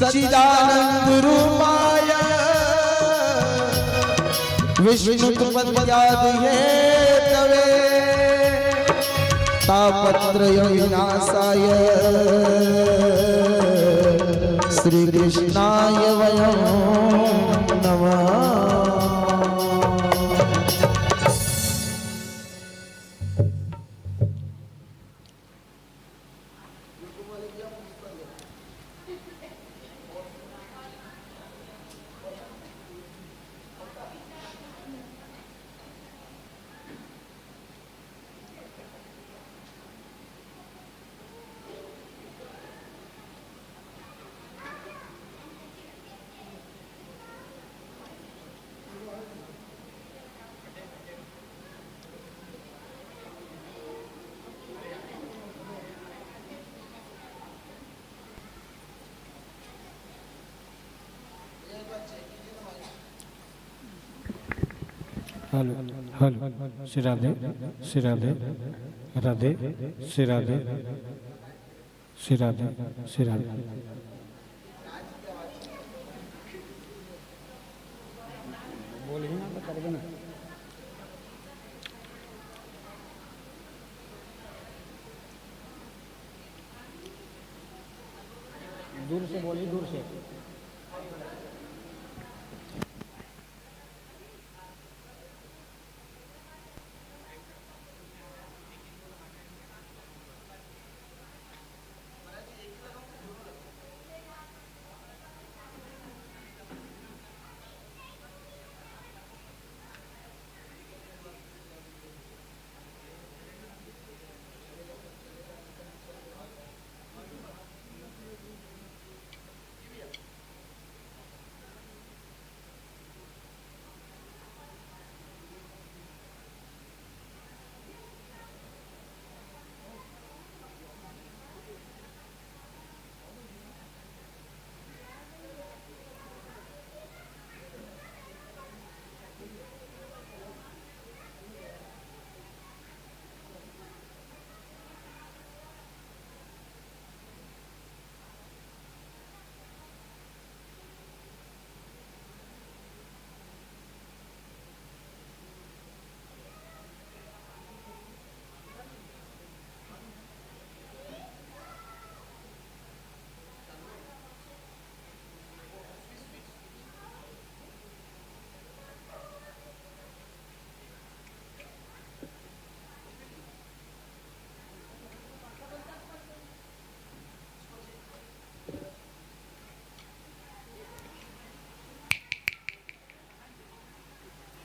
सच्चिदानंद रूपाय विष्णुपद्याद Hathaway तापत्रय विनाशाय श्री कृष्णाय वयं नमः। Hello hello Shri Radhe Shri Radhe Radhe Shri Radhe Shri Radhe Shri Radhe. बोलिए ना करेंगे ना। दूर से बोलिए, दूर से।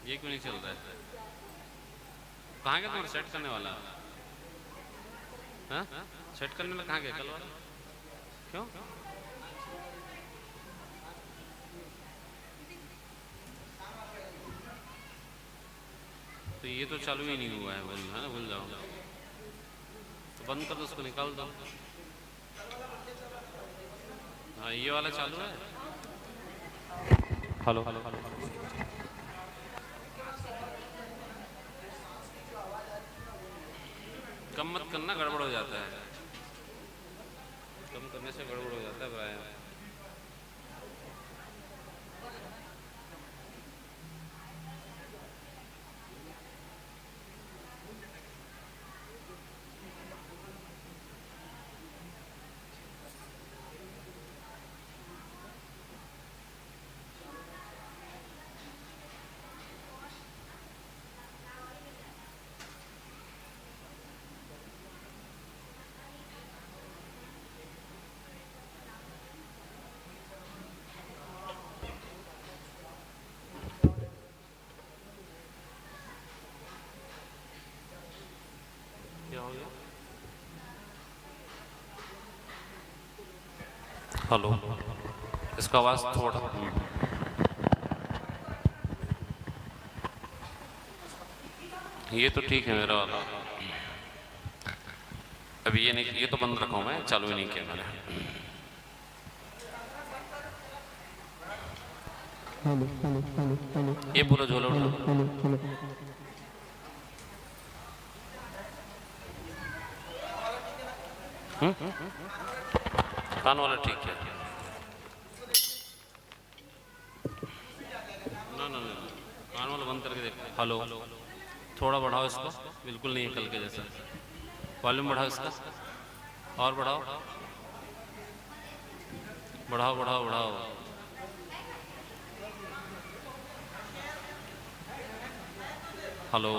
ये क्यों नहीं चल रहा है? कहाँ गया तुम्हारा सेट करने वाला? हाँ सेट करने में कहाँ गया कल वाला? क्यों? तो ये तो चालू ही नहीं हुआ है, है ना? भूल जाओ तो बंद कर दो, उसको निकाल दो। हाँ ये वाला चालू है। हेलो हेलो हेलो कम मत करना, गड़बड़ हो जाता है। कम करने से गड़बड़ हो जाता है प्राय। हेलो इसका आवाज थोड़ा ये तो ठीक है मेरा वाला। अभी ये नहीं, ये तो बंद रखा हूं मैं, चालू ही नहीं किया मैंने। ये पूरा झोला उठा। कान वाला ठीक है। ना ना, कान वाला बंद करके देखो। हेलो, थोड़ा बढ़ाओ इसको, बिल्कुल नहीं है कल के जैसा। वॉल्यूम बढ़ाओ इसका, और बढ़ाओ बढ़ाओ बढ़ाओ बढ़ाओ। हेलो,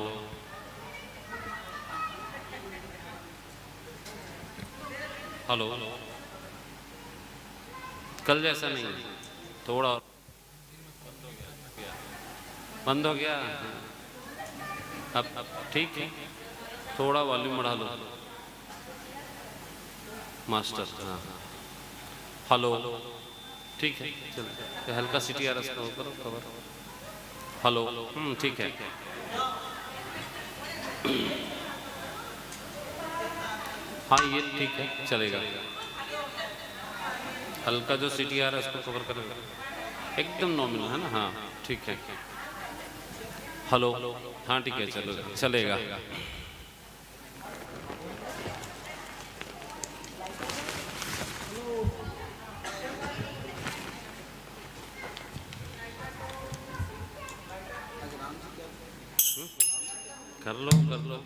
हेलो, कल जैसा नहीं है, थोड़ा और। बंद हो गया। अब ठीक है, थोड़ा वॉल्यूम बढ़ा लो मास्टर। हाँ, हेलो, ठीक है, चलो हल्का CTRS का वो करो कवर। हेलो, ठीक है। हाँ, ये ठीक है, चलेगा। हल्का जो CTRS को कवर करेगा, एकदम नॉर्मल है ना। हाँ, ठीक है। हेलो, हाँ ठीक है, चलो चलेगा। कर लो कर लो।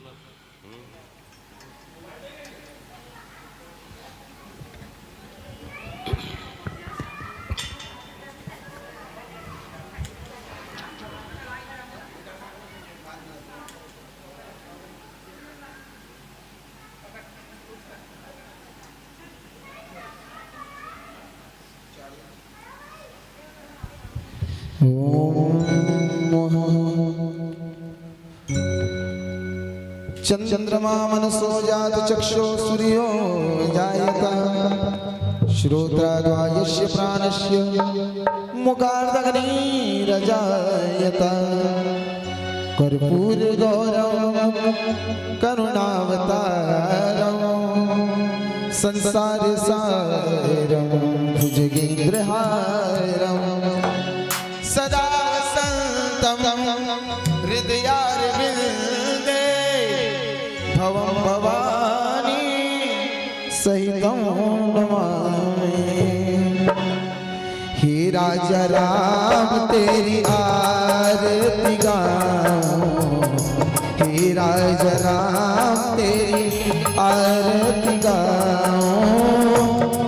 चंद्रमा मनसो जात चक्षो सूर्यो जायता श्रोत्राद्वायस्य प्राणस्य मुखार्दग्निरजायता कर्पूरगौरवं करुणावतारं संसारसारं भुजगेन्द्रहारं सदा संतं हृदयारविन्दे भवं भवानी सहितं नमामि। हे राजा राम तेरी आरती गाऊं, हे राजा राम तेरी आरती गाऊं,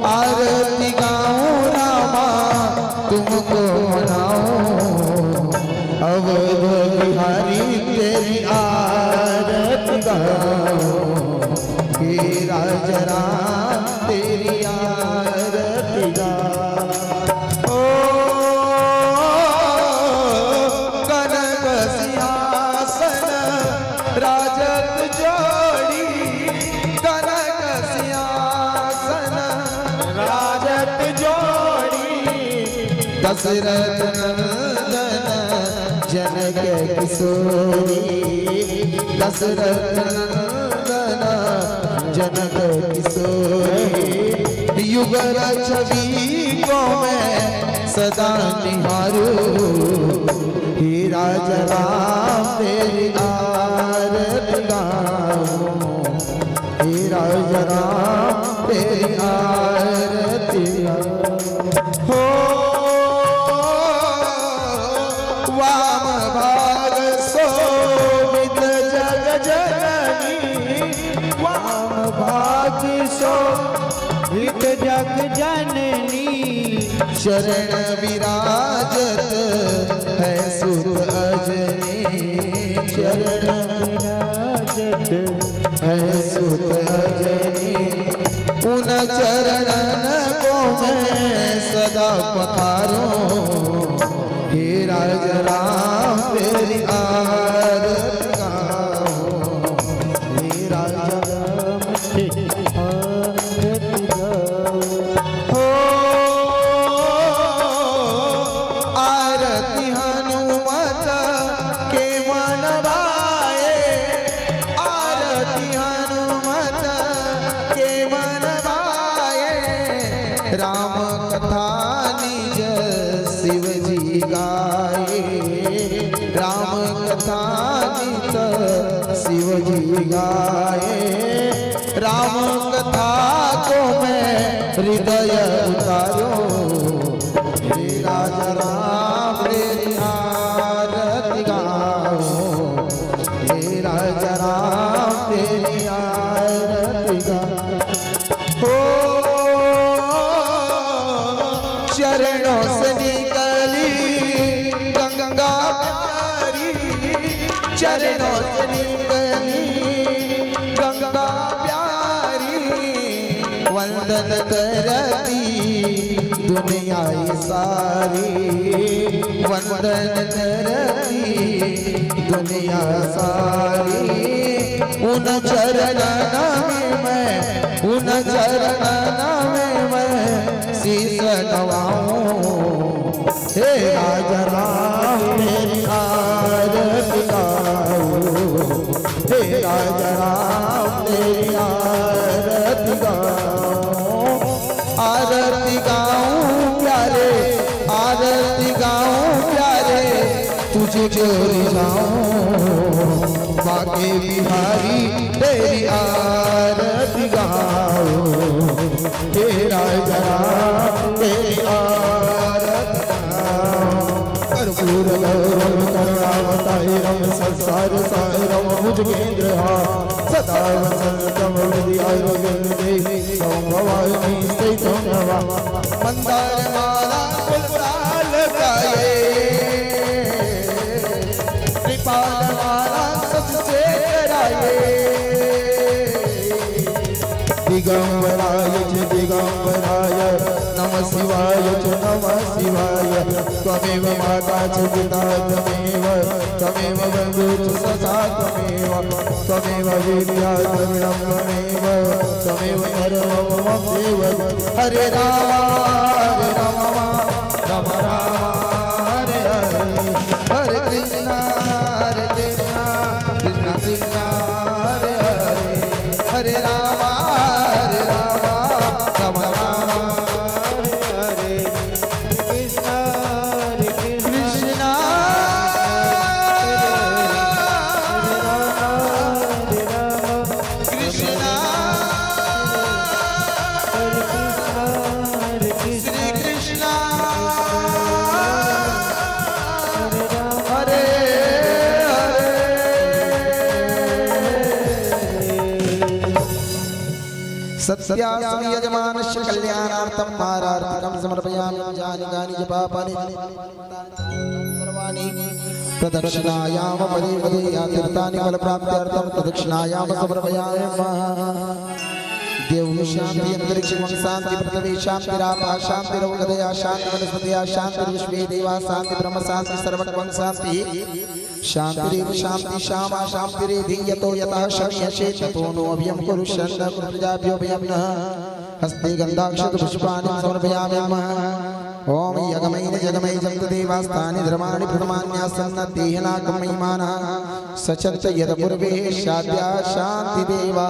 आरती गाऊं रामा तुमको मनाऊं, अवध बिहारी तेरी आरती गाऊं, हे राजा राम तेरी आरती गाऊं। ओ कनक सिंहासन राजत जोड़ी, कनक सिंहासन राजत जोड़ी, दशरथ नंदन जनक किशोरी, दशरथ नंदन जनक किशोरी, युगल छवि को मैं सदा निहारूं, हे राजा राम तेरी आरती गाऊं, हे राजा राम तेरी आरती गाऊं। हो वाम भाग शोभित जग जननी, वाम भाग शोभित जग जननी, शरण विराजत है सुर अजनी, शरण विराजत है सुर अजनी, उन चरणन को मैं सदा पखारूं, हे राजा राम तेरी आरती गाऊं, हे राजा राम तेरी आरती गाऊं। हो आरती हनुमत के मन भाए, आरती हनुमत के मन भाए, राम कथा निज शिव जी गाए, राम कथा निज शिव जी गाए, राम कथा को मैं हृदय उतारूं, हे राजा राम तेरी चरणों से निकली गंगा प्यारी, चरणों से निकली गंगा प्यारी, वंदन करती दुनिया सारी, वंदन करती दुनिया सारी। उन चरणों में उन चरणों में शीश नवाऊं। हे राजा राम मेरी आरती गाओ, हे राजा राम मेरी आरती गाओ। आरती गाऊं प्यारे, आरती गाऊं प्यारे, तुझे चोरी जाऊं बाके बिहारी, तेरी आरती गाओ। हे राजा राम तेरी आरती गाओ। कर्पूर गौरव करुणावतारम संसार सारम भुजगेंद्र सदा वसंतम हृदय आरोग्य भवानी स्थितं नवा। मंदार माला गुलजाल गाये, कृपाल माला सबसे कराये। दिगंबराय च दिगंबराय नमः शिवाय च नमः शिवाय। त्वमेव माता च पिता त्वमेव, त्वमेव बन्धु च सखा त्वमेव, त्वमेव विद्या द्रविणं त्वमेव, त्वमेव सर्वं मम देव। हरे राम राम राम हरे हरे, हरे कृष्णा कृष्णा कृष्णा हरे हरे, हरे राम राम राम हरे हरे, कृष्णा कृष्णा कृष्णा श्री कृष्णा हरे सत्यासि यजमानस्य कल्याणार्थं मारार्थिकं समर्पयामि। जानि कानि च पापानि सर्वाणि प्रदक्षिणायां पदे पदे यातीर्थानि फलप्राप्त्यर्थं प्रदक्षिणायां समर्पयामि। देव शांति अंतरिक्ष शांति पृथ्वी शांति रापा शांति रौगदया शांति वनस्पतया शांति विश्वे देवा शांति ब्रह्म शांति सर्वत्वं शांति। शांतिरेव शांति श्यामा शांतिरेधि यतो यतः शक्यसे ततो नो अभयं कुरुष्यन्न कुरुप्रजाभ्यो भयं नः। हस्ते गन्धाक्षत पुष्पाणि समर्पयामि। ओम यगमैन जगमय जंत देवास्तानि धर्माणि प्रथमान्यासन्नतेहनागमयमानः सचन्त यदपूर्वे शाद्या शांति देवा।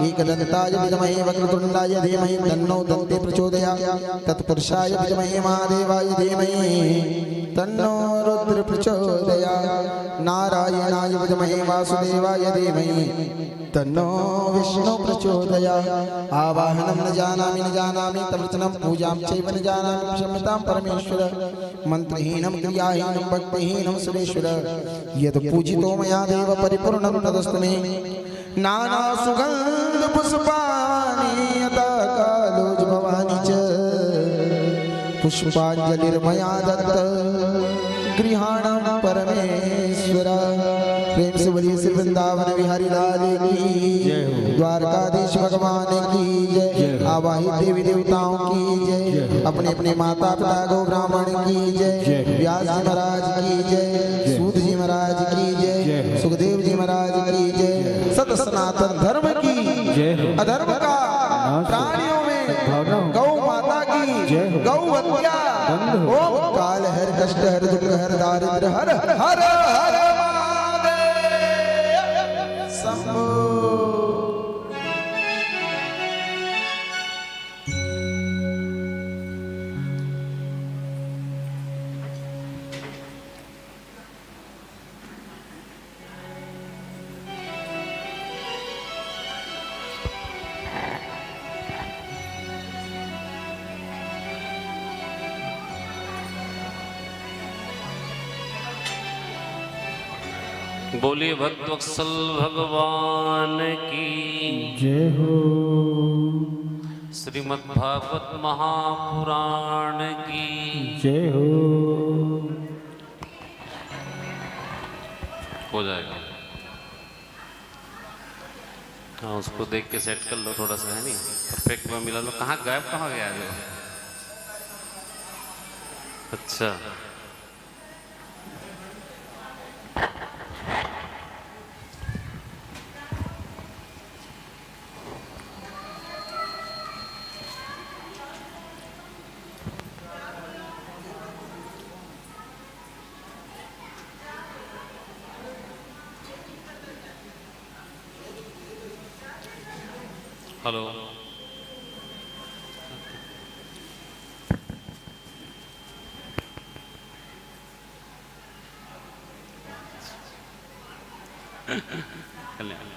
एकदन्ताय विद्महे वक्रतुण्डाय धीमहि तन्नो दन्ते प्रचोदयात्। तत्पुरुषाय विद्महे महादेवाय धीमहि तन्नो रुद्र प्रचोदयात्। नारायणाय विद्महे वासुदेवाय धीमहि तन्नो विष्णु प्रचोदयात्। आवाहनं न जानामि तमर्चनं पूजां चैव न जानामि क्षम्यतां परमेश्वर। मंत्रहीनं क्रियाहीनं भक्तिहीनं सुरेश्वर। यत् पूजितो मया देव परिपूर्णं तदस्तु मे। नाना सुगंध पुष्पाणि यथा कालोज भवानी च पुष्पांजलिर्मया दत्त गृहाणं परमेश्वर। प्रेम से बोलिए श्री वृंदावन बिहारी लाल की, द्वारकाधीश भगवान की जय। आवाहित देवी देवताओं की जय, अपने अपने माता पिता गौ ब्राह्मण की जय। व्यास जी महाराज की जय, सूत जी महाराज की जय, सुखदेव जी महाराज की जय। सत सनातन धर्म की जय, अधर्म का प्राणियों में गौ माता की जय। गौ हत्या ओम काल हर कष्ट हर दुख हर दारिद्र हर हर हर शंभो। बोलिए भक्तवत्सल भगवान की जय हो। श्रीमद् भागवत महापुराण की जय हो जाएगा। हाँ, उसको देख के सेट कर लो थोड़ा सा, है नहीं परफेक्ट में मिला लो। कहाँ गायब कहाँ गया जो? अच्छा, हेलो। कल्याण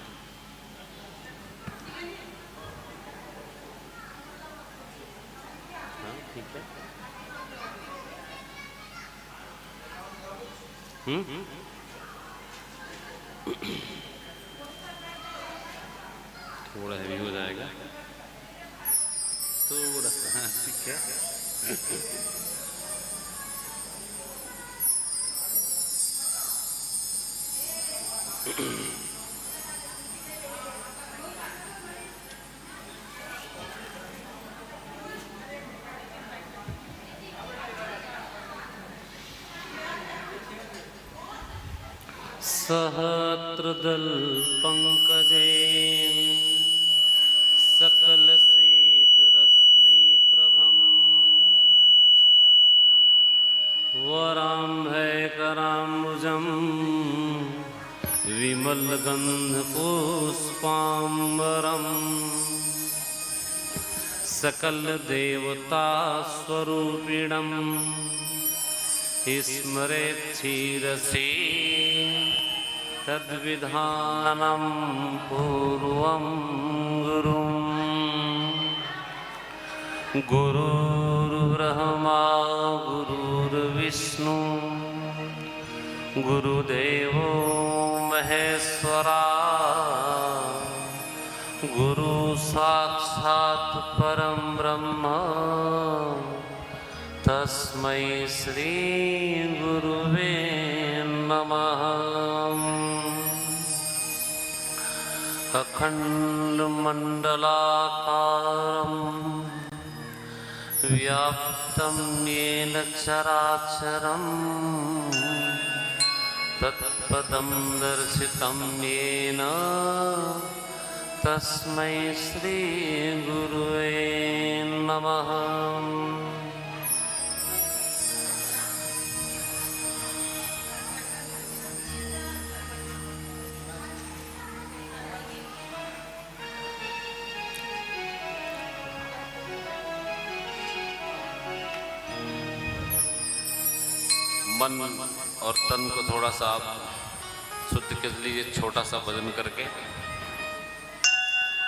ठीक है। थोड़ा हैवी हो जाएगा थोड़ा सा। हाँ ठीक है। सहस्रदल पंकजे सकल शीत रश्मि प्रभम वराम्भैकराम्बुजं विमल गंध पुष्पाम्बरम सकल देवता स्वरूपिणम स्मरेच्छिरसि तद्विधानं पूर्वं गुरुम् गुरुर्ब्रह्मा गुरुर्विष्णु गुरुदेवो महेश्वरा गुरु साक्षात् परं ब्रह्म तस्मै श्री गुरुवे नमः। अखण्डमण्डलाकारं व्याप्तं येन चराचरं तत्पदं दर्शितं येन तस्मै श्री गुरुवे नमः। मन और तन को थोड़ा सा आप शुद्ध कर लीजिए, छोटा सा भजन करके।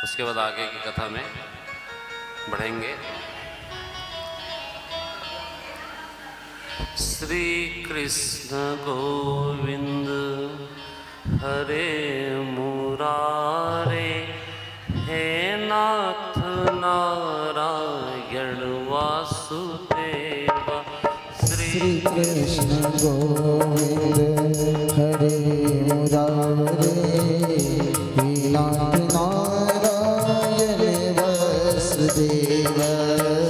उसके बाद आगे की कथा में बढ़ेंगे। श्री कृष्ण गोविंद हरे मुरारे हे नाथ नारायण वासुदेवा। श्री कृष्ण गोविंद हरे मुरारे हे नाथ नारायण वासुदेव।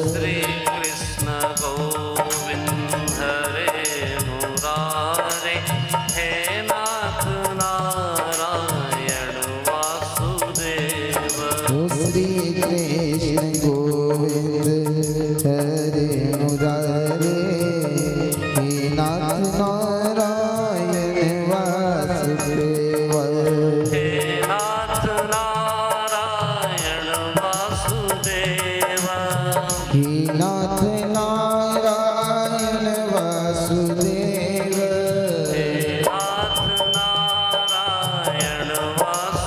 श्री कृष्ण गोविंद हरे मुरारे हे नाथ नारायण वासुदेव। श्री कृष्ण गोविंद हरे मुरारे हे नाथ नारायण वासुदेव। हे नाथ नारायण वासुदेव। हे नाथ नारायण वासुदेव। हे नाथ नारायण वासुदेव।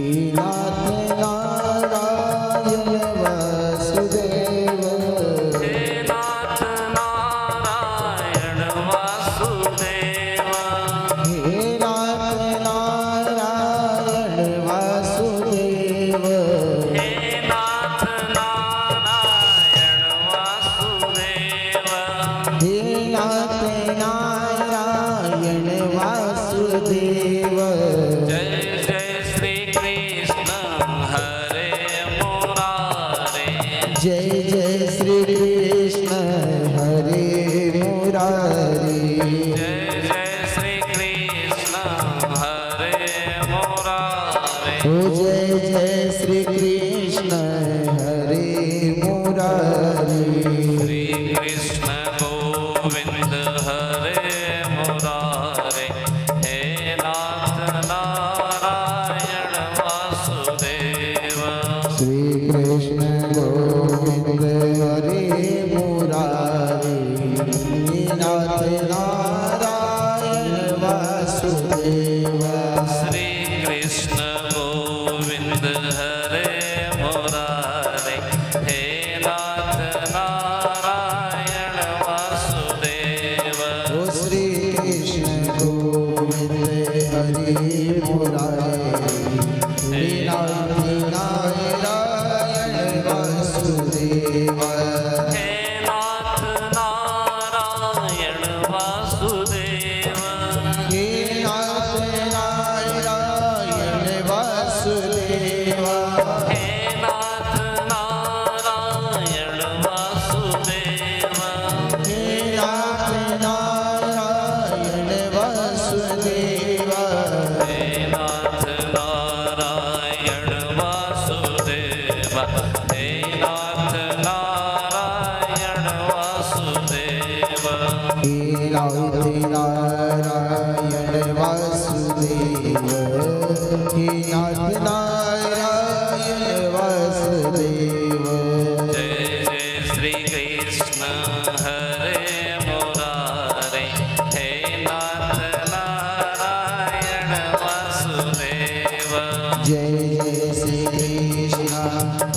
हे नाथ नारायण वासुदेव। हे नाथ नारायण वासुदेव। हे नाथ नारायण वासुदेव। हे नाथ नाथ नारायण वासुदेव हे नाथ नारायण वासुदेव। जय जय श्री कृष्ण हरे मुरारे हे नाथ नारायण वासुदेव। जय जय श्री कृष्ण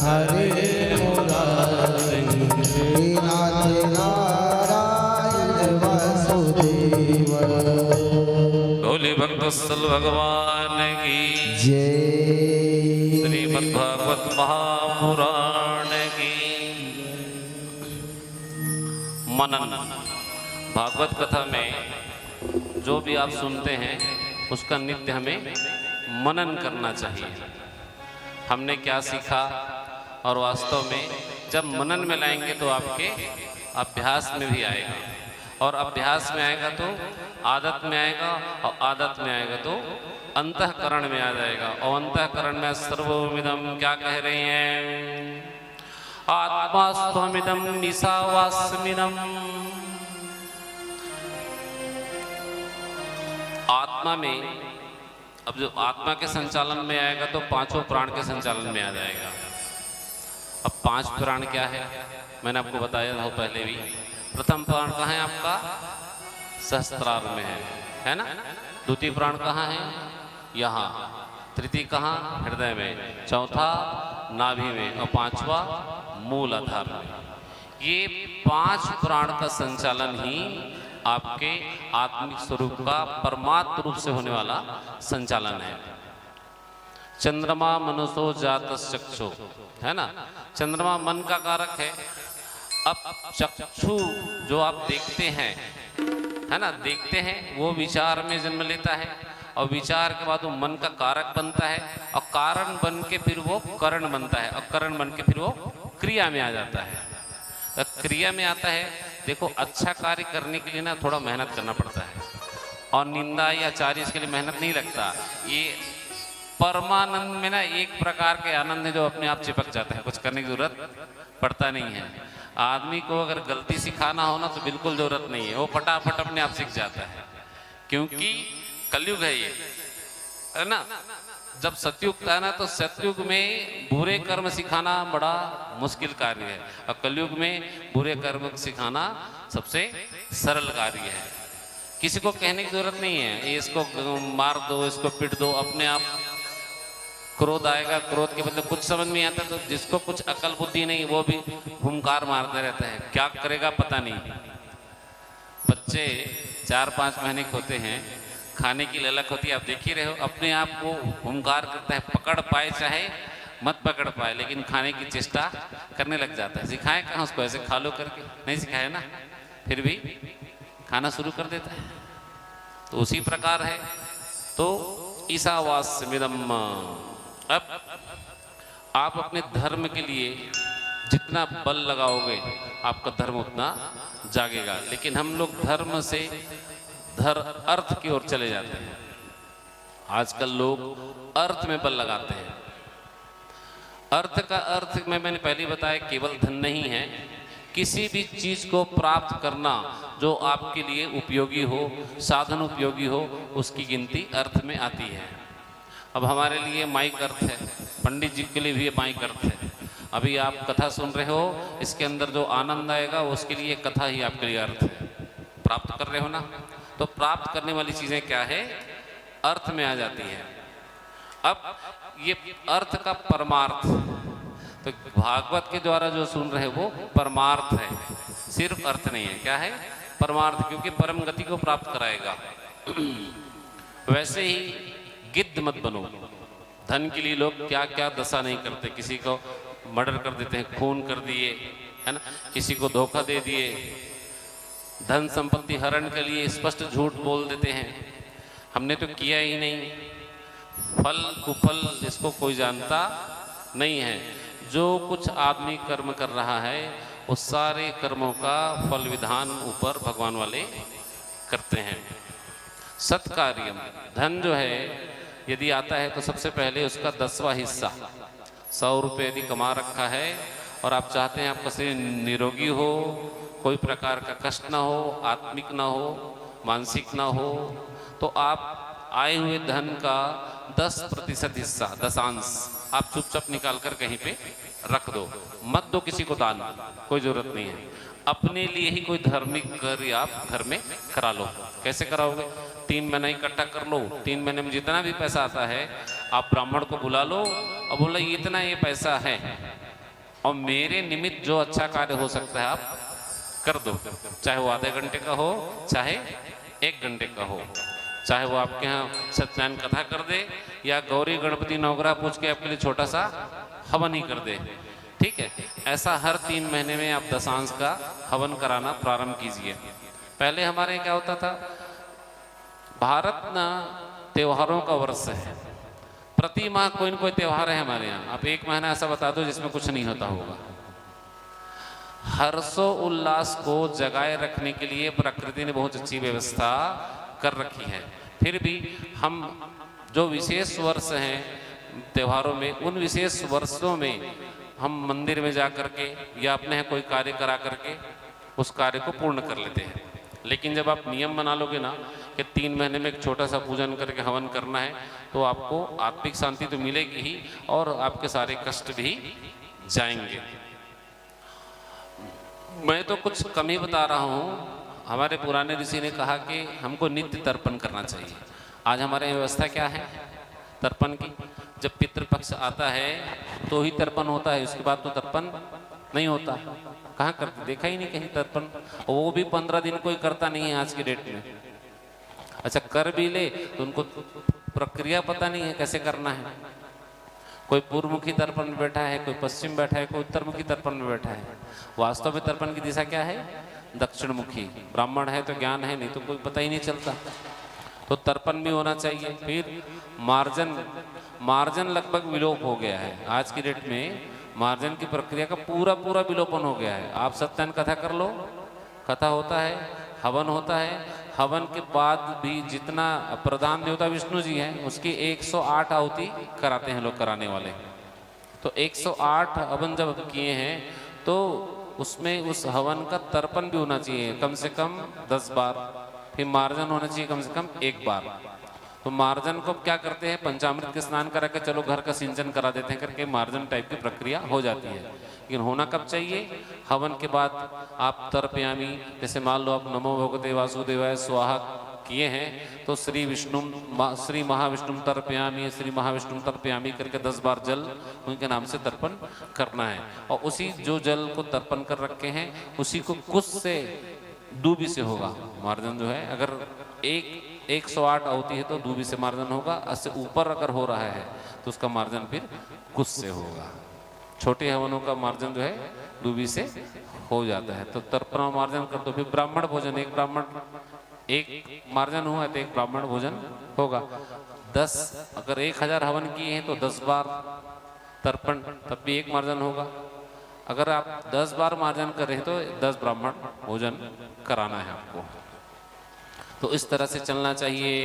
हरे मुरारे हे नाथ नारायण वासुदेव। बोले भक्तवत्सल भगवान की जय। श्रीमद्भागवत महापुराण की। मनन, भागवत कथा में जो भी आप सुनते हैं उसका नित्य हमें मनन करना चाहिए। हमने क्या सीखा और वास्तव में जब मनन में लाएंगे तो आपके अभ्यास में भी आएगा, और अभ्यास में आएगा तो आदत में आएगा, और आदत में आएगा तो अंतःकरण में आ जाएगा, और अंतःकरण में सर्वमिदं क्या कह रहे हैं? आत्मास्त्वमिदं ईशावास्यमिदम्। आत्मा में, अब जो आत्मा के संचालन में आएगा तो पांचों प्राण के संचालन में आ जाएगा। अब पांच प्राण क्या है मैंने आपको बताया था पहले भी। प्रथम प्राण कहाँ है आपका? सहस्त्रार में है ना। द्वितीय प्राण कहाँ है? यहाँ। तृतीय कहाँ? हृदय में। चौथा नाभि में, और पांचवा मूल आधार में। ये पांच प्राण का संचालन ही आपके आत्मिक स्वरूप का परमात्म रूप से होने वाला संचालन है। चंद्रमा मनसो जातश्चक्षु, है ना। चंद्रमा मन का कारक है। अब चक्षु जो आप देखते हैं, है ना, देखते हैं, वो विचार में जन्म लेता है, और विचार के बाद वो मन का कारक बनता है, और कारण बन के फिर वो करण बनता है, और करण बन के फिर वो क्रिया में आ जाता है। तो क्रिया में आता है। देखो, अच्छा कार्य करने के लिए ना थोड़ा मेहनत करना पड़ता है, और निंदा या चार्य इसके लिए मेहनत नहीं लगता। ये परमानंद में ना एक प्रकार के आनंद है जो अपने आप चिपक जाता है, कुछ करने की जरूरत पड़ता नहीं है। आदमी को अगर गलती सिखाना हो ना तो बिल्कुल जरूरत नहीं है, वो फटाफट अपने आप सीख जाता है, क्योंकि कलयुग है ये, है ना। जब सतयुग था ना तो सतयुग में बुरे कर्म सिखाना बड़ा मुश्किल कार्य है, और कलयुग में बुरे कर्म सिखाना सबसे सरल कार्य है। किसी को कहने की जरूरत नहीं है, ये इसको मार दो, इसको पीट दो, अपने आप क्रोध आएगा, क्रोध के बदले कुछ समझ नहीं आता। तो जिसको कुछ अकल बुद्धि नहीं वो भी हुंकार मारते रहता है, क्या करेगा पता नहीं। बच्चे 4-5 महीने के होते हैं, खाने की ललक होती है, आप देख ही रहे हो, अपने आप को हुंकार करता है, पकड़ पाए चाहे मत पकड़ पाए, लेकिन खाने की चेष्टा करने लग जाता है। सिखाए कहाँ उसको, ऐसे खा लो करके नहीं सिखाया ना, फिर भी खाना शुरू कर देता है। तो उसी प्रकार है। तो ईशावास्यमिदम्। अब आप अपने धर्म के लिए जितना बल लगाओगे आपका धर्म उतना जागेगा, लेकिन हम लोग धर्म से अर्थ की ओर चले जाते हैं। आजकल लोग अर्थ में बल लगाते हैं। अर्थ का अर्थ मैंने पहले बताया केवल धन नहीं है, किसी भी चीज को प्राप्त करना जो आपके लिए उपयोगी हो, साधन उपयोगी हो, उसकी गिनती अर्थ में आती है। अब हमारे लिए माइक अर्थ है, पंडित जी के लिए भी माइक अर्थ है। अभी आप कथा सुन रहे हो, इसके अंदर जो आनंद आएगा उसके लिए कथा ही आपके लिए अर्थ है। प्राप्त कर रहे हो ना, तो प्राप्त करने वाली चीजें क्या है? अर्थ में आ जाती है। अब ये अर्थ का परमार्थ, तो भागवत के द्वारा जो सुन रहे वो परमार्थ है, सिर्फ अर्थ नहीं है। क्या है? परमार्थ, क्योंकि परम गति को प्राप्त कराएगा। वैसे ही गिद्ध मत बनो। धन के लिए लोग क्या क्या दशा नहीं करते, किसी को मर्डर कर देते हैं, खून कर दिए, है ना, किसी को धोखा दे दिए, धन संपत्ति हरण के लिए स्पष्ट झूठ बोल देते हैं। हमने तो किया ही नहीं, फल कुफल इसको कोई जानता नहीं है। जो कुछ आदमी कर्म कर रहा है उस सारे कर्मों का फल विधान ऊपर भगवान वाले करते हैं। सत्कार्यम, धन जो है यदि आता है तो सबसे पहले उसका 10वां हिस्सा, 100 रुपये यदि कमा रखा है और आप चाहते हैं आपका शरीर निरोगी हो, कोई प्रकार का कष्ट ना हो, आत्मिक ना हो, मानसिक ना हो, तो आप आए हुए धन का 10% हिस्सा, दशांश आप चुपचाप निकाल कर कहीं पे रख दो, मत दो किसी को दान, कोई जरूरत नहीं है। अपने लिए ही कोई धार्मिक कार्य आप घर में करा लो। कैसे कराओगे? 3 महीना इकट्ठा कर लो, 3 महीने में जितना भी पैसा आता है आप ब्राह्मण को बुला लो और बोलो इतना ये पैसा है और मेरे निमित्त जो अच्छा कार्य हो सकता है आप कर दो, चाहे वो आधे घंटे का हो, चाहे 1 घंटे का हो, चाहे वो आपके यहाँ सत्यनारायण कथा कर दे या गौरी गणपति नवग्रह पूछ के आपके लिए छोटा सा हवन ही कर दे, ठीक है। ऐसा हर 3 महीने में आप दशांश का हवन कराना प्रारंभ कीजिए। पहले हमारे यहाँ क्या होता था, भारत ना त्योहारों का वर्ष है, प्रति माह कोई न कोई त्योहार है हमारे यहाँ। आप 1 महीना ऐसा बता दो जिसमें कुछ नहीं होता होगा। हर्षो उल्लास को जगाए रखने के लिए प्रकृति ने बहुत अच्छी व्यवस्था कर रखी है। फिर भी हम जो विशेष वर्ष हैं त्योहारों में, उन विशेष वर्षों में हम मंदिर में जा कर के या अपने यहाँ कोई कार्य करा करके उस कार्य को पूर्ण कर लेते हैं। लेकिन जब आप नियम बना लोगे ना कि 3 महीने में एक छोटा सा पूजन करके हवन करना है, तो आपको आत्मिक शांति तो मिलेगी ही और आपके सारे कष्ट भी जाएंगे। मैं तो कुछ कम ही बता रहा हूँ। हमारे पुराने ऋषि ने कहा कि हमको नित्य तर्पण करना चाहिए। आज हमारे यहाँ व्यवस्था क्या है तर्पण की? जब पितृपक्ष आता है तो ही तर्पण होता है, उसके बाद तो तर्पण नहीं होता। कहाँ करते? देखा ही नहीं कहीं तर्पण। वो भी 15 दिन कोई करता नहीं है आज की डेट में। अच्छा कर भी ले तो उनको प्रक्रिया पता नहीं है कैसे करना है। कोई पूर्वमुखी तर्पण में बैठा है, कोई पश्चिम बैठा है, कोई उत्तरमुखी तर्पण में बैठा है। वास्तव में तर्पण की दिशा क्या है? दक्षिण मुखी। ब्राह्मण है तो ज्ञान है, नहीं तो कोई पता ही नहीं चलता। तो तर्पण भी होना चाहिए। फिर मार्जन लगभग विलोप हो गया है आज की डेट में। मार्जन की प्रक्रिया का पूरा विलोपन हो गया है। आप सत्यनारायण कथा कर लो, कथा होता है, हवन होता है, हवन के बाद भी जितना प्रधान देवता विष्णु जी हैं उसकी 108 आहुति कराते हैं लोग, कराने वाले। तो 108 हवन जब किए हैं तो उसमें उस हवन का तर्पण भी होना चाहिए कम से कम 10 बार। फिर मार्जन होना चाहिए कम से कम 1 बार। तो मार्जन को क्या करते हैं, पंचामृत के स्नान करा के चलो घर का सिंचन करा देते हैं करके मार्जन टाइप की प्रक्रिया हो जाती है। लेकिन होना कब चाहिए? हवन के बाद आप तर्पयामी, जैसे मान लो आप नमो भगवते वासुदेवाय स्वाहा किए हैं तो श्री महाविष्णु तर्पयामी, श्री महाविष्णु तर्पयामी करके 10 बार जल उनके नाम से तर्पण करना है। और उसी जो जल को तर्पण कर रखे हैं उसी को कुश से डूबी से होगा मार्जन जो है। अगर 108 आहुति है तो डूबी से मार्जन होगा। उससे ऊपर अगर हो रहा है तो उसका मार्जन फिर कुश से होगा। छोटे हवनों का मार्जन जो है डूबी से हो जाता है। तो तर्पण मार्जन कर दो। फिर ब्राह्मण भोजन, एक मार्जन हुआ तो 1 ब्राह्मण भोजन होगा। 10 अगर 1000 हवन किए हैं तो 10 बार तर्पण, तब भी 1 मार्जन होगा। अगर आप 10 बार मार्जन कर रहे हैं तो 10 ब्राह्मण भोजन कराना है आपको। तो इस तरह से चलना चाहिए।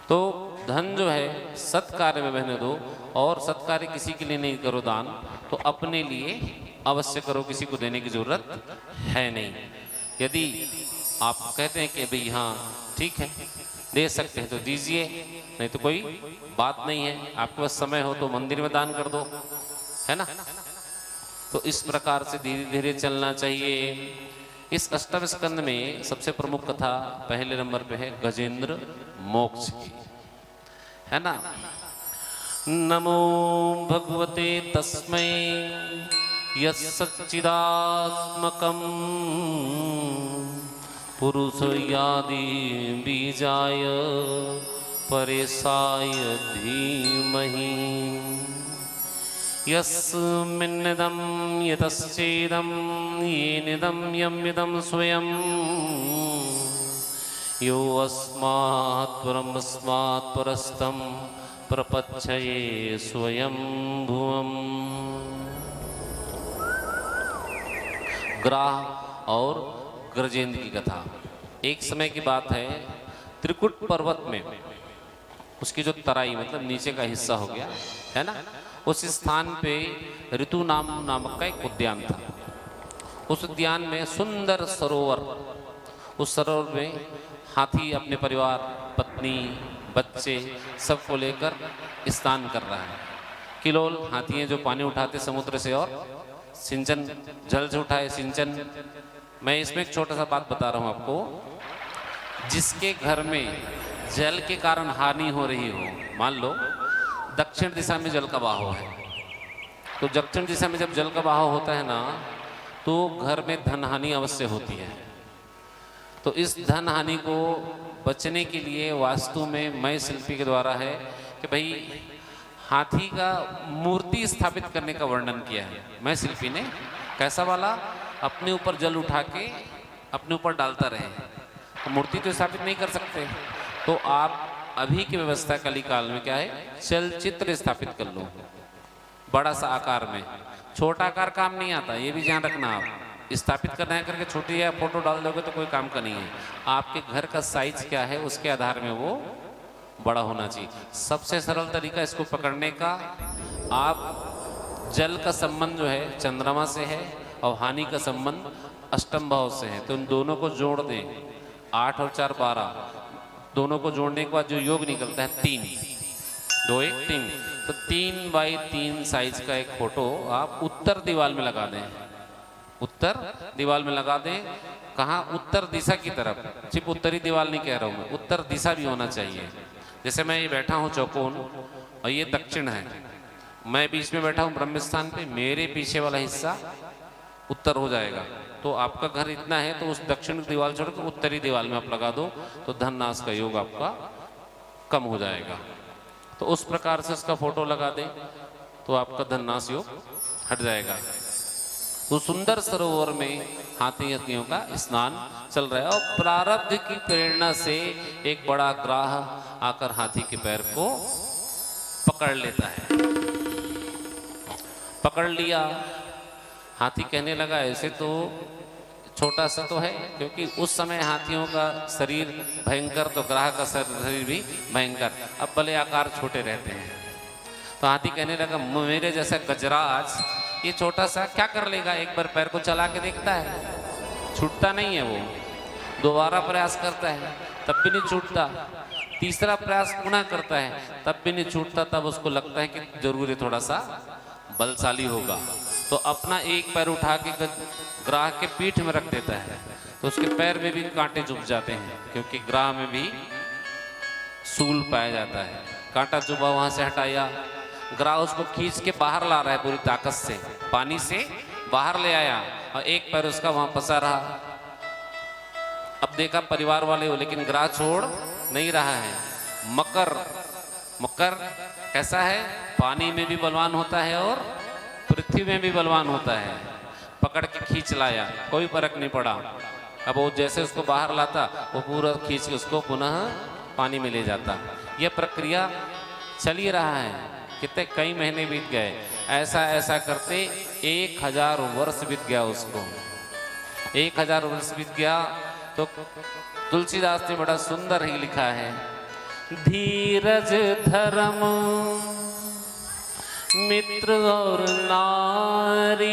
तो धन जो है सत्कार्य में बहने दो, और सत्कार्य किसी के लिए नहीं करो दान, तो अपने लिए अवश्य करो, किसी को देने की जरूरत है नहीं। यदि आप कहते हैं कि भाई हाँ ठीक है दे सकते हैं तो दीजिए, नहीं तो कोई बात नहीं है। आपके पास समय हो तो मंदिर में दान कर दो, है ना। तो इस प्रकार से धीरे धीरे चलना चाहिए। इस अष्टम स्कंद में सबसे प्रमुख कथा पहले नंबर पे है गजेंद्र मोक्ष की, है ना। नमो भगवते तस्मै यच्चिदात्मकं पुरुषयादि बीजाय परेशाय धीमहि यस्मिन्निदं यतश्चेदं येनिदं यमिदं स्वयं यो अस्मात् परमस्मात् परस्तं प्रपच्छये स्वयं भुवम्। ग्राह और गजेंद्र की कथा। एक समय की बात है, त्रिकुट पर्वत में उसकी जो तराई मतलब नीचे का हिस्सा हो गया है ना, उस स्थान पे ऋतु नामक का एक उद्यान था। उस उद्यान में सुंदर सरोवर, उस सरोवर में हाथी अपने परिवार, पत्नी, बच्चे सबको लेकर स्नान कर रहा है। किलोल हाथी हैं जो पानी उठाते समुद्र से और सिंचन, जल से उठाए सिंचन। मैं इसमें एक छोटा सा बात बता रहा हूँ आपको। जिसके घर में जल के कारण हानि हो रही हो, मान लो दक्षिण दिशा में जल का बहाव है, तो दक्षिण दिशा में जब जल का बहाव होता है ना, तो घर में धन हानि अवश्य होती है। तो इस धन हानि को बचने के लिए वास्तु में मय शिल्पी के द्वारा है कि भाई हाथी का मूर्ति स्थापित करने का वर्णन किया है मय शिल्पी ने। कैसा वाला? अपने ऊपर जल उठा के अपने ऊपर डालता रहे। तो मूर्ति तो स्थापित नहीं कर सकते, तो आप अभी की व्यवस्था कलिकाल में क्या है, चलचित्र स्थापित कर लो बड़ा सा आकार में। छोटा आकार काम नहीं आता, ये भी ध्यान रखना। आप स्थापित करना है करके छोटी या फोटो डाल दोगे तो कोई काम का नहीं है। आपके घर का साइज क्या है उसके आधार में वो बड़ा होना चाहिए। सबसे सरल तरीका इसको पकड़ने का, आप जल का संबंध जो है चंद्रमा से है और हानि का संबंध अष्टम भाव से है, तो उन दोनों को जोड़ दें। 8 और 4 12, दोनों को जोड़ने के बाद जो योग निकलता है 3, 2 1 3, तो 3 बाई 3 साइज का एक फोटो आप उत्तर दीवार में लगा दें। उत्तर दीवार में लगा दें। कहाँ? उत्तर दिशा की तरफ। सिर्फ उत्तरी दीवार नहीं कह रहा हूँ मैं, उत्तर दिशा भी होना चाहिए। जैसे मैं ये बैठा हूँ चौकोन और ये दक्षिण है, मैं बीच में बैठा हूँ ब्रह्म स्थान पे, मेरे पीछे वाला हिस्सा उत्तर हो जाएगा। तो आपका घर इतना है तो उस दक्षिण दीवार छोड़कर उत्तरी दीवार में आप लगा दो, तो धन नाश का योग आपका कम हो जाएगा। तो उस प्रकार से उसका फोटो लगा दें तो आपका धन नाश योग हट जाएगा। तो सुंदर सरोवर में हाथियों का स्नान चल रहा है और प्रारब्ध की प्रेरणा से एक बड़ा ग्राह आकर हाथी के पैर को पकड़ लेता है। पकड़ लिया, हाथी कहने लगा ऐसे तो छोटा सा तो है, क्योंकि उस समय हाथियों का शरीर भयंकर तो ग्राह का शरीर भी भयंकर, अब भले आकार छोटे रहते हैं। तो हाथी कहने लगा मेरे जैसा गजराज ये छोटा सा क्या कर लेगा, एक बार पैर को चला के देखता है, छूटता नहीं है। वो दोबारा प्रयास करता है तब भी नहीं छूटता, तीसरा प्रयास पुनः करता है तब भी नहीं छूटता। तब उसको लगता है कि जरूर थोड़ा सा बलशाली होगा, तो अपना एक पैर उठा के ग्राह के पीठ में रख देता है, तो उसके पैर में भी कांटे चुभ जाते हैं, क्योंकि ग्राह में भी सूल पाया जाता है। कांटा चुभा, वहां से हटाया, ग्राह उसको खींच के बाहर ला रहा है पूरी ताकत से, पानी से बाहर ले आया और एक पैर उसका वहां फंसा रहा। अब देखा परिवार वाले हो, लेकिन ग्राह छोड़ नहीं रहा है। मकर, मकर कैसा है, पानी में भी बलवान होता है और पृथ्वी में भी बलवान होता है। पकड़ के खींच लाया, कोई फर्क नहीं पड़ा। अब वो जैसे उसको बाहर लाता, वो पूरा खींच के उसको पुनः पानी में ले जाता। यह प्रक्रिया चल ही रहा है। कितने कई महीने बीत गए, ऐसा ऐसा करते 1000 वर्ष बीत गया उसको। 1000 वर्ष बीत गया तो तुलसीदास ने बड़ा सुंदर ही लिखा है, धीरज धर्म मित्र और नारी,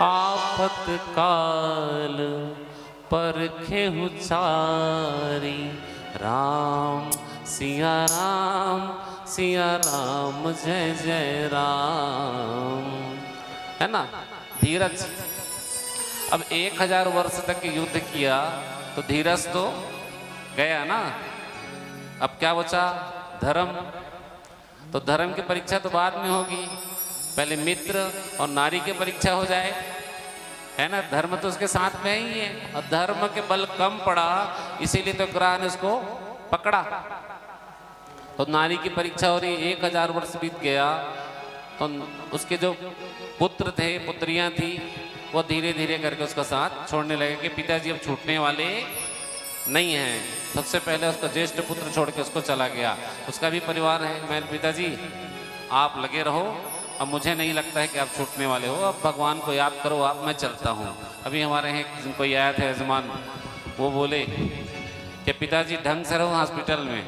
आफत काल परखे हुचारी, राम सिया राम जय जय राम, है ना। धीरज, अब 1000 वर्ष तक युद्ध किया तो धीरज तो गया ना। अब क्या बचा, धर्म। तो धर्म की परीक्षा तो बाद में होगी, पहले मित्र और नारी की परीक्षा हो जाए, है ना। धर्म तो उसके साथ में ही है, और धर्म के बल कम पड़ा, इसीलिए तो ग्राह ने उसको पकड़ा। तो नारी की परीक्षा हो रही, 1000 वर्ष बीत गया तो उसके जो पुत्र थे, पुत्रियां थी, वो धीरे धीरे करके उसका साथ छोड़ने लगे कि पिताजी अब छूटने वाले नहीं हैं। सबसे पहले उसका ज्येष्ठ पुत्र छोड़ के उसको चला गया। उसका भी परिवार है, मैं पिताजी आप लगे रहो, अब मुझे नहीं लगता है कि आप छूटने वाले हो, अब भगवान को याद करो आप, मैं चलता हूँ। अभी हमारे यहाँ जिनको आया थे यजमान, वो बोले कि पिताजी ढंग से रहो हॉस्पिटल में,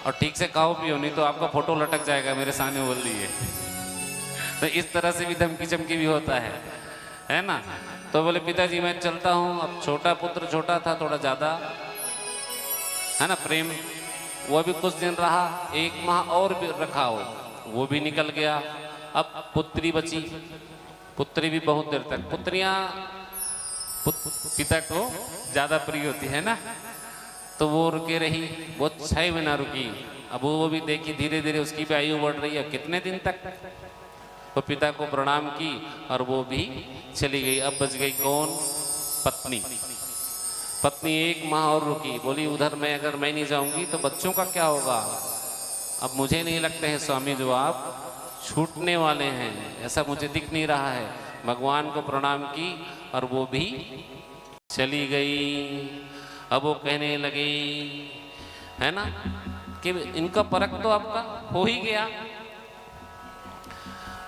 और ठीक से खाओ पियो, नहीं तो आपका फोटो लटक जाएगा, मेरे सामने बोल दिए। तो इस तरह से भी धमकी चमकी भी होता है ना। तो बोले पिताजी मैं चलता हूँ। अब छोटा पुत्र छोटा था, थोड़ा ज़्यादा है ना प्रेम, वो भी कुछ दिन रहा, 1 माह और भी रखा वो भी निकल गया। अब पुत्री बची, पुत्री भी बहुत देर तक, पुत्रियां पिता को ज़्यादा प्रिय होती है ना, तो वो रुके रही, वो 6 महीना रुकी। अब वो भी देखी धीरे धीरे उसकी भी आयु बढ़ रही है, कितने दिन तक। वो पिता को प्रणाम की और वो भी चली गई। अब बच गई कौन? पत्नी। पत्नी 1 माह और रुकी, बोली उधर मैं अगर मैं नहीं जाऊंगी तो बच्चों का क्या होगा। अब मुझे नहीं लगते हैं स्वामी जो आप छूटने वाले हैं, ऐसा मुझे दिख नहीं रहा है। भगवान को प्रणाम की और वो भी चली गई। अब वो कहने लगी है ना कि इनका परख तो आपका हो ही गया।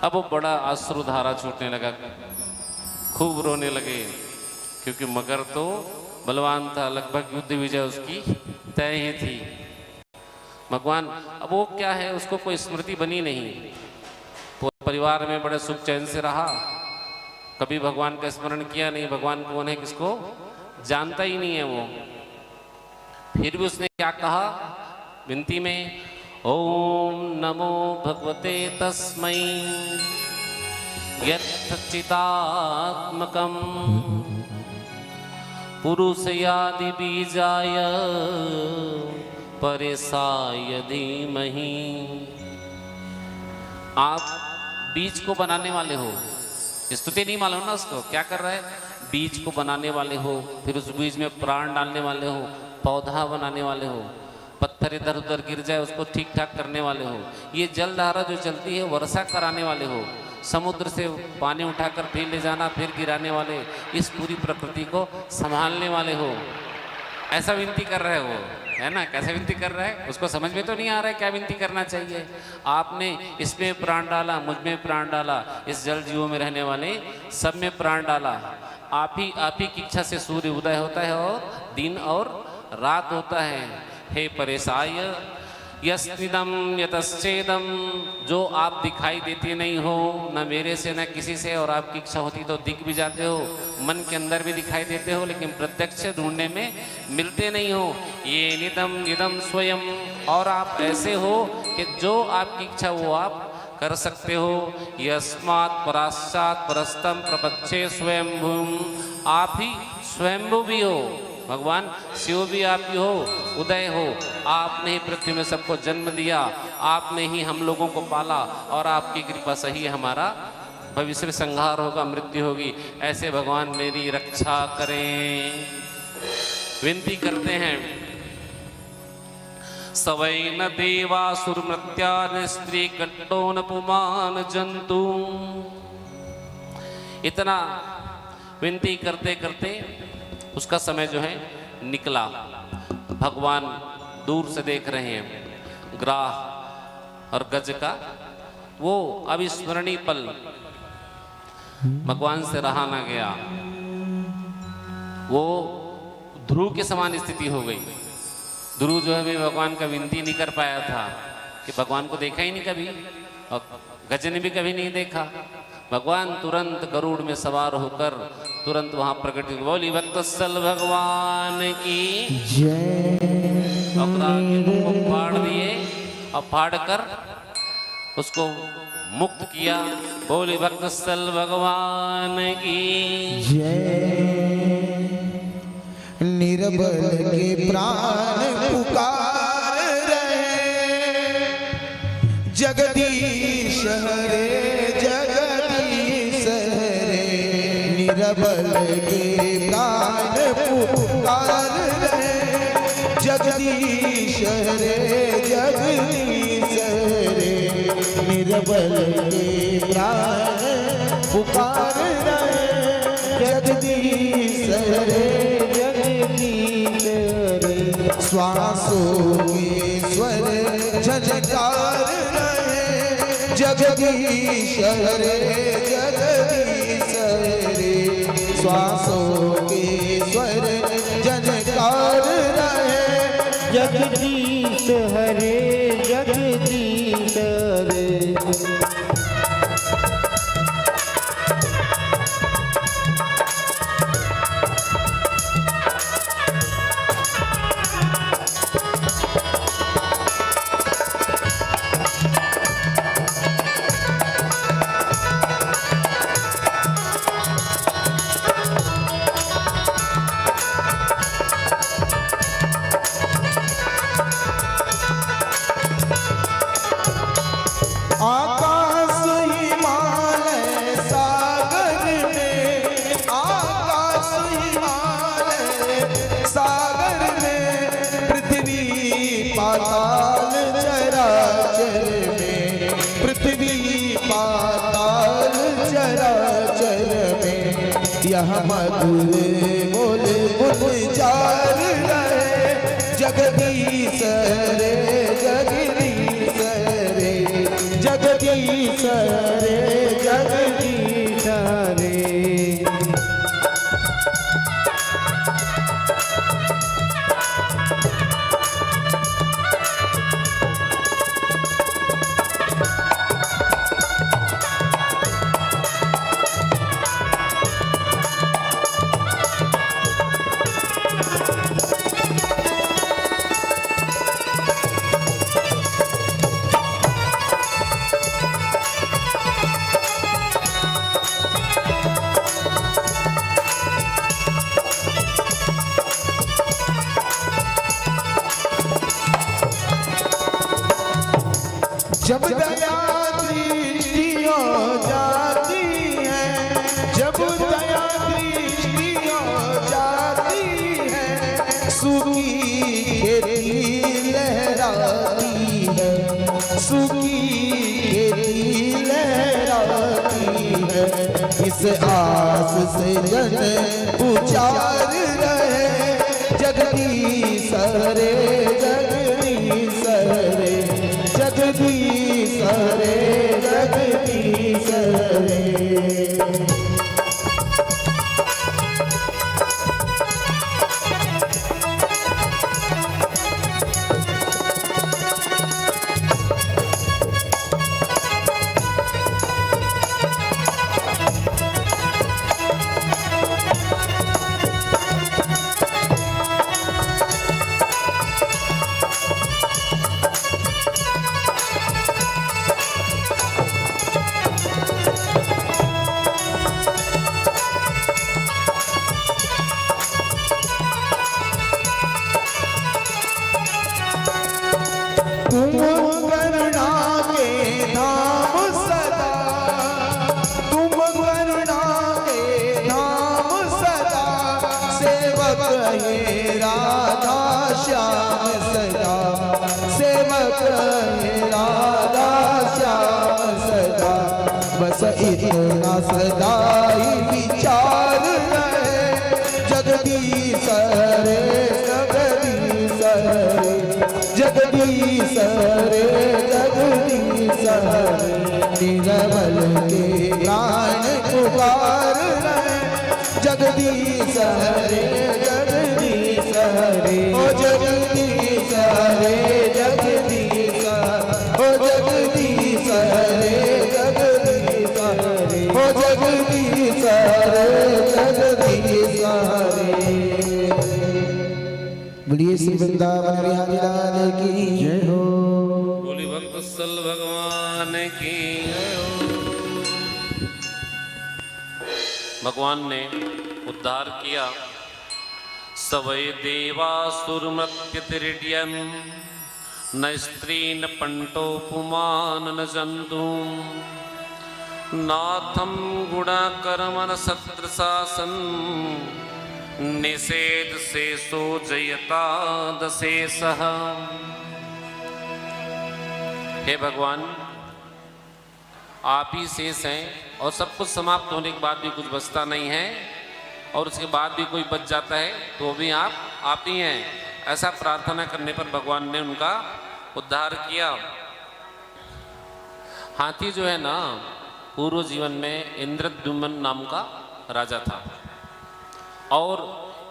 अब वो बड़ा अश्रुधारा छूटने लगा, खूब रोने लगे, क्योंकि मगर तो बलवान था, लगभग युद्ध विजय उसकी तय ही थी। भगवान अब वो क्या है, उसको कोई स्मृति बनी नहीं, परिवार में बड़े सुख चैन से रहा, कभी भगवान का स्मरण किया नहीं, भगवान कौन है किसको जानता ही नहीं है वो। फिर भी उसने क्या कहा विनती में, ओम नमो भगवते तस्मै यच्चिदात्मकं पुरुषयादि बीजाय परेशाय धीमहि। आप बीज को बनाने वाले हो, स्तुति नहीं मालूम ना उसको, क्या कर रहा है, बीज को बनाने वाले हो, फिर उस बीज में प्राण डालने वाले हो, पौधा बनाने वाले हो, पत्थर इधर उधर गिर जाए उसको ठीक ठाक करने वाले हो, ये जल धारा जो चलती है वर्षा कराने वाले हो, समुद्र से पानी उठाकर फिर ले जाना फिर गिराने वाले, इस पूरी प्रकृति को संभालने वाले हो। ऐसा विनती कर रहे हो, है ना। कैसे विनती कर रहा है उसको समझ में तो नहीं आ रहा है क्या विनती करना चाहिए। आपने इसमें प्राण डाला, मुझ में प्राण डाला, इस जल जीवों में रहने वाले सब में प्राण डाला। आप ही की इच्छा से सूर्य उदय होता है और दिन और रात होता है। हे परेशाय यस्निदम यतश्चेदम, जो आप दिखाई देते नहीं हो न मेरे से न किसी से, और आपकी इच्छा होती तो दिख भी जाते हो, मन के अंदर भी दिखाई देते हो, लेकिन प्रत्यक्ष ढूंढने में मिलते नहीं हो। ये निदम निदम स्वयं, और आप ऐसे हो कि जो आपकी इच्छा वो आप कर सकते हो। यस्मात् पराश्चात् परस्तम प्रपच्चे स्वयंभूम, आप ही स्वयंभू भी हो, भगवान शिव भी आप ही हो, उदय हो। आपने ही पृथ्वी में सबको जन्म दिया, आपने ही हम लोगों को पाला, और आपकी कृपा से ही हमारा भविष्य में संहार होगा, मृत्यु होगी। ऐसे भगवान मेरी रक्षा करें, विनती करते हैं। सवै न देवासुर मृत्या स्त्री कट्टो न पुमान जंतु। इतना विनती करते करते उसका समय जो है निकला। भगवान दूर से देख रहे हैं ग्राह और गज का वो अविस्मरणीय पल भगवान से रहा ना गया। वो ध्रुव के समान स्थिति हो गई। ध्रुव जो है भी भगवान का विनती नहीं कर पाया था कि भगवान को देखा ही नहीं कभी, और गज ने भी कभी नहीं देखा। भगवान तुरंत गरुड़ में सवार होकर तुरंत वहां प्रकट, बोली वत्सल भगवान की जय। को फाड़ दिए और फाड़ कर उसको मुक्त किया। बोली वत्सल भगवान की जय। निर्बल के प्राण पुकार रहे, जगदीश हरे जगदीश हरे। निर्बल के प्राण पुकार रहे, जगदीश हरे जगदीश हरे। निर्बल के प्राण पुकार रहे, जगदीश हरे जगदीश हरे। श्वासों के स्वर झनकार रहे, जगदीश हरे जगदीश हरे। श्वासों के स्वर झनकार रहे, जगदीश हरे यह मधुर बोले गुलजार रहे जगदीश रे जगदीश रे जगदीश रे जगदीश रे। जब दया दृष्टि हो जाती है, जब दया दृष्टि हो जाती है, सूखी खेती लहराती है, सूखी खेती लहराती है। इस आस से जन उचार रहे जगदीश रे जगदीश रे जगदीश रे जगदीश रे। तुम करुणा के धाम सदा, तुम करुणा के धाम सदा, सेवक है राधा श्याम सदा, सेवक है राधा श्याम सदा। बस इतना सदा ही विचार रहे जगदीश रे जगदीश रे जगदीश रे जगदीश रे। निर्मल के प्राण पुकार रहे जगदीश रे जगदीश रे ओ जगदीश रे जगदीश ओ जगदीश रे जगदीश रे ओ जगदीश रे जगदीश रे। बोलिए श्री वृंदावन बिहारी लाल की जय हो। बोली भक्तवत्सल भगवान की जय हो। भगवान ने उद्धार किया। सवै देवासुरमृत्युतिर्यं न स्त्री न पंटो पुमान न जंतु नाथम गुणाकर्मण सत्रशासन निषेध शेषो जयता दशेषः। हे भगवान, आप ही शेष हैं और सब कुछ समाप्त होने के बाद भी कुछ बचता नहीं है, और उसके बाद भी कोई बच जाता है तो भी आप ही हैं। ऐसा प्रार्थना करने पर भगवान ने उनका उद्धार किया। हाथी जो है ना, पूर्व जीवन में इंद्रद्युम्न नाम का राजा था और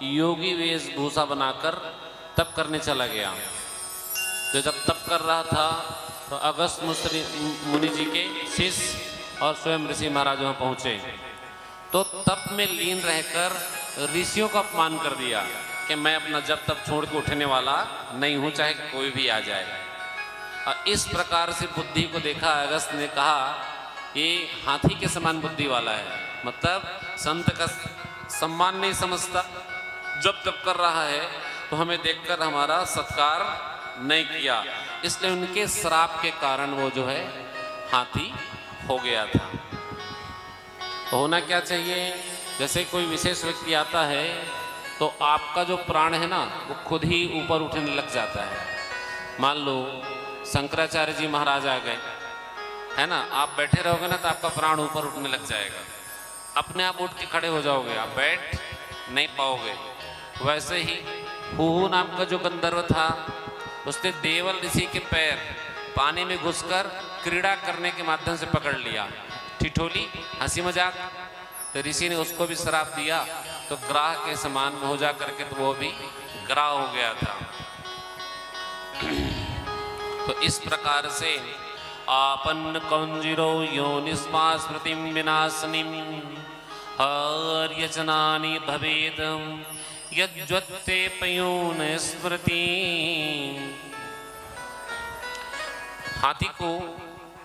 योगी वेशभूषा बनाकर तप करने चला गया। तो जब तप कर रहा था तो अगस्त मुनि जी के शिष्य और स्वयं ऋषि महाराज वहाँ पहुँचे, तो तप में लीन रहकर ऋषियों का अपमान कर दिया कि मैं अपना जब तप छोड़ के उठने वाला नहीं हूँ, चाहे कोई भी आ जाए। और इस प्रकार से बुद्धि को देखा अगस्त ने, कहा ये हाथी के समान बुद्धि वाला है, मतलब संत का सम्मान नहीं समझता, जब तप कर रहा है तो हमें देखकर हमारा सत्कार नहीं किया। इसलिए उनके श्राप के कारण वो जो है हाथी हो गया था। तो होना क्या चाहिए, जैसे कोई विशेष व्यक्ति आता है तो आपका जो प्राण है ना वो खुद ही ऊपर उठने लग जाता है। मान लो शंकराचार्य जी महाराज आ गए, है ना, आप बैठे रहोगे ना तो आपका प्राण ऊपर उठने लग जाएगा। अपने आप उठ के खड़े हो जाओगे, आप बैठ नहीं पाओगे। वैसे ही हुहू नाम का जो गंधर्व था, उसने देवल ऋषि के पैर पानी में घुसकर क्रीड़ा करने के माध्यम से पकड़ लिया। ठिठोली, हंसी मजाक। तो ऋषि ने उसको भी श्राप दिया, तो ग्राह के समान हो जा करके तो वो भी ग्राह हो गया था। तो इस प्रकार से आपन्न कौंजिरो योनिस्मा स्मृतिम विनाशनिम हर्यचनानि भवेदम यज्वत्ते पयोन स्मृति। हाथी को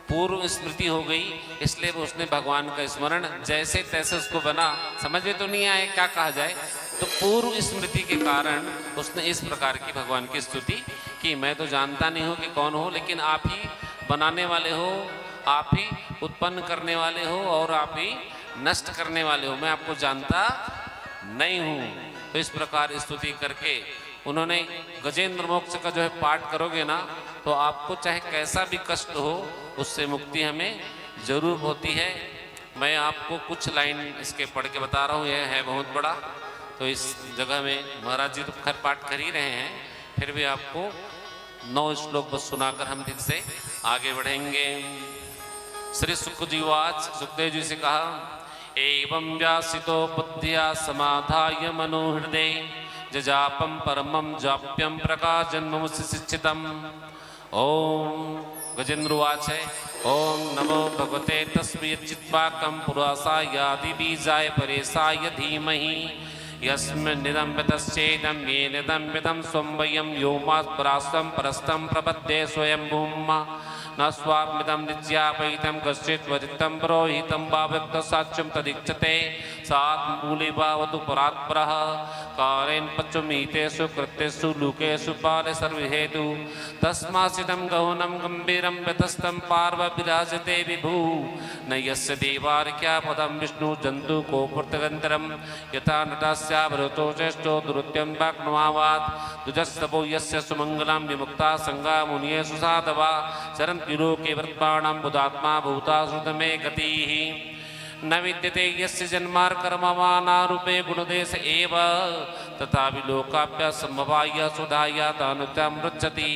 पूर्व स्मृति हो गई, इसलिए वो उसने भगवान का स्मरण जैसे तैसे उसको बना। समझ में तो नहीं आए क्या कहा जाए, तो पूर्व स्मृति के कारण उसने इस प्रकार की भगवान की स्तुति कि मैं तो जानता नहीं हूँ कि कौन हो, लेकिन आप ही बनाने वाले हो, आप ही उत्पन्न करने वाले हो और आप ही नष्ट करने वाले हो, मैं आपको जानता नहीं हूँ। तो इस प्रकार स्तुति करके उन्होंने गजेंद्र मोक्ष का जो है पाठ करोगे ना, तो आपको चाहे कैसा भी कष्ट हो उससे मुक्ति हमें जरूर होती है। मैं आपको कुछ लाइन इसके पढ़ के बता रहा हूँ, यह है बहुत बड़ा। तो इस जगह में महाराज जी तो खैर पाठ कर ही रहे हैं, फिर भी आपको 9 श्लोक बस सुनाकर हम फिर से आगे बढ़ेंगे। श्री सुखजीवाच, सुखदेव जी से कहा, एवं व्यासितो बुद्धिया समाधाय मनोहृदय जजापम परमम जाप्यम प्रकाशन्ममुसि शिक्षितम। ओम गजेंद्रवाच है, ओम नमो भगवते तस्मै चित्वाकं पुरासायादि बीजाय परेशाय धीमहि यस्मिन्निदं वितश्चेदं येनेदं विदं स्वं वयं योमास्परास्तं परस्तं प्रपद्ये स्वयं भूम्मा न स्वामिदं नित्यापैतं कश्चित् वरितं पुरोहितं वा व्यक्तसाक्ष्यं तदीक्षते सात्मूले भावतु परात्परः कारेण पच्चमीतेषु कृत्येषु लोकेषु पाले सर्वहेतु तस्मासिदं गहनं गम्भीरं व्यतस्तं पार्वविराजते विभु न यस्य देवार्क्या पदं विष्णु जन्तु कोपृतगन्तरं यथा नटास्यावृतो ज्येष्ठो दुरुत्यं वाक्नवावात् दुजस्तवो यस्य सुमङ्गलं विमुक्ता संगा मुनियेषु साधवा चरन् लोके वर्तमानं बुधात्मा भूतासुतमे गतिः न विद्यते यस्य जन्मार्कर्मवानारूपे गुणदेश एव तथापि लोकाभ्यासमवाय सुधाय तानुत्यामृच्छति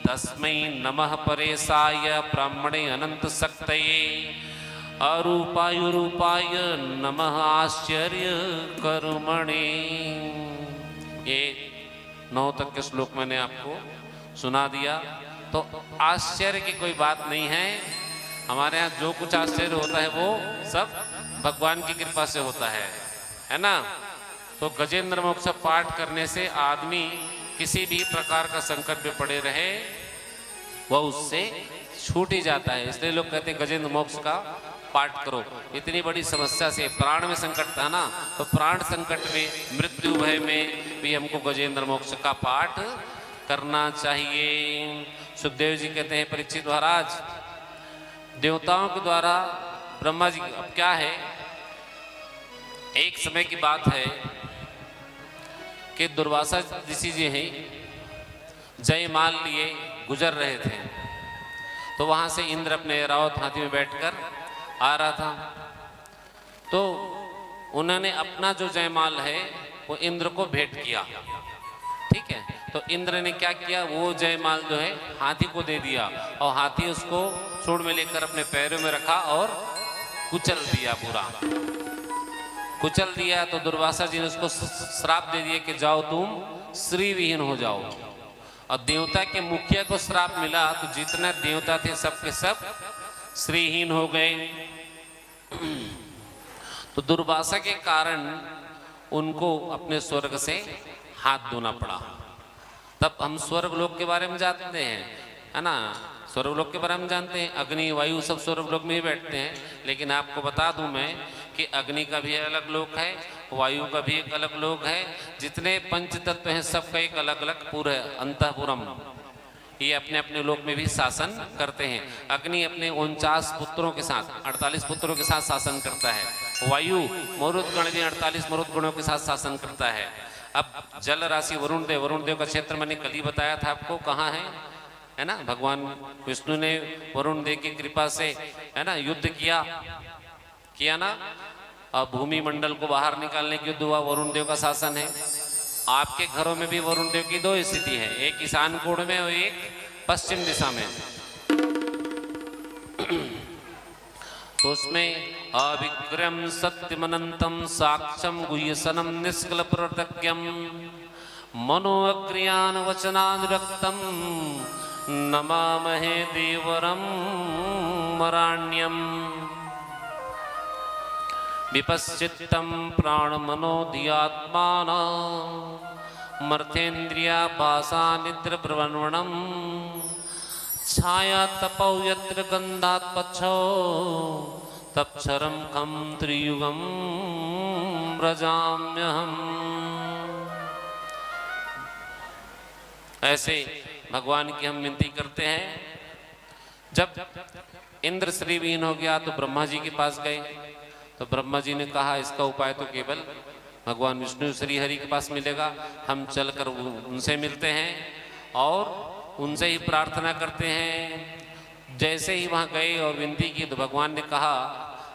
तस्मै नमः परेशाय ब्राह्मणे अनन्तशक्तये अरूपाय रूपाय नमः आश्चर्य कर्मणे। ये 9 तक के श्लोक मैंने आपको सुना दिया। तो आश्चर्य की कोई बात नहीं है, हमारे यहाँ जो कुछ आश्चर्य होता है वो सब भगवान की कृपा से होता है ना। तो गजेंद्र मोक्ष पाठ करने से आदमी किसी भी प्रकार का संकट में पड़े रहे वह उससे छूट ही जाता है। इसलिए लोग कहते हैं गजेंद्र मोक्ष का पाठ करो। इतनी बड़ी समस्या से प्राण में संकट था ना, तो प्राण संकट में, मृत्यु भय में भी हमको गजेंद्र मोक्ष का पाठ करना चाहिए। सुखदेव जी कहते हैं, परीक्षित महाराज, देवताओं के द्वारा ब्रह्मा जी, अब क्या है, एक समय की बात है कि दुर्वासा ऋषि जी हैं जयमाल लिए गुजर रहे थे, तो वहां से इंद्र अपने ऐरावत हाथी में बैठकर आ रहा था। तो उन्होंने अपना जो जयमाल है वो इंद्र को भेंट किया। ठीक है, तो इंद्र ने क्या किया, वो जयमाल जो है हाथी को दे दिया और हाथी उसको सूंड में लेकर अपने पैरों में रखा और कुचल दिया, पूरा कुचल दिया। तो दुर्वासा जी ने उसको श्राप दे दिया कि जाओ तुम श्री विहीन हो जाओ। और देवता के मुखिया को श्राप मिला, तो जितने देवता थे सब के सब श्रीहीन हो गए। तो दुर्वासा के कारण उनको अपने स्वर्ग से हाथ धोना पड़ा। तब हम स्वर्ग लोक के बारे में जानते हैं, है ना, स्वर्ग लोक के बारे में जानते हैं, अग्नि वायु सब स्वर्ग लोक में ही बैठते हैं। लेकिन आपको बता दूं मैं कि अग्नि का भी अलग लोक है, वायु का भी एक अलग लोक है, जितने पंच तत्व हैं सबका एक अलग अलग पूरा अंतःपुरम, ये अपने अपने लोक में भी शासन करते हैं। अग्नि अपने 49 पुत्रों के साथ, 48 पुत्रों के साथ शासन करता है। वायु मरुदगण भी 48 मरुदगणों के साथ शासन करता है। अब जल राशि वरुण देव का क्षेत्र मैंने कल ही बताया था आपको कहाँ है ना। भगवान विष्णु ने वरुण देव की कृपा से, है ना, युद्ध किया ना, और भूमि मंडल को बाहर निकालने की दुआ वरुण देव का शासन है। आपके घरों में भी वरुण देव की दो स्थिति है, एक ईशान कोण में और एक पश्चिम दिशा में। तो उसमें अविक्रम सत्यमनंतम साक्षम गुह्यसनम निष्कल प्रत्यज्ञम मनोअक्रियान वचनानुरक्तम नमामहे देवरम मराण्यम विपश्चित्तम प्राणमनोधियात्मान मर्थेन्द्रिया भाषा निद्र प्रवणम छाया तपौ यत्र गंधात् पच्छो तपक्षरम खम त्रियुगम व्रजाम्यहम्। ऐसे भगवान की हम विनती करते हैं। जब इंद्र श्रीविहीन हो गया तो ब्रह्मा जी के पास गए, तो ब्रह्मा जी ने कहा इसका उपाय तो केवल भगवान विष्णु श्री हरि के पास मिलेगा। हम चलकर उनसे मिलते हैं और उनसे ही प्रार्थना करते हैं। जैसे ही वहां गए और विनती की तो भगवान ने कहा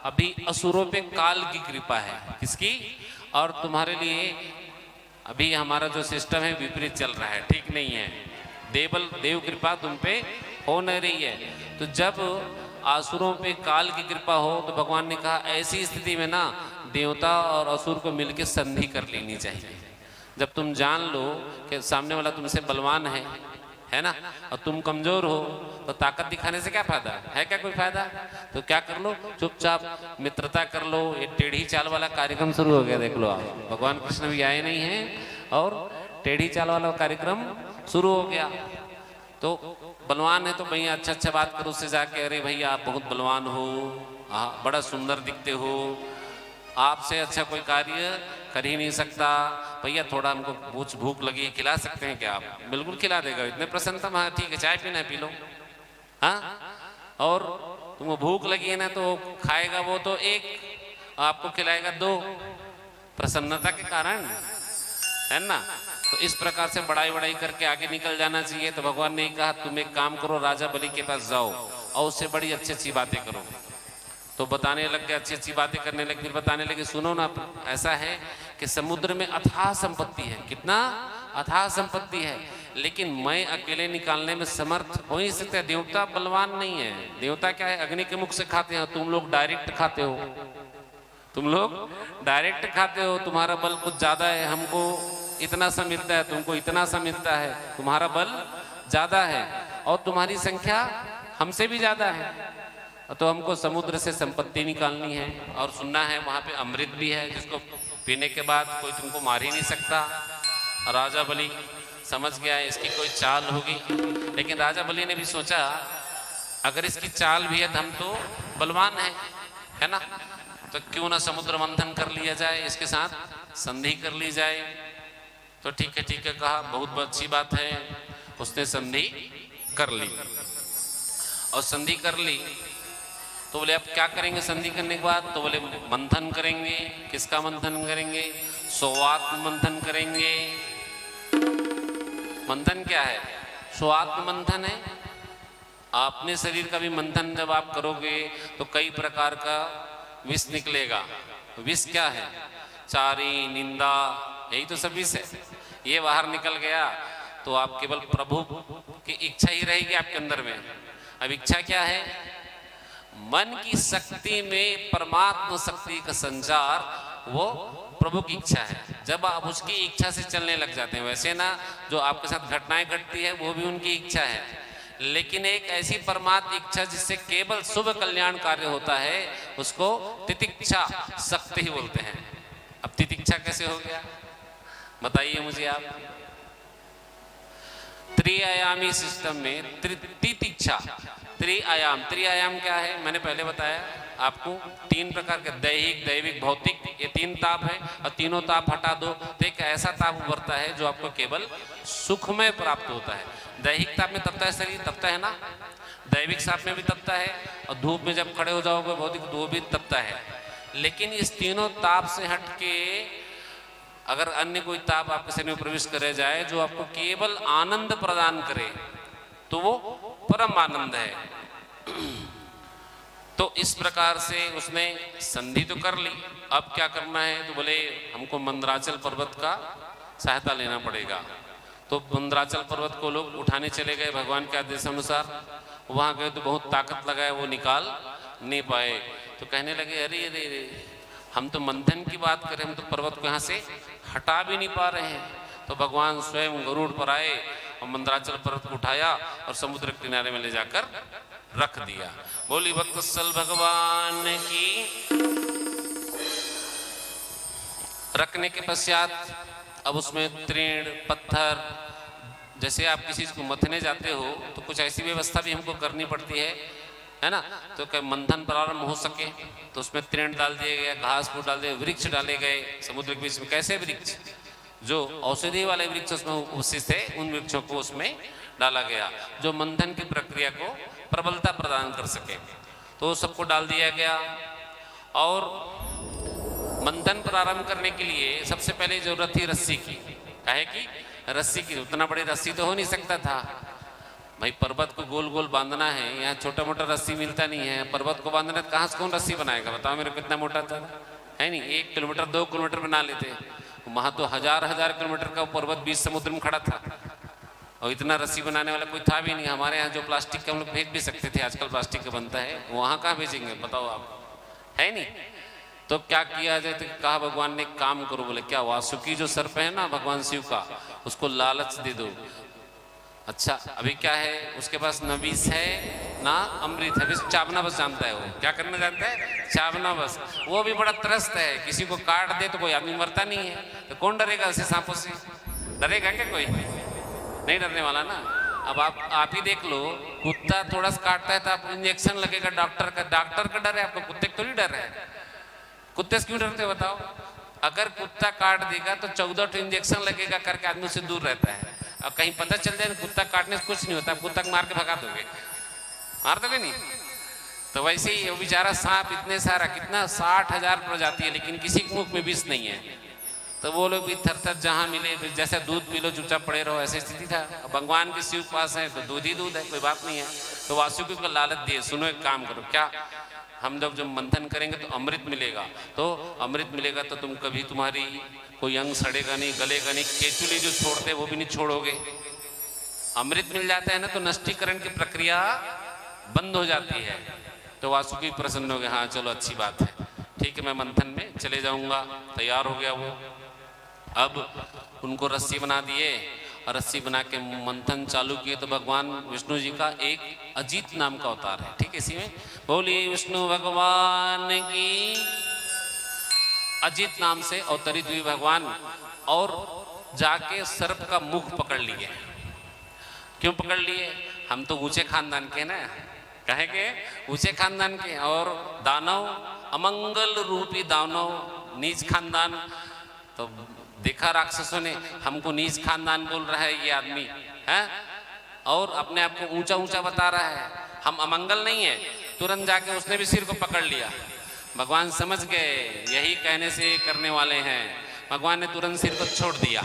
अभी असुरों पे काल की कृपा है। किसकी? और तुम्हारे लिए अभी हमारा जो सिस्टम है विपरीत चल रहा है, ठीक नहीं है। देव कृपा तुम पे हो नहीं रही है। तो जब असुरों पे काल की कृपा हो तो भगवान ने कहा ऐसी स्थिति में ना देवता और असुर को मिलकर संधि कर लेनी चाहिए। जब तुम जान लो कि सामने वाला तुमसे बलवान है ना, और तुम कमजोर हो तो ताकत दिखाने से क्या फायदा है? क्या कोई फायदा? तो क्या कर लो, चुपचाप मित्रता कर लो। ये टेढ़ी चाल वाला कार्यक्रम शुरू हो गया, देख लो आप। भगवान कृष्ण भी आए नहीं हैं और टेढ़ी चाल वाला कार्यक्रम शुरू हो गया। तो बलवान है तो भैया अच्छा बात करो उससे जाके, अरे भैया आप बहुत बलवान हो, बड़ा सुंदर दिखते हो, आपसे अच्छा कोई कार्य कर ही नहीं सकता। भैया थोड़ा हमको भूख लगी है, खिला सकते हैं क्या आप? बिल्कुल खिला देगा, इतने प्रसन्नता। हाँ ठीक है, चाय पीना है पी लो। हाँ, और तुमको भूख लगी है ना तो खाएगा वो तो एक, आपको खिलाएगा दो, प्रसन्नता के कारण, है ना। तो इस प्रकार से बड़ाई करके आगे निकल जाना चाहिए। तो भगवान ने कहा तुम एक काम करो, राजा बलि के पास जाओ और उससे बड़ी अच्छी बातें करो। तो बताने लग गए, अच्छी बातें करने लगे। फिर बताने लगे सुनो ना, ऐसा है कि समुद्र में अथाह संपत्ति है। कितना अथाह संपत्ति है, लेकिन मैं अकेले निकालने में समर्थ हो ही सकते। देवता बलवान नहीं है। देवता क्या है, अग्नि के मुख से खाते हैं, तुम लोग डायरेक्ट खाते हो। तुम लोग डायरेक्ट खाते हो, तुम्हारा बल कुछ ज्यादा है। हमको इतना सा मिलता है, तुमको इतना सा मिलता है, तुम्हारा बल ज्यादा है और तुम्हारी संख्या हमसे भी ज्यादा है। तो हमको समुद्र से संपत्ति निकालनी है और सुनना है वहां पे अमृत भी है जिसको पीने के बाद कोई तुमको मार ही नहीं सकता। राजा बलि समझ गया इसकी कोई चाल होगी, लेकिन राजा बलि ने भी सोचा अगर इसकी चाल भी है तो हम तो बलवान है ना, तो क्यों ना समुद्र मंथन कर लिया जाए, इसके साथ संधि कर ली जाए। तो ठीक है कहा, बहुत अच्छी बात है। उसने संधि कर ली और संधि कर ली। तो बोले अब क्या करेंगे संधि करने के बाद? तो बोले मंथन करेंगे। किसका मंथन करेंगे? स्वात्म मंथन करेंगे। मंथन क्या है? स्वात्म मंथन है। अपने शरीर का भी मंथन जब आप करोगे तो कई प्रकार का विष निकलेगा। विष क्या है? चारी, निंदा, यही तो सब विष है। ये बाहर निकल गया तो आप केवल प्रभु की इच्छा ही रहेगी आपके अंदर में। अब इच्छा क्या है? मन की शक्ति में परमात्मा शक्ति का संचार, वो प्रभु की इच्छा है। जब आप उसकी इच्छा से चलने लग जाते हैं, वैसे ना जो आपके साथ घटनाएं घटती है वो भी उनकी इच्छा है, लेकिन एक ऐसी परमात्मा इच्छा जिससे केवल शुभ कल्याण कार्य होता है, उसको तितिक्षा शक्ति ही बोलते हैं। अब तितिक्षा कैसे हो गया बताइए मुझे आप? त्रिआयामी सिस्टम में तितिक्षा, त्रिआयाम क्या है? मैंने पहले बताया आपको, तीन प्रकार के दैहिक, दैविक, भौतिक, ये तीन ताप है और तीनों ताप हटा दो तो एक ऐसा ताप उभरता है जो आपको केवल सुख में प्राप्त होता है। दैहिक ताप में तपता है शरीर, तपता है ना, दैविक ताप में भी तपता है और धूप में जब खड़े हो जाओगे भौतिक धूप भी तपता है। लेकिन इस तीनों ताप से हट के अगर अन्य कोई ताप आपके शरीर में प्रवेश करे जाए जो आपको केवल आनंद प्रदान करे तो वो परम आनंद है। तो इस प्रकार से उसने संधि तो कर ली, अब क्या करना है? तो बोले हमको मंदराचल पर्वत का सहायता लेना पड़ेगा। तो मंदराचल पर्वत को लोग उठाने चले गए भगवान के आदेश अनुसार। वहाँ गए तो बहुत ताकत लगाए, वो निकाल नहीं पाए। तो कहने लगे अरे अरे अरे, हम तो मंथन की बात करें, हम तो पर्वत को यहाँ से हटा भी नहीं पा रहे हैं। तो भगवान स्वयं गरुड़ पर आए और मंदराचल पर्वत को उठाया और समुद्र के किनारे में ले जाकर रख दिया। बोली वत्सल भगवान की। रखने के पश्चात अब उसमें तृण पत्थर, जैसे आप किसी चीज को मथने जाते हो तो कुछ ऐसी व्यवस्था भी हमको करनी पड़ती है ना। तो क्या मंथन प्रारंभ हो सके तो उसमें तृण डाल दिए गए, घास फूस डाल दिए, वृक्ष डाले गए समुद्र के बीच में। कैसे वृक्ष? जो औषधि वाले वृक्ष उसमें उपस्थित थे, उन वृक्षों को उसमें डाला गया जो मंथन की प्रक्रिया को प्रबलता प्रदान कर सके। तो सबको डाल दिया गया। और मंथन प्रारंभ करने के लिए सबसे पहले जरूरत थी रस्सी की। काहे की? रस्सी की। उतना बड़ी रस्सी तो हो नहीं सकता था भाई, पर्वत को गोल गोल बांधना है, यहाँ छोटा मोटा रस्सी मिलता नहीं है। पर्वत को बांधना तो कहाँ से कौन रस्सी बनाएगा? बताओ मेरे को, कितना मोटा था, है नहीं? 1 किलोमीटर 2 किलोमीटर बना लेते, वहाँ तो हजार हजार किलोमीटर का पर्वत बीच समुद्र में खड़ा था और इतना रस्सी बनाने वाला कोई था भी नहीं। हमारे यहाँ जो प्लास्टिक का हम लोग फेंक भी सकते थे, आजकल प्लास्टिक का बनता है, वहाँ कहाँ भेजेंगे बताओ आप, है नहीं? तो क्या किया जाए? तो कहा भगवान ने काम करो। बोले क्या? वासुकी जो सर्प है ना भगवान शिव का, उसको लालच दे दो। अच्छा अभी क्या है उसके पास? न विष है ना अमृत है, विष चावना बस जानता है। वो क्या करना जानता है? चावना बस। वो भी बड़ा त्रस्त है, किसी को काट दे तो कोई आदमी मरता नहीं है, तो कौन डरेगा ऐसे सांपों से? डरेगा क्या कोई? नहीं डरने वाला ना। अब आप ही देख लो, कुत्ता थोड़ा सा काटता है तो आपको इंजेक्शन लगेगा डॉक्टर का। डॉक्टर का डर है आपको, कुत्ते को थोड़ी डर है। कुत्ते से क्यों डरते बताओ? अगर कुत्ता काट देगा तो 14 इंजेक्शन लगेगा करके आदमी से दूर रहता है। अब कहीं पता चल जाए कुत्ता काटने से कुछ नहीं होता, कुत्ता को मार के भगा दोगे, मार दोगे नहीं? तो वैसे ही वो बेचारा सांप इतने सारा, कितना 60,000 प्रजाति है, लेकिन किसी के मुख में विष नहीं है। तो वो लोग भी थर थर जहाँ मिले, जैसे दूध पी लो चुपचाप पड़े रहो, ऐसी स्थिति था। भगवान के शिव पास है तो दूध ही दूध है, कोई बात नहीं है। तो वासुकी को लालच दिए, सुनो एक काम करो, क्या हम लोग जब मंथन करेंगे तो अमृत मिलेगा, तो अमृत मिलेगा तो तुम कभी तुम्हारी कोई अंग सड़ेगा नहीं, गलेगा नहीं, केचुली जो छोड़ते वो भी नहीं छोड़ोगे। अमृत मिल जाता है ना तो नष्टीकरण की प्रक्रिया बंद हो जाती है। तो वासुकी प्रसन्न हो गए, हाँ चलो अच्छी बात है, ठीक है मैं मंथन में चले जाऊंगा। तैयार हो गया वो। अब उनको रस्सी बना दिए और रस्सी बना के मंथन चालू किए। तो भगवान विष्णु जी का एक अजीत नाम का अवतार है, ठीक है? इसी में बोलिए विष्णु भगवान की। अजीत नाम से अवतरित हुए भगवान और जाके सर्प का मुख पकड़ लिए। क्यों पकड़ लिए? हम तो ऊंचे खानदान के ना, कहे के ऊंचे खानदान के, और दानव अमंगल रूपी दानव नीच खानदान। तो देखा राक्षसों ने हमको नीच खानदान बोल रहा है ये आदमी, है, और अपने आप को ऊंचा ऊंचा बता रहा है, हम अमंगल नहीं है। तुरंत जाके उसने भी सिर को पकड़ लिया। भगवान समझ गए यही कहने से करने वाले हैं। भगवान ने तुरंत सिर को छोड़ दिया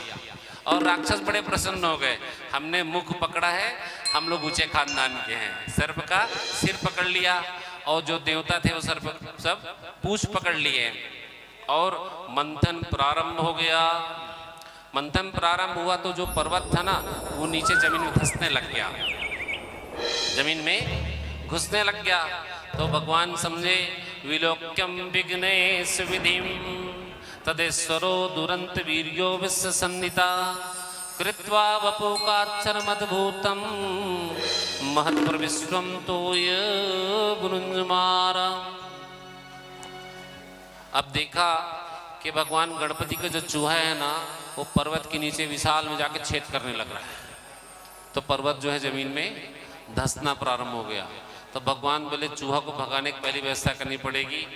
और राक्षस बड़े प्रसन्न हो गए, हमने मुख पकड़ा है, हम लोग ऊंचे खानदान के हैं। सर्प का सिर पकड़ लिया और जो देवता थे वो सर्प सब पूंछ पकड़ लिए और मंथन प्रारंभ हो गया। मंथन प्रारंभ हुआ तो जो पर्वत था ना वो नीचे जमीन में धंसने लग गया, जमीन में घुसने लग गया। तो भगवान समझे विलोक्यम विघ्नेश विधिम तदेश्वरो दुरंत वीर्यो विश्व संदिता कृत्वा वपुकाक्षरमद्भुतम महत्प्रविश्वम तोय गुरुंजमारा। अब देखा कि भगवान गणपति का जो चूहा है ना वो पर्वत के नीचे विशाल में जाके छेद करने लग रहा है। तो पर्वत जो है जमीन में धंसना प्रारंभ हो गया। तो भगवान बोले चूहा को भगाने की पहली व्यवस्था करनी पड़ेगी,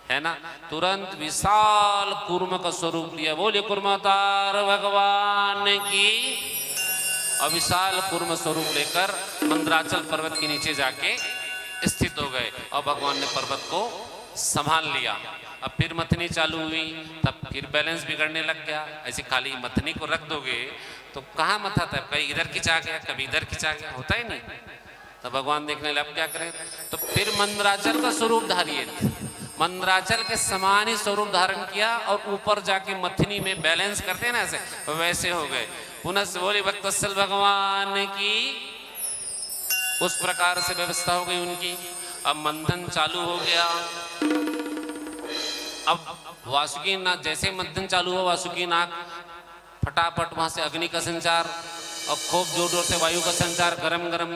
है ना। तुरंत विशाल कूर्म का स्वरूप लिया। बोलिए कूर्मावतार भगवान की। और विशाल कूर्म स्वरूप लेकर मंदराचल पर्वत के नीचे जाके स्थित हो गए और भगवान ने पर्वत को संभाल लिया। अब फिर मथनी चालू हुई, तब फिर बैलेंस बिगड़ने लग गया। ऐसे खाली मथनी को रख दोगे तो कहाँ मथा था, कभी इधर खिंचा गया कभी इधर खिंचा गया, होता ही नहीं, तो भगवान देखने लगे अब क्या करें, तो फिर मंदराचल का स्वरूप धारिए, मंदराचल के समान ही स्वरूप धारण किया और ऊपर जाके मथनी में बैलेंस करते हैं ना ऐसे, वैसे हो गए। पुनः से बोली भक्तवत्सल भगवान की, उस प्रकार से व्यवस्था हो गई उनकी। अब मंथन चालू हो गया। अब वासुकी नाग, जैसे मंथन चालू हुआ वासुकी नाग फटाफट वहां से अग्नि का संचार और खूब जोर जोर से वायु का संचार, गरम गरम,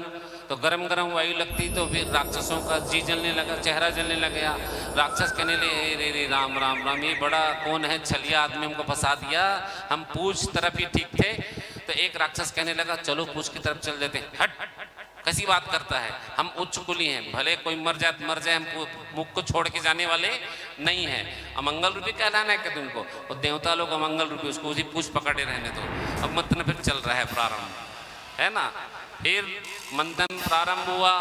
तो गरम गरम वायु लगती तो फिर राक्षसों का जी जलने लगा, चेहरा जलने लग गया। राक्षस कहने लगे रे रे राम राम राम, ये बड़ा कौन है छलिया आदमी, हमको फंसा दिया, हम पूछ तरफ ही ठीक थे। तो एक राक्षस कहने लगा चलो पूछ की तरफ चल देते। हट, कैसी बात करता है, हम उच्च कुली हैं, भले कोई मर जाए, हम मुख को छोड़ के जाने वाले नहीं हैं। अमंगल रूपी कहलाना है क्या तुमको, और देवता लोग अमंगल रूपी, उसको उसी पूछ पकड़े रहने दो। अब मंथन फिर चल रहा है प्रारंभ, है ना। फिर मंथन प्रारंभ हुआ।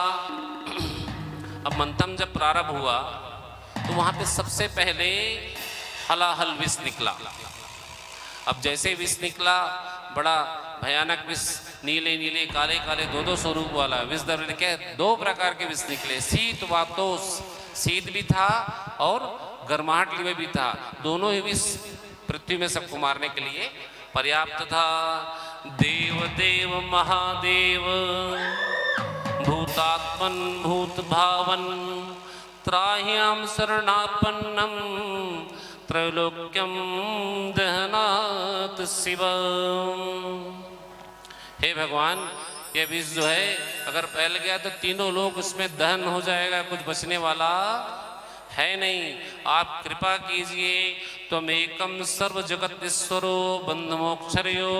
अब मंथन जब प्रारंभ हुआ तो वहां पे सबसे पहले हलाहल विष निकला। अब जैसे विष निकला, बड़ा भयानक विष, नीले नीले काले काले दो स्वरूप वाला विष, क्या 2 प्रकार के विष निकले, शीत वातोष, शीत भी था और गर्माहट लिए भी था। दोनों ही विष पृथ्वी में सबको मारने के लिए पर्याप्त था। देव देव महादेव भूतात्मन भूत भावन त्राह्याम शरणापन्नम त्रैलोक्यम दहनात् शिव। हे भगवान, ये विष जो है अगर फैल गया तो तीनों लोग उसमें दहन हो जाएगा, कुछ बचने वाला है नहीं। आप कृपा कीजिए, त्वम एकम सर्व जगत ईश्वरो बंध मोक्षरयो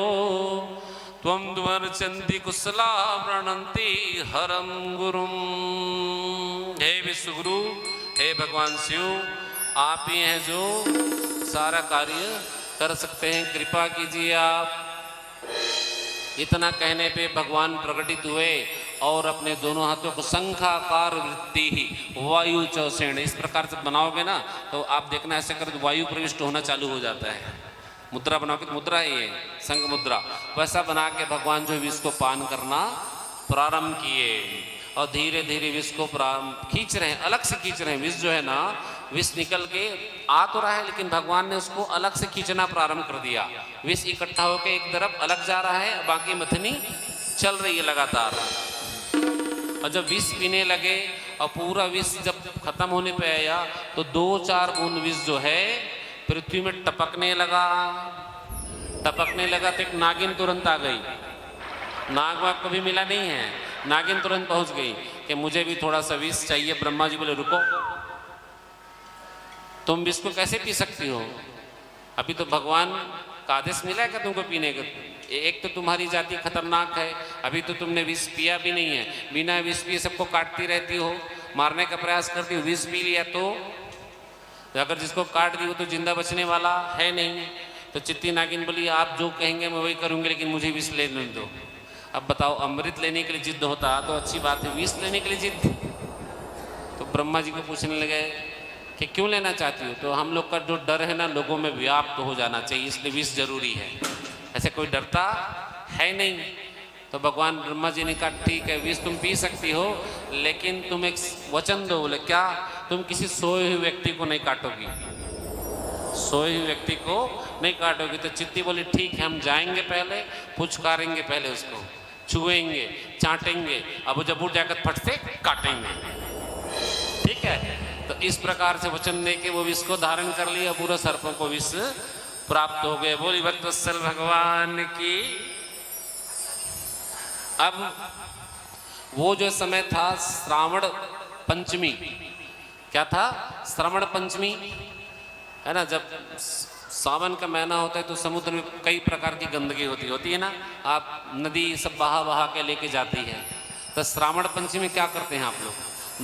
त्वम द्वर्चंदी कुशला प्रणंती हरम गुरुम। हे विश्वगुरु, हे भगवान शिव, आप ही हैं जो सारा कार्य कर सकते हैं, कृपा कीजिए आप। इतना कहने पे भगवान प्रकटित हुए और अपने दोनों हाथों को शंखाकार वृत्ति ही वायु चौसेण, इस प्रकार से बनाओगे ना तो आप देखना ऐसे कर वायु प्रविष्ट होना चालू हो जाता है। मुद्रा बनाओगे तो मुद्रा ही है संघ मुद्रा, वैसा बना के भगवान जो विष को पान करना प्रारंभ किए और धीरे धीरे विष को खींच रहे हैं, अलग से खींच रहे हैं। विष जो है ना, विष निकल के आ तो रहा है लेकिन भगवान ने उसको अलग से खींचना प्रारंभ कर दिया। विष इकट्ठा होकर एक तरफ अलग जा रहा है, बाकी मथनी चल रही है लगातार। और जब विष पीने लगे और पूरा विष जब खत्म होने पे आया तो 2-4 बूंद विष जो है पृथ्वी में टपकने लगा तो एक नागिन तुरंत आ गई। नाग वाग कभी मिला नहीं है, नागिन तुरंत पहुंच गई कि मुझे भी थोड़ा सा विष चाहिए। ब्रह्मा जी बोले रुको, तुम विष को कैसे पी सकती हो, अभी तो भगवान का आदेश मिला है क्या तुमको पीने का। एक तो तुम्हारी जाति खतरनाक है, अभी तो तुमने विष पिया भी नहीं है, बिना विष पिए सबको काटती रहती हो, मारने का प्रयास करती हो। विष पी लिया तो अगर जिसको काट दी हो तो जिंदा बचने वाला है नहीं। तो चित्ती नागिन बोली आप जो कहेंगे मैं वही करूँगी, लेकिन मुझे विष लेने दो। अब बताओ, अमृत लेने के लिए जिद होता तो अच्छी बात है, विष लेने के लिए जिद। तो ब्रह्मा जी को पूछने लगे कि क्यों लेना चाहती हो। तो हम लोग का जो डर है ना लोगों में व्याप्त हो जाना चाहिए, इसलिए विष जरूरी है, ऐसे कोई डरता है नहीं। तो भगवान ब्रह्मा जी ने कहा ठीक है विष तुम पी सकती हो, लेकिन तुम एक वचन दो। बोले क्या, तुम किसी सोए हुए व्यक्ति को नहीं काटोगी, सोए हुए व्यक्ति को नहीं काटोगी। तो चित्ती बोली ठीक है, हम जाएंगे पहले, पुचकारेंगे पहले उसको, छुएंगे, चाटेंगे, अब जब उठ जाकर फट से काटेंगे, ठीक है। तो इस प्रकार से वचन दे के वो विष को धारण कर लिया, पूरा सर्पों को विष प्राप्त हो गए। बोली भक्तवत्सल भगवान की। अब वो जो समय था श्रावण पंचमी, क्या था, श्रावण पंचमी है ना। जब सावन का महीना होता है तो समुद्र में कई प्रकार की गंदगी होती है ना, आप नदी सब बहा के लेके जाती है। तो श्रावण पंचमी क्या करते हैं आप लोग,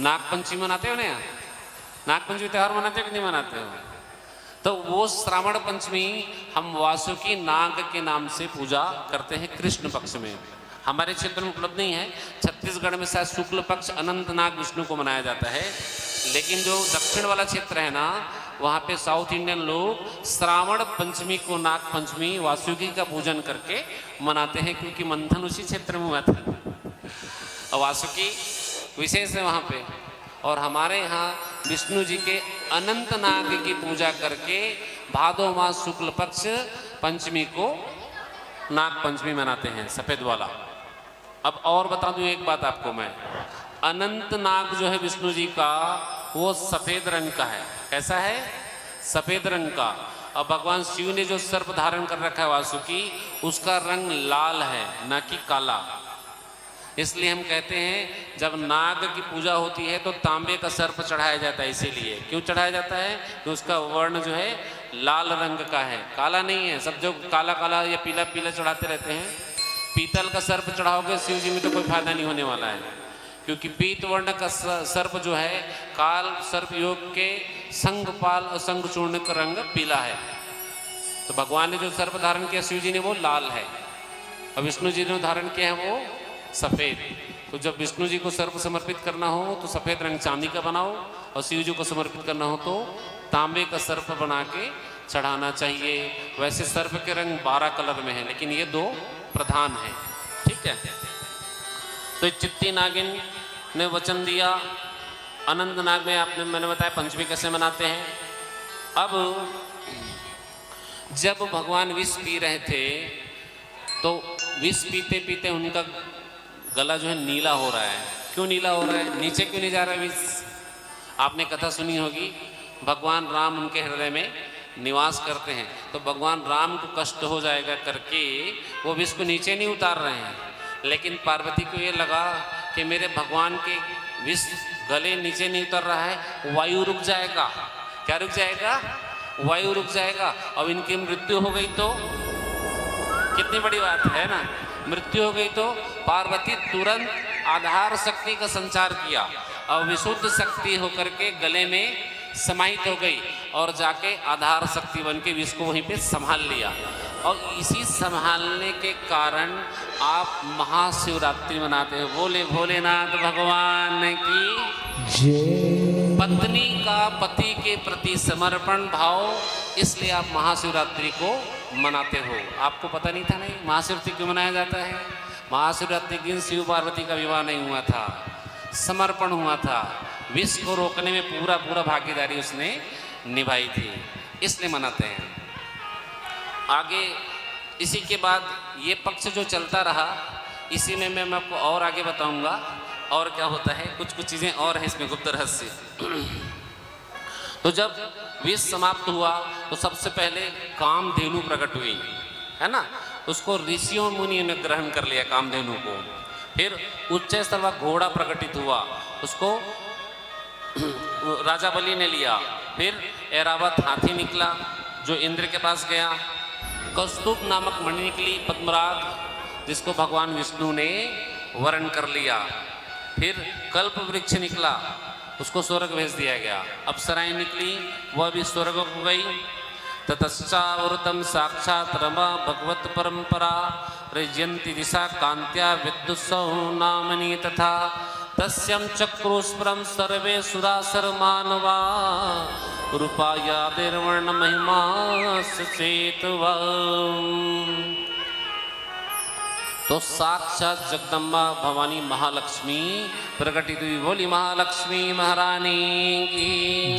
नाग पंचमी मनाते हो ना, यहाँ नाग पंचमी त्यौहार मनाते हो कि नहीं मनाते हो। तो वो श्रावण पंचमी हम वासुकी नाग के नाम से पूजा करते हैं कृष्ण पक्ष में। हमारे क्षेत्र में उपलब्ध नहीं है, छत्तीसगढ़ में शायद शुक्ल पक्ष अनंत नाग विष्णु को मनाया जाता है, लेकिन जो दक्षिण वाला क्षेत्र है ना वहाँ पे साउथ इंडियन लोग श्रावण पंचमी को नाग पंचमी वासुकी का पूजन करके मनाते हैं, क्योंकि मंथन उसी क्षेत्र में हुआ था। और वासुकी विशेष है वहाँ पे। और हमारे यहाँ विष्णु जी के अनंत नाग की पूजा करके भादो मास शुक्ल पक्ष पंचमी को नाग पंचमी मनाते हैं, सफेद वाला। अब और बता दूं एक बात आपको मैं, अनंत नाग जो है विष्णु जी का वो सफेद रंग का है। कैसा है? सफेद रंग का। और भगवान शिव ने जो सर्प धारण कर रखा है वासुकी, उसका रंग लाल है, न कि काला। इसलिए हम कहते हैं जब नाग की पूजा होती है तो तांबे का सर्प चढ़ाया जाता है। इसीलिए क्यों चढ़ाया जाता है कि उसका वर्ण जो है लाल रंग का है, काला नहीं है। सब जो काला काला या पीला पीला चढ़ाते रहते हैं, पीतल का सर्प चढ़ाओगे शिव जी में तो कोई फायदा नहीं होने वाला है, क्योंकि पीत वर्ण का सर्प जो है काल सर्प योग के संगपाल और संगचूर्ण का रंग पीला है। तो भगवान ने जो सर्प धारण किया शिव जी ने वो लाल है, और विष्णु जी ने धारण किया है वो सफ़ेद। तो जब विष्णु जी को सर्प समर्पित करना हो तो सफ़ेद रंग चांदी का बनाओ, और शिव जी को समर्पित करना हो तो तांबे का सर्प बना के चढ़ाना चाहिए। वैसे सर्प के रंग 12 कलर में है, लेकिन ये 2 प्रधान हैं। ठीक है। तो चित्ती नागिन ने वचन दिया। अनंत नाग में मैंने बताया पंचमी कैसे मनाते हैं। अब जब भगवान विष पी रहे थे तो विष पीते पीते उनका गला जो है नीला हो रहा है। क्यों नीला हो रहा है? नीचे क्यों नहीं जा रहा है विष? आपने कथा सुनी होगी, भगवान राम उनके हृदय में निवास करते हैं, तो भगवान राम को कष्ट हो जाएगा करके वो विष को नीचे नहीं उतार रहे हैं। लेकिन पार्वती को ये लगा कि मेरे भगवान के विष गले नीचे नहीं उतर रहा है, वायु रुक जाएगा। क्या रुक जाएगा? वायु रुक जाएगा। अब इनकी मृत्यु हो गई तो कितनी बड़ी बात है ना, मृत्यु हो गई तो पार्वती तुरंत आधार शक्ति का संचार किया और विशुद्ध शक्ति होकर के गले में समाहित हो गई और जाके आधार शक्ति बन के विष को वहीं पे संभाल लिया। और इसी संभालने के कारण आप महाशिवरात्रि मनाते हो। बोले भोलेनाथ भगवान की जय। पत्नी का पति के प्रति समर्पण भाव, इसलिए आप महाशिवरात्रि को मनाते हो। आपको पता नहीं था? नहीं, महाशिवरात्रि क्यों मनाया जाता है? महाशिवरात्रि के दिन शिव पार्वती का विवाह नहीं हुआ था, समर्पण हुआ था। विष को रोकने में पूरा पूरा भागीदारी उसने निभाई थी, इसलिए मनाते हैं। आगे इसी के बाद ये पक्ष जो चलता रहा, इसी में मैं आपको और आगे बताऊंगा और क्या होता है। कुछ कुछ चीज़ें और हैं इसमें गुप्त रहस्य। तो जब विष समाप्त हुआ तो सबसे पहले कामधेनु प्रकट हुई, है ना। उसको ऋषियों मुनियों ने ग्रहण कर लिया कामधेनु को। फिर उच्च स्तर का घोड़ा प्रकटित हुआ, उसको राजा बलि ने लिया। फिर ऐरावत हाथी निकला जो इंद्र के पास गया। कौस्तुभ नामक मणि निकली पद्मराग, जिसको भगवान विष्णु ने वरण कर लिया। फिर कल्प वृक्ष निकला, उसको स्वर्ग भेज दिया गया। अप्सराएं निकली, वह भी स्वर्ग हो गई। ततश्चावृतम साक्षात रमा भगवत परंपरा रजयंती दिशा कांत्या विद्युत्सौ नामनी तथा तस्यं चक्रुस्फुरं सर्वे सुरासर मानवा रूपायादिर्वर्ण महिमा सचेतवा। तो साक्षात जगदम्बा भवानी महालक्ष्मी प्रकटित हुई। बोली महालक्ष्मी महारानी की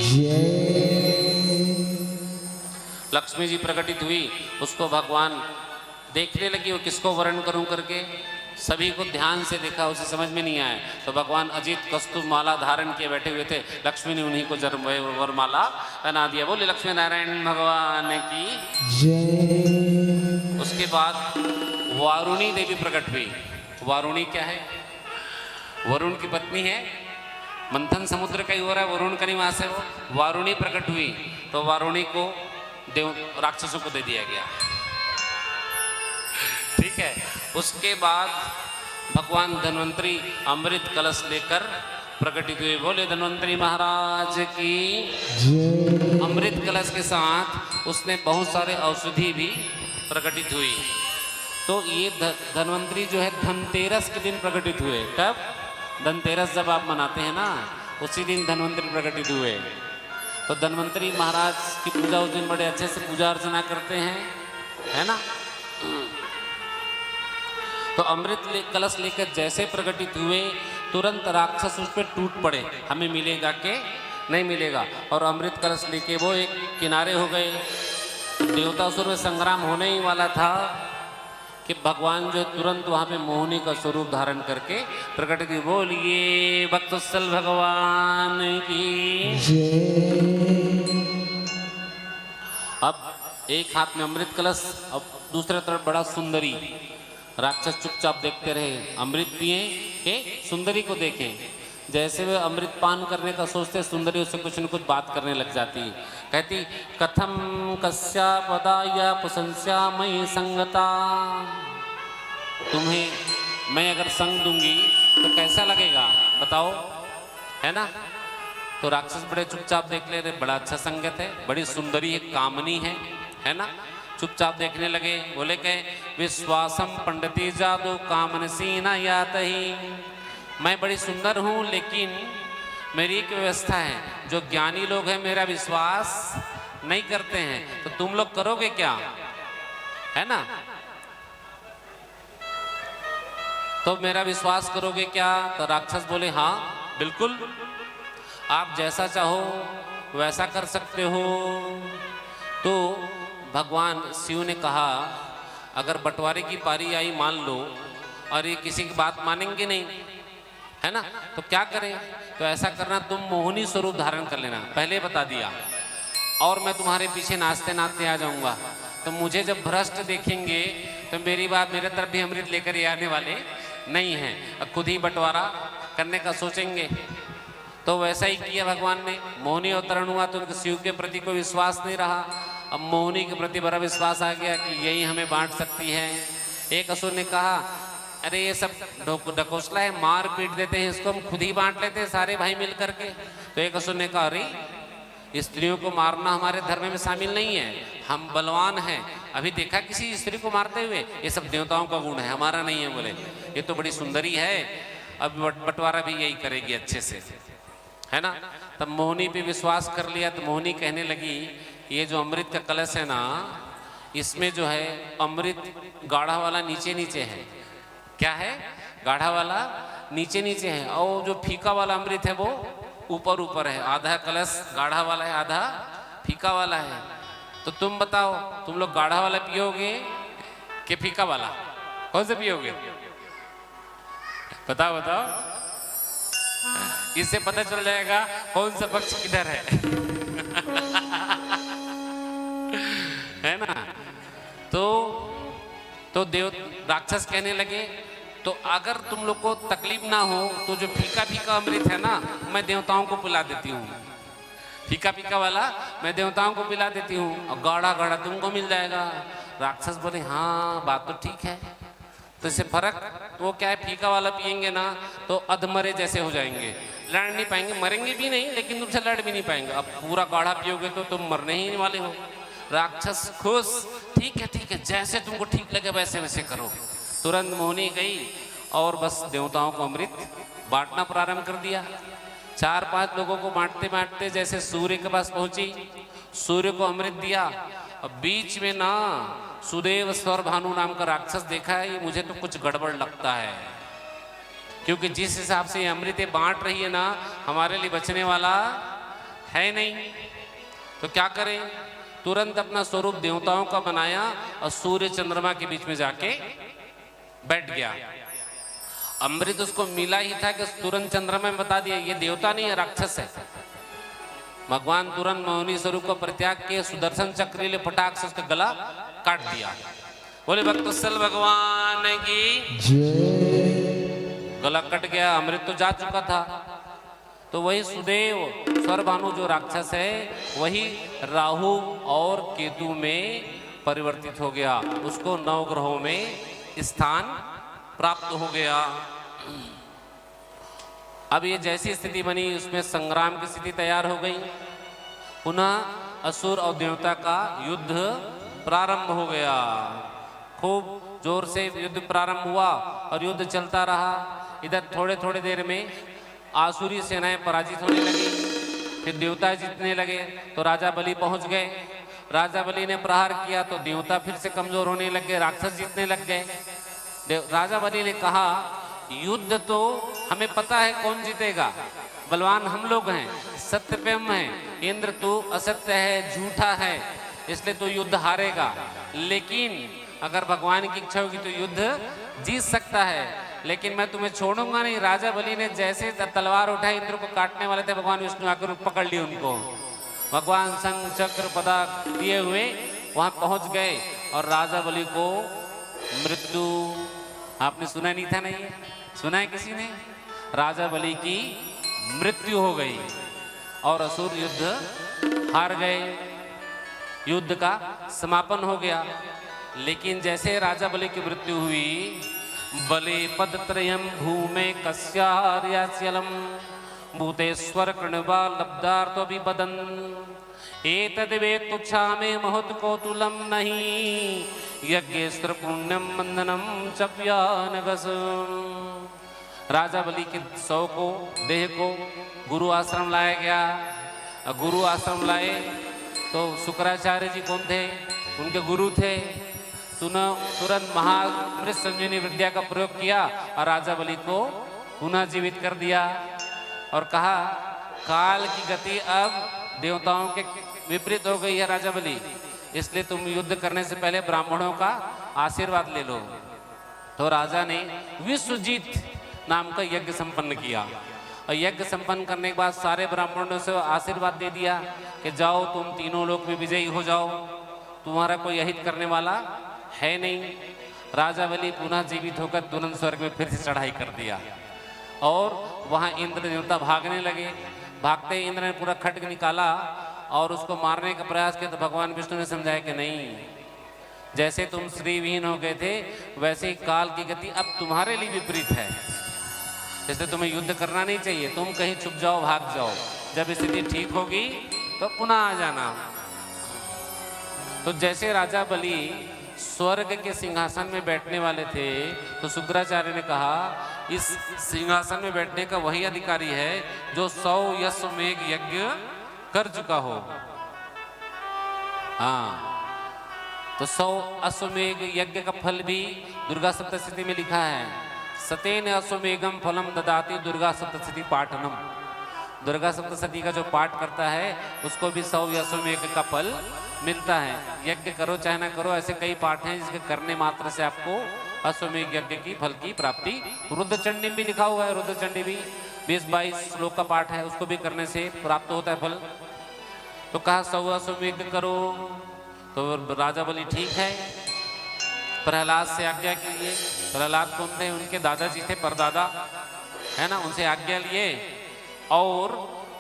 जय। लक्ष्मी जी प्रकटित हुई, उसको भगवान देखने लगी, वो किसको वर्ण करूं करके। सभी को ध्यान से देखा, उसे समझ में नहीं आया। तो भगवान अजीत कस्तूर माला धारण किए बैठे हुए थे, लक्ष्मी ने उन्हीं को वरमाला पहना दिया। बोले लक्ष्मी नारायण भगवान की जय। उसके बाद वारुणी देवी प्रकट हुई। वारुणी क्या है? वरुण की पत्नी है। मंथन समुद्र का ही हो रहा है, वरुण का निवास है वो। वारुणी प्रकट हुई तो वारुणी को देव राक्षसों को दे दिया गया। ठीक है। उसके बाद भगवान धन्वंतरी अमृत कलश लेकर प्रकटित हुए। बोले धन्वंतरी महाराज की जय। अमृत कलश के साथ उसने बहुत सारे औषधि भी प्रकटित हुई। तो ये धन्वंतरी जो है धनतेरस के दिन प्रकटित हुए। कब? धनतेरस जब आप मनाते हैं ना, उसी दिन धन्वंतरी प्रकटित हुए। तो धन्वंतरी महाराज की पूजा उस दिन बड़े अच्छे से पूजा अर्चना करते हैं, है ना। तो अमृत कलश लेकर जैसे प्रकटित हुए तुरंत राक्षस उस पर टूट पड़े, हमें मिलेगा के नहीं मिलेगा। और अमृत कलश लेके वो एक किनारे हो गए। देवतासुर में संग्राम होने ही वाला था कि भगवान जो तुरंत वहां पे मोहिनी का स्वरूप धारण करके प्रकट की। बोलिए भक्तवत्सल भगवान की। अब एक हाथ में अमृत कलश, अब दूसरे तरफ बड़ा सुंदरी। राक्षस चुपचाप देखते रहे, अमृत पिए के सुंदरी को देखें। जैसे वे अमृत पान करने का सोचते, सुंदरी उससे कुछ न कुछ बात करने लग जाती। कहती कथम कस्या पदाया प्रशंसा मई संगता। तुम्हें मैं अगर संग दूंगी तो कैसा लगेगा बताओ, है ना। तो राक्षस बड़े चुपचाप देख ले रहे, बड़ा अच्छा संगत है, बड़ी सुंदरी है, कामनी है ना। चुपचाप देखने लगे। बोले के विश्वासम पंडिती जादू कामनसी न यात ही। मैं बड़ी सुंदर हूँ, लेकिन मेरी एक व्यवस्था है, जो ज्ञानी लोग हैं मेरा विश्वास नहीं करते हैं, तो तुम लोग करोगे क्या, है ना। तो मेरा विश्वास करोगे क्या। तो राक्षस बोले हाँ बिल्कुल, आप जैसा चाहो वैसा कर सकते हो। तो भगवान शिव ने कहा अगर बंटवारे की पारी आई मान लो और ये किसी की बात मानेंगे नहीं, है ना, तो क्या करें। तो ऐसा करना, तुम मोहिनी स्वरूप धारण कर लेना, पहले बता दिया, और मैं तुम्हारे पीछे नाचते नाचते आ जाऊंगा। तो मुझे जब भ्रष्ट देखेंगे तो मेरी बात, मेरे तरफ भी अमृत लेकर ये आने वाले नहीं हैं, खुद ही बंटवारा करने का सोचेंगे। तो वैसा ही किया भगवान ने। मोहिनी अवतरण हुआ तो शिव के प्रति कोई विश्वास नहीं रहा। अब मोहिनी के प्रति बड़ा विश्वास आ गया कि यही हमें बांट सकती है। एक असुर ने कहा अरे ये सब ढकोसला है, मार पीट देते हैं इसको, हम खुद ही बांट लेते हैं सारे भाई मिल करके। तो एक असुर ने कहा अरे स्त्रियों को मारना हमारे धर्म में शामिल नहीं है, हम बलवान हैं, अभी देखा किसी स्त्री को मारते हुए, ये सब देवताओं का गुण है, हमारा नहीं है। बोले ये तो बड़ी सुंदरी है, अब बंटवारा भी यही करेगी अच्छे से, है ना। तब मोहिनी पे विश्वास कर लिया। तो मोहिनी कहने लगी ये जो अमृत का कलश है ना, इसमें जो है अमृत गाढ़ा वाला नीचे नीचे है। क्या है, गाढ़ा वाला नीचे नीचे है, और जो फीका वाला अमृत है वो ऊपर ऊपर है। आधा कलश गाढ़ा वाला है, आधा फीका वाला है। तो तुम बताओ, तुम लोग गाढ़ा वाला पियोगे कि फीका वाला, कौन से पियोगे, बताओ बताओ। इससे पता चल जाएगा कौन सा पक्ष किधर है है ना। तो देव राक्षस कहने लगे तो अगर तुम लोग को तकलीफ ना हो तो जो फीका फीका अमृत है ना, मैं देवताओं को पिला देती हूँ। फीका फीका वाला मैं देवताओं को पिला देती हूँ और गाढ़ा गाढ़ा तुमको मिल जाएगा। राक्षस बोले हाँ बात तो ठीक है। तो इससे फर्क वो क्या है, फीका वाला पियेंगे ना तो अधमरे जैसे हो जाएंगे, लड़ नहीं पाएंगे, मरेंगे भी नहीं लेकिन तुमसे लड़ भी नहीं पाएंगे। अब पूरा गाढ़ा पियोगे तो तुम मरने ही वाले हो। राक्षस खुश, ठीक है जैसे तुमको ठीक लगे वैसे वैसे करो। तुरंत मोहिनी गई और बस देवताओं को अमृत बांटना प्रारंभ कर दिया। 4-5 लोगों को बांटते बांटते जैसे सूर्य के पास पहुंची, सूर्य को अमृत दिया। अब बीच में ना सुदेव स्वर भानु नाम का राक्षस देखा है, ये मुझे तो कुछ गड़बड़ लगता है, क्योंकि जिस हिसाब से ये अमृत बांट रही है ना, हमारे लिए बचने वाला है नहीं। तो क्या करें, तुरंत अपना स्वरूप देवताओं का बनाया और सूर्य चंद्रमा के बीच में जाके बैठ गया। अमृत उसको मिला ही था कि तुरंत चंद्रमा में बता दिया ये देवता नहीं है, राक्षस है। भगवान तुरंत मोहिनी स्वरूप को परित्याग किए, सुदर्शन चक्र ले फटाक से उसका गला काट दिया। बोले भक्तवत्सल भगवान की जय। गला कट गया, अमृत तो जा चुका था। तो वही सुदेव स्वरभानु जो राक्षस है वही राहु और केतु में परिवर्तित हो गया, उसको 9 ग्रहों में स्थान प्राप्त हो गया। अब ये जैसी स्थिति बनी उसमें संग्राम की स्थिति तैयार हो गई। पुनः असुर और देवता का युद्ध प्रारंभ हो गया। खूब जोर से युद्ध प्रारंभ हुआ और युद्ध चलता रहा। इधर थोड़े थोड़े देर में आसुरी सेनाएं पराजित होने लगी, फिर देवता जीतने लगे। तो राजा बलि पहुंच गए। राजा बलि ने प्रहार किया तो देवता फिर से कमजोर होने लग गए, राक्षस जीतने लग गए। राजा बलि ने कहा युद्ध तो हमें पता है कौन जीतेगा, बलवान हम लोग हैं, सत्य पे हम हैं। इंद्र तू असत्य है, झूठा है, इसलिए तू युद्ध हारेगा। लेकिन अगर भगवान की इच्छा होगी तो युद्ध जीत सकता है। लेकिन मैं तुम्हें छोड़ूंगा नहीं। राजा बलि ने जैसे तलवार उठाई, इंद्र को काटने वाले थे, भगवान विष्णु आकर पकड़ लिए उनको। भगवान शंख चक्र पदाक दिए हुए वहां पहुंच गए और राजा बलि को मृत्यु, आपने सुना नहीं था? नहीं सुना है किसी ने? राजा बलि की मृत्यु हो गई और असुर युद्ध हार गए, युद्ध का समापन हो गया। लेकिन जैसे राजा बलि की मृत्यु हुई, बले पदत्रयम भूमे कस्यार्यास्यलम भूतेश्वर कृणवा लब्धार्थ विपदन एतद्वेत्तुच्छा में महत् कौतुलम नहीं यज्ञेश्वर पुण्यम मंदनम चव्यानगस। राजा बलि के शव को, देह को गुरु आश्रम लाया गया। गुरु आश्रम लाए तो शुक्राचार्य जी कौन थे? उनके गुरु थे। तुरंत महामृत संजीवनी विद्या का प्रयोग किया और राजा बलि को पुनः जीवित कर दिया और कहा काल की गति अब देवताओं के विपरीत हो गई है राजा बलि, इसलिए तुम युद्ध करने से पहले ब्राह्मणों का आशीर्वाद ले लो। तो राजा ने विश्वजीत नाम का यज्ञ संपन्न किया और यज्ञ संपन्न करने के बाद सारे ब्राह्मणों से आशीर्वाद दे दिया कि जाओ तुम तीनों लोक में विजयी हो जाओ, तुम्हारा कोई अहित करने वाला है नहीं। राजा बलि पुनः जीवित होकर तुरंत स्वर्ग में फिर से चढ़ाई कर दिया और वहां इंद्र देवता भागने लगे। भागते ही इंद्र ने पूरा खड्ग निकाला और उसको मारने का प्रयास किया तो भगवान विष्णु ने समझाया कि नहीं, जैसे तुम श्रीविहीन हो गए थे वैसे ही काल की गति अब तुम्हारे लिए विपरीत है, इसलिए तुम्हें युद्ध करना नहीं चाहिए। तुम कहीं छुप जाओ, भाग जाओ, जब स्थिति ठीक होगी तो पुनः आ जाना। तो जैसे राजा बलि स्वर्ग के सिंहासन में बैठने वाले थे तो शुक्राचार्य ने कहा इस सिंहासन में बैठने का वही अधिकारी है जो 100 अश्वमेघ यज्ञ कर चुका हो। हाँ, तो 100 अश्वमेघ यज्ञ का फल भी दुर्गा सप्तशती में लिखा है, सतेन अश्वमेघम फलम ददाति दुर्गा सप्तशती पाठनम। दुर्गा सप्तशती का जो पाठ करता है उसको भी 100 अश्वमेघ का फल मिलता है। यज्ञ करो चाहे ना करो, ऐसे कई पाठ हैं जिसके करने मात्र से आपको अश्वमेघ यज्ञ की फल की प्राप्ति। रुद्रचंडी भी लिखा हुआ है, रुद्रचंडी भी 20-22 श्लोक का पाठ है, उसको भी करने से प्राप्त होता है फल। तो कहा 100 अश्वमेघ करो, तो राजा बलि ठीक है, प्रहलाद से आज्ञा कीजिए। प्रहलाद कौन थे? उनके दादाजी थे, परदादा है ना, उनसे आज्ञा लिए और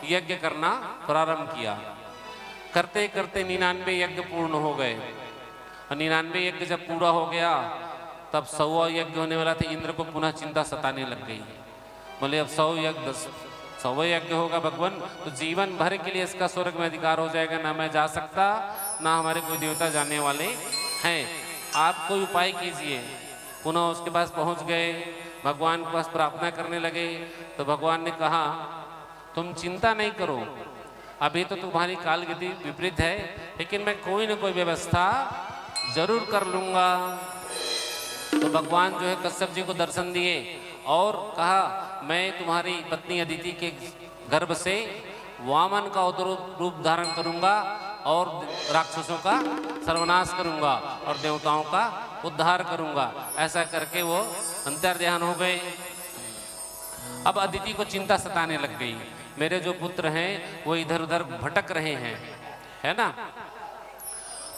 यज्ञ करना प्रारंभ किया। करते करते 99 यज्ञ पूर्ण हो गए और 99 यज्ञ जब पूरा हो गया तब 100वां यज्ञ होने वाला था। इंद्र को पुनः चिंता सताने लग गई, बोले अब 100वां यज्ञ होगा भगवान तो जीवन भर के लिए इसका स्वर्ग में अधिकार हो जाएगा, ना मैं जा सकता ना हमारे कोई देवता जाने वाले हैं, आप कोई उपाय कीजिए। पुनः उसके पास पहुंच गए, भगवान के पास प्रार्थना करने लगे तो भगवान ने कहा तुम चिंता नहीं करो, अभी तो तुम्हारी काल गति विपरीत है, लेकिन मैं कोई न कोई व्यवस्था जरूर कर लूंगा। तो भगवान जो है कश्यप जी को दर्शन दिए और कहा मैं तुम्हारी पत्नी अदिति के गर्भ से वामन का रूप धारण करूंगा और राक्षसों का सर्वनाश करूंगा और देवताओं का उद्धार करूंगा। ऐसा करके वो अंतर्ध्यान हो गए। अब अदिति को चिंता सताने लग गई, मेरे जो पुत्र हैं वो इधर उधर भटक रहे हैं, है ना।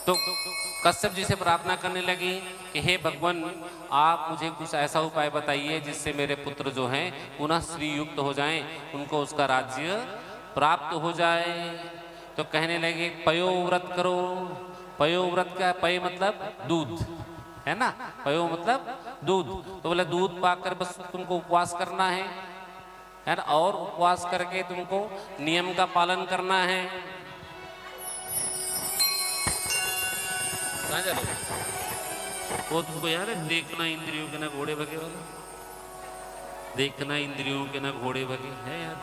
तो कश्यप जी से प्रार्थना करने लगी कि हे भगवान आप मुझे कुछ ऐसा उपाय बताइए जिससे मेरे पुत्र जो हैं पुनः श्री युक्त हो जाएं, उनको उसका राज्य प्राप्त हो जाए। तो कहने लगे पयोव्रत करो। पयोव्रत का पय मतलब दूध, है ना, पयो मतलब दूध। तो बोले दूध पाकर बस तुमको उपवास करना है ना, और उपवास करके तुमको नियम का पालन करना है। कहाँ जा रहे वो तुमको यार है, देखना इंद्रियों के ना घोड़े भगे वाला, देखना इंद्रियों के ना घोड़े भगे है यार।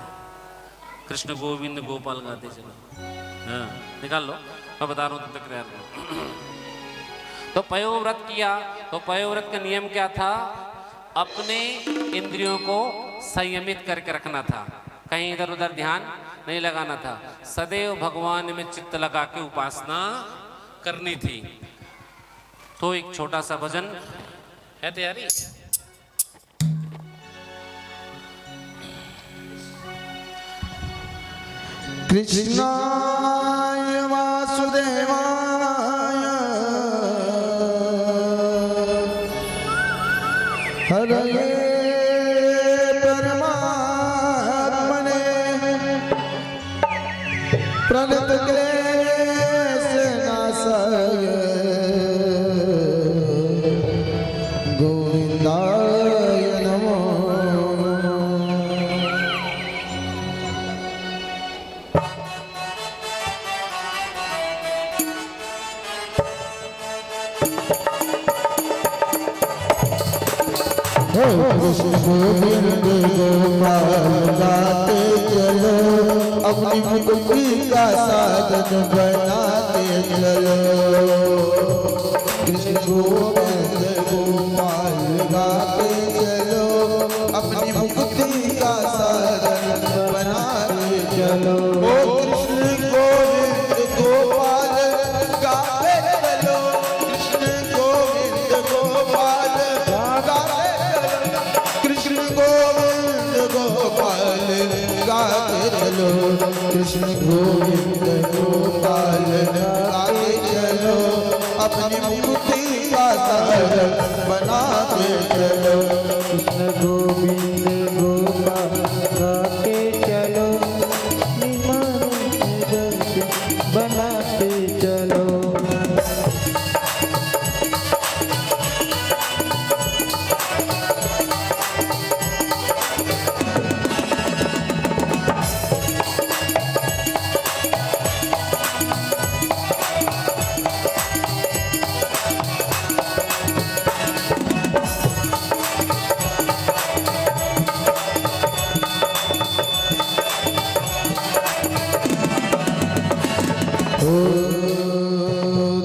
कृष्ण गोविंद गोपाल गाते चलो, हाँ निकाल लो, मैं बता रहा हूँ तब तक यार। तो पयोव्रत किया। तो पयोव्रत का नियम क्या था? अपने इंद्रियों को संयमित करके रखना था, कहीं इधर उधर ध्यान नहीं लगाना था, सदैव भगवान में चित्त लगा के उपासना करनी थी। तो एक छोटा सा भजन है तैयारी। कृष्णाय वासुदेवाय हरये परमात्मने प्रणत क्लेशनाशाय गोविन्दाय नमो। कृष्ण गोविंद गोपाल गाते चलो, अपनी मुक्ति का साधन बनाते चलो। कृष्ण गोविंद गोपाल गाते चलो, अपनी मुक्ति का साधन बनाते चलो। ओ कृष्ण गोविंद गोपाल गाते चलो, कृष्ण गोविंद गोपाल गाते, कृष्ण गोविंद गोपाल गाते चलो, कृष्ण गोविंद गोपाल गाते चलो, अपनी मुक्ति का साधन बनाते चलो। कृष्ण गोविंद गोपाल गाते चलो, बनाते चलो।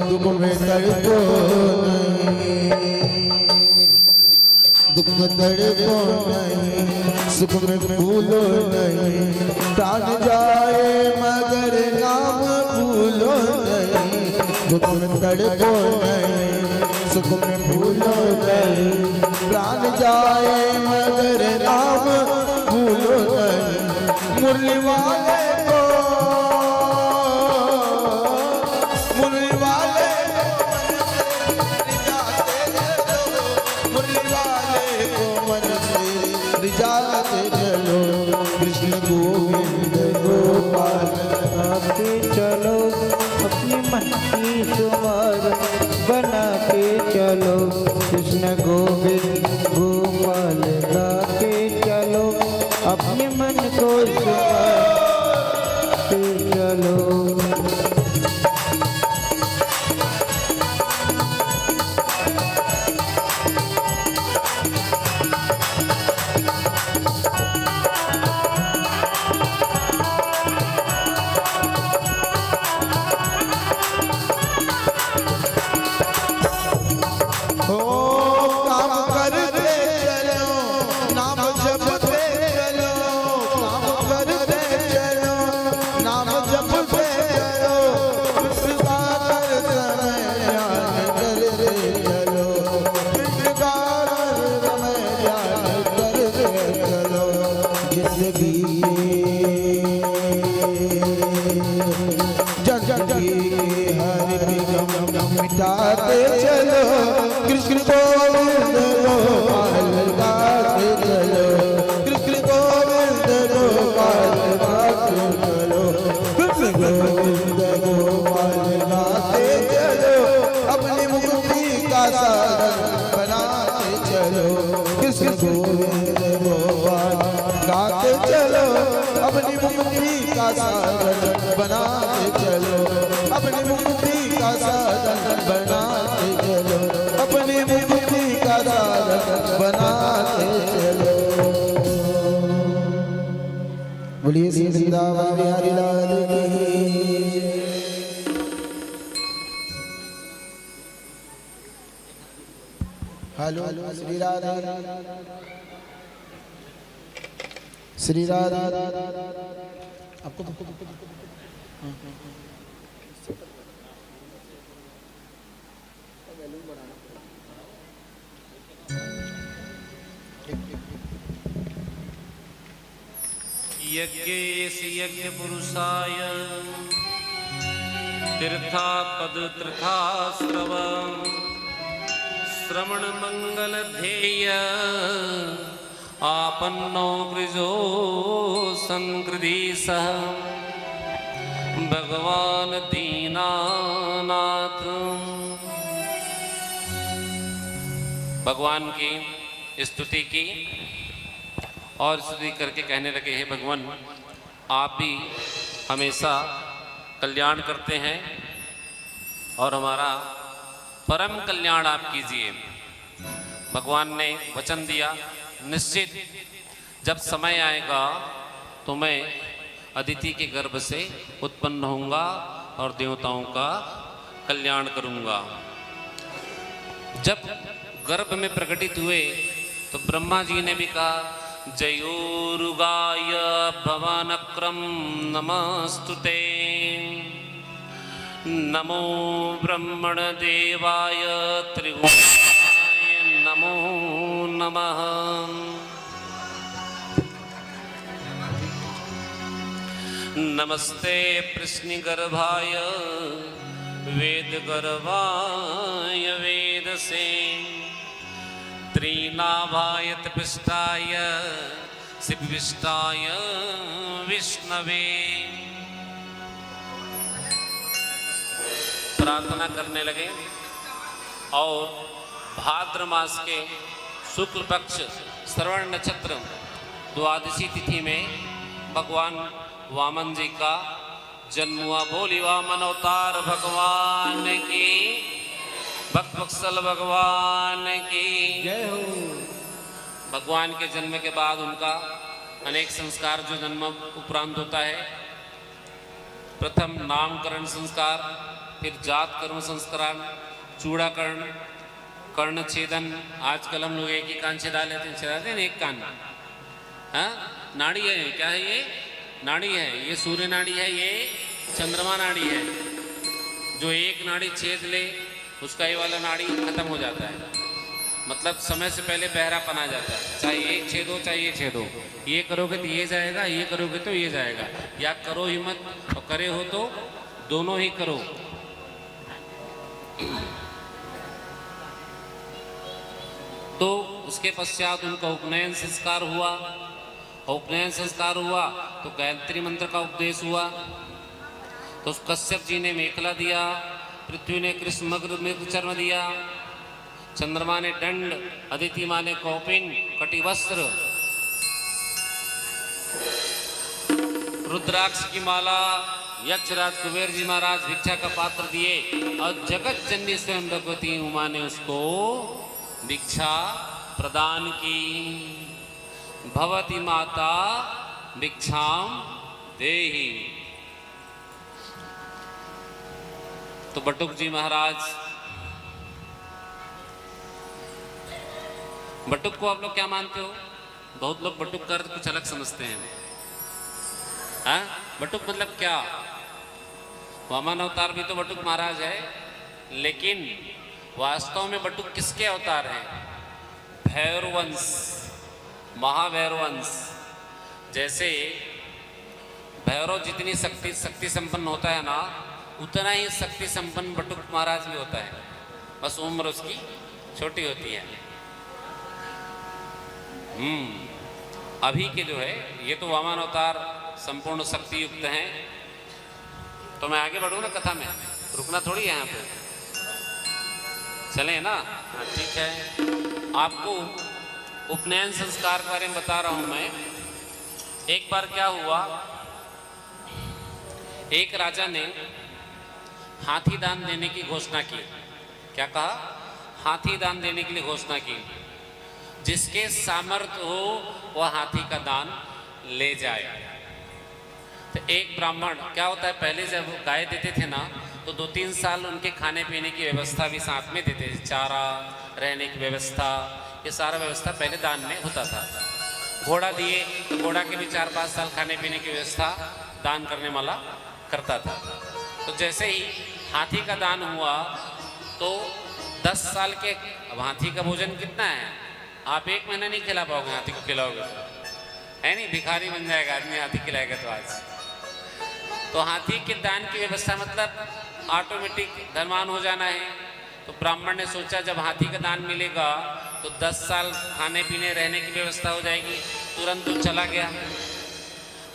दुख में तड़पो नहीं, दुख में तड़पो नहीं, सुख में भूलो नहीं, प्राण जाए मगर नाम भूलो नहीं। दुख में तड़पो नहीं, सुख में भूलो नहीं, प्राण जाए मगर नाम भूलो नहीं। मुरली वाले को, मुरली वाले को मन से रिझाते चलो, कृष्ण गोविंद गोपाल गाते चलो, अपनी मन की सुमार बनाते चलो। कृष्ण गोविंद गोपाल गाते चलो, अपने मन को सुमारते चलो। हो काम करते चलो, नाम जपते चलो, काम करते चलो, नाम जपते चलो, कृष्ण का समय ध्यान करते चलो, कृष्ण का समय ध्यान करते चलो। जिंदगी हर निगम मिटाते चलो, कृष्ण गोविंद गोपाल गाते चलो, कृष्ण गोविंद गोपाल गाते चलो, कृष्ण गोविंद गोपाल गाते चलो, अपनी मुक्ति का साधन बनाते चलो। कृष्ण गोविंद गोपाल गाते चलो, अपनी मुक्ति का साधन बनाते चलो, अपनी मुक्ति का साधन बनाते चलो, अपनी मुक्ति का साधन बनाते चलो। बोलिए श्री वृंदावन बिहारी लाल की। हेलो श्री राधे। श्री राधा आपको यज्ञेसि यज्ञ पुरुषाय तीर्थापद तीर्थाश्रव श्रवण मंगल ध्येय आपन्नो गृजो संकृति सह भगवान दीनानाथ। भगवान की स्तुति की और स्तुति करके कहने लगे, हे भगवान आप भी हमेशा कल्याण करते हैं और हमारा परम कल्याण आप कीजिए। भगवान ने वचन दिया, निश्चित जब समय आएगा तो मैं अदिति के गर्भ से उत्पन्न होऊंगा और देवताओं का कल्याण करूंगा। जब गर्भ में प्रकटित हुए तो ब्रह्मा जी ने भी कहा, जयोरुगाय भवानक्रम नमस्तुते, नमो ब्रह्मण देवाय त्रिगुणाय नमो नमः। नमस्ते प्रश्निगर्भाय वेदगर्भाय वेदसे, त्रिनाभाय तपिष्टाय शिवविष्टाय विष्णवे। प्रार्थना करने लगे और भाद्र मास के शुक्ल पक्ष श्रवण नक्षत्र द्वादशी तिथि में भगवान वामन जी का जन्म हुआ। बोली वामन अवतार भगवान की, भक्तवत्सल भगवान की जय हो। भगवान के जन्म के बाद उनका अनेक संस्कार जो जन्म उपरांत होता है। प्रथम नामकरण संस्कार, फिर जात कर्म संस्कार, चूड़ाकरण, कर्ण छेदन। आजकल हम लोग एक ही कान छेदा लेते हैं, एक कान। हाँ, नाड़ी है, क्या है ये? नाड़ी है। ये सूर्य नाड़ी है, ये चंद्रमा नाड़ी है। जो एक नाड़ी छेद ले उसका ये वाला नाड़ी खत्म हो जाता है, मतलब समय से पहले बहरापन आ जाता है। चाहे एक छेद हो चाहे ये छेद हो, ये करोगे तो ये जाएगा, ये करोगे तो ये जाएगा। या करो ही मत और करे हो तो दोनों ही करो। तो उसके पश्चात उनका उपनयन संस्कार हुआ। उपनयन संस्कार हुआ तो गायत्री मंत्र का उपदेश हुआ। तो उस कश्यप जी ने मेखला दिया, पृथ्वी ने कृष्ण मृग चर्म दिया, चंद्रमा ने दंड, अदिति माँ ने कौपिन कटिवस्त्र, रुद्राक्ष की माला, यक्षराज कुबेर जी महाराज भिक्षा का पात्र दिए और जगत जननी स्वयं भगवती उमा ने उसको भिक्षा प्रदान की। भवती माता भिक्षाम देहि। तो बटुक जी महाराज, बटुक को आप लोग क्या मानते हो? बहुत लोग बटुक का अर्थ कुछ अलग समझते हैं। हाँ, बटुक मतलब क्या? वामन अवतार भी तो बटुक महाराज है, लेकिन वास्तव में बटुक किसके अवतार हैं? भैरवंश, महाभैरवंश। जैसे भैरव जितनी शक्ति संपन्न होता है ना, उतना ही शक्ति संपन्न बटुक महाराज भी होता है, बस उम्र उसकी छोटी होती है। अभी के जो है ये तो वामन अवतार संपूर्ण शक्ति युक्त हैं। तो मैं आगे बढ़ूँ ना कथा में, रुकना थोड़ी है यहाँ पे, चले ना? हाँ ठीक है। आपको उपनयन संस्कार के बारे में बता रहा हूँ मैं। एक बार क्या हुआ, एक राजा ने हाथी दान देने की घोषणा की। क्या कहा? हाथी दान देने के लिए घोषणा की। जिसके सामर्थ्य हो वह हाथी का दान ले जाए। तो एक ब्राह्मण, क्या होता है पहले जब गाय देते थे ना, तो 2-3 साल उनके खाने पीने की व्यवस्था भी साथ में देते थे, चारा, रहने की व्यवस्था, ये सारा व्यवस्था पहले दान में होता था। घोड़ा दिए तो घोड़ा के भी 4-5 साल खाने पीने की व्यवस्था दान करने वाला करता था। तो जैसे ही हाथी का दान हुआ तो 10 साल के, अब हाथी का भोजन कितना है, आप 1 महीना नहीं खिला पाओगे हाथी को, खिलाओगे तो है नहीं, भिखारी बन जाएगा आदमी हाथी खिलाएगा तो आज। तो हाथी के दान की व्यवस्था मतलब ऑटोमेटिक धनवान हो जाना है। तो ब्राह्मण ने सोचा जब हाथी का दान मिलेगा तो 10 साल खाने पीने रहने की व्यवस्था हो जाएगी। तुरंत तो चला गया,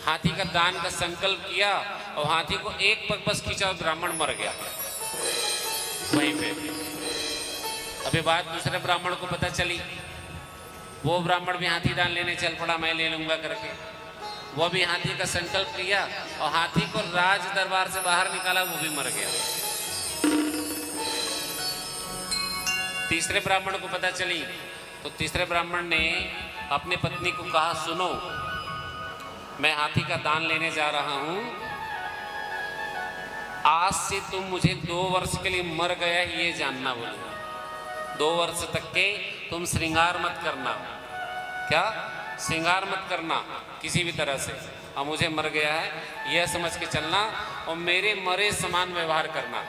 हाथी का दान का संकल्प किया और हाथी को एक पग बस खींचा और ब्राह्मण मर गया वहीं पे। अभी बात दूसरे ब्राह्मण को पता चली, वो ब्राह्मण भी हाथी दान लेने चल पड़ा, मैं ले लूंगा करके। वो भी हाथी का संकल्प किया और हाथी को राज दरबार से बाहर निकाला, वो भी मर गया। तीसरे ब्राह्मण को पता चली तो तीसरे ब्राह्मण ने अपनी पत्नी को कहा, सुनो मैं हाथी का दान लेने जा रहा हूं, आज से तुम मुझे 2 वर्ष के लिए मर गया ये जानना। बोले 2 वर्ष तक के तुम श्रृंगार मत करना, क्या श्रृंगार मत करना किसी भी तरह से, और मुझे मर गया है यह समझ के चलना और मेरे मरे समान व्यवहार करना।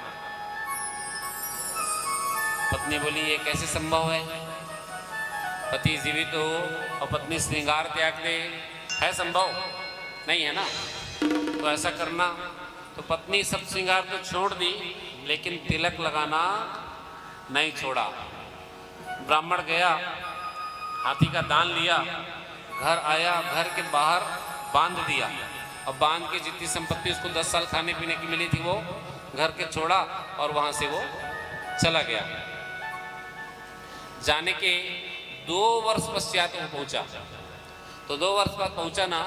पत्नी बोली ये कैसे संभव है, पति जीवित हो और पत्नी श्रृंगार त्याग दे, है संभव नहीं है ना। तो ऐसा करना, तो पत्नी सब श्रृंगार तो छोड़ दी लेकिन तिलक लगाना नहीं छोड़ा। ब्राह्मण गया, हाथी का दान लिया, घर आया, घर के बाहर बांध दिया और बांध के जितनी संपत्ति उसको 10 साल खाने पीने की मिली थी वो घर के छोड़ा और वहां से वो चला गया। जाने के 2 वर्ष पश्चात वो पहुंचा, तो 2 वर्ष बाद पहुंचा ना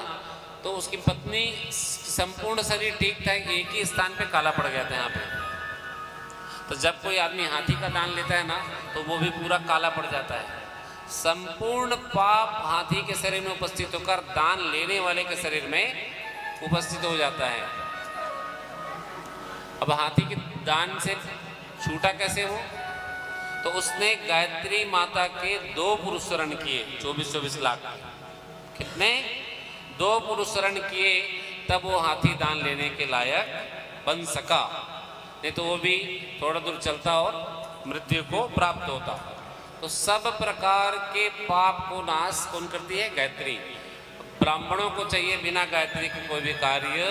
तो उसकी पत्नी संपूर्ण शरीर ठीक था, एक ही स्थान पे काला पड़ गया था यहाँ पे। तो जब कोई आदमी हाथी का दान लेता है ना तो वो भी पूरा काला पड़ जाता है। संपूर्ण पाप हाथी के शरीर में उपस्थित होकर दान लेने वाले के शरीर में उपस्थित हो जाता है। अब हाथी के दान से छूटा कैसे हो, तो उसने गायत्री माता के 2 पुरुष शरण किए, 24-24 लाख, कितने 2 पुरुष शरण किए, तब वो हाथी दान लेने के लायक बन सका, नहीं तो वो भी थोड़ा दूर चलता और मृत्यु को प्राप्त होता। तो सब प्रकार के पाप को नाश कौन करती है, गायत्री। ब्राह्मणों को चाहिए बिना गायत्री के कोई भी कार्य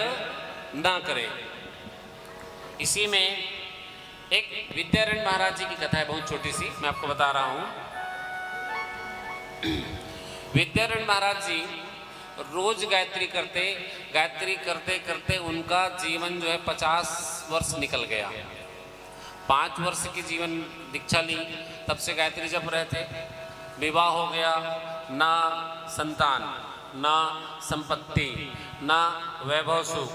ना करे। इसी में एक विद्यारण्य महाराज जी की कथा है, बहुत छोटी सी, मैं आपको बता रहा हूं। विद्यारण्य महाराज जी रोज गायत्री करते करते उनका जीवन जो है 50 वर्ष निकल गया। 5 वर्ष की जीवन दीक्षा ली, तब से गायत्री जप रहे थे। विवाह हो गया, ना संतान, ना संपत्ति, ना वैभव सुख,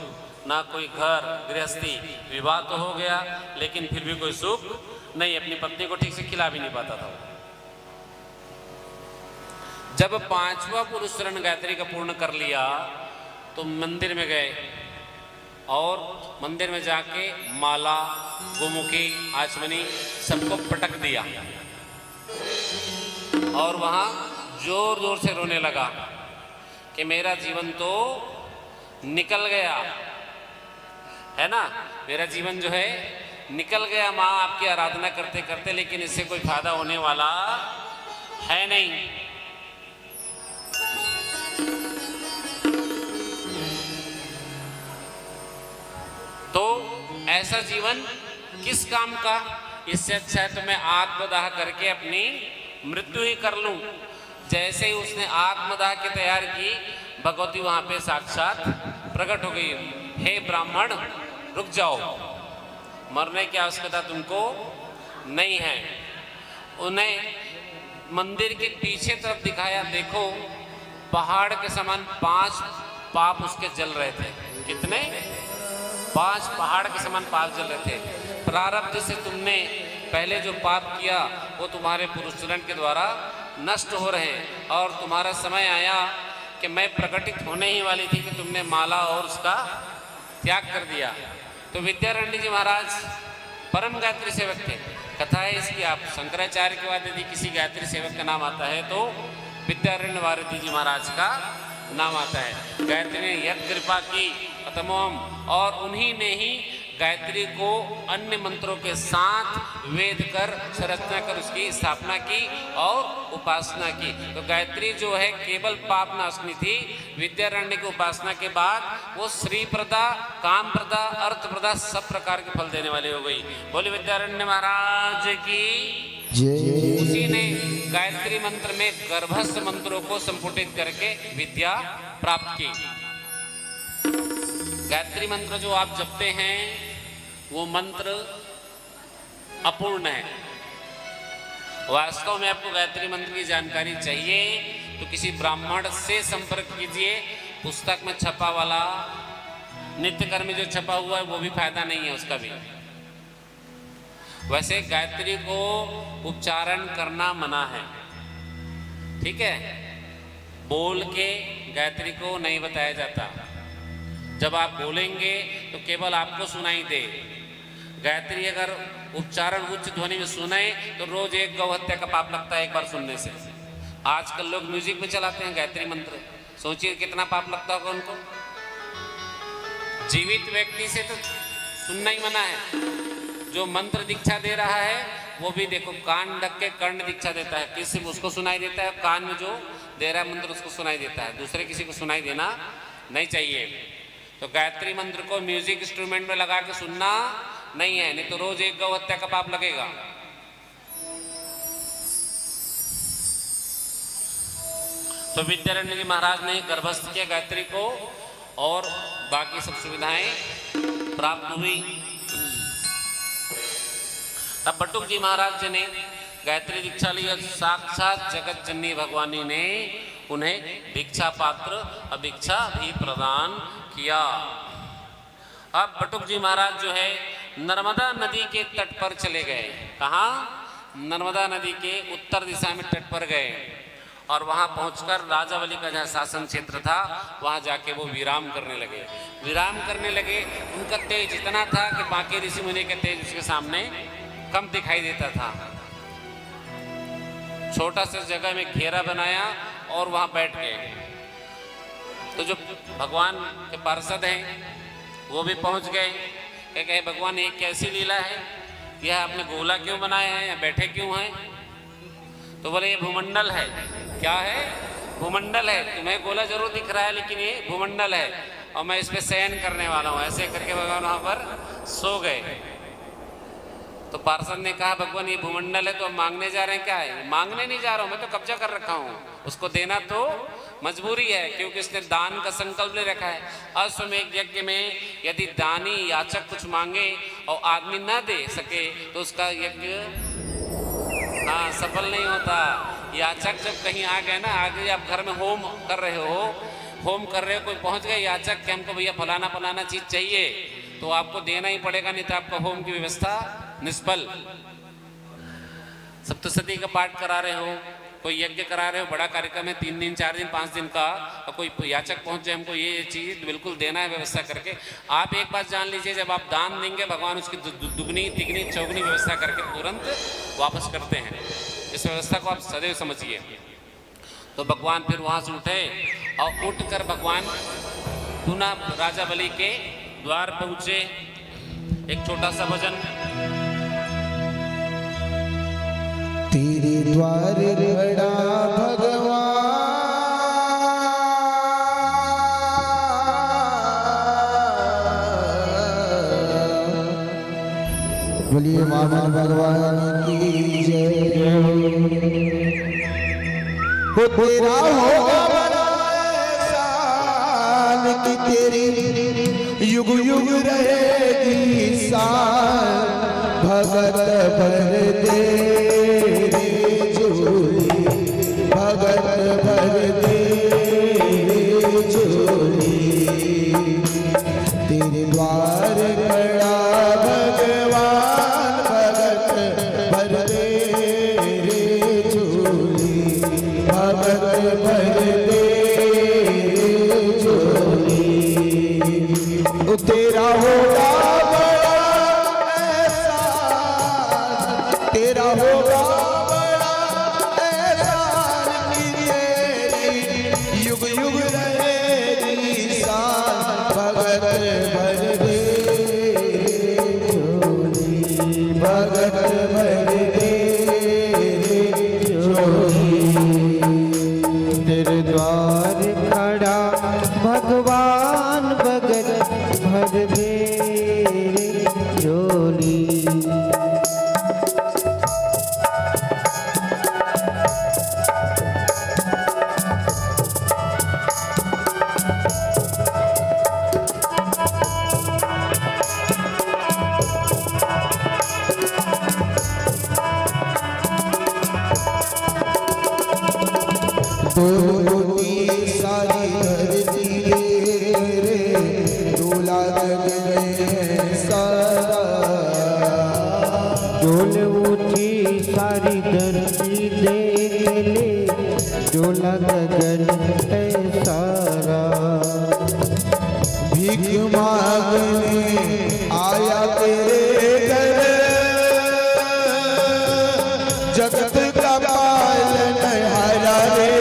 ना कोई घर गृहस्थी। विवाह तो हो गया लेकिन फिर भी कोई सुख नहीं, अपनी पत्नी को ठीक से खिला भी नहीं पाता था। जब 5वां पुरुष शरण गायत्री का पूर्ण कर लिया तो मंदिर में गए और मंदिर में जाके माला, गोमुखी, आचमनी सबको पटक दिया और वहां जोर जोर से रोने लगा कि मेरा जीवन तो निकल गया है ना, मेरा जीवन जो है निकल गया माँ आपकी आराधना करते करते, लेकिन इससे कोई फायदा होने वाला है नहीं। तो ऐसा जीवन किस काम का, इससे अच्छा है तो मैं आत्मदाह करके अपनी मृत्यु ही कर लूं। जैसे ही उसने आत्मदाह की तैयारी की, भगवती वहां पे साक्षात प्रकट हो गई। हे ब्राह्मण रुक जाओ, मरने की आवश्यकता तुमको नहीं है। उन्हें मंदिर के पीछे तरफ दिखाया, देखो पहाड़ के समान 5 पाप उसके जल रहे थे। कितने? 5 पहाड़ के समान पाप जल रहे थे। प्रारब्ध से तुमने पहले जो पाप किया वो तुम्हारे पुरुषरण के द्वारा नष्ट हो रहे हैं, और तुम्हारा समय आया कि मैं प्रकटित होने ही वाली थी कि तुमने माला और उसका त्याग कर दिया। तो विद्यारण्य जी महाराज परम गायत्री सेवक थे। कथा है इसकी, आप शंकराचार्य के बाद यदि किसी गायत्री सेवक का नाम आता है तो विद्यारण्य भारती जी महाराज का नाम आता है। गायत्री ने यद कृपा की तमोम, और उन्हीं ने ही गायत्री को अन्य मंत्रों के साथ वेद कर संरचना कर उसकी स्थापना की और उपासना की। तो गायत्री जो है केवल पाप नाशनी थी। विद्यारण्य की उपासना के बाद वो श्री प्रदा, काम प्रदा, अर्थ प्रदा सब प्रकार के फल देने वाली हो गई। बोले विद्यारण्य महाराज की जय। उसी ने गायत्री मंत्र में गर्भस्थ मंत्रों को संपुटित करके विद्या प्राप्त की। गायत्री मंत्र जो आप जपते हैं वो मंत्र अपूर्ण है। वास्तव में आपको गायत्री मंत्र की जानकारी चाहिए तो किसी ब्राह्मण से संपर्क कीजिए। पुस्तक में छपा वाला नित्य कर्म जो छपा हुआ है वो भी फायदा नहीं है उसका भी। वैसे गायत्री को उच्चारण करना मना है, ठीक है। बोल के गायत्री को नहीं बताया जाता। जब आप बोलेंगे तो केवल आपको सुनाई दे। गायत्री अगर उच्चारण उच्च ध्वनि में सुनाए तो रोज एक गौ हत्या का पाप लगता है एक बार सुनने से। आजकल लोग म्यूजिक में चलाते हैं गायत्री मंत्र, सोचिए कितना पाप लगता होगा उनको। जीवित व्यक्ति से तो सुनना ही मना है। जो मंत्र दीक्षा दे रहा है वो भी देखो कान ढक के कर्ण दीक्षा देता है, किसी उसको सुनाई देता है। कान में जो दे रहा है मंत्र उसको सुनाई देता है, दूसरे किसी को सुनाई देना नहीं चाहिए। तो गायत्री मंत्र को म्यूजिक इंस्ट्रूमेंट में लगा के सुनना नहीं है, नहीं तो रोज एक गौ हत्या का पाप लगेगा। तो विद्यारण्य जी महाराज ने गर्भस्थ किया गायत्री को और बाकी सब सुविधाएं प्राप्त हुई। तब बटुक जी महाराज जी ने गायत्री दीक्षा ली और साक्षात जगत जननी भगवानी ने उन्हें दीक्षा पात्र अभिक्षा भी प्रदान किया। अब बटुक जी महाराज जो है नर्मदा नदी के तट पर चले गए। कहाँ? नर्मदा नदी के उत्तर दिशा में तट पर गए और वहाँ पहुंचकर राजावली का जहाँ शासन क्षेत्र था वहाँ जाके वो विराम करने लगे। विराम करने लगे, उनका तेज इतना था कि बाकी ऋषि मुनि के तेज उसके सामने कम दिखाई देता था। छोटा सा जगह में घेरा बनाया और वहाँ बैठ गए। तो जो भगवान के पार्षद हैं वो भी पहुँच गए। कहे भगवान ये कैसी लीला है, यह आपने गोला क्यों बनाया है, या बैठे क्यों हैं? तो बोले ये भूमंडल है। क्या है? भूमंडल है। तुम्हें गोला जरूर दिख रहा है लेकिन ये भूमंडल है और मैं इस पे शयन करने वाला हूँ। ऐसे करके भगवान वहाँ पर सो गए। तो पार्षद ने कहा भगवान ये भूमंडल है तो हम मांगने जा रहे हैं, क्या है? मांगने नहीं जा रहा हूँ, मैं तो कब्जा कर रखा हूँ। उसको देना तो मजबूरी है क्योंकि इसने दान का संकल्प ले रखा है। अश्वमेध यज्ञ में यदि दानी याचक कुछ मांगे और आदमी न दे सके तो उसका यज्ञ सफल नहीं होता। याचक जब कहीं आ गए ना, आगे आप घर में होम कर रहे हो, कोई पहुंच गए याचक कि हमको भैया फलाना फलाना चीज चाहिए, तो आपको देना ही पड़ेगा, नहीं तो आपका होम की व्यवस्था निष्फल। सप्तशती का पाठ करा रहे हो, कोई यज्ञ करा रहे हो, बड़ा कार्यक्रम है 3 दिन 4 दिन 5 दिन का, और कोई याचक पहुंच जाए हमको ये चीज बिल्कुल देना है व्यवस्था करके। आप एक बात जान लीजिए, जब आप दान देंगे भगवान उसकी दुगनी तिगनी चौगनी व्यवस्था करके तुरंत वापस करते हैं। इस व्यवस्था को आप सदैव समझिए। तो भगवान फिर वहां से उठे और उठकर भगवान पुनः राजा बलि के द्वार पहुंचे। एक छोटा सा भजन। तेरे द्वार खड़ा भगवान, बोलिए वामन भगवान की जय। हो तेरा होगा बड़ा एहसान कि तेरी युग युग रहेगी साल। भगत भर दे भगत भर दे झोली, तेरे द्वार खड़ा भगवान। भगत भर दे झोली, भगत भर दे झोली। तेरा होगा बड़ा एहसान, तेरा डोलती सारी धरती रे डोला गगन सारा डोल उठी सारी धरती देख ले डोला गगन है सारा भीख मांगने आया तेरे घर जगत का पालन हारा रे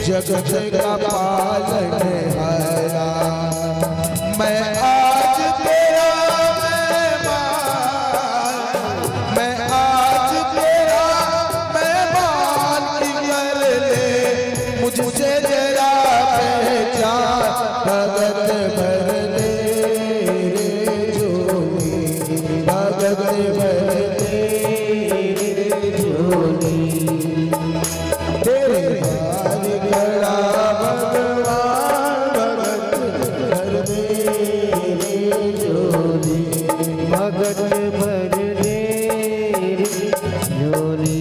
जगत का पालन हारा मैं आज तेरा मेहमान मैं आज तेरा मेहमान की कर ले मुझसे जरा पहचान भगत भर दे रे जोगी भगत भर दे रे जोगी तेरे हाथ खड़ा भगवान भगत भर दे रे जोगी भगत भर दे रे झोली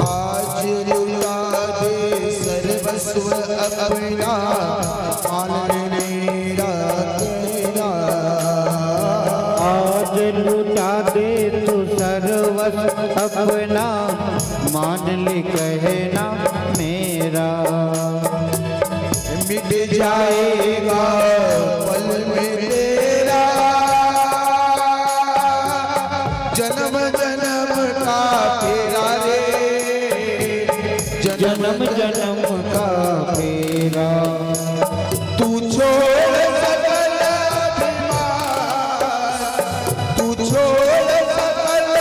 आज लुटा दे सर्वस्व अपना मान मेरा तेरा आज लुटा दे तू सर्वस्व अपना मान ले कहना मेरा मिट जाएगा पल में तेरा जन्म जन्म का फेरा रे जन्म जन्म का मेरा तू छोड़ सकल अभिमान तू छोड़ सकल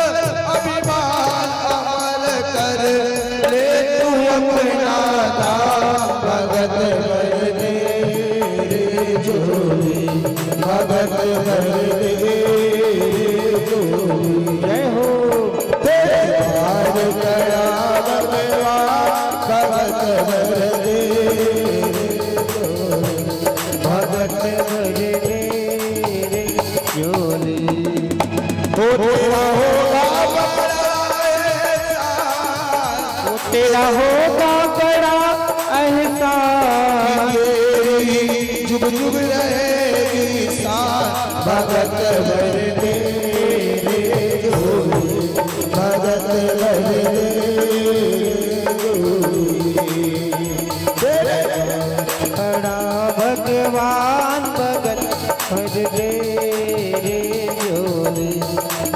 अभिमान अमल कर ले तू अपना नाम भगत भर दे रे जोगी भगत भर दे रे जोगी जय हो तेरे हाथ करा भगवान भगत भर दे भगत भर दे रे झोली तो तेरा होगा बड़ा एहसान वो तेरा होगा बड़ा एहसान तेरी जुग जुग रहेगी शान भगत भर दे रे जोगी भगत भर दे खड़ा भगवान भगत भर दे रे झोली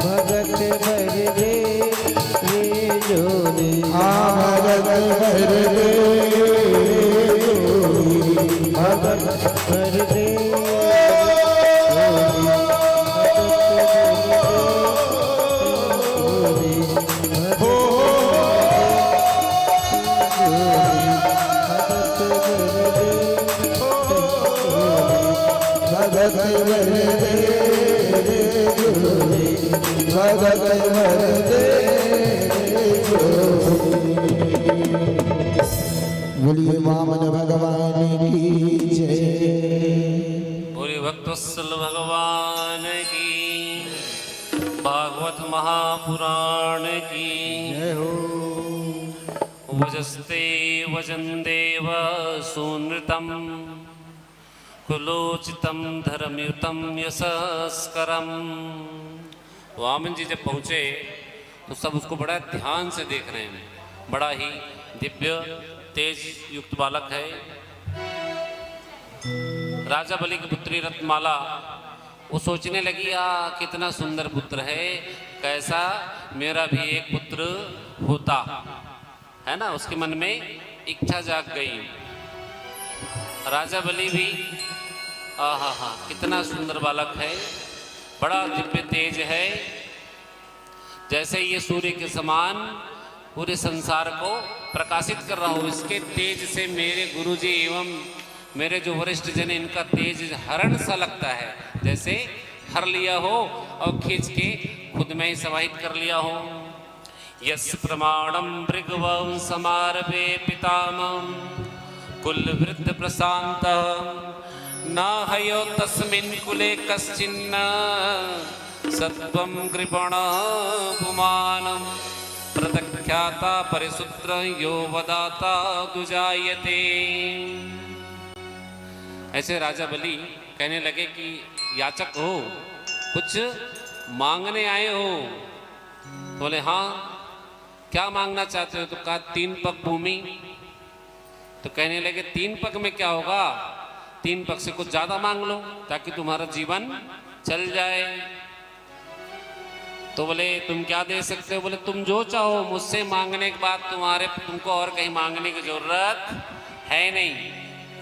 भगत भर दे रे झोली भगत भर दे भगत भर दे भगत भर दे जोगी भगत भर दे बोलिए वामन भगवान की जय बोले भक्तवत्सल भगवान की भागवत महापुराण की वजस्ते वजन्देव सुनृतम कुलोचितम धर्मयुतम यशस्करम। वामन जी जब पहुँचे तो सब उसको बड़ा ध्यान से देख रहे हैं, बड़ा ही दिव्य तेज युक्त बालक है। राजा बलि की पुत्री रत्नमाला वो सोचने लगी, कितना सुंदर पुत्र है, कैसा मेरा भी एक पुत्र होता, है ना। उसके मन में इच्छा जाग गई। राजा बलि भी कितना सुंदर बालक है, बड़ा दिव्य तेज है, जैसे ये सूर्य के समान पूरे संसार को प्रकाशित कर रहा हो। इसके तेज से मेरे गुरुजी एवं मेरे जो वरिष्ठ जन, इनका तेज हरण सा लगता है, जैसे हर लिया हो और खींच के खुद में ही समाहित कर लिया हो। यस प्रमाणम भृगवं समारभे पितामह कुल वृद्ध प्रशांत न हयो तस्मिन् कुले कश्चिन्न सत्वं कृपण पुमानम् प्रदख्याता परिसूत्र यो वदाता दुजायते। ऐसे राजा बलि कहने लगे कि याचक हो, कुछ मांगने आए हो? बोले हाँ, क्या मांगना चाहते हो? तो कहा 3 पग भूमि। तो कहने लगे 3 पग में क्या होगा, 3 पग से कुछ ज्यादा मांग लो ताकि तुम्हारा जीवन चल जाए। तो बोले तुम क्या दे सकते हो? बोले तुम जो चाहो, मुझसे मांगने के बाद तुमको और कहीं मांगने की जरूरत है नहीं।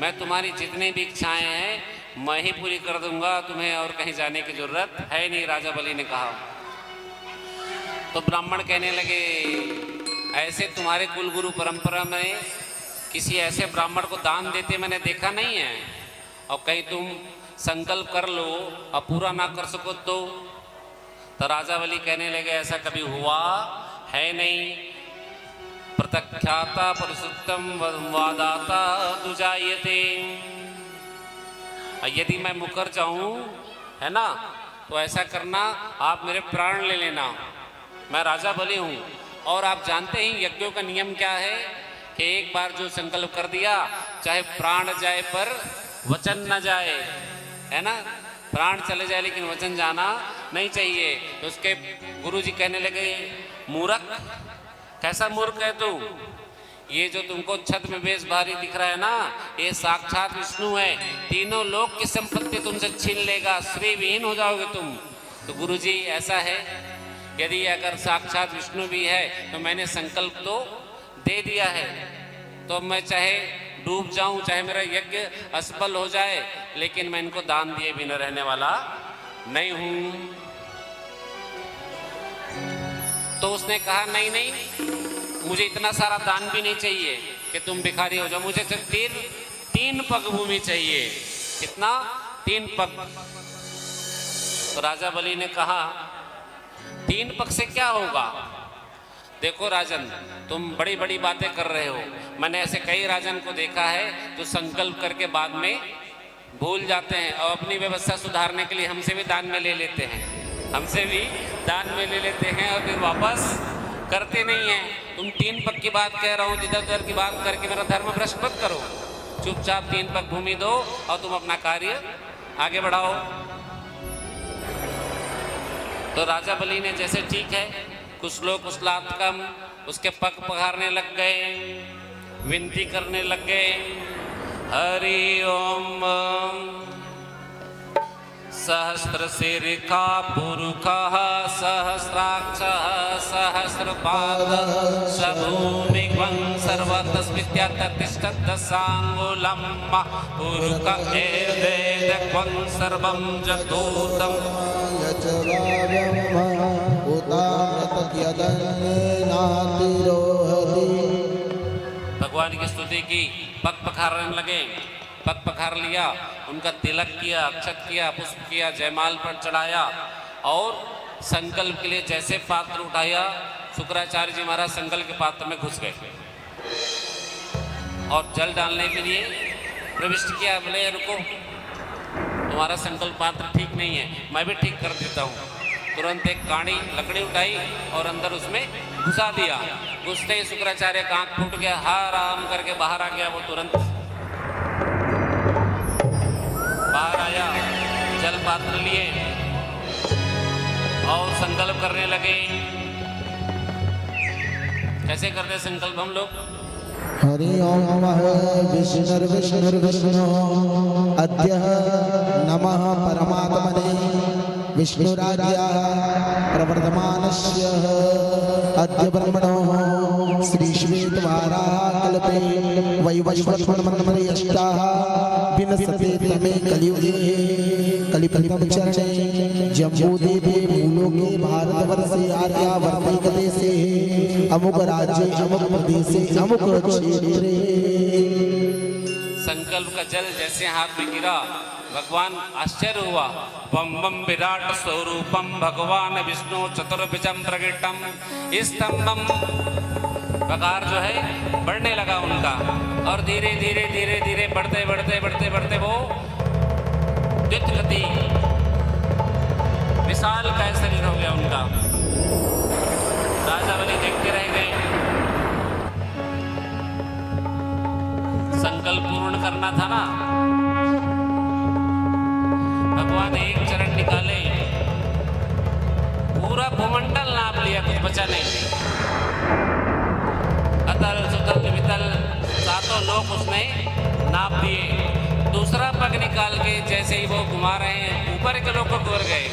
मैं तुम्हारी जितनी भी इच्छाएं हैं मैं ही पूरी कर दूंगा, तुम्हें और कहीं जाने की जरूरत है नहीं, राजा बलि ने कहा। तो ब्राह्मण कहने लगे, ऐसे तुम्हारे कुलगुरु परंपरा में किसी ऐसे ब्राह्मण को दान देते मैंने देखा नहीं है, और कहीं तुम संकल्प कर लो और पूरा ना कर सको तो राजा बलि कहने लगे, ऐसा कभी हुआ है नहीं। प्रतख्याता परिशुद्धम वादाता दुजायते। यदि मैं मुकर जाऊं, है ना, तो ऐसा करना, आप मेरे प्राण ले लेना। मैं राजा बलि हूं, और आप जानते ही यज्ञों का नियम क्या है कि एक बार जो संकल्प कर दिया, चाहे प्राण जाए पर वचन न जाए, है ना। प्राण चले जाए लेकिन वचन जाना नहीं चाहिए। तो उसके गुरुजी कहने लगे, मूर्ख, कैसा मूर्ख है तू? ये जो तुमको छत में बेश भारी दिख रहा है ना, ये साक्षात विष्णु है, तीनों लोक की संपत्ति तुमसे छीन लेगा, श्री विहीन हो जाओगे तुम। तो गुरुजी ऐसा है, यदि अगर साक्षात विष्णु भी है तो मैंने संकल्प तो दे दिया है, तो मैं चाहे डूब जाऊं, चाहे मेरा यज्ञ असफल हो जाए, लेकिन मैं इनको दान दिए बिना रहने वाला नहीं हूं। तो उसने कहा, नहीं नहीं, मुझे इतना सारा दान भी नहीं चाहिए कि तुम भिखारी हो जाओ, मुझे सिर्फ 3 पग भूमि चाहिए। कितना? 3 पग। तो राजा बलि ने कहा, 3 पग से क्या होगा? देखो राजन, तुम बड़ी बड़ी बातें कर रहे हो। मैंने ऐसे कई राजन को देखा है जो संकल्प करके बाद में भूल जाते हैं और अपनी व्यवस्था सुधारने के लिए हमसे भी दान में ले लेते हैं, हमसे भी दान में ले लेते हैं और फिर वापस करते नहीं हैं। तुम 3 पग की बात कह रहा हूँ, इधर उधर की बात करके मेरा धर्म भ्रष्ट मत करो। चुपचाप 3 पग भूमि दो और तुम अपना कार्य आगे बढ़ाओ। तो राजा बलि ने जैसे ठीक है, कुछ लोग कुछ लातकम उसके पग पखारने लग गए, विनती करने लग गए, हरि ओम सहस्र शिरखा पुरुखः सहस्राक्षः सहस्रपाद सभूमिग्वं सर्वतस्मित्यतिष्ठत् साङ्गुलं पुरुख एवेदग्वं सर्वं जतोतं भगवान की स्तुति की, पग पखारने लगे। पग पखार लिया, उनका तिलक किया, अक्षत किया, पुष्प किया, जयमाल पर चढ़ाया और संकल्प के लिए जैसे पात्र उठाया, शुक्राचार्य जी महाराज संकल्प के पात्र में घुस गए और जल डालने के लिए प्रविष्ट किया। बोले रुको, तुम्हारा संकल्प पात्र ठीक नहीं है, मैं भी ठीक कर देता हूँ। तुरंत एक काणी लकड़ी उठाई और अंदर उसमें घुसा दिया। घुसते ही शुक्राचार्य का आंख फूट गया, हा राम करके बाहर आ गया। वो तुरंत बाहर आया, जल पात्र लिए और संकल्प करने लगे। कैसे करते संकल्प हम लोग? हरि ओम विष्णुर्विष्णुर्विष्णु अद्य नमः परमात्मने विष्णुराज्या प्रवर्धमानस्य अद्य ब्रह्मणो श्रीश्वेतवाराकल्पे वैवस्वतमन्वरे अष्टाः विनसते तमे कलियुगे कलिप्रथम चरणे जम्बूद्वीपे भूलोके भारतवर्षे आर्यावर्ते देशे अमुक राज्ये अमुक प्रदेशे अमुक क्षेत्रे। संकल्प का जल जैसे हाथ में गिरा, भगवान आश्चर्य हुआ। बम बम विराट स्वरूपम भगवान विष्णु चतुर्भुजम प्रकटम। इस स्तंभम प्रकार जो है बढ़ने लगा उनका, और धीरे धीरे धीरे धीरे बढ़ते बढ़ते बढ़ते बढ़ते वो द्वित गति विशाल का शरीर हो गया उनका। राजा बलि देखते रह गए। संकल्प पूर्ण करना था ना, भगवान एक चरण निकाले, पूरा भूमंडल नाप लिया, कुछ बचा नहीं। अतल सुतल वितल सातों लोक उसने नाप दिए। दूसरा पग निकाल के जैसे ही वो घुमा रहे हैं, ऊपर के लोग को गुजर गए।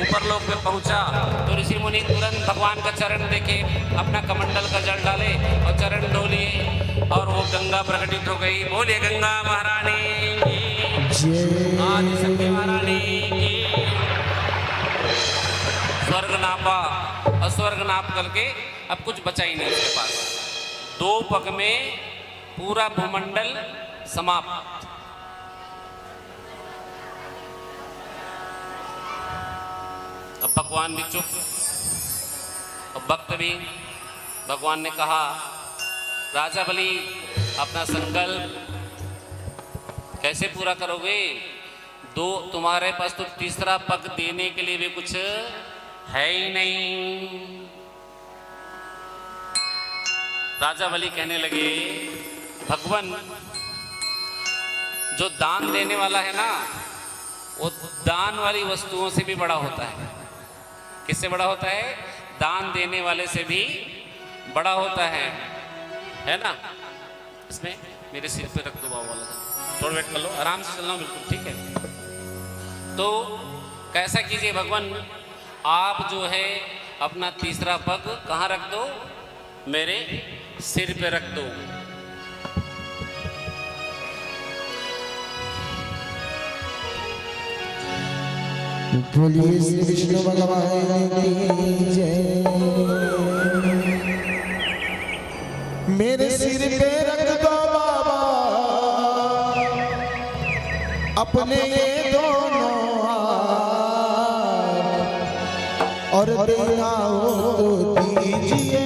ऊपर लोग पे पहुंचा तो ऋषि मुनि तुरंत भगवान का चरण देखे, अपना कमंडल का जल डाले और चरण धो लिए, और वो गंगा प्रकटित हो गई। बोलिए गंगा महारानी की, आदि शक्ति महारानी की। स्वर्ग नापा, और स्वर्ग नाप करके अब कुछ बचा ही नहीं उसके पास। 2 पग में पूरा भूमंडल समाप्त। अब भगवान भी चुप, अब भक्त भी। भगवान ने कहा, राजा बलि अपना संकल्प कैसे पूरा करोगे? तुम्हारे पास तो तीसरा पग देने के लिए भी कुछ है ही नहीं। राजा बलि कहने लगे, भगवान जो दान देने वाला है ना, वो दान वाली वस्तुओं से भी बड़ा होता है। किससे बड़ा होता है? दान देने वाले से भी बड़ा होता है ना। इसमें मेरे सिर पे रख दो बाबा वाला, थोड़ा वेट कर लो, आराम से चलना, बिल्कुल ठीक है। तो कैसा कीजिए भगवान, आप जो है अपना तीसरा पग कहाँ रख दो? मेरे सिर पे रख दो। बोलिए श्री विष्णु भगवान की जय। मेरे सिर पे रख दो बाबा अपने ये दोनों हाथ, और देना हो तो दीजिए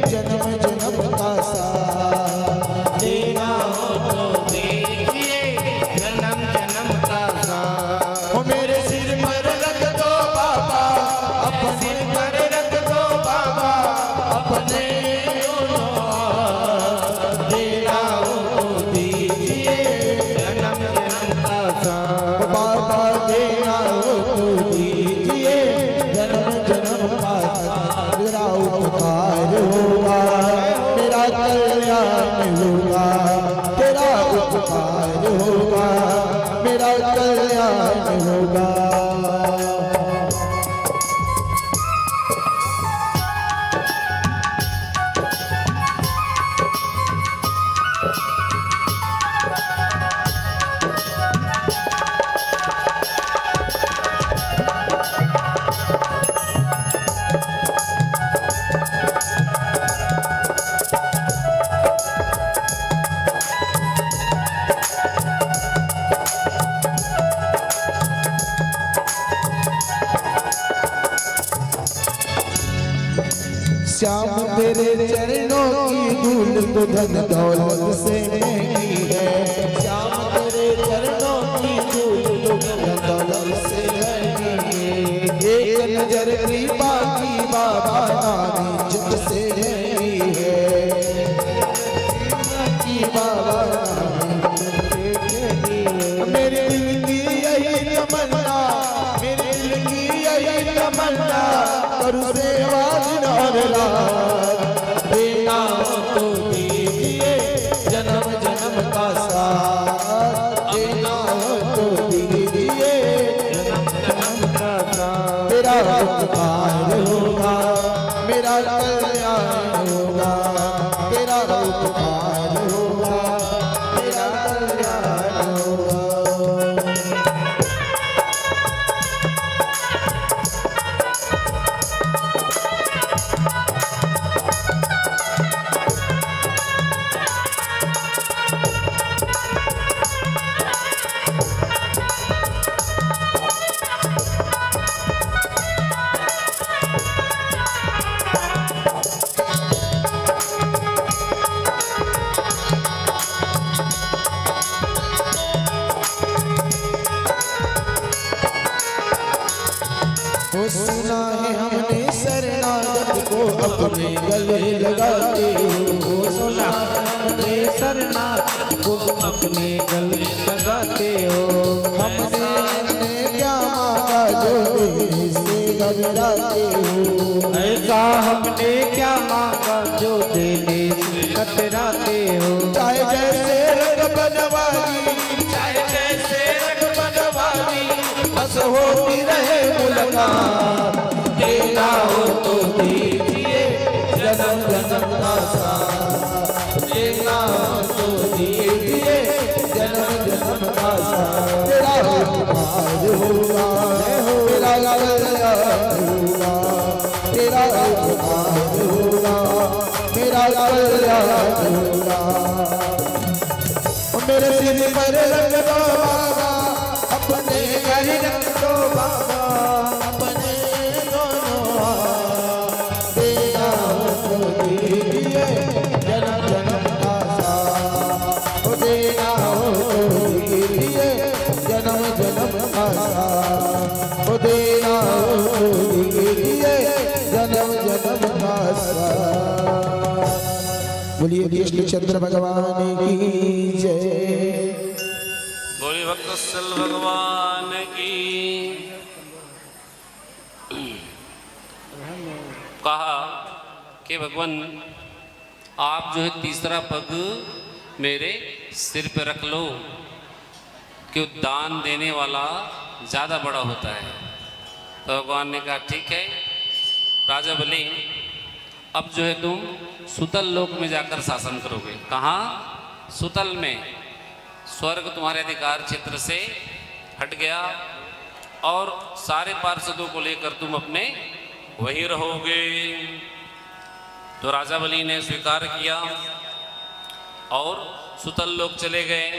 जन्म जन्म का साथ। देना हो तो दीजिए जन्म जन्म का साथ। ओ मेरे सिर पर रख दो बाबा अपने पर रख दो बाबा अपने दोनों हाथ। देना हो तो दीजिए जन्म जन्म का साथ। बाबा देना हो तो दीजिए जन्म जन्म का साथ। मेरा उपकार होगा, मेरा कल्याण होगा, तेरा उपकार होगा, मेरा कल्याण होगा। श्याम तेरे चरणों की धूल तो धन दौलत से महंगी है। श्याम तेरे चरणों की धूल तो धन दौलत से महंगी है। एक नजर कृपा की बाबा नामी जग से महंगी है। की बाबा मेरे दिल की यही तमन्ना, मेरे दिल की यही तमन्ना, करूं सेवा दिन और रात। देना हो तो दीजिए उपकार होगा, तेरा कल्याण होगा। वो सुना है हमने शरणागत को अपने गले लगाते हो, सुना हमने शरणागत को अपने गले लगाते हो। हमने क्या मांगा जो देने से घबराते हो, ऐसा हमने क्या मांगा जो देने से कतराते हो। चाहे जैसे रंग बनवाली, चाहे जैसे रंग बनवाली, बस होती रहे मुलाकात, देना हो तो दीजिए जन्म जन्म का साथ, देना हो तो दीजिए जन्म जन्म का साथ। तेरा उपकार होगा, तेरा कल्याण होगा, तेरा उपकार होगा, मेरा कल्याण होगा। मेरे सिर पर रंग दो बाबा, अपने घर रंग दो बाबा, अपने दोनों हाथ, देना हो तो दीजिए जन्म जन्म का साथ, ओ देना हो तो दीजिए जन्म जन्म का साथ, ओ देना हो तो दीजिए जन्म जन्म का साथ। बोलिए कृष्ण चंद्र भगवान की जय। बोलिए भक्तवत्सल भगवान की। कहा कि भगवान आप जो है तीसरा पग मेरे सिर पे रख लो, कि दान देने वाला ज़्यादा बड़ा होता है। तो भगवान ने कहा ठीक है राजा बलि, अब जो है तुम सुतल लोक में जाकर शासन करोगे। कहाँ? सुतल में। स्वर्ग तुम्हारे अधिकार क्षेत्र से हट गया और सारे पार्षदों को लेकर तुम अपने वहीं रहोगे। तो राजा बलि ने स्वीकार किया और सुतल लोक चले गए।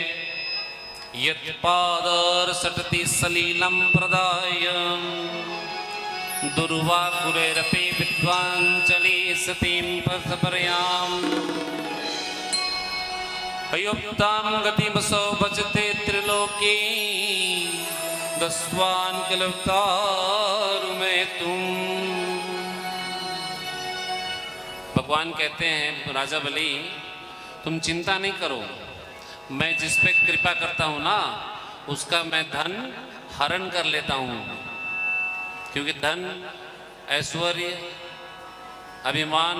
यत्पादर सटति सलीलम प्रदाय दुर्वाकुरेरपि विद्वांचली सतीं परयाम अयुक्तां गतिमसौ भजते त्रिलोकी दस्वान् किलवतारु में तुम। भगवान कहते हैं राजा बलि तुम चिंता नहीं करो, मैं जिस पे कृपा करता हूँ ना उसका मैं धन हरण कर लेता हूँ, क्योंकि धन ऐश्वर्य अभिमान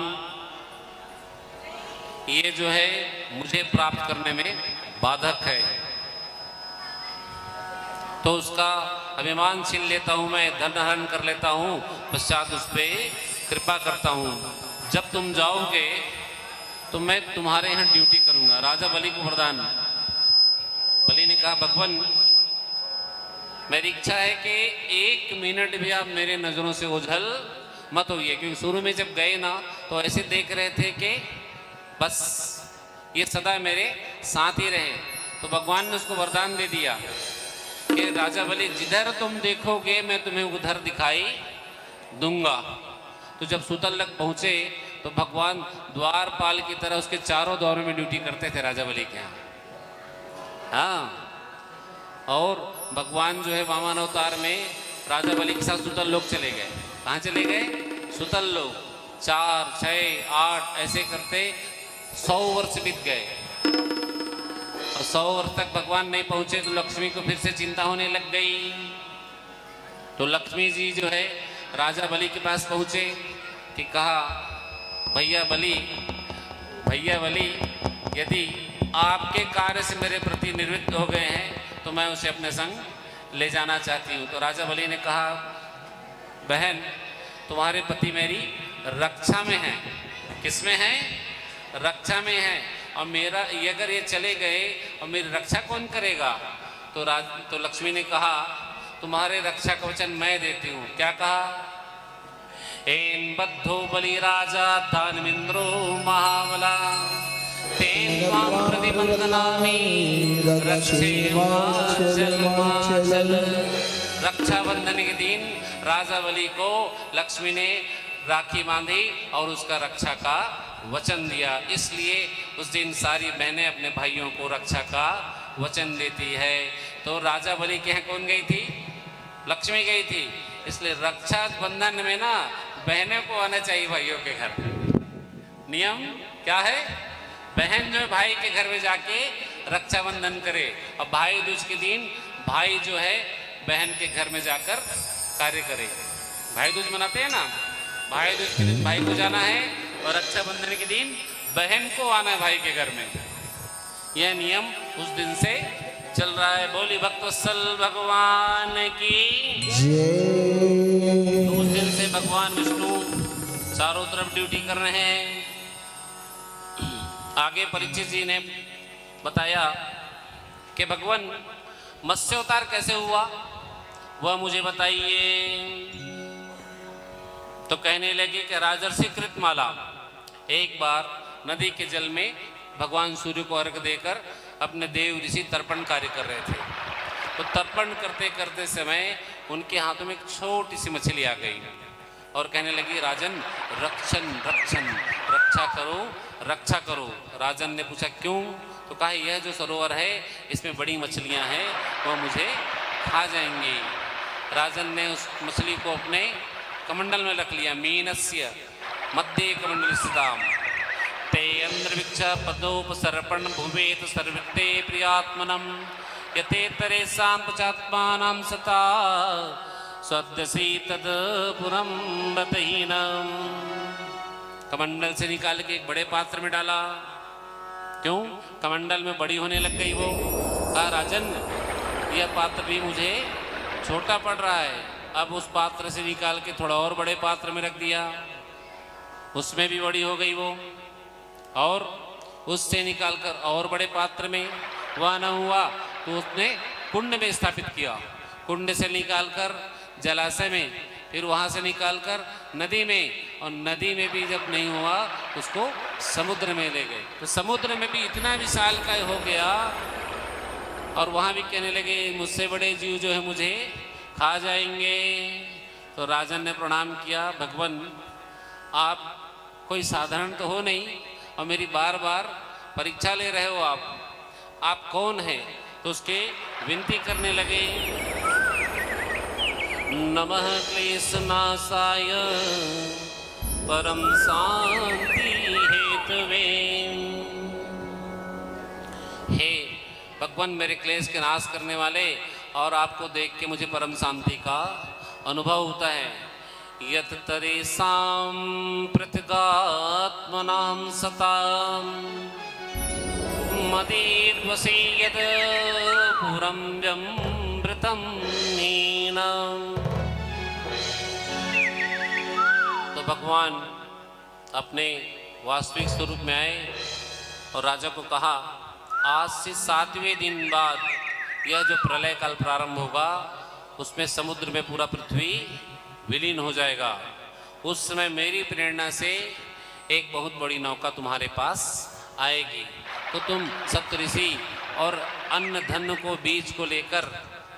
ये जो है मुझे प्राप्त करने में बाधक है, तो उसका अभिमान छीन लेता हूँ, मैं धन हरण कर लेता हूँ, पश्चात उस पर कृपा करता हूँ। जब तुम जाओगे तो मैं तुम्हारे यहाँ ड्यूटी करूँगा। राजा बलि को वरदान। बलि ने कहा भगवान मेरी इच्छा है कि 1 मिनट भी आप मेरे नज़रों से ओझल मत होइए, क्योंकि शुरू में जब गए ना तो ऐसे देख रहे थे कि बस ये सदा मेरे साथ ही रहे। तो भगवान ने उसको वरदान दे दिया कि राजा बलि जिधर तुम देखोगे मैं तुम्हें उधर दिखाई दूंगा। तो जब सुतल तक पहुँचे तो भगवान द्वारपाल की तरह उसके चारों द्वारों में ड्यूटी करते थे राजा बलि के यहाँ। हाँ, और भगवान जो है वामन अवतार में राजा बलि के साथ सुतल लोक चले गए। कहाँ चले गए? सुतल लोक। 4, 6, 8 ऐसे करते 100 वर्ष बीत गए और 100 वर्ष तक भगवान नहीं पहुँचे तो लक्ष्मी को फिर से चिंता होने लग गई। तो लक्ष्मी जी जो है राजा बलि के पास पहुँचे कि कहा भैया बलि यदि आपके कार्य से मेरे प्रति निवृत्त हो गए हैं तो मैं उसे अपने संग ले जाना चाहती हूँ। तो राजा बलि ने कहा बहन तुम्हारे पति मेरी रक्षा में हैं। किस में हैं? रक्षा में है और मेरा ये अगर ये चले गए और मेरी रक्षा कौन करेगा? तो लक्ष्मी ने कहा तुम्हारे रक्षा का वचन मैं देती हूँ। क्या कहा? एन बद्धो बलि राजा दानवेंद्रो महाबला तेन त्वां प्रतिबंधनामि रक्षेमाचल। रक्षाबंधन के दिन राजा बलि को लक्ष्मी ने राखी बांधी और उसका रक्षा का वचन दिया। इसलिए उस दिन सारी बहनें अपने भाइयों को रक्षा का वचन देती है। तो राजा बलि के यहाँ कौन गई थी? लक्ष्मी गई थी। इसलिए रक्षा बंधन में ना बहनों को आना चाहिए भाइयों के घर। नियम क्या है? बहन जो है भाई के घर में जाके रक्षाबंधन करे और भाई दूज के दिन भाई जो है बहन के घर में जाकर कार्य करे। भाई दूज मनाते हैं ना, भाई दूज के दिन भाई को जाना है और रक्षाबंधन के दिन बहन को आना है भाई के घर में। यह नियम उस दिन से चल रहा है। बोली भक्तवत्सल भगवान की जय। तो उस दिन से भगवान विष्णु चारों तरफ ड्यूटी कर रहे हैं। आगे परीक्षित जी ने बताया कि भगवान मत्स्य अवतार कैसे हुआ वह मुझे बताइए। तो कहने लगे कि राजर्षि कृतमाला एक बार नदी के जल में भगवान सूर्य को अर्घ देकर अपने देव ऋषि तर्पण कार्य कर रहे थे। तो तर्पण करते करते समय उनके हाथों में एक छोटी सी मछली आ गई और कहने लगी राजन रक्षण रक्षण रक्षा करो रक्षा करो। राजन ने पूछा क्यों? तो कहा यह जो सरोवर है इसमें बड़ी मछलियां हैं वह मुझे खा जाएंगी। राजन ने उस मछली को अपने कमंडल में रख लिया। मीनस्य मध्य कमंडल स्थिताम ते अंद्रविक्ष पदोपसर्पण भुवेत सर्वते प्रियात्मनम यते तरे शांतचात्मानां सता सद्यसी तद पुरम बतहीनम। कमंडल से निकाल के एक बड़े पात्र में डाला। क्यों? कमंडल में बड़ी होने लग गई वो। कहा राजन यह पात्र भी मुझे छोटा पड़ रहा है। अब उस पात्र से निकाल के थोड़ा और बड़े पात्र में रख दिया, उसमें भी बड़ी हो गई वो। और उससे निकालकर और बड़े पात्र में, वह न हुआ तो उसने कुंड में स्थापित किया। कुंड से निकालकर जलाशय में, फिर वहाँ से निकालकर नदी में, और नदी में भी जब नहीं हुआ उसको समुद्र में ले गए। तो समुद्र में भी इतना विशाल का हो गया और वहाँ भी कहने लगे मुझसे बड़े जीव जो है मुझे खा जाएंगे। तो राजन ने प्रणाम किया, भगवान आप कोई साधारण तो हो नहीं और मेरी बार बार परीक्षा ले रहे हो, आप कौन हैं? तो उसके विनती करने लगे। नमः क्लेशनाशाय परम शांति हेतवे। हे भगवान मेरे क्लेश के नाश करने वाले, और आपको देख के मुझे परम शांति का अनुभव होता है। यत तरेसां प्रतिगात्मनां सतां मदीर्वसी यद पुरं व्यमृतं हीनं। तो भगवान अपने वास्तविक स्वरूप में आए और राजा को कहा आज से 7वें दिन बाद यह जो प्रलय काल प्रारंभ होगा उसमें समुद्र में पूरा पृथ्वी विलीन हो जाएगा। उस समय मेरी प्रेरणा से एक बहुत बड़ी नौका तुम्हारे पास आएगी। तो तुम सप्तऋषि और अन्न धन को बीज को लेकर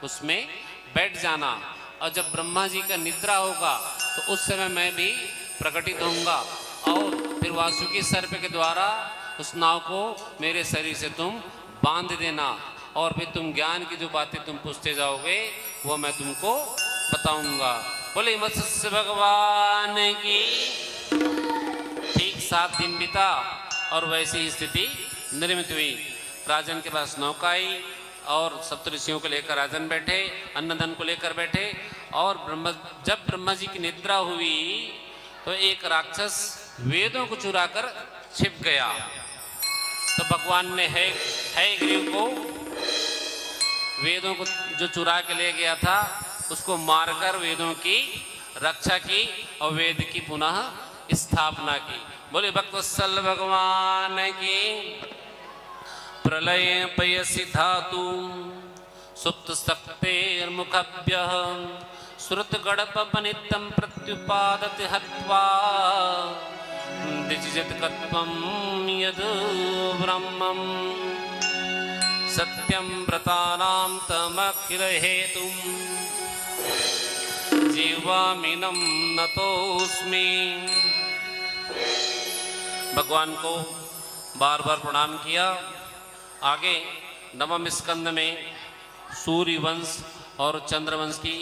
उसमें बैठ जाना, और जब ब्रह्मा जी का निद्रा होगा तो उस समय मैं भी प्रकटित होऊंगा, और फिर वासुकी सर्प के द्वारा उस नाव को मेरे शरीर से तुम बांध देना, और फिर तुम ज्ञान की जो बातें तुम पूछते जाओगे वो मैं तुमको बताऊंगा। बोले मत्स्य भगवान की। ठीक 7 दिन बीता और वैसी ही स्थिति निर्मित हुई। राजन के पास नौका आई और सप्तऋषियों को लेकर राजन बैठे, अन्नधन को लेकर बैठे, और जब ब्रह्मा जी की निद्रा हुई तो एक राक्षस वेदों को चुराकर छिप गया। तो भगवान ने हयग्रीव को वेदों को जो चुरा के ले गया था उसको मारकर वेदों की रक्षा की और वेद की पुनः स्थापना की। बोले भक्तवत्सल भगवान की। प्रलय पयसि धातु सुप्त शक्तेर्मुखभ्यः श्रुत गणपनित्यं प्रत्युपादति हत्वा दिजिजत्कत्वं यद् ब्रह्मम् सत्यं व्रतानां तमखिल हेतुं जीवामिनं नतोऽस्मि। भगवान को बार बार प्रणाम किया। आगे नवम स्कंद में सूर्य वंश और चंद्रवंश की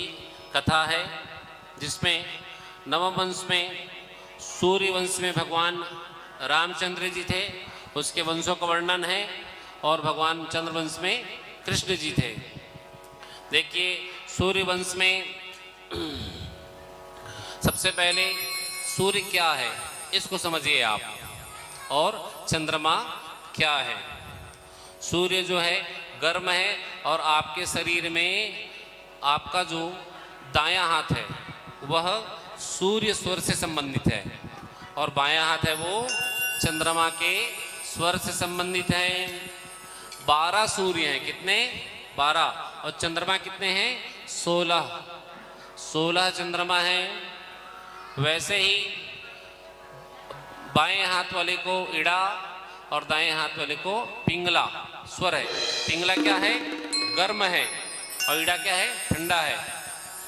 कथा है, जिसमें नवम वंश में सूर्य वंश में भगवान रामचंद्र जी थे, उसके वंशों का वर्णन है, और भगवान चंद्रवंश में कृष्ण जी थे। देखिए सूर्य वंश में सबसे पहले सूर्य क्या है इसको समझिए आप, और चंद्रमा क्या है। सूर्य जो है गर्म है, और आपके शरीर में आपका जो दायां हाथ है वह सूर्य स्वर से संबंधित है, और बायां हाथ है वो चंद्रमा के स्वर से संबंधित है। 12 सूर्य हैं, कितने? 12, और चंद्रमा कितने हैं? 16 चंद्रमा हैं। वैसे ही बाएं हाथ वाले को इड़ा और दाएं हाथ वाले को पिंगला स्वर है। पिंगला क्या है? गर्म है, और इड़ा क्या है? ठंडा है।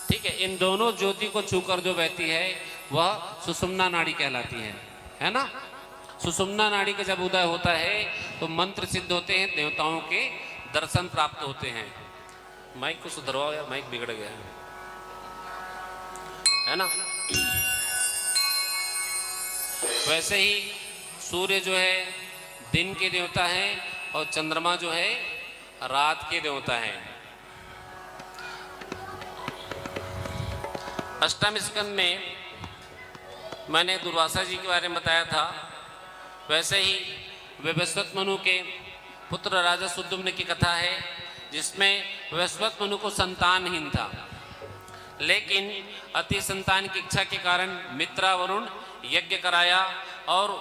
ठीक है, इन दोनों ज्योति को छूकर जो बहती है वह सुषुम्ना नाड़ी कहलाती है ना। सुषुम्ना नाड़ी का जब उदय होता है तो मंत्र सिद्ध होते हैं, देवताओं के दर्शन प्राप्त होते हैं। माइक को सुधरवाओ यार, माइक बिगड़ गया है ना। वैसे ही सूर्य जो है दिन के देवता है, और चंद्रमा जो है रात के देवता है। अष्टम स्कंद में मैंने दुर्वासा जी के बारे में बताया था। वैसे ही वैवस्वत मनु के पुत्र राजा सुद्युम्न की कथा है, जिसमें वैवस्वत मनु को संतानहीन था, लेकिन अति संतान की इच्छा के कारण मित्रा वरुण यज्ञ कराया, और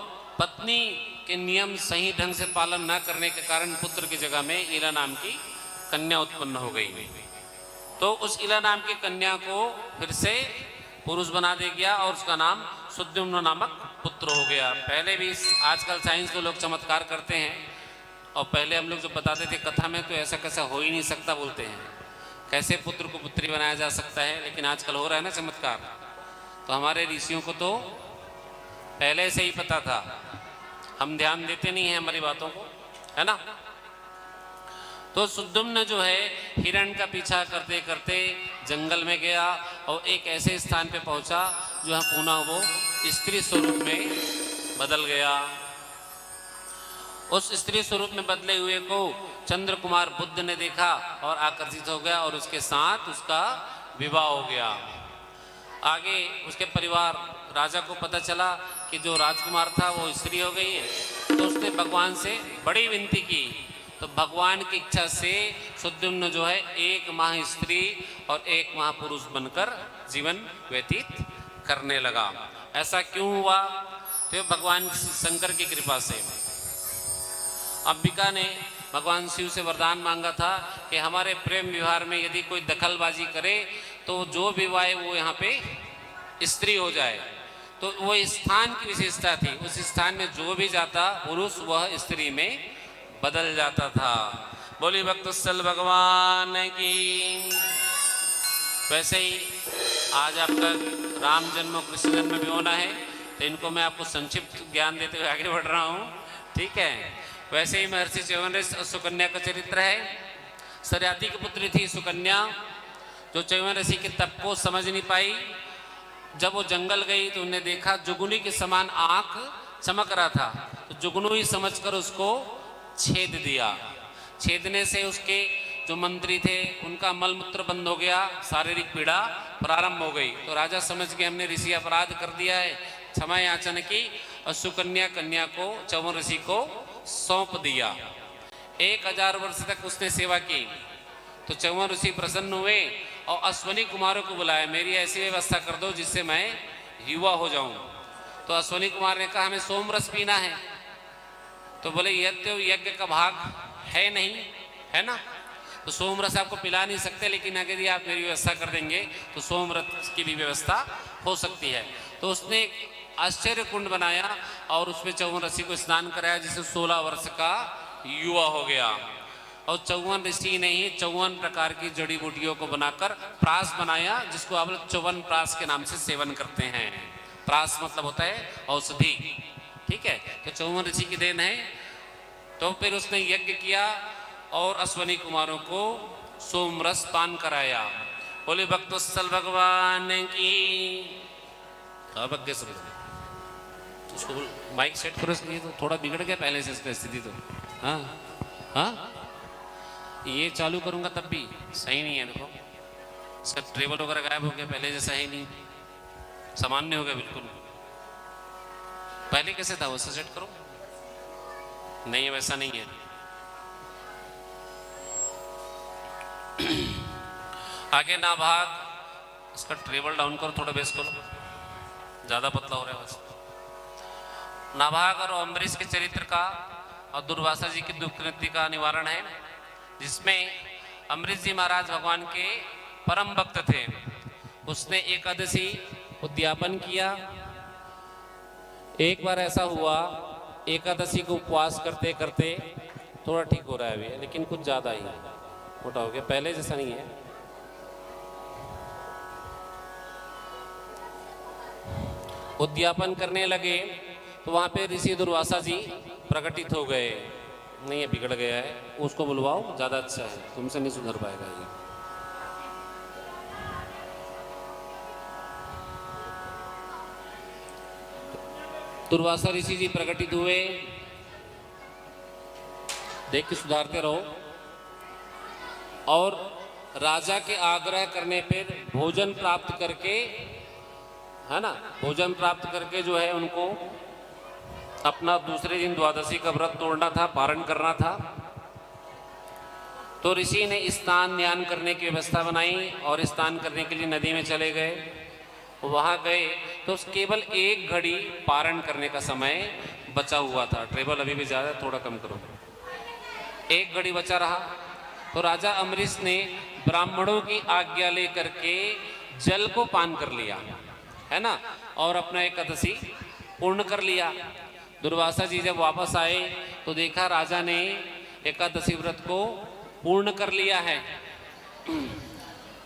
पत्नी के नियम सही ढंग से पालन न करने के कारण पुत्र की जगह में इला नाम की कन्या उत्पन्न हो गई। तो उस इला नाम की कन्या को फिर से पुरुष बना दे गया, और उसका नाम सुद्युम्न नामक पुत्र हो गया। पहले भी आजकल साइंस के लोग चमत्कार करते हैं, और पहले हम लोग जो बताते थे कथा में तो ऐसा कैसा हो ही नहीं सकता बोलते हैं, कैसे पुत्र को पुत्री बनाया जा सकता है, लेकिन आजकल हो रहा है ना चमत्कार। तो हमारे ऋषियों को तो पहले से ही पता था, हम ध्यान देते नहीं हैं हमारी बातों को, है ना। तो सुद्युम्न जो है हिरण का पीछा करते करते जंगल में गया, और एक ऐसे स्थान पे पहुंचा जहाँ पुनः वो स्त्री स्वरूप में बदल गया। उस स्त्री स्वरूप में बदले हुए को चंद्र कुमार बुद्ध ने देखा और आकर्षित हो गया, और उसके साथ उसका विवाह हो गया। आगे उसके परिवार राजा को पता चला कि जो राजकुमार था वो स्त्री हो गई है, तो उसने भगवान से बड़ी विनती की। तो भगवान की इच्छा से सुद्युम्न जो है 1 माह स्त्री और 1 माह पुरुष बनकर जीवन व्यतीत करने लगा। ऐसा क्यों हुआ? तो भगवान शंकर की कृपा से। अंबिका ने भगवान शिव से वरदान मांगा था कि हमारे प्रेम व्यवहार में यदि कोई दखलबाजी करे तो जो विवाह वो यहाँ पे स्त्री हो जाए। तो वो स्थान की विशेषता थी, उस स्थान में जो भी जाता पुरुष वह स्त्री में बदल जाता था। बोली भक्तवत्सल भगवान की। वैसे ही आज आपका राम जन्म कृष्ण जन्म भी होना है, तो इनको मैं आपको संक्षिप्त ज्ञान देते हुए आगे बढ़ रहा हूँ, ठीक है। वैसे ही महर्षि च्यवनऋषि और सुकन्या का चरित्र है। सरयाती की पुत्री थी सुकन्या, जो च्यवन ऋषि के तप को समझ नहीं पाई। जब वो जंगल गई तो उन्हें देखा जुगनू के समान आंख चमक रहा था, तो जुगनू ही समझकर उसको छेद दिया। छेदने से उसके जो मंत्री थे उनका मलमूत्र बंद हो गया, शारीरिक पीड़ा प्रारंभ हो गई। तो राजा समझ के हमने ऋषि अपराध कर दिया है, क्षमा याचना की, और सुकन्या कन्या को च्यवन ऋषि को सौंप दिया। 1000 वर्ष तक उसने सेवा की। तो च्यवन ऋषि प्रसन्न हुए और अश्वनी कुमारों को बुलाया, मेरी ऐसी व्यवस्था कर दो जिससे मैं युवा हो जाऊं। तो अश्वनी कुमार ने कहा हमें सोम रस पीना है। तो बोले यह तो यज्ञ का भाग है नहीं, है ना, तो सोम रस आपको पिला नहीं सकते, लेकिन अगर ये आप मेरी व्यवस्था कर देंगे तो सोम रस की भी व्यवस्था हो सकती है। तो उसने एक आश्चर्य कुंड बनाया और उसमें 54 ऋषि को स्नान कराया, जिसे 16 वर्ष का युवा हो गया। और 54 ऋषि ने ही 54 प्रकार की जड़ी बूटियों को बनाकर प्रास बनाया, जिसको आप लोग 54 प्रास के नाम से सेवन करते हैं। प्रास मतलब होता है औषधि, ठीक है। तो 54 ऋषि की देन है। तो फिर उसने यज्ञ किया और अश्वनी कुमारों को सोमरस पान कराया। बोले भक्तवत्सल भगवान की। उसको माइक सेट करो इसलिए, तो थोड़ा बिगड़ गया पहले से इसका स्थिति। तो हाँ हाँ, ये चालू करूंगा तब भी सही नहीं है। देखो इसका ट्रेबल वगैरह गायब हो गया, पहले जैसा ही नहीं, सामान्य हो गया बिल्कुल। पहले कैसे था वो सेट करो। नहीं वैसा नहीं है। आगे नाभाग, इसका ट्रेबल डाउन करो, थोड़ा बेस करो, ज्यादा पतला हो रहा है बस। नाभाग और अम्बरीश के चरित्र का और दुर्वासा जी की दुष्कृति का निवारण है, जिसमें अम्बरीश जी महाराज भगवान के परम भक्त थे। उसने एकादशी उद्यापन किया। एक बार ऐसा हुआ, एकादशी को उपवास करते करते थोड़ा ठीक हो रहा है अभी, लेकिन कुछ ज़्यादा ही मोटा हो गया, पहले जैसा नहीं है। उद्यापन करने लगे तो वहां पे ऋषि दुर्वासा जी प्रकटित हो गए। नहीं ये बिगड़ गया है, उसको बुलवाओ, ज्यादा अच्छा है, तुमसे नहीं सुधर पाएगा ये। दुर्वासा ऋषि जी प्रकटित हुए, देख के सुधारते रहो। और राजा के आग्रह करने पर भोजन प्राप्त करके, है ना, भोजन प्राप्त करके जो है उनको अपना दूसरे दिन द्वादशी का व्रत तोड़ना था, पारण करना था। तो ऋषि ने स्नान ध्यान करने की व्यवस्था बनाई और स्नान करने के लिए नदी में चले गए। वहां गए तो केवल 1 घड़ी पारण करने का समय बचा हुआ था। ट्रेबल अभी भी ज्यादा, थोड़ा कम करो। 1 घड़ी बचा रहा तो राजा अम्बरीश ने ब्राह्मणों की आज्ञा लेकर के जल को पान कर लिया, है ना, और अपना एकादशी पूर्ण कर लिया। दुर्वासा जी जब वापस आए तो देखा राजा ने एकादशी व्रत को पूर्ण कर लिया है।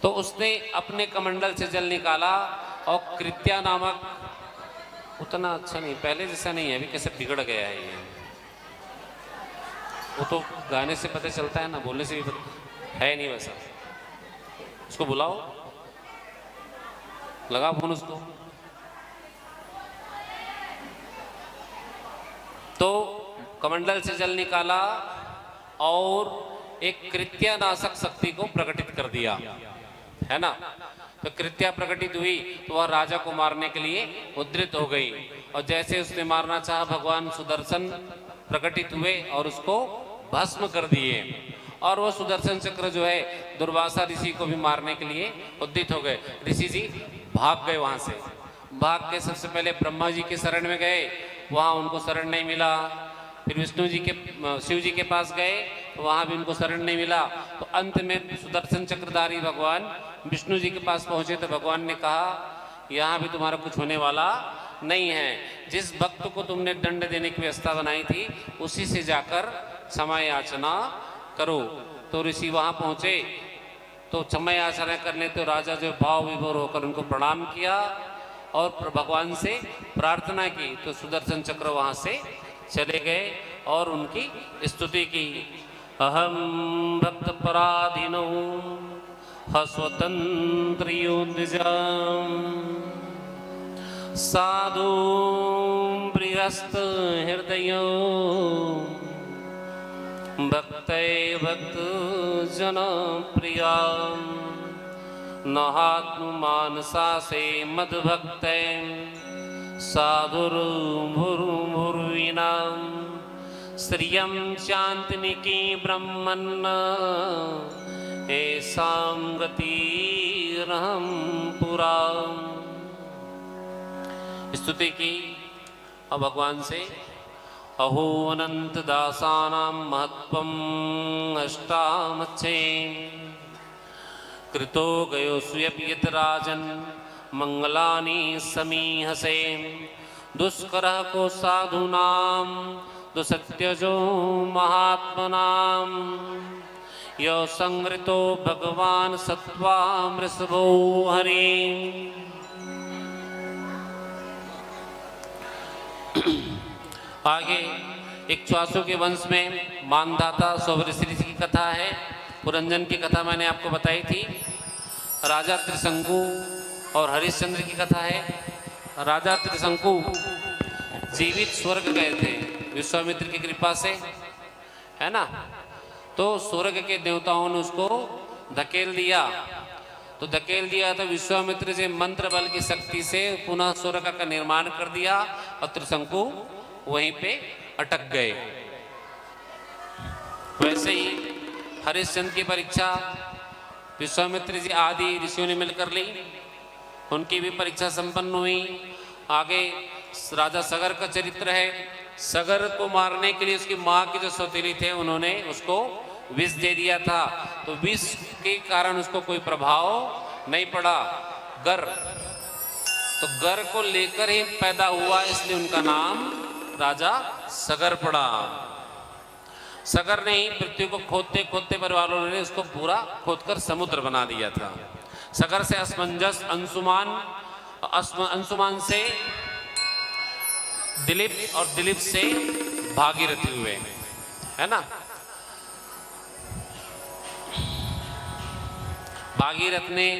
तो उसने अपने कमंडल से जल निकाला और कृत्या नामक, उतना अच्छा नहीं, पहले जैसा नहीं है, अभी कैसे बिगड़ गया है ये। वो तो गाने से पता चलता है ना, बोलने से भी पता है नहीं वैसा। उसको बुलाओ, लगा फोन उसको। तो कमंडल से जल निकाला और एक कृत्यानाशक शक्ति को प्रकटित कर दिया, है ना। तो कृत्या प्रकटित हुई तो वह राजा को मारने के लिए उद्यत हो गई। और जैसे उसने मारना चाहा, भगवान सुदर्शन प्रकटित हुए और उसको भस्म कर दिए। और वह सुदर्शन चक्र जो है दुर्वासा ऋषि को भी मारने के लिए उद्यत हो गए। ऋषि जी भाग गए वहां से। भाग के सबसे पहले ब्रह्मा जी के शरण में गए, वहां उनको शरण नहीं मिला। फिर विष्णु जी के, शिव जी के पास गए तो वहां भी उनको शरण नहीं मिला। तो अंत में सुदर्शन चक्रधारी भगवान विष्णु जी के पास पहुंचे तो भगवान ने कहा यहाँ भी तुम्हारा कुछ होने वाला नहीं है। जिस भक्त को तुमने दंड देने की व्यवस्था बनाई थी उसी से जाकर क्षमा याचना करो। तो ऋषि वहां पहुंचे तो क्षमा याचना करने तो राजा जो भाव विभोर होकर उनको प्रणाम किया और भगवान से प्रार्थना की। तो सुदर्शन चक्र वहां से चले गए और उनकी स्तुति की। अहम भक्त पराधीनो स्वतंत्र साधु प्रियस्त हृदयो भक्त भक्त जन प्रिया नहात्मानसा से मद्भक्त साधुर्भुर्भुर्विना श्रियं शांतिनिकी ब्रह्मन्न ऐसां गतिरहं पुरा। स्तुति की अब भगवान से अहो अनंत दासानां महत्वम् अष्टामच्छे कृतो गयो सुयपियत राजन मंगलानि समीहसे दुष्करः को साधूनां दुसत्यजो महात्मनां यो संगृतो भगवान सत्वा मृषभो हरि। आगे इक्ष्वाकु के वंश में मानधाता सौभृश्री की कथा है। पुरंजन की कथा मैंने आपको बताई थी। राजा त्रिशंकु और हरिश्चंद्र की कथा है। राजा त्रिशंकु जीवित स्वर्ग गए थे विश्वामित्र की कृपा से, है ना। तो स्वर्ग के देवताओं ने उसको धकेल दिया। तो विश्वामित्र से मंत्र बल की शक्ति से पुनः स्वर्ग का निर्माण कर दिया और त्रिशंकु वहीं पे अटक गए। वैसे ही हरिश्चंद्र की परीक्षा विश्वामित्र जी आदि ऋषियों ने मिलकर ली। उनकी भी परीक्षा संपन्न हुई। आगे राजा सगर का चरित्र है। सगर को मारने के लिए उसकी माँ की जो सौतेली थे उन्होंने उसको विष दे दिया था। तो विष के कारण उसको कोई प्रभाव नहीं पड़ा। गर, तो गर को लेकर ही पैदा हुआ, इसलिए उनका नाम राजा सगर पड़ा। सगर ने ही पृथ्वी को खोदते खोदते परिवार वालों ने उसको पूरा खोदकर समुद्र बना दिया था। सगर से असमंजस अंशुमान से दिलीप और दिलीप से भागीरथी हुए, है ना। भागीरथ ने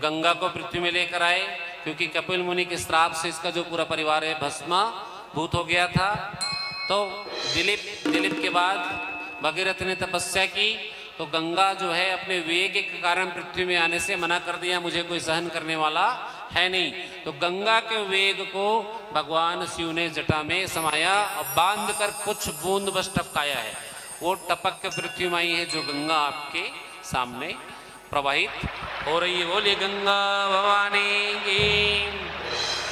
गंगा को पृथ्वी में लेकर आए, क्योंकि कपिल मुनि के श्राप से इसका जो पूरा परिवार है भस्मीभूत हो गया था। तो दिलीप के बाद भागीरथ ने तपस्या की, तो गंगा जो है अपने वेग के कारण पृथ्वी में आने से मना कर दिया, मुझे कोई सहन करने वाला है नहीं। तो गंगा के वेग को भगवान शिव ने जटा में समाया और बांध कर कुछ बूंद बस टपकाया है। वो टपक के पृथ्वी में आई है जो गंगा आपके सामने प्रवाहित हो रही है। बोलिए गंगा भवानी की,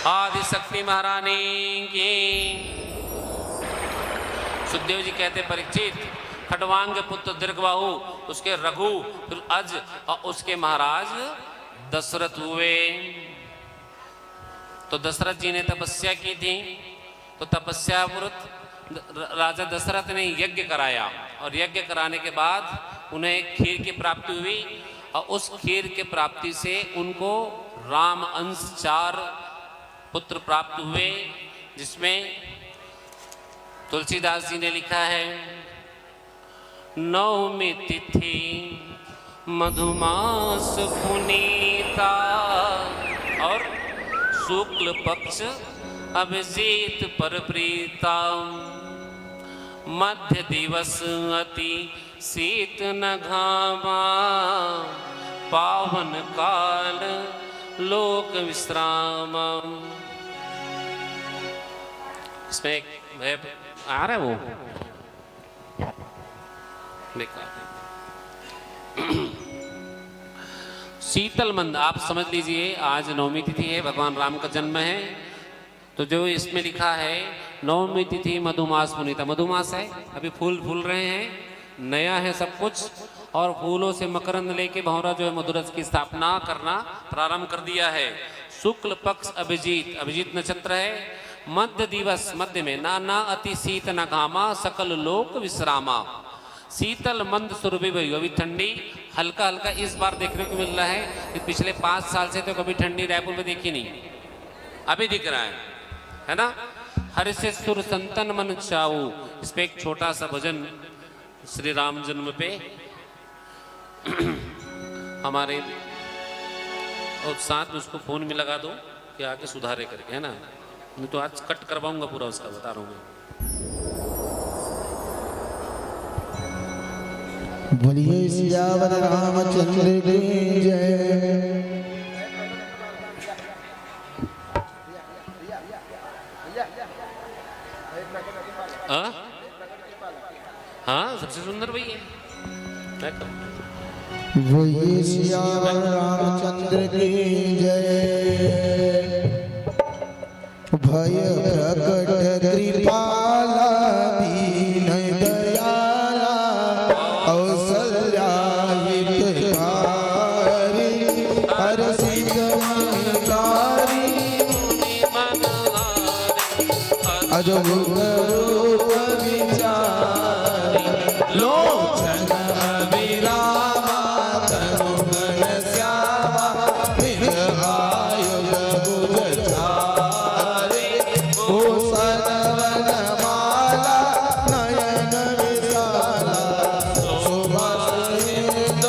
आदि शक्ति महारानी की। सुखदेव जी कहते परीक्षित, खटवांग पुत्र दीर्घबाहु, उसके रघु, फिर अज और उसके महाराज दशरथ हुए। तो दशरथ जी ने तपस्या की थी, तो तपस्या पुरुष राजा दशरथ ने यज्ञ कराया और यज्ञ कराने के बाद उन्हें खीर की प्राप्ति हुई और उस खीर के प्राप्ति से उनको राम अंश 4 पुत्र प्राप्त हुए, जिसमें तुलसीदास जी ने लिखा है, नवमी तिथि मधुमास पुनीता और शुक्ल पक्ष अभिजीत पर प्रीता, मध्य दिवस अति शीत न घामा, पावन काल लोक विश्राम। इसमें एक आ रहा है वो शीतल मंद, आप समझ लीजिए आज नवमी तिथि है, भगवान राम का जन्म है। तो जो इसमें लिखा है नवमी तिथि मधुमास पुनीता, मधुमास है, अभी फूल फूल रहे हैं, नया है सब कुछ, और फूलों से मकरंद लेके भौरा जो है मधुरस की स्थापना करना प्रारंभ कर दिया है। शुक्ल पक्ष अभिजीत, अभिजीत नक्षत्र है। मध्य दिवस, मध्य में, ना अति शीत न घामा, सकल लोक विश्रामा। शीतल मंद सुरभि भई, अभी ठंडी हल्का हल्का इस बार देखने को मिल रहा है कि पिछले 5 साल से तो कभी ठंडी रायपुर में देखी नहीं, अभी दिख रहा है ना। हर से सुर संतन मन चाऊ, इस पे एक छोटा सा भजन श्री राम जन्म पे हमारे, और साथ में उसको फोन में लगा दो कि आके सुधारे करके, है ना, नहीं तो आज कट करवाऊंगा पूरा उसका, बता रहा हूँ मैं। बोलिए सियावर रामचंद्र की जय। हाँ, सबसे सुंदर वही है। बोलिए सियावर रामचंद्र की जय। अभय प्रकट कृपाला दीन दयाला कौसल्या हितकारी हर सिद्ध मंगलकारी अजब रूप विचारी लोचन अभिरामा तनु मन श्यामा विरहायु गुजचारी भूषण वनमाला नयन विशाला सुभाषित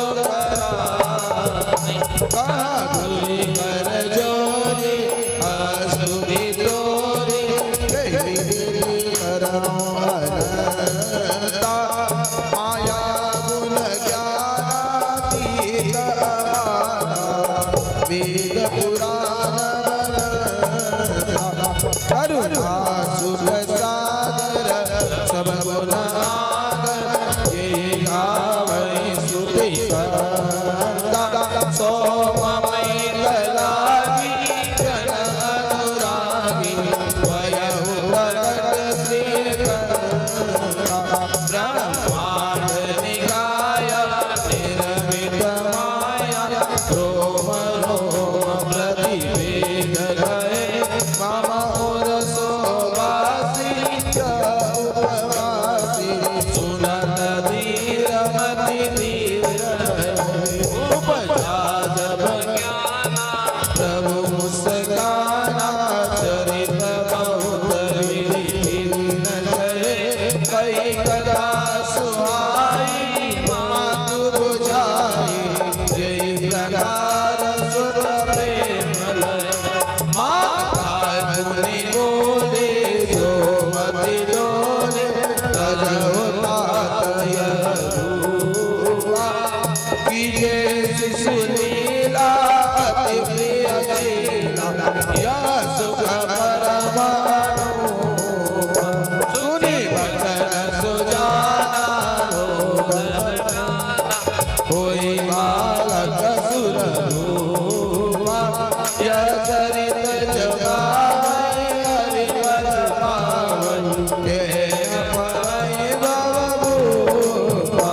कागुली कर जोरी अस्तुति तोरी करो अनंता माया गुण ज्ञानातीत वेद पुराण करुणा सुख सागर सब गुण आगर ये गावै स्तुति सोम मंगलागी जन अनुरागी वयहु प्रकट श्री ब्रह्मांड निकाय निर्मित माया रोम रोम प्रतिवेद गए मम और सोवासी उपवासी सुनत धीर मति धीर उपजा जब ज्ञाना प्रभु मुस्काना चरित बहुत विभिन्न चले कई कदा सुहाई मातु बुझाई जय प्रकार सुर प्रेम लय माता मुनि बोले जो मति डोले तजो तात यह रूपा कीजे शिशु लीला अति प्रिय लीला यह सुख परमाणु सुनि वचन सुजाना रोग हटाना होई बालक सुर रूपा यह चरित जगावै हरिपद पावन ये अपरै भवभूपा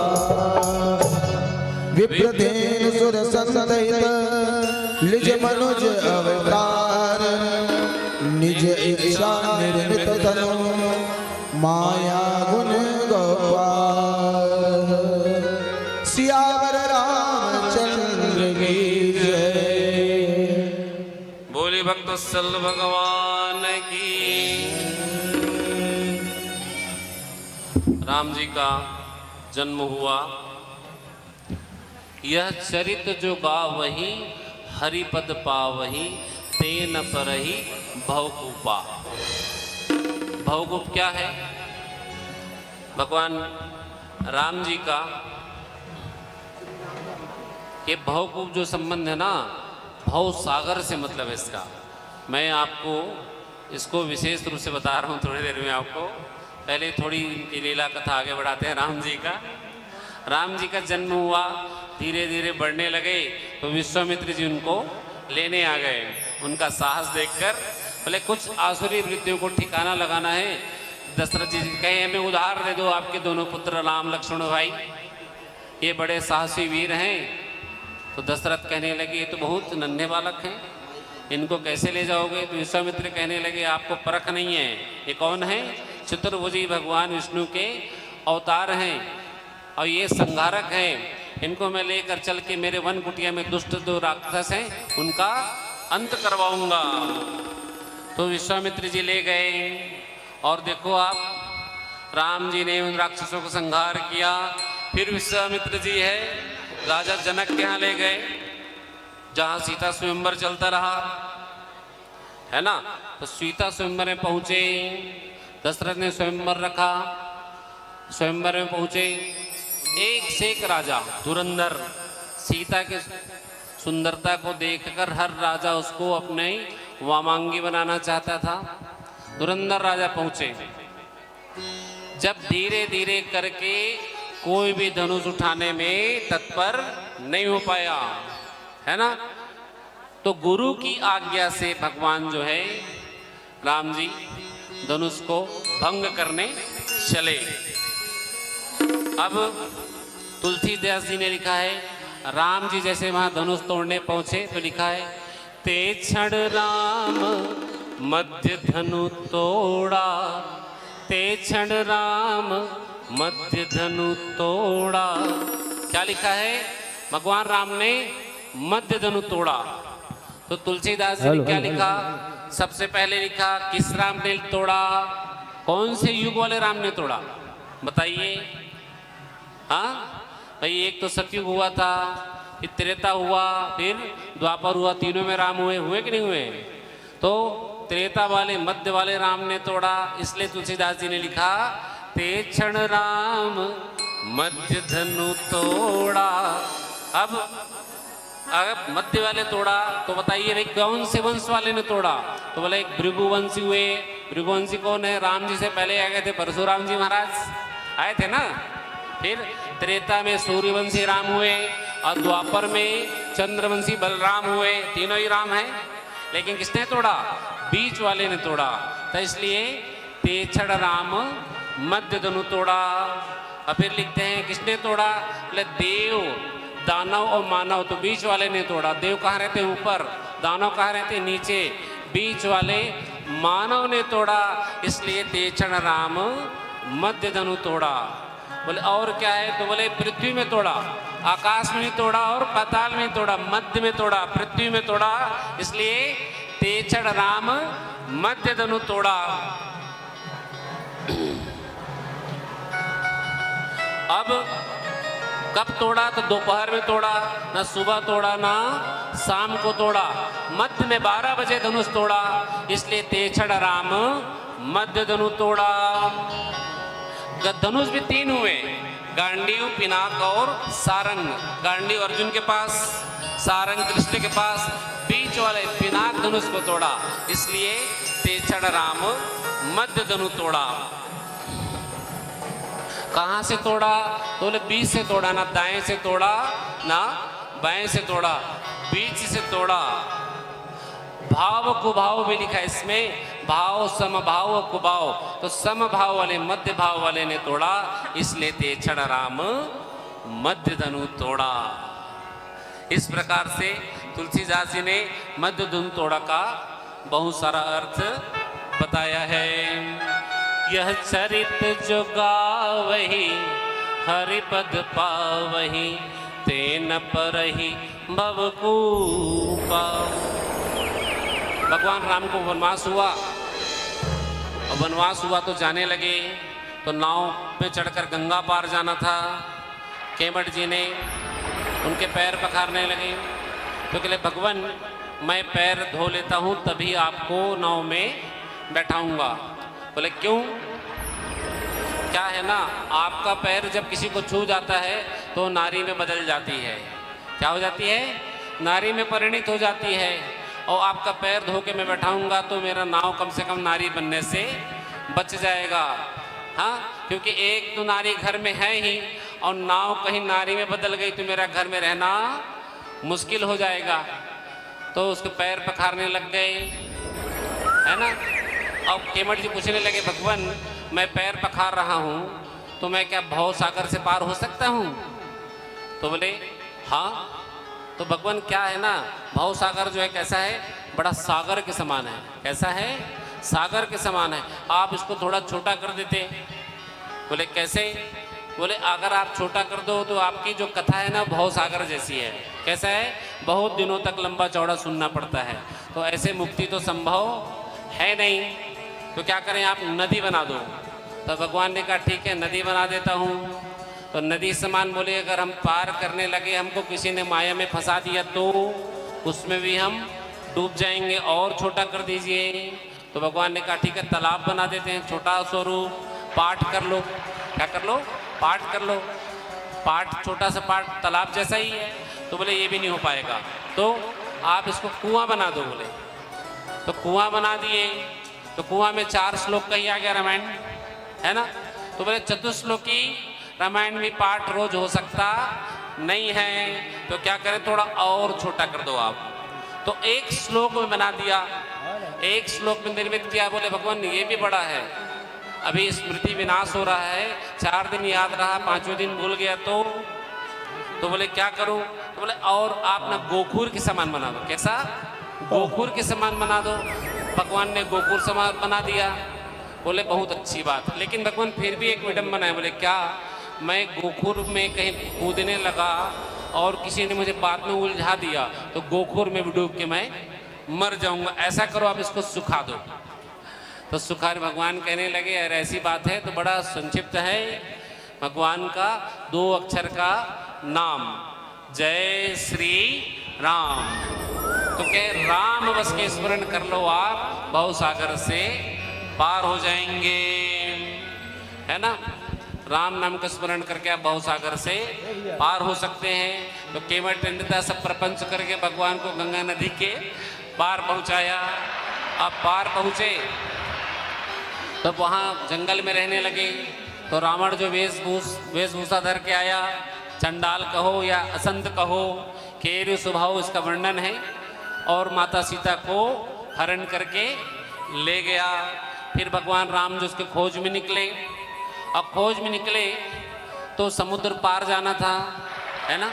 विप्रधेनु सुर संतहित लिज मनुज अवतार निज इच्छा निर्मित धनु माया गुण गोपाल सियावर रामचंद्र की जय। बोले भक्त सल भगवान की। राम जी का जन्म हुआ, यह चरित जो गावहि हरिपद पावहि तेन परहि भवकूपा। भवकूप क्या है? भगवान राम जी का ये भवकूप जो संबंध है ना, भव सागर से मतलब है इसका। मैं आपको इसको विशेष रूप से बता रहा हूँ थोड़ी देर में आपको। पहले थोड़ी इनकी लीला कथा आगे बढ़ाते हैं राम जी का। राम जी का जन्म हुआ, धीरे धीरे बढ़ने लगे तो विश्वामित्र जी उनको लेने आ गए। उनका साहस देखकर बोले कुछ आसुरी वृत्तियों को ठिकाना लगाना है। दशरथ जी कहे हमें उधार दे दो आपके दोनों पुत्र राम लक्ष्मण भाई, ये बड़े साहसी वीर हैं। तो दशरथ कहने लगे ये तो बहुत नन्हे बालक हैं, इनको कैसे ले जाओगे? तो विश्वामित्र कहने लगे आपको परख नहीं है, ये कौन है? चतुर्भुजी भगवान विष्णु के अवतार हैं और ये संहारक हैं। इनको मैं लेकर चल के मेरे वन कुटिया में दुष्ट जो राक्षस हैं उनका अंत करवाऊंगा। तो विश्वामित्र जी ले गए और देखो आप, राम जी ने उन राक्षसों को संहार किया। फिर विश्वामित्र जी है राजा जनक के यहाँ ले गए, जहाँ सीता स्वयंवर चलता रहा है ना। तो सीता स्वयंवर में पहुँचे, दशरथ ने स्वयंवर रखा, स्वयंवर में पहुँचे। एक से एक राजा धुरंधर सीता के सुंदरता को देखकर हर राजा उसको अपने वामांगी बनाना चाहता था। धुरंधर राजा पहुंचे, जब धीरे धीरे करके कोई भी धनुष उठाने में तत्पर नहीं हो पाया, है ना। तो गुरु की आज्ञा से भगवान जो है राम जी धनुष को भंग करने चले। अब तुलसीदास जी ने लिखा है, राम जी जैसे वहां धनुष तोड़ने पहुंचे तो लिखा है, ते क्षण राम मध्य धनु तोड़ा, ते क्षण राम मध्य धनु तोड़ा। क्या लिखा है? भगवान राम ने मध्य धनु तोड़ा। तो तुलसीदास जी ने क्या लिखा? सबसे पहले लिखा किस राम ने तोड़ा? कौन से युग वाले राम ने तोड़ा बताइए? हाँ भाई, एक तो सतयुग हुआ था, फिर त्रेता हुआ, फिर द्वापर हुआ, तीनों में राम हुए कि नहीं हुए? तो त्रेता वाले मध्य वाले राम ने तोड़ा, इसलिए तुलसीदास जी ने लिखा ते क्षण राम मध्य धनु तोड़ा। अब अगर मध्य वाले तोड़ा तो बताइए भाई कौन से वंश वाले ने तोड़ा? तो बोले एक भृगुवंशी हुए। भृगुवंशी कौन है? राम जी से पहले आ गए थे परशुराम जी महाराज, आए थे ना। फिर त्रेता में सूर्यवंशी राम हुए और द्वापर में चंद्रवंशी बलराम हुए। तीनों ही राम हैं, लेकिन किसने तोड़ा? बीच वाले ने तोड़ा। तो इसलिए ते क्षण राम मध्य धनु तोड़ा। और फिर लिखते हैं किसने तोड़ा? बोले देव, दानव और मानव, तो बीच वाले ने तोड़ा। देव कहाँ रहते? ऊपर। दानव कहाँ रहते? नीचे। बीच वाले मानव ने तोड़ा, इसलिए ते क्षण राम मध्य धनु तोड़ा। बोले और क्या है? तो बोले पृथ्वी में तोड़ा, आकाश में तोड़ा और पाताल में तोड़ा, मध्य में तोड़ा, पृथ्वी में तोड़ा, इसलिए ते क्षण राम मध्य धनु तोड़ा। अब कब तोड़ा? तो दोपहर में तोड़ा, ना सुबह तोड़ा ना शाम को तोड़ा। मध्य में 12 बजे धनुष तोड़ा, इसलिए ते क्षण राम मध्य धनु तोड़ा। धनुष भी 3 हुए, गांडीव, पिनाक और सारंग। गांडीव अर्जुन के पास, सारंग कृष्ण के पास, बीच वाले पिनाक धनुष को तोड़ा, इसलिए ते क्षण राम मध्य धनु तोड़ा। कहाँ से तोड़ा? तो बोले बीच से तोड़ा, ना दाएं से तोड़ा ना बाएं से तोड़ा, बीच से तोड़ा। भाव कुभाव भी लिखा है इसमें, भाव समभाव कुभाव, तो समभाव वाले मध्य भाव वाले ने तोड़ा, इसलिए ते क्षण राम मध्य धनु तोड़ा। इस प्रकार से तुलसीदास जी ने मध्य धनु तोड़ा का बहुत सारा अर्थ बताया है। यह चरित जो गावही हरिपद पावही, तेन परहि भवकूपा। भगवान राम को वनवास हुआ, और वनवास हुआ तो जाने लगे, तो नाव पे चढ़कर गंगा पार जाना था। केवट जी ने उनके पैर पखारने लगे, तो कहले भगवान मैं पैर धो लेता हूँ तभी आपको नाव में बैठाऊंगा। बोले क्यों? क्या है ना, आपका पैर जब किसी को छू जाता है तो नारी में बदल जाती है। क्या हो जाती है? नारी में परिणित हो जाती है। और आपका पैर धो के मैं बैठाऊंगा तो मेरा नाव कम से कम नारी बनने से बच जाएगा। हाँ, क्योंकि एक तो नारी घर में है ही, और नाव कहीं नारी में बदल गई तो मेरा घर में रहना मुश्किल हो जाएगा। तो उसके पैर पखारने लग गए, है ना। अब केवट जी पूछने लगे भगवान मैं पैर पखार रहा हूँ तो मैं क्या भव सागर से पार हो सकता हूँ? तो बोले हाँ। तो भगवान क्या है ना, भव सागर जो है कैसा है? बड़ा सागर के समान है। कैसा है? सागर के समान है। आप इसको थोड़ा छोटा कर देते। बोले कैसे? बोले अगर आप छोटा कर दो तो आपकी जो कथा है ना भव सागर जैसी है। कैसा है? बहुत दिनों तक लंबा चौड़ा सुनना पड़ता है, तो ऐसे मुक्ति तो संभव है नहीं। तो क्या करें, आप नदी बना दो। तो भगवान ने कहा ठीक है नदी बना देता हूँ। तो नदी समान बोले अगर हम पार करने लगे, हमको किसी ने माया में फंसा दिया तो उसमें भी हम डूब जाएंगे, और छोटा कर दीजिए। तो भगवान ने कहा ठीक है तालाब बना देते हैं, छोटा स्वरूप, पाठ कर लो। क्या कर लो? पाठ कर लो। पाठ, छोटा सा पाठ तालाब जैसा ही है। तो बोले ये भी नहीं हो पाएगा, तो आप इसको कुआं बना दो। बोले तो कुआं बना दिए। तो कुआं में 4 श्लोक कही आ गया रामायण, है ना। तो बोले चतुश्लोकी रामायण भी पाठ रोज हो सकता नहीं है, तो क्या करें थोड़ा और छोटा कर दो आप। तो 1 श्लोक में बना दिया। एक श्लोक में निर्मित किया। बोले भगवान ये भी बड़ा है, अभी स्मृति विनाश हो रहा है, 4 दिन याद रहा, 5वें दिन भूल गया तो बोले क्या करूं? तो बोले और आप ना गोखूर के समान बना दो। कैसा? गोखूर के समान बना दो। भगवान ने गोखूर समान बना दिया। बोले बहुत अच्छी बात, लेकिन भगवान फिर भी एक विडम्बना है। बोले क्या? मैं गोखूर में कहीं कूदने लगा और किसी ने मुझे बात में उलझा दिया तो गोखूर में डूब के मैं मर जाऊंगा। ऐसा करो आप इसको सुखा दो। तो सुखार भगवान कहने लगे अरे ऐसी बात है तो बड़ा संक्षिप्त है भगवान का 2 अक्षर का नाम, जय श्री राम। तो कह राम बस के स्मरण कर लो आप, भवसागर से पार हो जाएंगे, है ना। राम नाम का स्मरण करके आप भवसागर से पार हो सकते हैं। तो केवट निंदिता सब प्रपंच करके भगवान को गंगा नदी के पार पहुंचाया। अब पार पहुंचे तो वहाँ जंगल में रहने लगे। तो रावण जो वेशभूषा धर के आया, चंडाल कहो या असंत कहो, केरु स्वभाव इसका वर्णन है, और माता सीता को हरण करके ले गया। फिर भगवान राम जो उसके खोज में निकले। अब खोज में निकले तो समुद्र पार जाना था, है ना,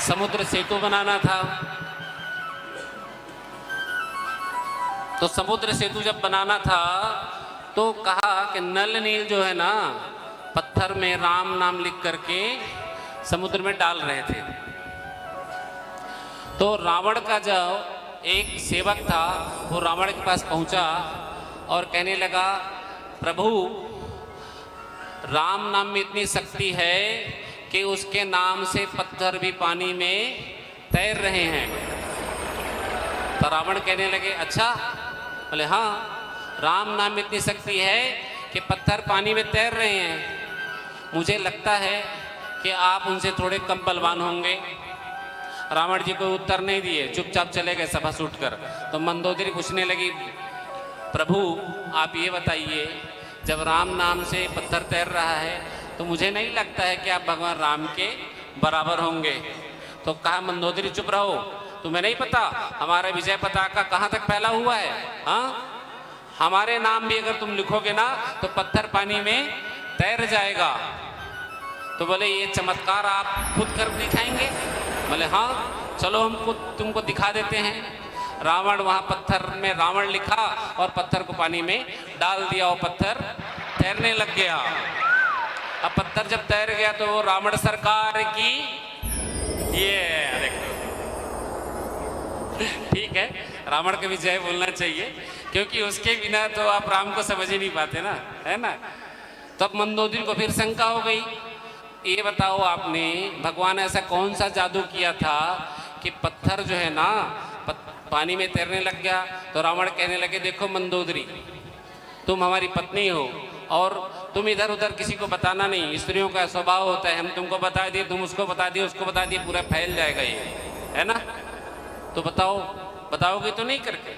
समुद्र सेतु बनाना था। तो समुद्र सेतु जब बनाना था तो कहा कि नल नील जो है ना, पत्थर में राम नाम लिख करके समुद्र में डाल रहे थे। तो रावण का जो एक सेवक था वो रावण के पास पहुंचा और कहने लगा प्रभु राम नाम में इतनी शक्ति है कि उसके नाम से पत्थर भी पानी में तैर रहे हैं। तो रावण कहने लगे अच्छा? बोले हाँ, राम नाम में इतनी शक्ति है कि पत्थर पानी में तैर रहे हैं। मुझे लगता है कि आप उनसे थोड़े कम बलवान होंगे। रावण जी को उत्तर नहीं दिए, चुपचाप चले गए सभा से उठकर। तो मंदोदरी पूछने लगी प्रभु आप ये बताइए, जब राम नाम से पत्थर तैर रहा है तो मुझे नहीं लगता है कि आप भगवान राम के बराबर होंगे। तो कहा मंदोदरी चुप रहो, तुम्हें नहीं पता हमारा विजय पताका कहाँ तक फैला हुआ है? हाँ, हमारे नाम भी अगर तुम लिखोगे ना तो पत्थर पानी में तैर जाएगा। तो बोले ये चमत्कार आप खुद कर दिखाएंगे? बोले हाँ चलो हमको तुमको दिखा देते हैं। रावण वहाँ पत्थर में रावण लिखा और पत्थर को पानी में डाल दिया और पत्थर तैरने लग गया। अब पत्थर जब तैर गया तो वो रावण सरकार की ये देखो ठीक है, रावण के भी जय बोलना चाहिए क्योंकि उसके बिना तो आप राम को समझ ही नहीं पाते ना, है ना। तब मंदोदरी को फिर शंका हो गई, ये बताओ आपने भगवान ऐसा कौन सा जादू किया था कि पत्थर जो है ना पानी में तैरने लग गया? तो रावण कहने लगे देखो मंदोदरी, तुम हमारी पत्नी हो और तुम इधर उधर किसी को बताना नहीं, स्त्रियों का स्वभाव होता है, हम तुमको बता दिए, तुम उसको बता दिए, उसको बता दिए, पूरा फैल जाएगा ये, है ना। तो बताओ, बताओगे तो नहीं करके?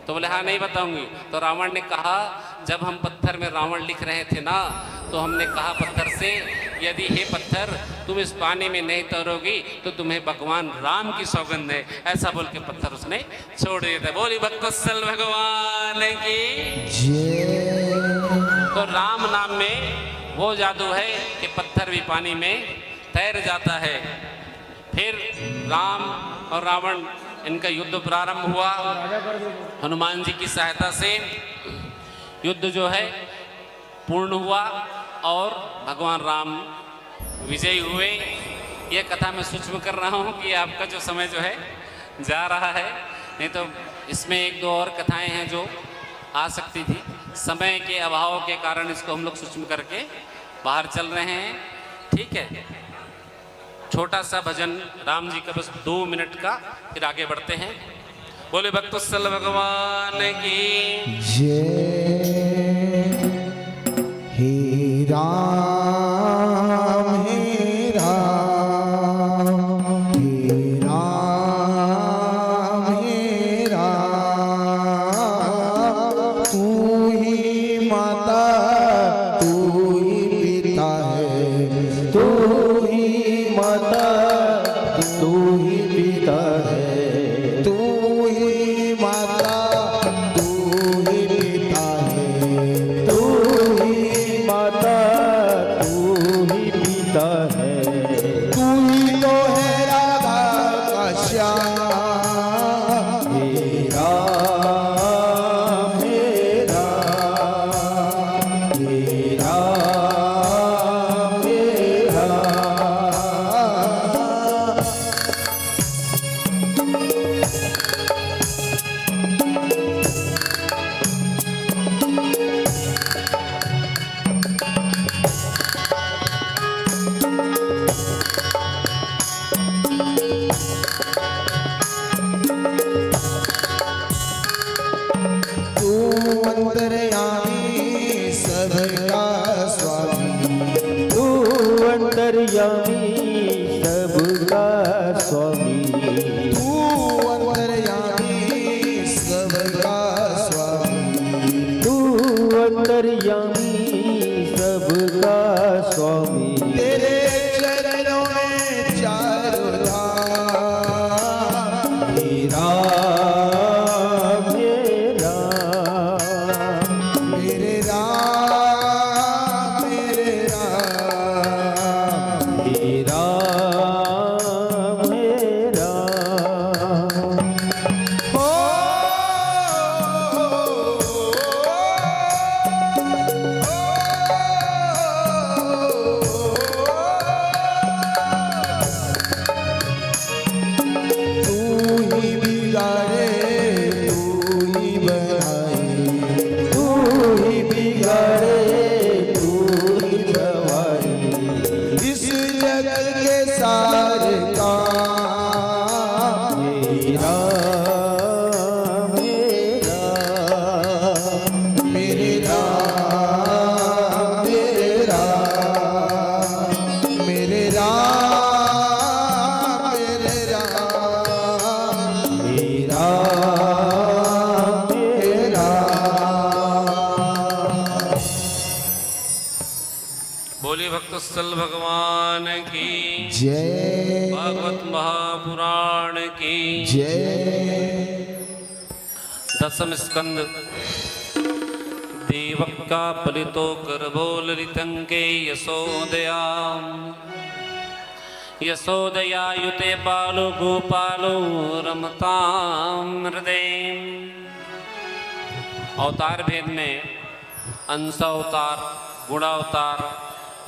तो बोले हाँ नहीं बताऊंगी। तो रावण ने कहा जब हम पत्थर में रावण लिख रहे थे ना तो हमने कहा पत्थर से यदि हे पत्थर तुम इस पानी में नहीं तैरोगी तो तुम्हें भगवान राम की सौगंध है। ऐसा बोल के पत्थर उसने छोड़ दिया था। बोली भक्तवत्सल भगवान की। तो राम नाम में वो जादू है कि पत्थर भी पानी में तैर जाता है। फिर राम और रावण इनका युद्ध प्रारंभ हुआ। हनुमान जी की सहायता से युद्ध जो है पूर्ण हुआ और भगवान राम विजयी हुए। ये कथा मैं सूक्ष्म कर रहा हूँ कि आपका जो समय जो है जा रहा है, नहीं तो इसमें एक दो और कथाएं हैं जो आ सकती थी। समय के अभाव के कारण इसको हम लोग सूक्ष्म करके बाहर चल रहे हैं, ठीक है। छोटा सा भजन राम जी का बस 2 मिनट का, फिर आगे बढ़ते हैं। बोले भक्तवत्सल भगवान की जय। हे राम हे राम हे राम हे राम, तू ही माता तू ही पिता है, तू ही माता तू ही पिता है, तू ही माता तू अंतर्यामी सबका स्वामी, तू अंतर्यामी सबका स्वामी, तू अंतर्यामी सबका स्वामी। तेरे चरणों में चारों धाम, मेरा मेरा मेरे राम मेरे राम, मेरा मेरा हो तू ही बिगाड़े तू ही बनाए, तू ही बिगाड़े तू ही गवाए, इस जगत के सारे काम मेरा मेरा मेरे राम मेरे राम, मेरे राम मेरे राम, मेरा मेरा। बोलिए भक्तस्थल भगवान की जय भागवत महापुराण की जय। दसम स्कंद देवक का पलितो कर बोल रितंके यशोदया, यशोदया युते बालो गोपालो रमताम हृदय। अवतार भेद में अंशावतार, गुणावतार,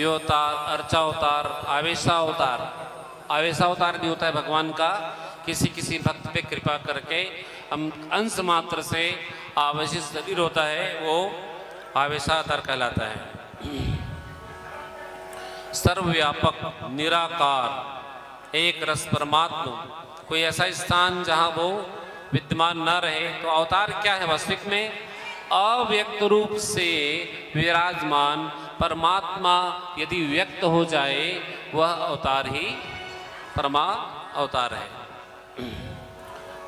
योवतार, अर्चावतार, आवेशावतार। आवेशावतार भी होता है भगवान का, किसी किसी भक्त पे कृपा करके हम अंश मात्र से आवेशित शरीर होता है, वो आवेशावतार कहलाता है। सर्वव्यापक, निराकार, एक रस परमात्मा, कोई ऐसा स्थान जहाँ वो विद्यमान न रहे, तो अवतार क्या है वास्तविक में? अव्यक्त रूप से विराजमान परमात्मा यदि व्यक्त हो जाए वह अवतार ही परमा अवतार है।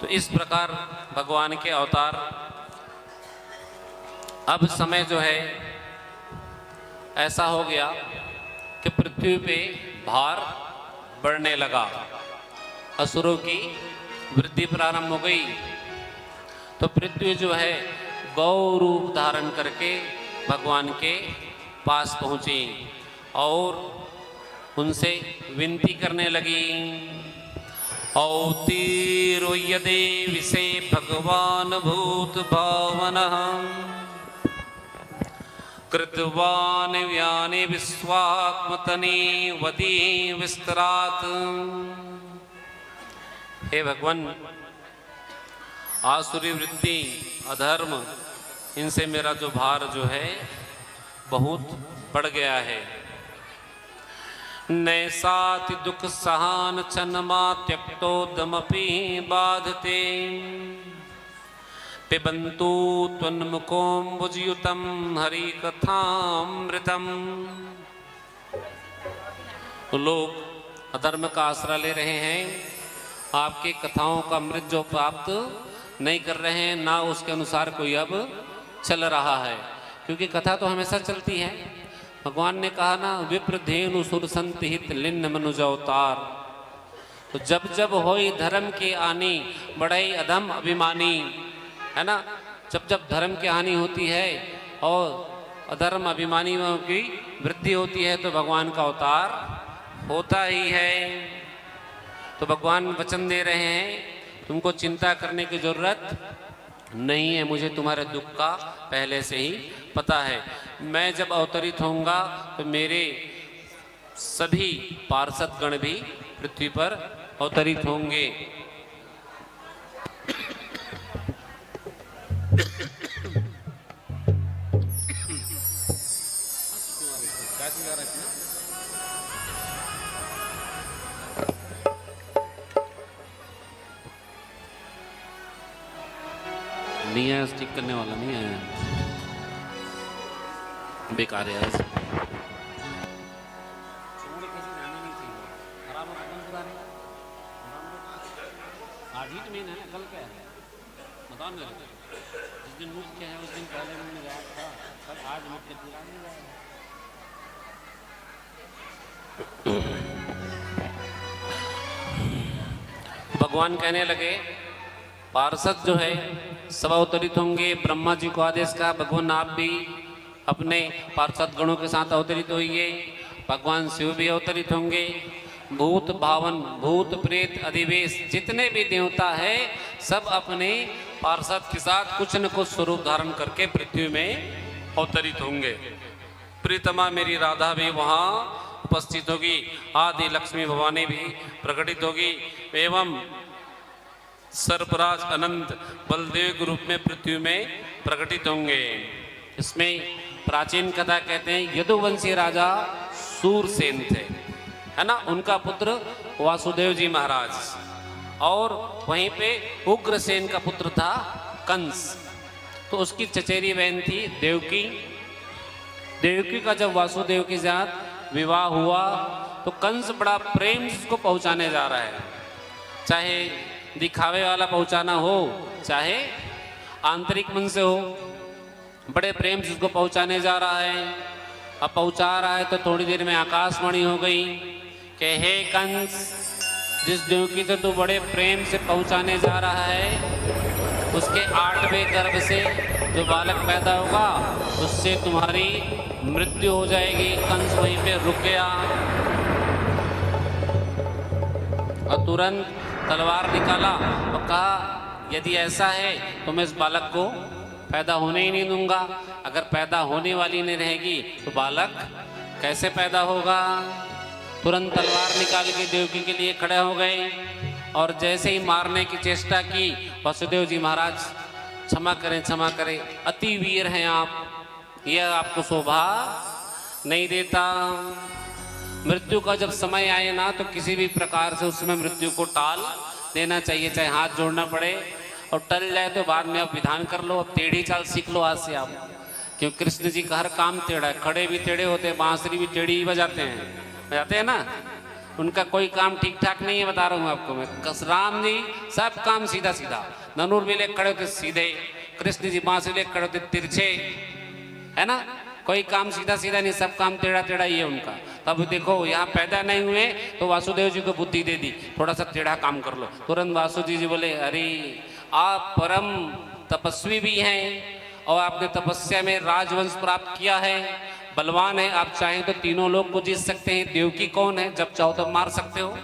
तो इस प्रकार भगवान के अवतार। अब समय जो है ऐसा हो गया कि पृथ्वी पे भार बढ़ने लगा, असुरों की वृद्धि प्रारंभ हो गई। तो पृथ्वी जो है गौ रूप धारण करके भगवान के पास पहुंची और उनसे विनती करने लगी। औतीरो यदे विषे भगवान भूत भावनः, कृतवान व्यानि विश्वात्मतनि वदी विस्तरात्। हे भगवान, आसुरी वृत्ति, अधर्म, इनसे मेरा जो भार जो है बहुत बढ़ गया है। नैसाति दुख सहान चनमा त्यक्तोदमपि बाधते, पिबन्तु त्वन्मुखोऽम्बुजयुतं हरिकथामृतम्। लोग अधर्म का आसरा ले रहे हैं, आपकी कथाओं का अमृत जो प्राप्त नहीं कर रहे हैं, ना उसके अनुसार कोई अब चल रहा है, क्योंकि कथा तो हमेशा चलती है। भगवान ने कहा ना, विप्रधेनु सुर संत हित लिन्न मनुज अवतार। तो जब जब होई धर्म की आनी बड़ई अधम अभिमानी, है ना, जब जब धर्म की हानि होती है और अधर्म अभिमानियों की वृद्धि होती है, तो भगवान का अवतार होता ही है। तो भगवान वचन दे रहे हैं, तुमको चिंता करने की जरूरत नहीं है, मुझे तुम्हारे दुख का पहले से ही पता है। मैं जब अवतरित होऊंगा तो मेरे सभी पार्षद गण भी पृथ्वी पर अवतरित होंगे। नहीं है, स्टिक करने वाला नहीं है, बेकार है। बारे में? आज ही तो मेन है, कल क्या है बताओ मेरे को। जिस दिन मुख्य है उस दिन पहले दिन में गायब था, कल आज मुख्य पूरा नहीं जाएगा। भगवान कहने लगे पार्षद जो है सब अवतरित होंगे। ब्रह्मा जी को आदेश कहा भगवान आप भी अपने पार्षद गणों के साथ अवतरित होइए। भगवान शिव भी अवतरित होंगे। भूत भावन भूत प्रेत अधिवेश जितने भी देवता है सब अपने पार्षद के साथ कुछ न कुछ स्वरूप धारण करके पृथ्वी में अवतरित होंगे। प्रीतमा मेरी राधा भी वहाँ उपस्थित होगी। आदि लक्ष्मी भवानी भी प्रकटित होगी एवं सर्पराज अनंत बलदेव के रूप में पृथ्वी में प्रकटित होंगे। इसमें प्राचीन कथा कहते हैं यदुवंशी राजा सूरसेन थे, है ना, उनका पुत्र वासुदेव जी महाराज, और वहीं पे उग्रसेन का पुत्र था कंस। तो उसकी चचेरी बहन थी देवकी। देवकी का जब वासुदेव के साथ विवाह हुआ तो कंस बड़ा प्रेम से उसको पहुंचाने जा रहा है। चाहे दिखावे वाला पहुंचाना हो चाहे आंतरिक मन से हो, बड़े प्रेम से उसको पहुंचाने जा रहा है। अब पहुंचा रहा है तो थोड़ी देर में आकाशवाणी हो गई कि हे कंस, जिस देवकी से तू बड़े प्रेम से पहुंचाने जा रहा है उसके 8वें गर्भ से जो बालक पैदा होगा उससे तुम्हारी मृत्यु हो जाएगी। कंस वहीं पे रुक गया और तुरंत तलवार निकाला और कहा यदि ऐसा है तो मैं इस बालक को पैदा होने ही नहीं दूंगा। अगर पैदा होने वाली नहीं रहेगी तो बालक कैसे पैदा होगा। तुरंत तलवार निकाल के देवकी के लिए खड़े हो गए और जैसे ही मारने की चेष्टा की वासुदेव जी महाराज क्षमा करें, अति वीर हैं आप, यह आपको शोभा नहीं देता। मृत्यु का जब समय आए ना तो किसी भी प्रकार से उसमें मृत्यु को टाल देना चाहिए, चाहे हाथ जोड़ना पड़े और टल जाए तो बाद में आप विधान कर लो। अब टेढ़ी चाल सीख लो आज से आप, क्योंकि कृष्ण जी का हर काम टेढ़ा है। खड़े भी टेढ़े होते हैं, बांसुरी भी टेढ़ी ही बजाते हैं ना, उनका कोई काम ठीक ठाक नहीं है। बता रहा हूँ आपको मैं, राम जी सब काम सीधा सीधा, धनुर भी लेकर खड़े होते सीधे, कृष्ण जी बांसुरी लेकर खड़े होते तिरछे, है ना, कोई काम सीधा सीधा नहीं, सब काम टेढ़ा टेढ़ा ही है उनका। तब देखो यहाँ पैदा नहीं हुए तो वासुदेव जी को बुद्धि दे दी थोड़ा सा टेढ़ा काम कर लो। तुरंत वासुदेव जी बोले अरे आप परम तपस्वी भी हैं और आपने तपस्या में राजवंश प्राप्त किया है, बलवान है, आप चाहें तो तीनों लोग को जीत सकते हैं। देवकी कौन है, जब चाहो तो मार सकते हो,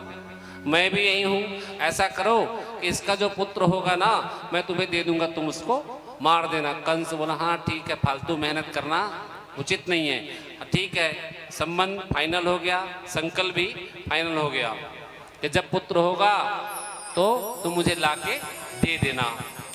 मैं भी यही हूँ। ऐसा करो कि इसका जो पुत्र होगा ना मैं तुम्हें दे दूंगा, तुम उसको मार देना। कंस बोला हाँ ठीक है, फालतू मेहनत करना उचित नहीं है। ठीक है, संबंध फाइनल हो गया, संकल्प भी फाइनल हो गया कि जब पुत्र होगा तो तुम मुझे लाके दे देना।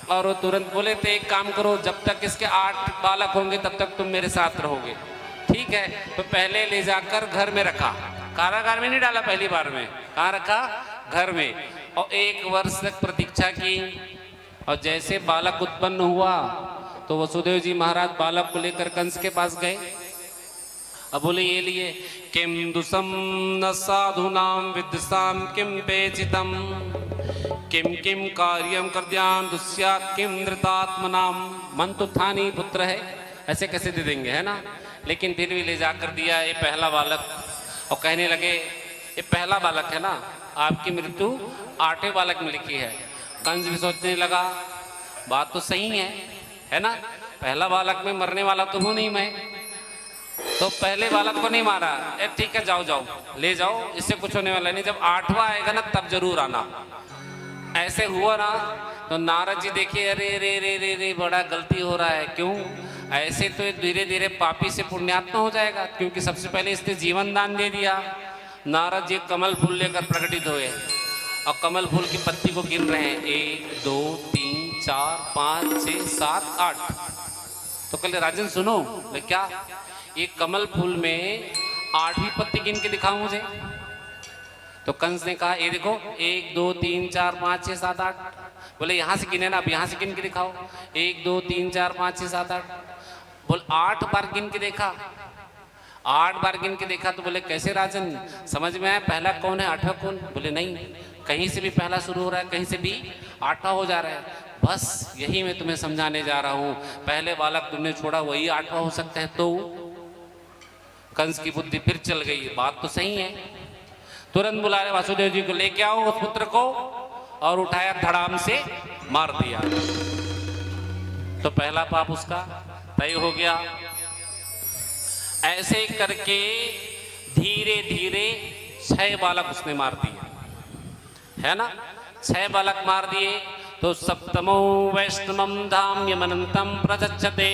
और वो तुरंत बोले थे एक काम करो, जब तक इसके 8 बालक होंगे तब तक तुम मेरे साथ रहोगे। ठीक है, तो पहले ले जाकर घर में रखा, कारागार में नहीं डाला पहली बार में, कहाँ रखा, घर में, और 1 वर्ष तक प्रतीक्षा की। और जैसे बालक उत्पन्न हुआ तो वसुदेव जी महाराज बालक को लेकर कंस के पास गए। अब बोले ये लिए किम दुसम न साधुनाम विद्साम किम पेचितम किम किम कार्यम कर्द्यान दुस्यात् किम नृतात्मनाम। मन तो था नहीं, पुत्र है, ऐसे कैसे दे देंगे, है ना, लेकिन फिर भी ले जाकर दिया ये पहला बालक। और कहने लगे ये पहला बालक है ना, आपकी मृत्यु 8वें बालक में लिखी है। कंस भी सोचने लगा बात तो सही है ना, पहला बालक में मरने वाला तो हूँ नहीं मैं, तो पहले बालक को नहीं मारा। ठीक है जाओ जाओ ले जाओ, इससे कुछ होने वाला नहीं, जब 8वां आएगा ना तब जरूर आना। ऐसे हुआ ना तो नारद जी देखिए अरे रे रे रे रे बड़ा गलती हो रहा है। क्यों, ऐसे तो धीरे धीरे पापी से पुण्यात्मा हो जाएगा, क्योंकि सबसे पहले इसने जीवन दान दे दिया। नारद जी कमल फूल लेकर प्रकटित हुए और कमल फूल की पत्ती को गिन रहे हैं, 1 2 3 4 5 6 7 8। तो कल राजन सुनो, मैं क्या ये कमल फूल में 8वीं पत्ती गिन के दिखाऊं मुझे। तो कंस ने कहा ये देखो 1 2 3 4 5 6 7 8। बोले यहाँ से गिने ना, अब यहाँ से गिन के दिखाओ, 1 2 3 4 5 6 7 8। बोल 8 बार गिन के देखा, 8 बार गिन के देखा तो बोले कैसे राजन, समझ में आया पहला कौन है आठवां कौन? बोले नहीं, कहीं से भी पहला शुरू हो रहा है, कहीं से भी आठवां हो जा रहा है। बस यही मैं तुम्हें समझाने जा रहा हूं, पहले बालक तुमने छोड़ा वही आठवां हो सकता है। तो कंस की बुद्धि फिर चल गई, बात तो सही है। तुरंत बुला रहे वासुदेव जी को, लेके आओ उस पुत्र को, और उठाया धड़ाम से मार दिया। तो पहला पाप उसका तय हो गया। ऐसे करके धीरे धीरे 6 बालक उसने मार दिए, है ना। 6 बालक मार दिए। तो सप्तमो वैष्णवम धाम्यमनंतम प्रचच्छते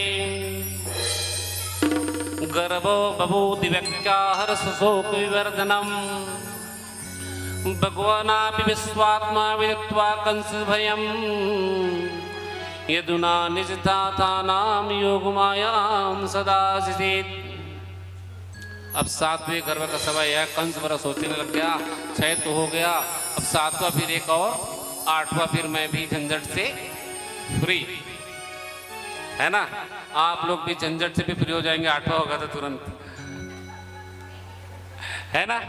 गर्भो बभूति व्यक्त्याहर शोक विवर्धनम भगवानापि विश्वात्मा विदित्वा कंस भयम यदुना निजधातानाम योगमायाम सदा सिद्धित। अब 7वें गर्भ का समय है, कंस बड़ा सोचने लग गया, 6 तो हो गया, अब 7वां फिर एक और 8वां, फिर मैं भी झंझट से फ्री, है ना। आप लोग भी झंझट से भी फ्री हो जाएंगे, 8वां होगा तो तुरंत, है ना।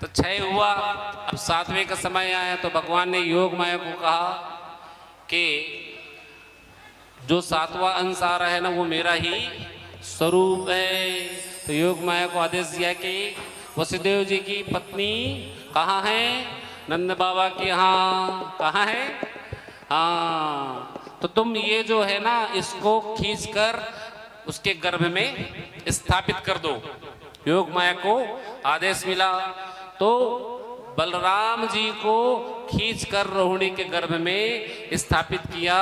तो 6 हुआ, अब 7वें का समय आया। तो भगवान ने योग माया को कहा कि जो 7वां अंश आ रहा है ना वो मेरा ही स्वरूप है। तो योग माया को आदेश दिया कि वसुदेव जी की पत्नी कहाँ है? नंद बाबा की यहाँ कहाँ है? हाँ, तो तुम ये जो है ना इसको खींचकर उसके गर्भ में स्थापित कर दो। योग माया को आदेश मिला तो बलराम जी को खींचकर रोहिणी के गर्भ में स्थापित किया,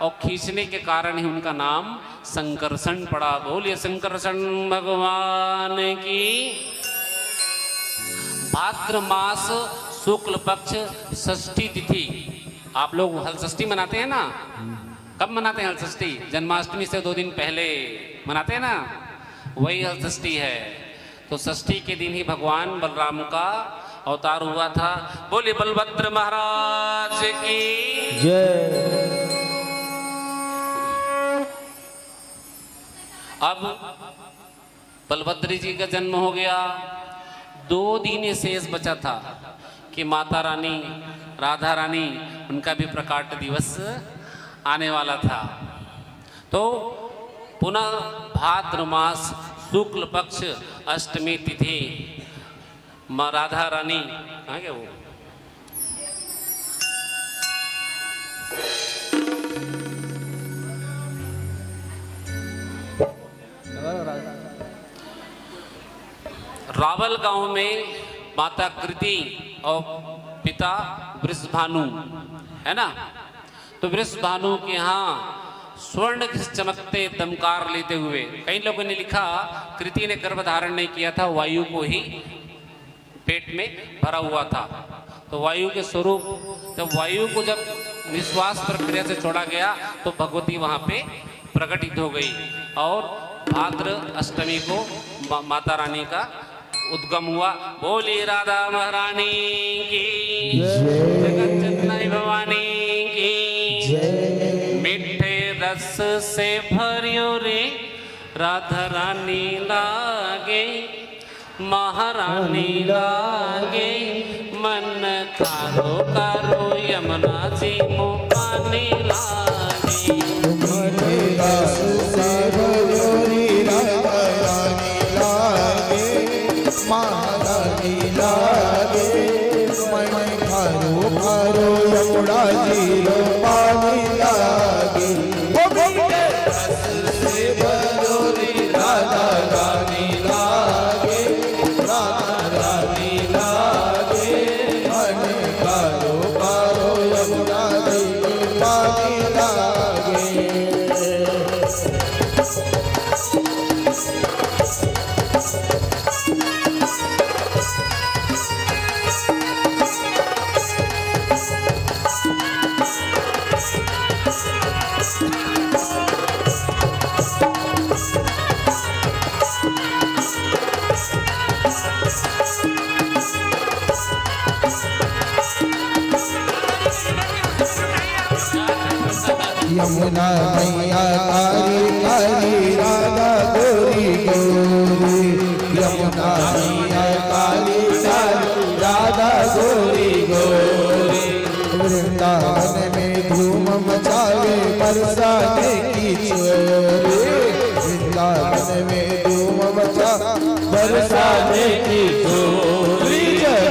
और खींचने के कारण ही उनका नाम संकर्षण पड़ा। बोलिए संकर्षण भगवान की। भाद्र मास शुक्ल पक्ष षष्ठी तिथि, आप लोग हल षष्ठी मनाते हैं ना? कब मनाते हैं हल षष्ठी? जन्माष्टमी से 2 दिन पहले मनाते हैं ना, वही हल षष्ठी है। तो षष्ठी के दिन ही भगवान बलराम का अवतार हुआ था। बोले बलभद्र महाराज की जय। अब बलभद्र जी का जन्म हो गया। 2 दिन शेष बचा था कि माता रानी राधा रानी उनका भी प्रकाट दिवस आने वाला था। तो पुनः भाद्र मास शुक्ल पक्ष अष्टमी तिथि माँ राधा रानी कहाँ गया वो? रावल गांव में माता कृति और पिता वृषभानु, है ना। तो वृषभानु के यहाँ स्वर्ण चमकते दमकार लेते हुए, कई लोगों ने लिखा कृति ने गर्भ धारण नहीं किया था, वायु को ही पेट में भरा हुआ था। तो वायु के स्वरूप, जब वायु को जब निश्वास प्रक्रिया से छोड़ा गया तो भगवती वहां पे प्रकटित हो गई, और भाद्र अष्टमी को माता रानी का उद्गम हुआ। बोली राधा महारानी की, जगत जननी भवानी की। मीठे रस से भरियो रे राधा रानी लागे, महारानी लागे, मन कारो कारो यमुना जी मुकानी लागे। मीठे रस से भरियो रे राधा रानी लागे, महारानी लागे, मन कारो कारो यमुना जी मुकानी लागे। मीठे रस से भरियो रे राधा रानी लागे, राधा रानी लागे, मन कारो कारो यमुना जी मुकानी लागे। यमुना मैया कारी कारी राधा गोरी गोरी, नामी काली काली राधा गोरी गोरी। वृंदावन में धूम मचावे बरसाने की चोरी। वृंदावन में धूम मचा बरसाने की चोरी।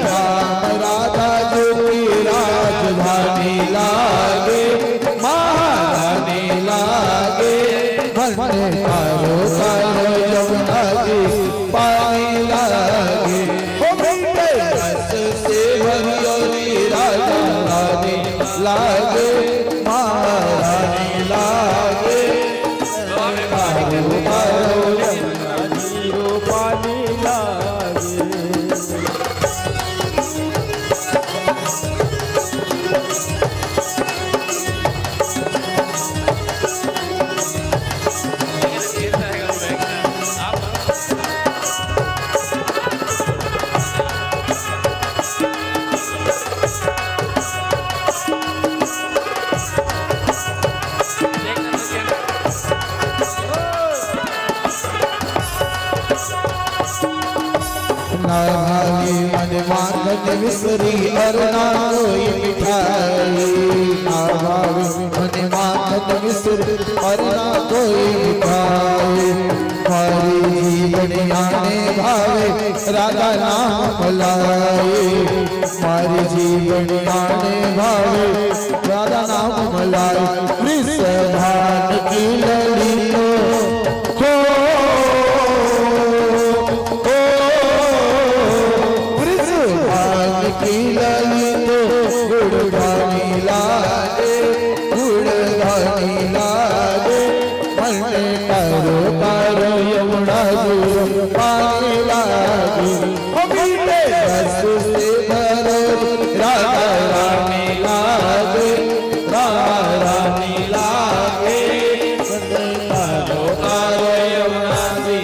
राम राधा जो की राजधानी लागे महारानी लागे। भरने कारो कारो यमुना जी पानी लागे। ओ मीठे रस से भरियोरी राधा रानी लागे महारानी लागे। कारो कारो यमुना जी पानी लागे। ना भावी मन मांगन विसरी और ना कोई मिठाई। ना भावी मन मांगन विसरी और ना कोई मिठाई। हमारी जीवन आने भावे राधा नाम लाई। हमारी जीवन आने भावे राधा नाम लाई। वृषभान की लड़ी को की ललित गुड़गानी लागे गुड़गानी लागे। मन करो करो यमुना जी पानी लागे। मीठे रस से भरो राधा रानी लागे राधा रानी लागे। करो करो यमुना जी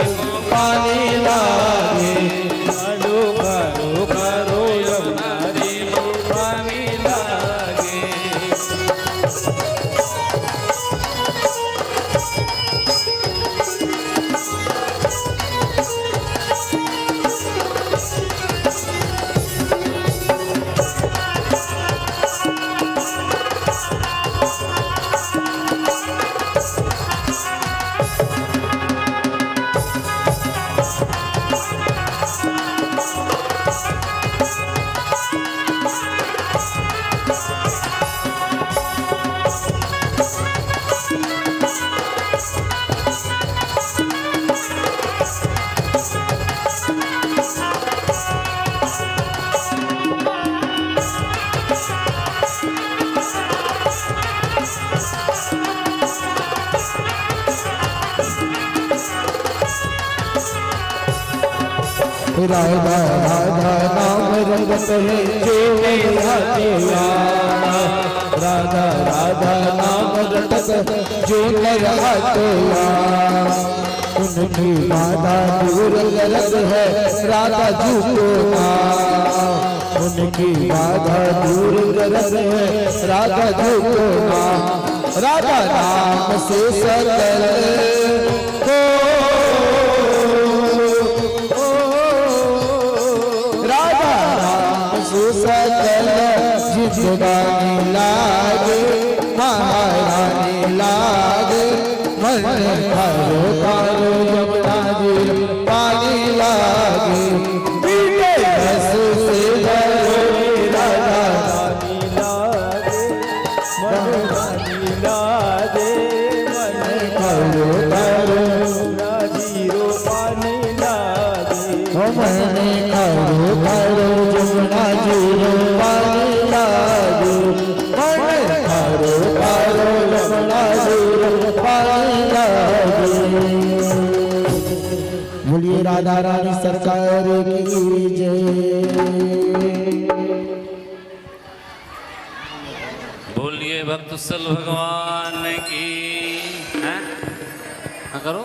पानी लागे। करो करो करो यमुना जी पानी लागे। राधा राधा नाम रंगत है जो राधा। राधा राधा नाम रंगत जो राधा। उनकी राधा दूर गलत है राधा जी को नाम। उनकी राधा दूर गलत है राधा जी को नाम। राधा नाम से सकल को सकल जिंदगानी लागे महारानी लागे। मन करो करो यमुना जी पानी लागे। मीठे रस से भरो राधा रानी लागे महारानी लागे। मन करो करो राजीरो पानी लागे। मन करो करो यमुना जी पानी लागे। मन करो करो यमुना जी पानी लागे। बोलिए राधा रानी सरकार की जय। बोलिए भक्तवत्सल भगवान की। हैं? हाँ करो।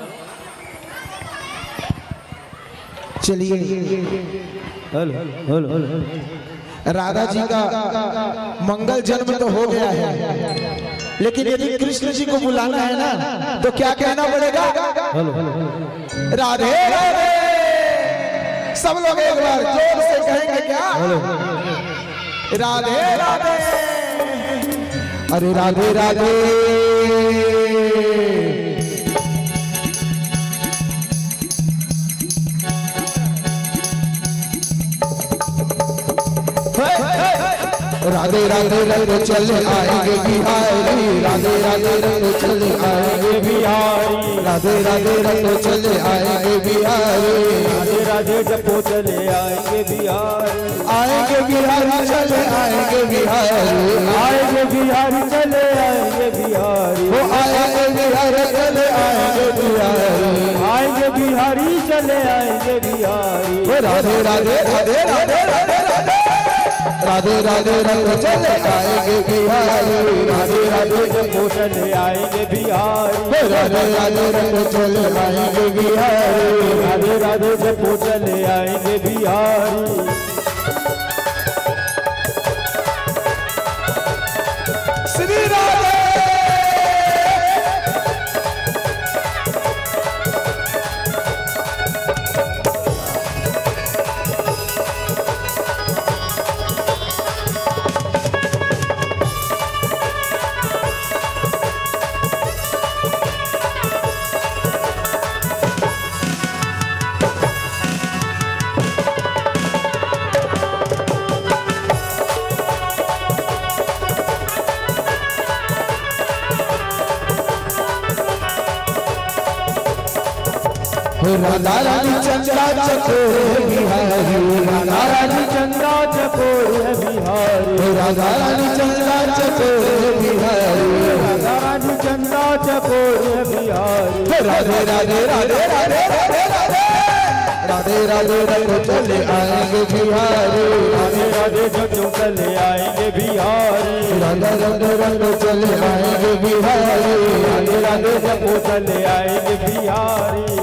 चलिए राधा जी का मंगल जन्म तो हो गया है, लेकिन यदि कृष्ण जी को बुलाना है ना तो क्या कहना पड़ेगा? राधे राधे सब लोग एक बार जोर से कहेंगे क्या? राधे राधे, अरे राधे राधे। राधे राधे रंग चले आएंगे बिहारी, राधे राधे रंग चले आएंगे बिहारी, राधे राधे रंग चले आएंगे बिहारी, राधे राधे जपो चले आएंगे बिहारी, आएंगे बिहारी चले आएंगे बिहारी, आएंगे बिहारी चले आएंगे बिहारी, वो आएंगे बिहारी चले आएंगे बिहारी, आएंगे बिहारी चले आएंगे बिहारी। वो राधे राधे राधे राधे राधे राधे, राधे राधे रंग चले आएंगे बिहारी, राधे राधे जपो चले आएंगे बिहारी, राधे राधे रंग चले आएंगे बिहारी, राधे राधे जपो चले आएंगे बिहारी। श्री राधे। राधा रानी चंद्रा चकोर बिहारी, राधा रानी चंद्रा चकोर है बिहारी, राधा रानी चंद्रा चकोर बिहारी, राधा रानी चंद्रा चकोर है बिहारी। राधे राधे राधे राधे राधे राधे, राधे राधे रंग चले आएंगे बिहारी, राधे राधे जपो चले आएंगे बिहारी, राधा रंग रंग चले आएंगे बिहारी, राधे राधे जपो चले आएंगे बिहारी।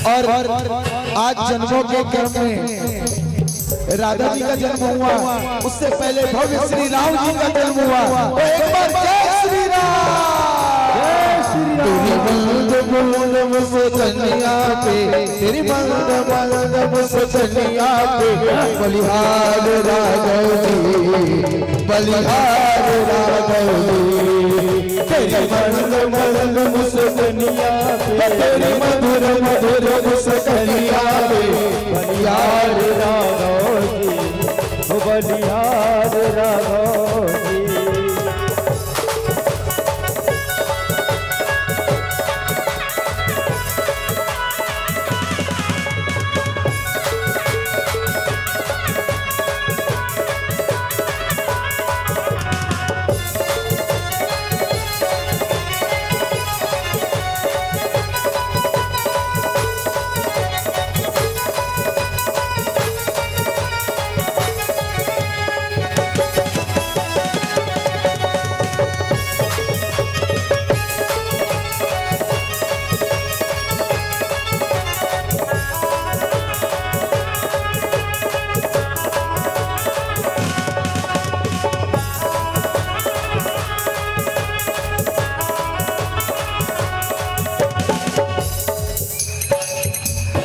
और आज जन्मों के क्रम में राधा जी का जन्म हुआ, उससे पहले भव्य श्री राम जी का जन्म हुआ। तो एक बार जय श्री राम। तेरी बंद बूंद मुस्कनिया पे, तेरी बंद बूंद मुस्कनिया पे, बलिहार राघव जी, बलिहार राघव जी, तेरी बंद बूंद मुस्कनिया पे, तेरी मधुर मधुर मुस्कनिया पे, बलिहार राघव जी, ओ बलिहार राघव जी।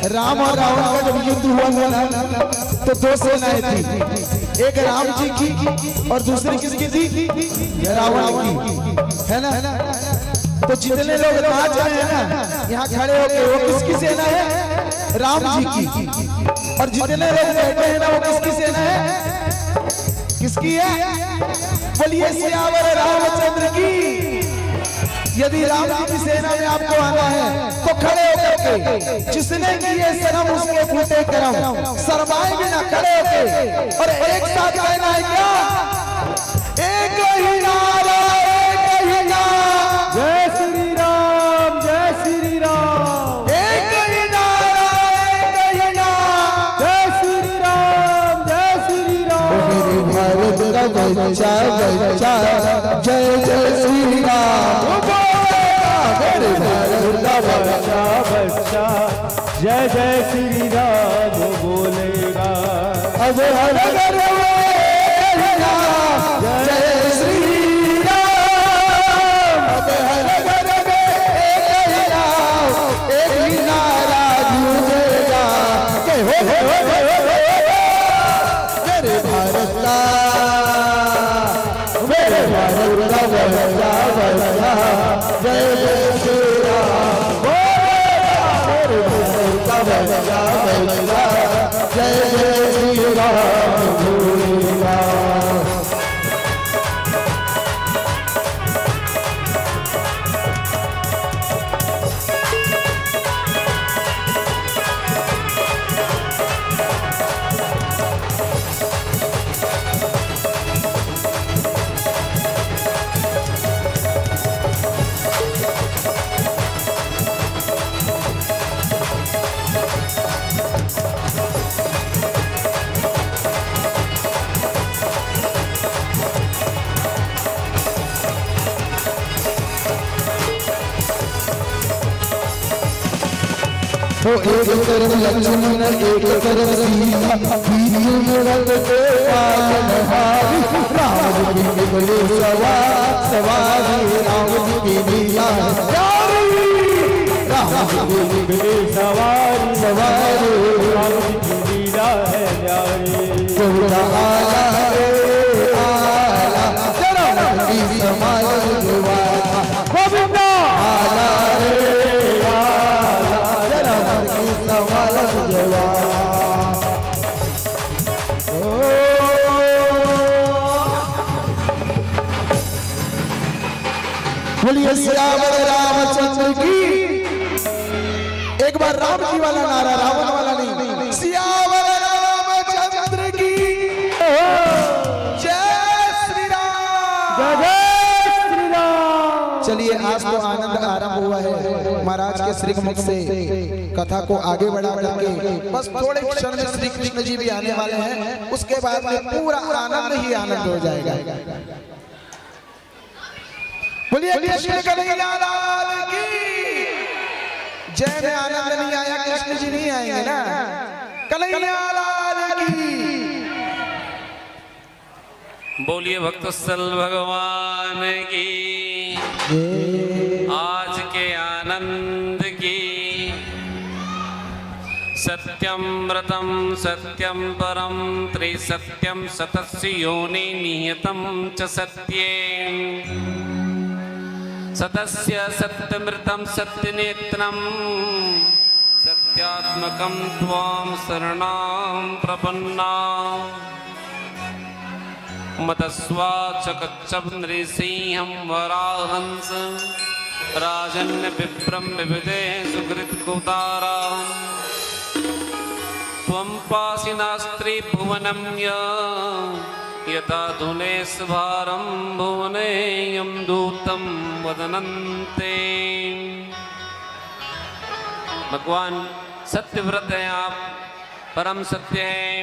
राम और रावण का जब युद्ध हुआ था ना, तो दो सेनाएं थी, एक राम जी की और दूसरी किसकी थी? रावण की, है ना? तो जितने लोग नाच रहे हैं ना यहाँ खड़े होके, वो किसकी सेना है? राम जी की। और जितने लोग बैठे हैं ना, वो किसकी सेना है? किसकी है? बोलिए सियावर रामचंद्र की। यदि राम जी की सेना में आपको आना है तो खड़े होकर के, जिसने किए शर्म उसके फूटे करम, शर्माए बिना खड़े होके और एक साथ कहना है क्या? एक ही नारा, एक ही नारा, जय श्री राम, जय श्री राम, एक ही नारा, एक ही नारा, जय श्री राम, जय श्री राम। भारत का बच्चा बच्चा जय जय श्री राम, मेरे भारत का बच्चा बच्चा जय जय श्री राम बोलेगा। अब हर घर में राम जय श्री राम, अब हर घर में एक ही राम, एक ही नारा गूंजेगा कि मेरे भारत का, मेरे भारत का बच्चा बच्चा जय जय श्री राम, मेरे भारत का बच्चा बच्चा जय जय श्री राम बोलेगा। तो एक तरफ लक्ष्मण एक तरफ सीता, बीच में रथ के पालनहारी, राम जी के बड़े सवार सवारी, राम जी की लीला प्यारी, राम जी की बड़े सवारी सवारी, राम जी की लीला है प्यारी। थोड़ा आला रे आला, जरा की समाज जुवाना, गोविंदा आला रे बोलिए सियावर रामचंद्र की। एक बार राम जी वाला नारा, रावण वाला नहीं, सियावर रामचंद्र की जय श्री राम, जय श्री राम। चलिए आज तो आनंद आरंभ हुआ है महाराज के श्री मुख से, कथा को आगे बढ़ा करके बस थोड़े क्षण में श्री कृष्ण जी भी आने वाले हैं, उसके बाद में पूरा आनंद ही आनंद हो जाएगा। बोलिए कृष्ण कन्हैया लाल की जय। में आनंद नहीं आया, कृष्ण जी नहीं आएंगे ना, कन्हैया लाल की। बोलिए भक्तस्थल भगवान की, आज के आनंद की। सत्यम व्रतम सत्यम परम त्रिसत्यम सतस्य योनि नियतम च सत्येन, सतस्य सत्यमृतं सत्यनेत्रं, सत्यात्मकं त्वां शरणं प्रपन्नाः। मतस्वाचकच्चं नृसिंहं वराहंस, राजन् विप्रं विविधे सुकृत्कुताराम्। त्वं पासि नास्त्री भुवनं यथा धुनेश भारं भुवनेयं दूतं वदनन्ते। भगवान सत्यव्रत हैं आप, परम सत्य हैं,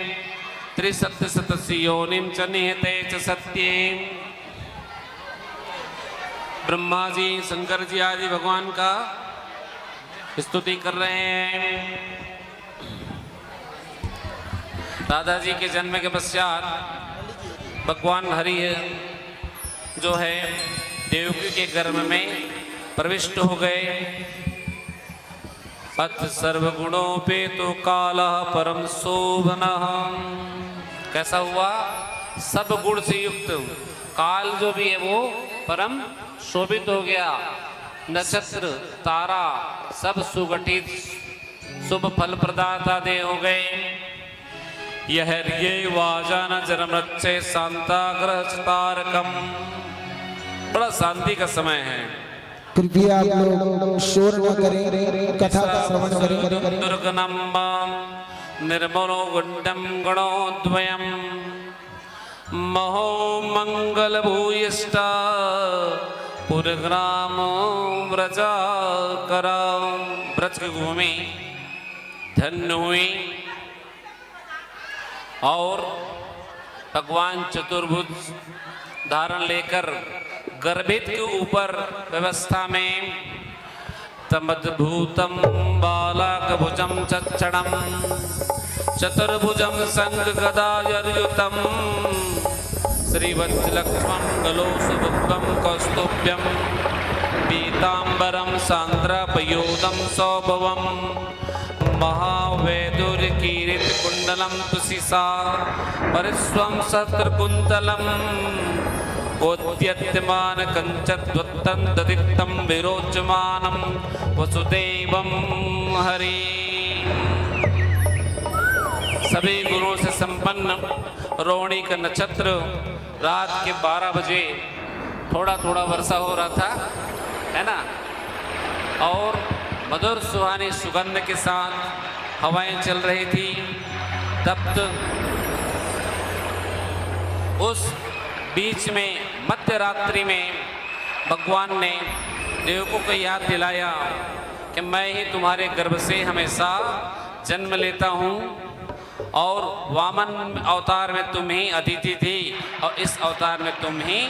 त्रिसत्य सतस्य योनिं च निहते च सत्ये। ब्रह्मा जी शंकर जी आदि भगवान का स्तुति कर रहे हैं। दादाजी के जन्म के पश्चात भगवान हरि जो है देवकी के गर्भ में प्रविष्ट हो गए। अथ सर्वगुणों पे तो काला परम शोभनः। कैसा हुआ? सब गुण से युक्त काल जो भी है वो परम शोभित हो गया। नक्षत्र तारा सब सुगठित शुभ फल प्रदाता दे हो गए। यह ये वाजान जन्मृक्षे शांताग्रहतारकम। बड़ा शांति का समय है। कृपया आप लोग शोर न करें, कथा का श्रवण करें। दुर्गनम्बा निर्मलो गुंडम गणोद्वयम महो मंगल भूयिष्ठा पुरग्राम व्रजा करा। ब्रज की भूमि धन्य हुई और भगवान चतुर्भुज धारण लेकर गर्भित के ऊपर व्यवस्था में तमद्भूतम बालाकभुजम चक्षणम चतुर्भुजम संग गदायुतम श्रीवत्सलक्ष्मं गलोसुभुक्तं कौस्तुभ्यं पीताम्बरं सांद्रापयोदं सौभवं महावैदुर्यकीर्तिकुण्डलं तुषिसा परिस्वं सहस्रकुन्तलम् ओद्यत्यमान कंचद्वत्तं ददित्तं विरोचमानं वसुदेवं हरि। सभी गुरुओं से संपन्न रोहिणी का नक्षत्र रात के 12 बजे थोड़ा थोड़ा वर्षा हो रहा था, है ना, और मधुर सुहानी सुगंध के साथ हवाएं चल रही थी। तप्त उस बीच में मध्य रात्रि में भगवान ने देवकों को याद दिलाया कि मैं ही तुम्हारे गर्भ से हमेशा जन्म लेता हूँ और वामन अवतार में तुम ही अतिथि थी और इस अवतार में तुम ही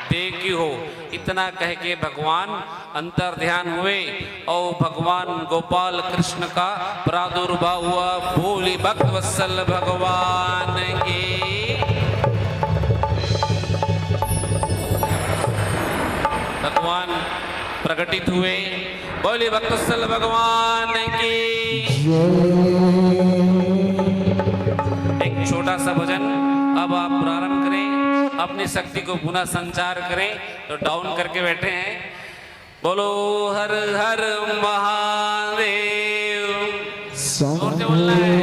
देवकी हो। इतना कह के भगवान अंतर ध्यान हुए और भगवान गोपाल कृष्ण का प्रादुर्भाव हुआ। भोली भक्त वत्सल भगवान की भगवान प्रकटित हुए। बोली भक्त वत्सल भगवान की। एक छोटा सा भजन अब आप प्रारंभ करें, अपनी शक्ति को पुनः संचार करें। तो डाउन करके बैठे हैं। बोलो हर हर महादेव। जोर से बोलना है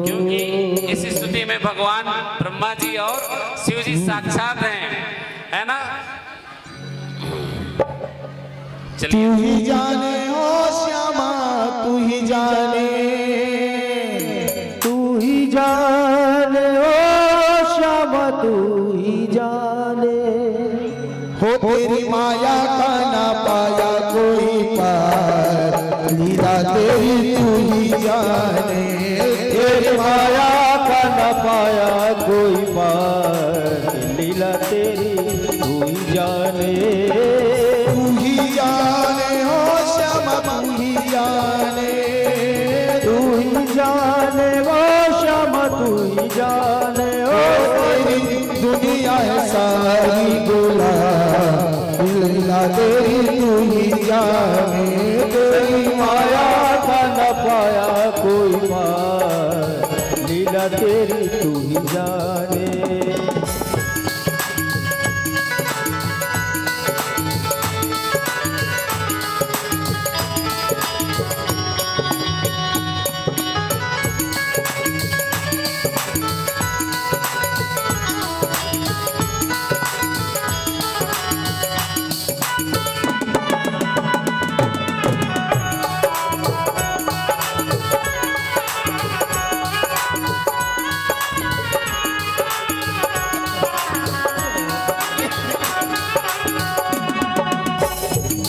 क्योंकि इस स्तुति में भगवान ब्रह्मा जी और शिव जी साक्षात हैं, है ना। तू ही जाने हो श्यामा, तू ही जाने, तू ही जाने ओ श्यामा, तू ही जाने हो तेरी माया का ना पाया कोई पार, लीला तेरी तू ही जाने। तेरी माया का न पाया कोई पार, लीला तेरी तू ही जाने। तू ही जाने हो श्यामा, तू ही जाने, तू ही जाने वो श्यामा, तू ही जाने ओ तेरी दुनिया है सारी गुला, लीला तेरी तू ही जाने। तेरी माया का न पाया कोई पार, लीला तेरी तू ही जाने।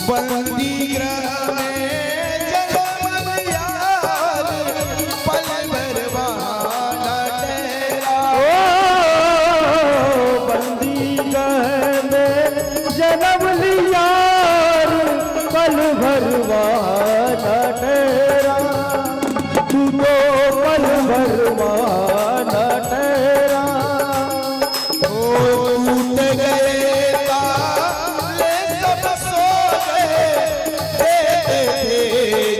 बंदी ग्रह में जगमग यार, पल भर बहाना तेरा। बंदी गह में जन्म लिया, पल भरवाना तेरा। तू तो पल भरवाना तेरा। ओ टूट गए ताले सब सो गए, देते थे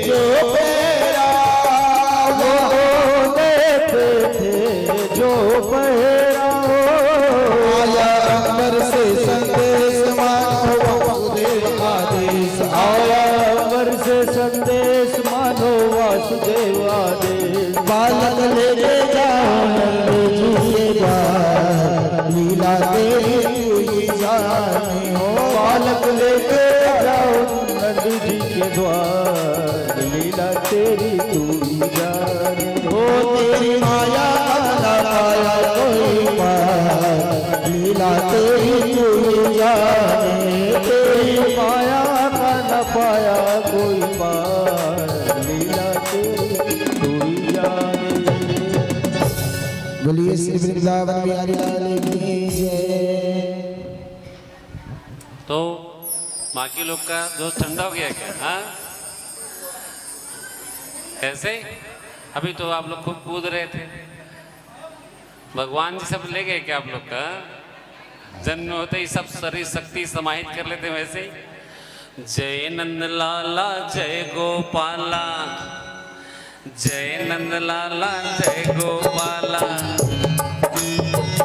जो फेरा। वो देते थे जो पहरा। आया अंबर से संदेश मानो वासुदेव आदेश। आया अमर से संदेश मानो वासुदेव आदेश। बालक लेके बालक लेके जाओ नंद जी के द्वार, लीला तेरी तू ही जाने। ओ तेरी माया ना पाया कोई पार, लीला तेरी तू ही जाने। तेरी माया का न पाया कोई पार, लीला तेरी तू ही जाने। बोलिए श्री वृंदावन बिहारी लाल की जय। तो बाकी लोग का जोश ठंडा हो गया क्या? हाँ, कैसे? अभी तो आप लोग खूब कूद रहे थे। भगवान जी सब ले गए क्या आप लोग का? जन्म होते ही सब शरीर शक्ति समाहित कर लेते वैसे ही। जय नंद लाला जय गोपाला, जय नंद लाला जय गोपाला,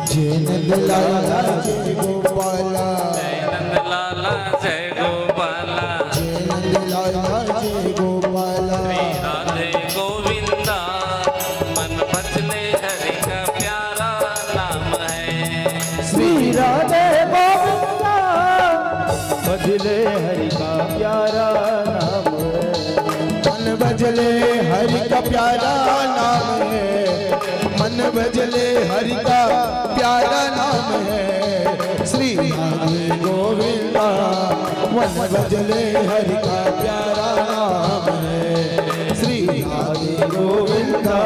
जय नंद लाला जय गोपाला, जय नंद लाला जय गोपाला, जय नंद लाला जय गोपाला। राधे गोविंदा मन बचले हरि का प्यारा नाम है। श्री राधे गोविंदा बजले हरि का प्यारा नाम है। मन भजले हरि का प्यारा नाम है, मन भजले हरि का प्यारा नाम है। श्री राधे गोविंदा मन भजले हरि का प्यारा नाम है। श्री राधे गोविंदा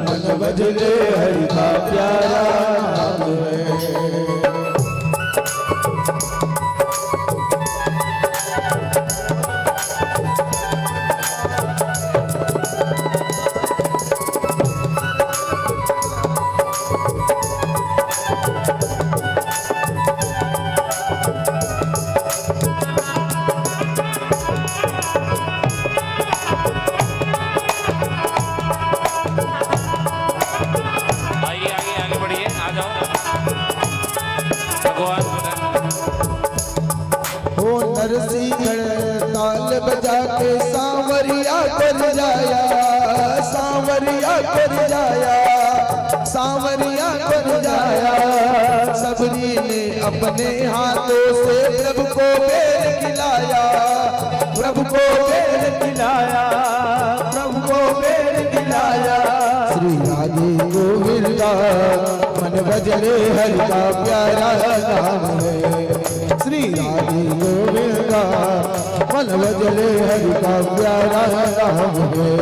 मन भजले हरि का प्यारा नाम है। आइए आगे आगे बढ़िए, आ जाओ। भगवान ओ नरसिंह ताल बजा के सांवरिया कर जाया, सांवरिया कर जाया, सांवरिया कर जाया। सबरी ने अपने हाथों से प्रभु को बेर खिलाया, प्रभु को बेर खिलाया, प्रभु को बेर खिलाया। श्री राधे गोविंदा मन भजले हरि का प्यारा नाम है। श्री राधे गोविंदा मन भजले हरि का प्यारा नाम है।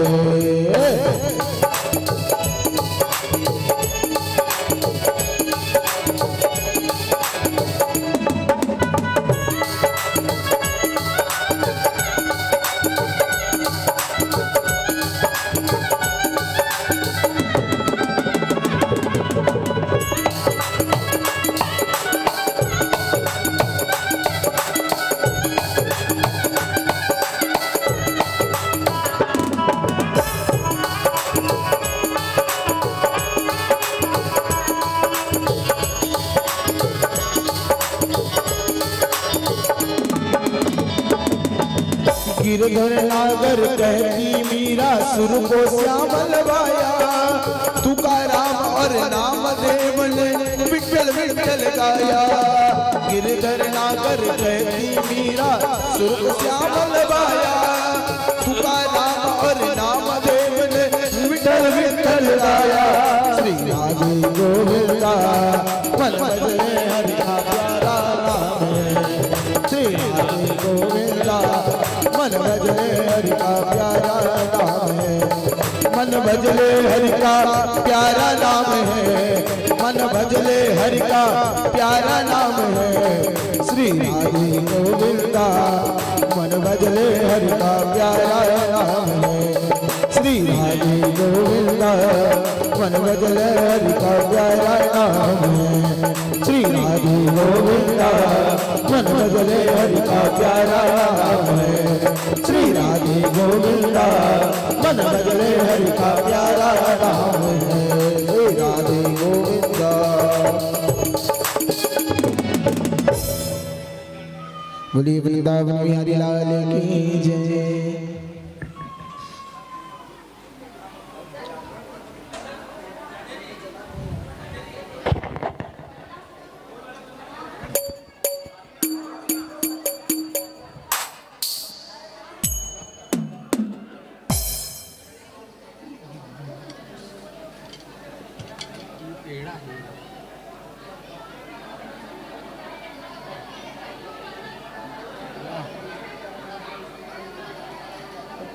गिरधर नागर कहती मीरा सुर को श्यामल गाया, तुकाराम और नामदेव ने विठल विठल गाया। गिरधर नागर कहती मीरा सुर को श्यामल गाया, तुकाराम और नामदेव ने विठल विठल गाया। श्री राधे गोविंदा मन भजले हरि का प्यारा नाम है। श्री राधे गोविंदा मन भजले हरि का प्यारा नाम है। मन भजले हरि का प्यारा नाम है, मन भजले हरि का प्यारा नाम है। श्री राधे गोविंदा मन भजले हरि का प्यारा नाम है। श्री राधे गोविंदा मन भजले हरि का प्यारा नाम है। श्री राधे गोविंदा मन भजले हरि का प्यारा नाम है। श्री राधे गोविंदा मन भजले हरि का प्यारा नाम है। श्री राधे गोविंदा। बोलिए वृंदावन बिहारी लाल की जय।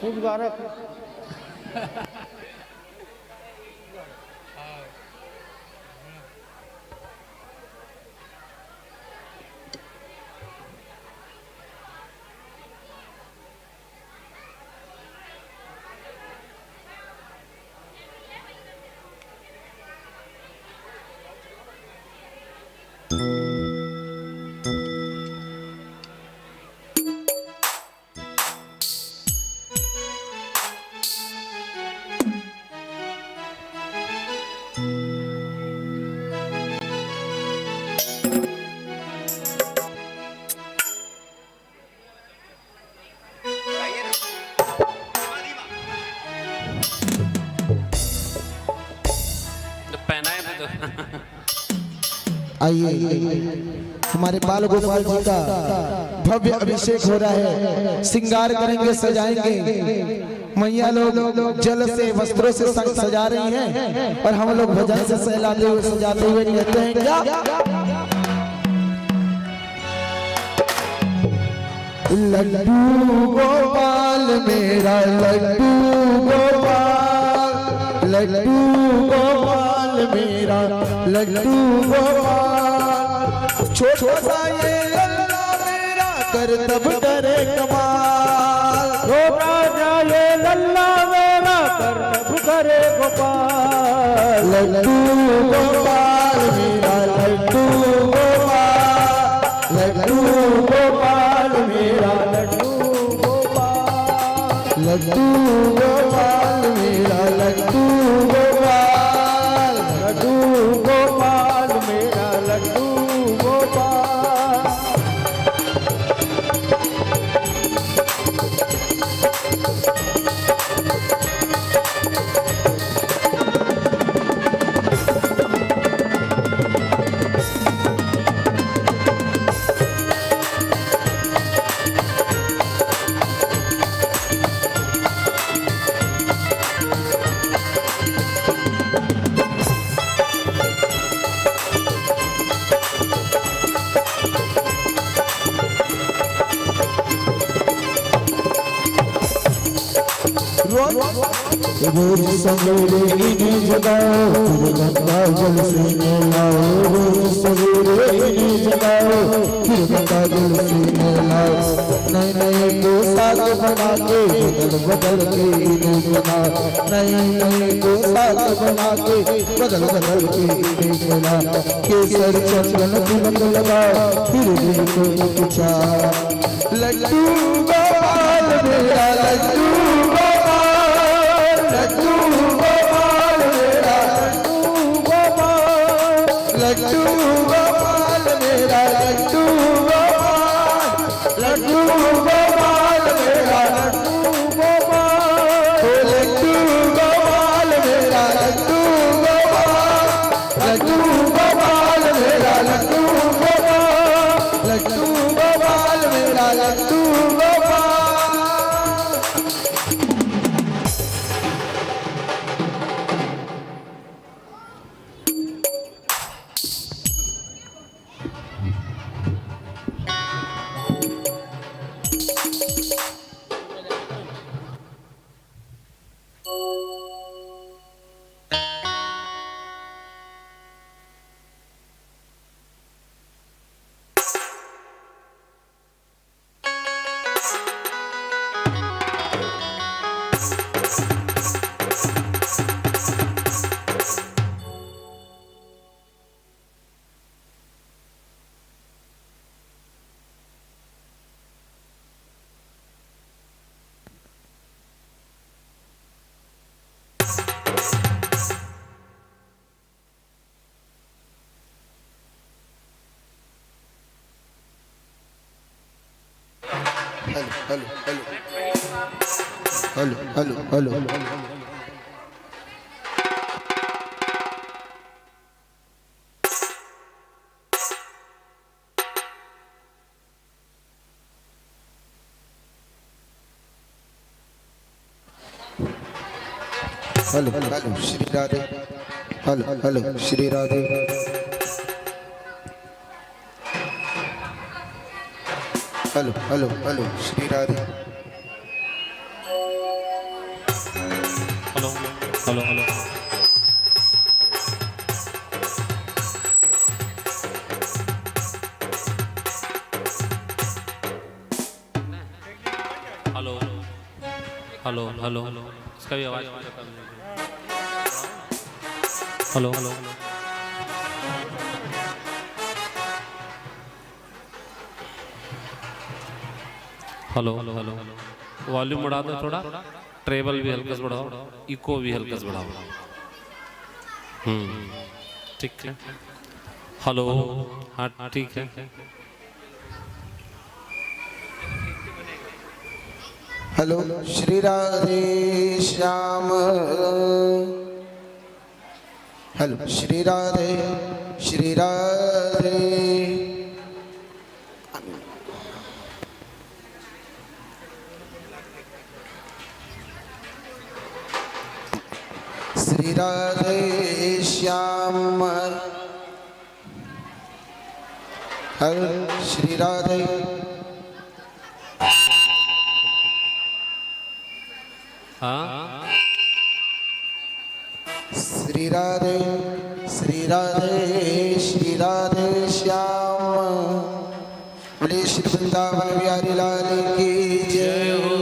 खूब गारक पहनाए थे तो आइए हमारे बाल गोपाल जी का भव्य अभिषेक हो रहा है। श्रृंगार करेंगे, सजाएंगे। मैया लोग जल से वस्त्रों से सजा रही हैं और हम लोग भजन से सहलाते हुए सजाते हुए कहते हैं क्या? लड्डू गोपाल मेरा लड्डू गोपाल, लड्डू गोपाल मेरा लड्डू गोपाल, छोटा सा ये लल्ला मेरा कर तब करे कमाल, छोटा सा ये लल्ला मेरा कर तब करे गोपाल, लड्डू गोपाल मेरा लड्डू गोपाल, लड्डू गोपाल मेरा लड्डू गोपाल, लड्डू गोपाल मेरा लड्डू गोपाल, लड्डू गोपाल मेरा लड्डू गोपाल। रोज सवेरे इन्हें जगाओ, फिर गंगा जल से नहलाओ, रोज सवेरे इन्हें जगाओ, फिर गंगा जल से नहलाओ, नए नए पोशाक बना के बदल बदल के इन्हें बनाओ, नए नए पोशाक बना के बदल बदल के इन्हें बनाओ, केसर चंदन तिलक लगाओ, फिर भी कोई पूछा लड्डू गोपाल मेरा लड्डू लड्डू गोपाल मेरा लड्डू गोपाल मेरा लड्डू गोपाल, लड्डू गोपाल मेरा लड्डू गोपाल, लड्डू गोपाल मेरा लड्डू गोपाल, लड्डू गोपाल मेरा लड्डू गोपाल, लड्डू गोपाल मेरा Laddu Gopal. Hello hello hello hello hello hello Shri Radhe, hello hello Shri Radhe, hello hello hello Shri Radhe, hello hello hello hello hello hello इसका भी आवाज hello hello hello hello hello volume बढ़ा दो थोड़ा, ट्रेबल भी हल्का से बढ़ाओ, इको भी हल्का से बढ़ाओ। ठीक है। हेलो हाँ ठीक है। Hello Shri Radhe Shyam. Hello Shri Radhe Shri Radhe. Shri Radhe Shyam. Hello Shri Radhe. हाँ श्री राधे श्री राधे श्री राधे श्याम। बोले श्री वृंदावन बिहारी लाल की जय हो।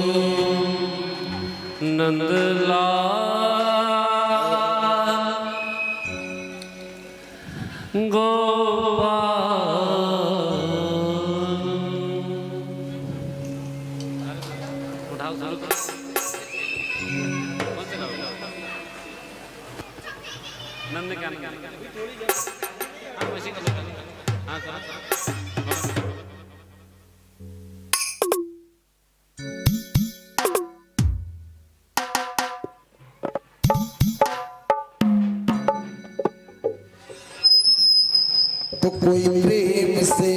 नंदलाल गोपाल। उठाओ शुरू करो। नंद क्या हाँ वैसे करो। हाँ करो। तो कोई प्रेम से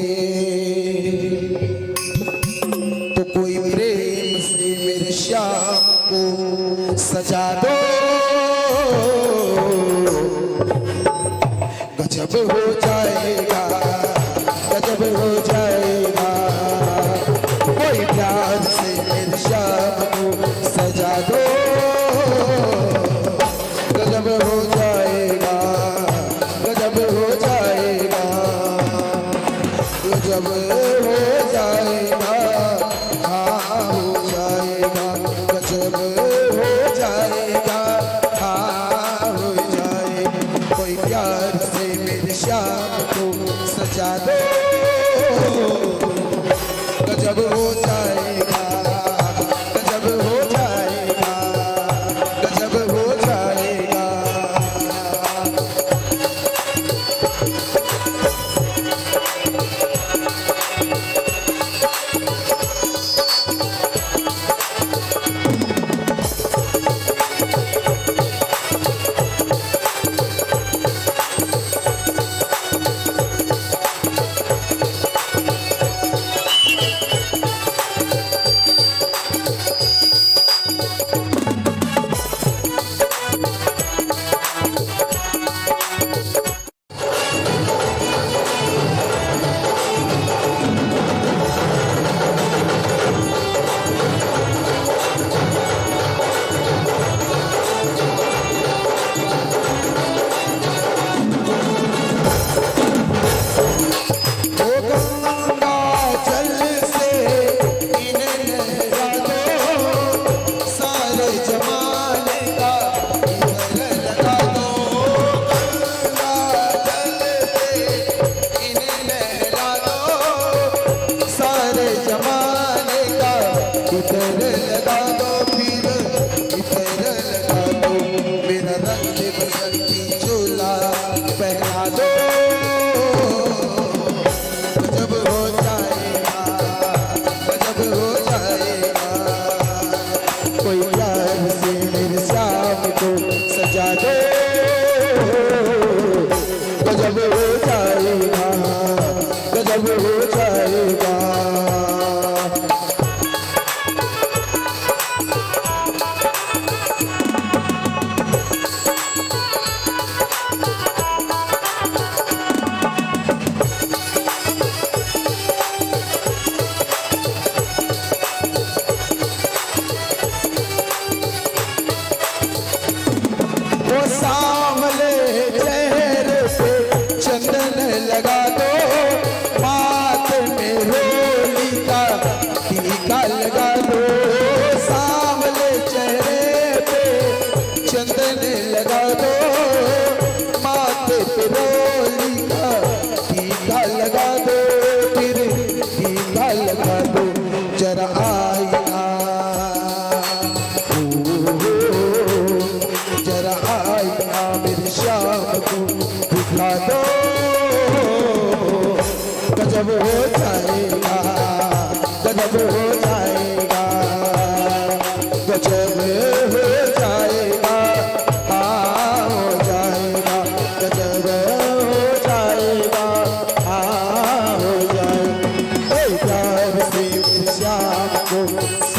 मेरे श्याम को सजा दो। गजब हो जाएगा गजब हो जाएगा। कोई प्यार से मेरे श्याम को सजा दो। गजब हो जाएगा गजब हो जाएगा गजब हो जाएगा। हाँ हो जाएगा गजब हो जाएगा। हाँ हो जाएगा। कोई प्यार से मेरे श्याम को सजा दो। गजब हो जाएगा गजब हो जाएगा गजब हो जाएगा।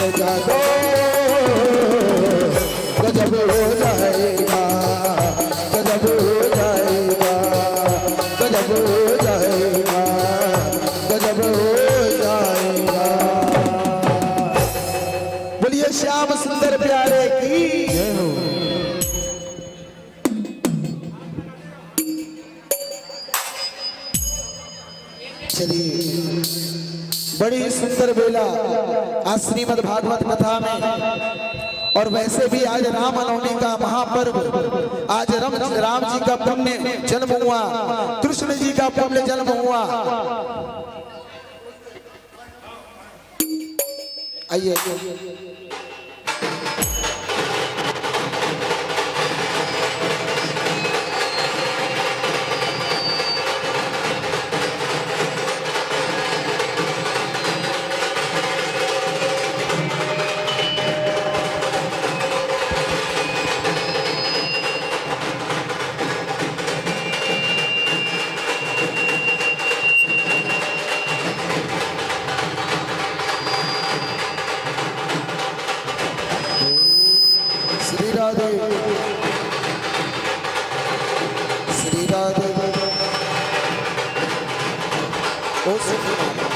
सजा दो गजब हो जाएगा गजब हो जाएगा गजब हो जाएगा गजब हो जाएगा। बोलिए श्याम सुंदर प्यारे की जय हो। चलिए बड़ी सुंदर बेला आज श्रीमद् भागवत कथा में। और वैसे भी आज रामनवमी का महापर्व, आज राम जी का पुण्य जन्म हुआ, कृष्ण जी का पुण्य जन्म हुआ। आइए श्री राधे श्री राधे ओ श्री राधे।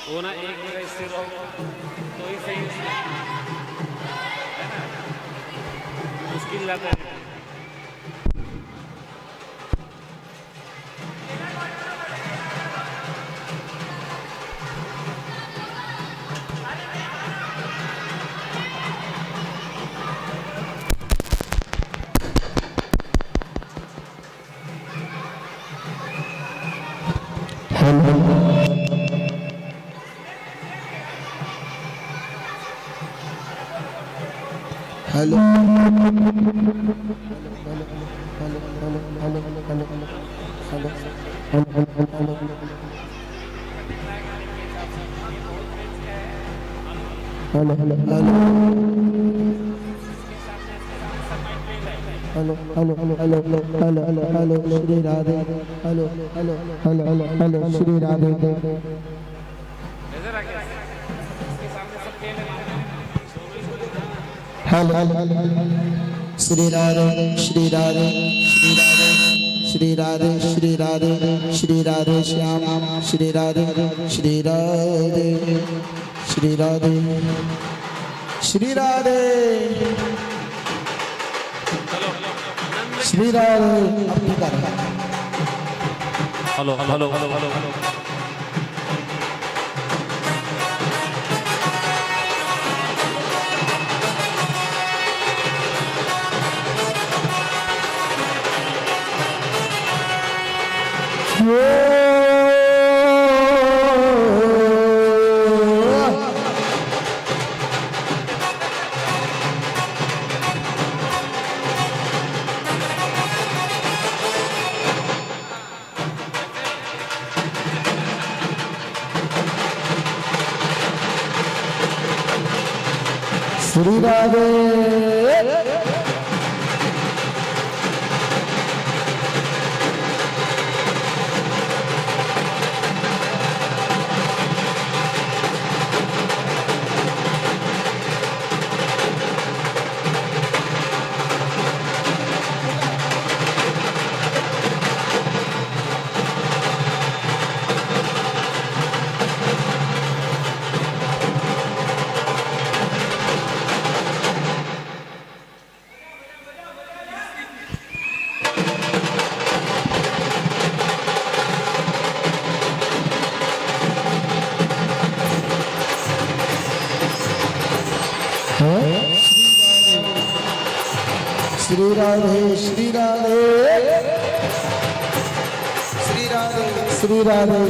वो ना एक जगह स्थिर रहो तो ही सही है ना, मुश्किल जाता है। Hello hello Shri Radhe hello hello hello hello Shri Radhe. Hello Shri Radhe Shri Radhe Shri Radhe Shri Radhe Shri Radhe Shyam Shri Radhe Shri Radhe Shri Radhe Shri Radhe Shri Radhe. Hello hello hello hello hello Shri Radhe Shri Radhe Shri Radhe Shri Radhe Shri Radhe.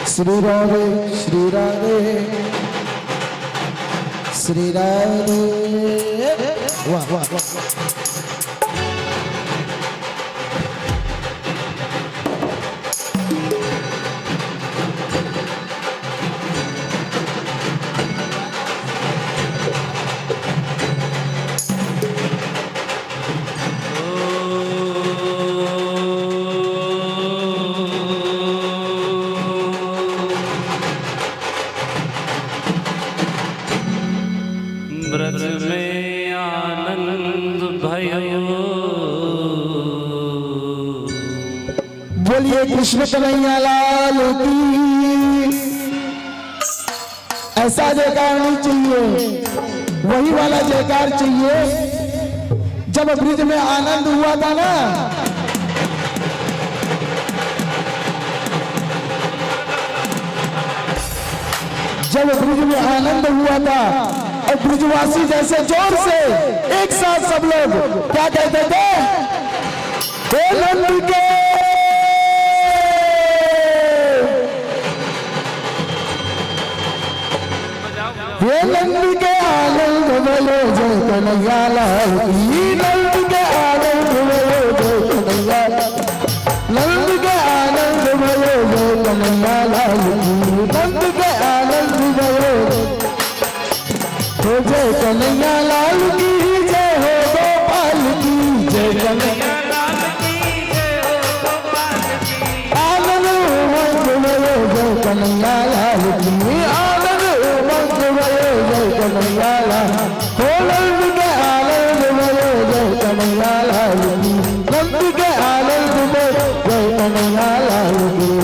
Shri Radhe Shri Radhe Shri Radhe. वाह वाह वाह। ब्रज में आनंद भयो। बोलिए कृष्ण कन्हैया लाल की। ऐसा जयकार नहीं चाहिए, वही वाला जयकार चाहिए जब ब्रिज में आनंद हुआ था ना। जब ब्रिज में आनंद हुआ था और ब्रिजवासी जैसे जोर से एक साथ सब लोग क्या कहते थे? हे नंद के ये नंद के आनंद बोलो जय कन्हैया लाल की। नंद के आनंद बोलो जय कन्हैया, नंद के आनंद बोलो जय कन्हैया लाल की। नंद के आनंद बोलो जय कन्हैया लाल की। जय हो गोपाल की जय कन्हैया लाल की जय हो गोपाल की। आनंद उमंग बोलो जय कन्हैया लाल की। आनंद उमंग बोलो जय कन्हैया लाल। हो नंद के आनंद बोलो जय कन्हैया लाल की। नंद के आनंद बोलो जय कन्हैया लाल की।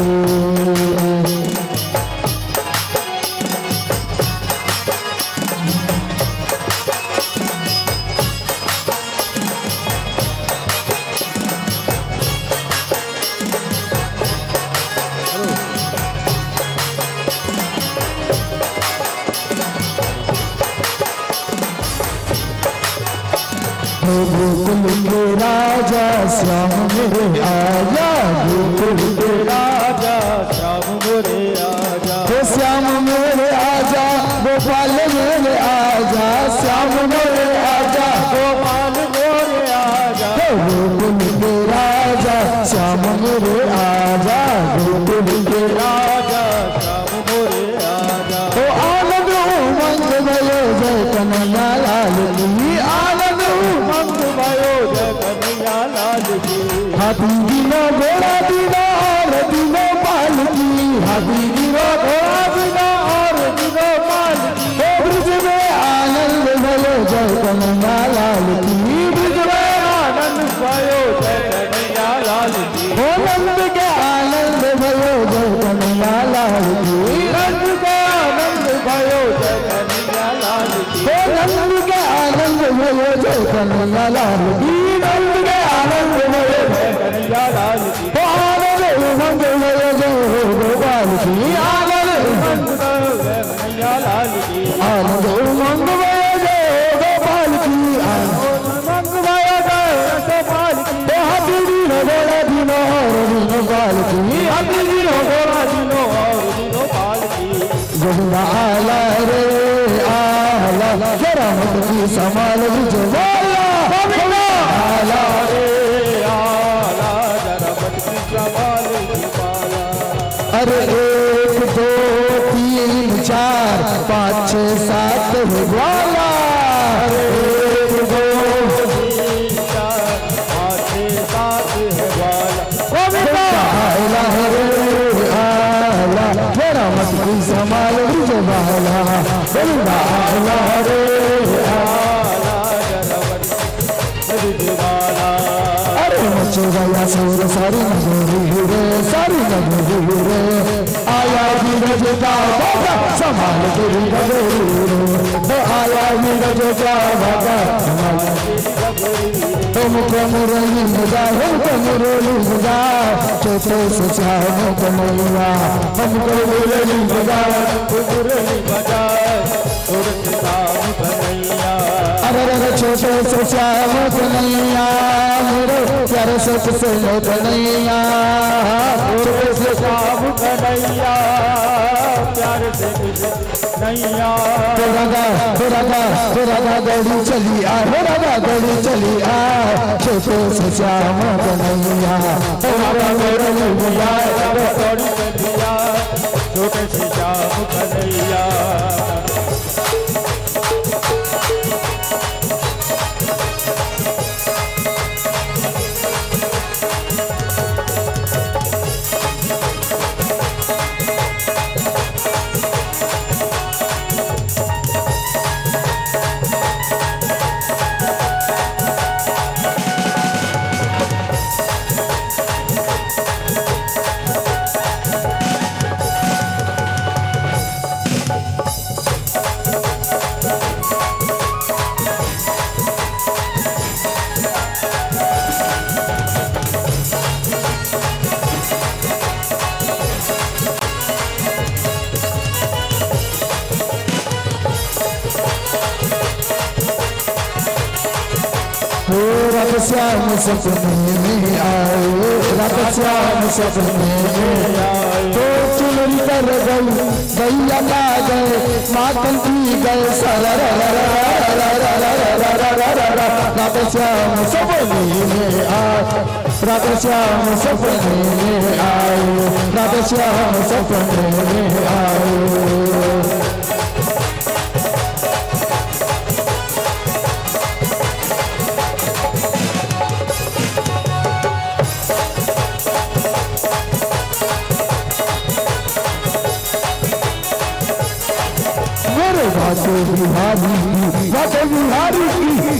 गोकुल के राजा श्याम मेरे आजा। गोकुल के राजा श्याम मेरे आजा। हे श्याम मेरे आजा, गोपाल मेरे आजा। श्याम मेरे आजा, गोपाल मेरे आजा। गोकुल के राजा श्याम मेरे आजा। गोकुल के राजा श्याम मेरे आजा। ओ आनंद उमंग भयो जय कन्हैया लाल की। आनंद उमंग भयो जय कन्हैया लाल की। हाथी दिनो घोड़ा दिनो और दिनो पाल की। हाथी दिनो घोड़ा दिनो और दिनो पाल की। ब्रिज में आनंद भयो जय कन्हैया लाल की। ब्रिज में आनंद भयो जय कन्हैया लाल की। हो नंद के आनंद भयो जय कन्हैया लाल की। नंद के आनंद भयो जय कन्हैया लाल की। हो नंद के आनंद भयो जय कन्हैया लाल की। नंद के आनंद भयो जय कन्हैया लाल की। हो आनंद उमंग भयो जय गोपाल की। आनंद उमंग भयो जय कन्हैया लाल की। आनंद उमंग भयो जय गोपाल की। आनंद उमंग भयो जय गोपाल की। हाथी दिनो घोड़ा दिनो और दिनो पाल की। हाथी दिनो घोड़ा दिनो और दिनो पाल की। की संभाल ब्रजवाला आला रे आला जरा मटकी संभाल बाला। अरे 1 2 3 4 5 6 7 है ग्वाला। 1 2 3 4 5 6 7 है बाला। आला रे आला मेरा मटकी संभाल ब्रजवाला आला रे आला जरा मटकी बाला। अरे मचे गया शोर सारी नगरी रे सारी नगरी रे आया वीरज का बाबा संभाल तेरी नगरी रे आया वीरज का बाबा हमको मुरली बजा हमको मुरली बजा छोटे से श्याम कन्हैया हमको मुरली बजा मुरली बजा छोटे से श्याम कन्हैया। अरे छोटे से श्याम कन्हैया मेरे प्यारे से कन्हैया छोटे से श्याम कन्हैया प्यारे से कन्हैया। तेरा गा गौड़ी चली आ तेरा गा गौड़ी चली आ छोटे से श्याम कन्हैया हमारा मुरली बजा गौड़ी कन्हैया छोटे से श्याम कन्हैया। रात श्याम सपने में आए रात श्याम सपने में आए तो चुनरी कर गई गैया ला गए मातन पी गए रात श्याम सपने में आए रात श्याम सपने में आए रात श्याम सपने में आए।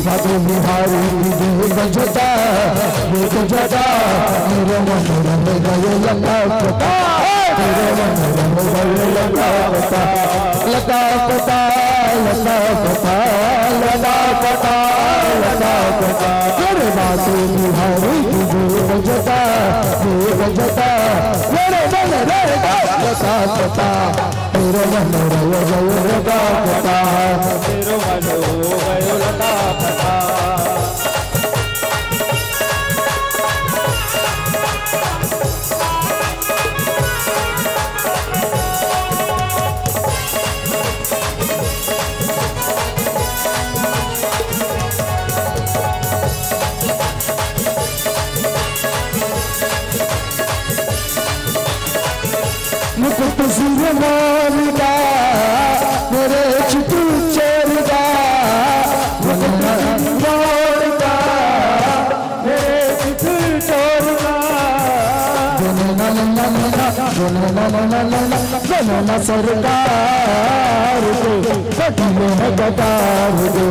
बातें बिहारी की बजता मेरे मन में गए लता पता मेरे मन में गए लता पता लता पता लता पता लता पता लता पता मेरे बातें बिहारी की बजता मेरे मन रहेगा लता पता मेरे मन रहेगा लता पता तेरो मनो गयो लता पता। मुकुट सिंह मोरिका मेरे चितू चोरिका मोरिका मेरे चितू चोरिका गणना सरकार को कठिन है गदार दो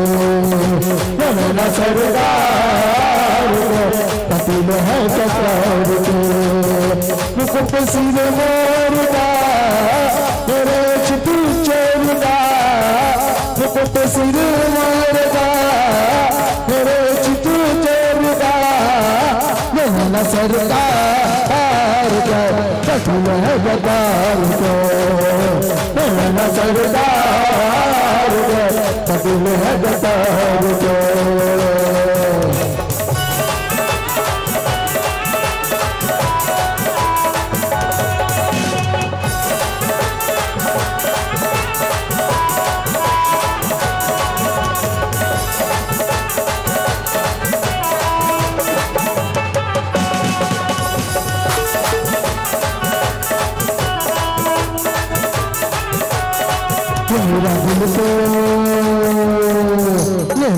गणना सरकार को कठिन है गदार दो मुकुट सिंह मोरिका मेरे चितू चोरिका मुकुट सिंह मोरिका मेरे चितू चोरिका गणना सरकार को कठिन है गदार को गणना सरकार को कठिन है गदार को।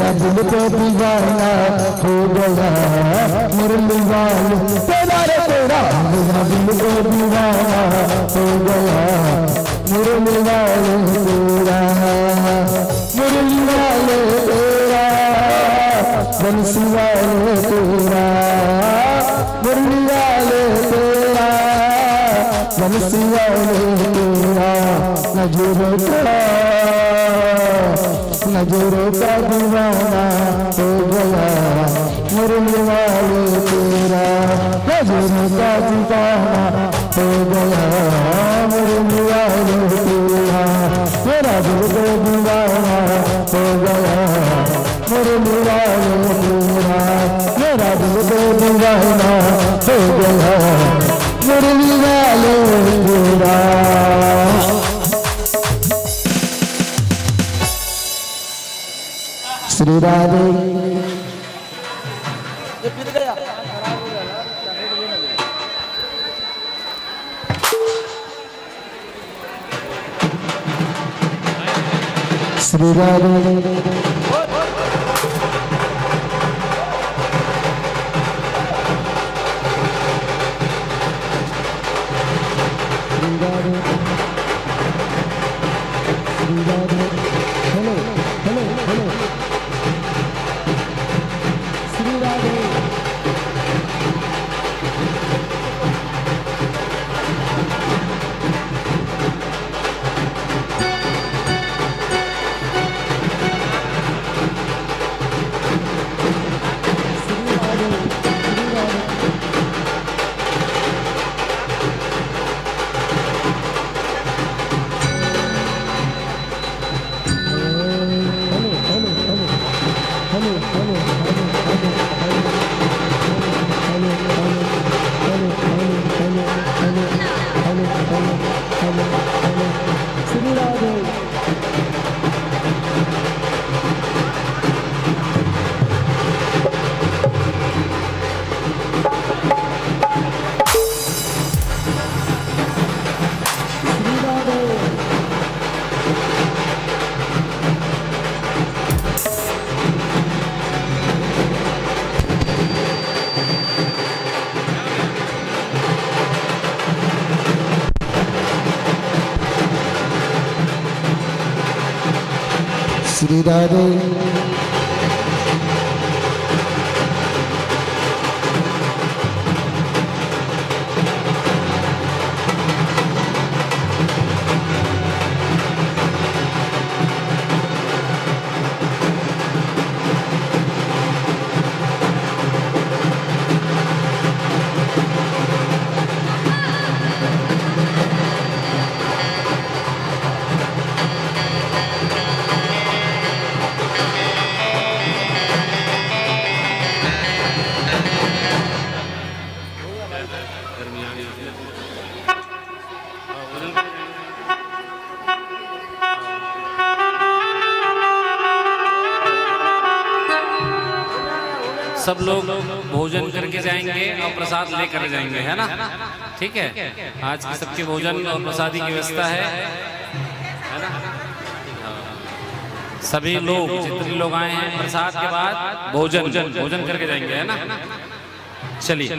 मेरा दिल तो दीवाना हो गया मुरली वाले तेरा रे तेरा मेरा दिल तो दीवाना हो गया मुरली वाले तेरा मुरली वाले तेरा बंसी वाले तेरा मुरली वाले तेरा बंसी वाले तेरा नजरों का दीवाना हो गया मुरली वाले तेरा नजरों का दीवाना हो गया मुरली वाले तेरा मेरा दिल तो दीवाना हो गया मुरली वाले तेरा मेरा दिल तो दीवाना हो गया मुरली वाले तेरा। श्री राधे श्री राधे श्री राधे सब लोग भोजन करके जाएंगे और प्रसाद लेकर जाएंगे, है ना? ठीक है, आज की सबके भोजन और प्रसादी की व्यवस्था है ना? सभी लोग जितने लोग आए हैं प्रसाद के बाद भोजन करके जाएंगे, है ना? चलिए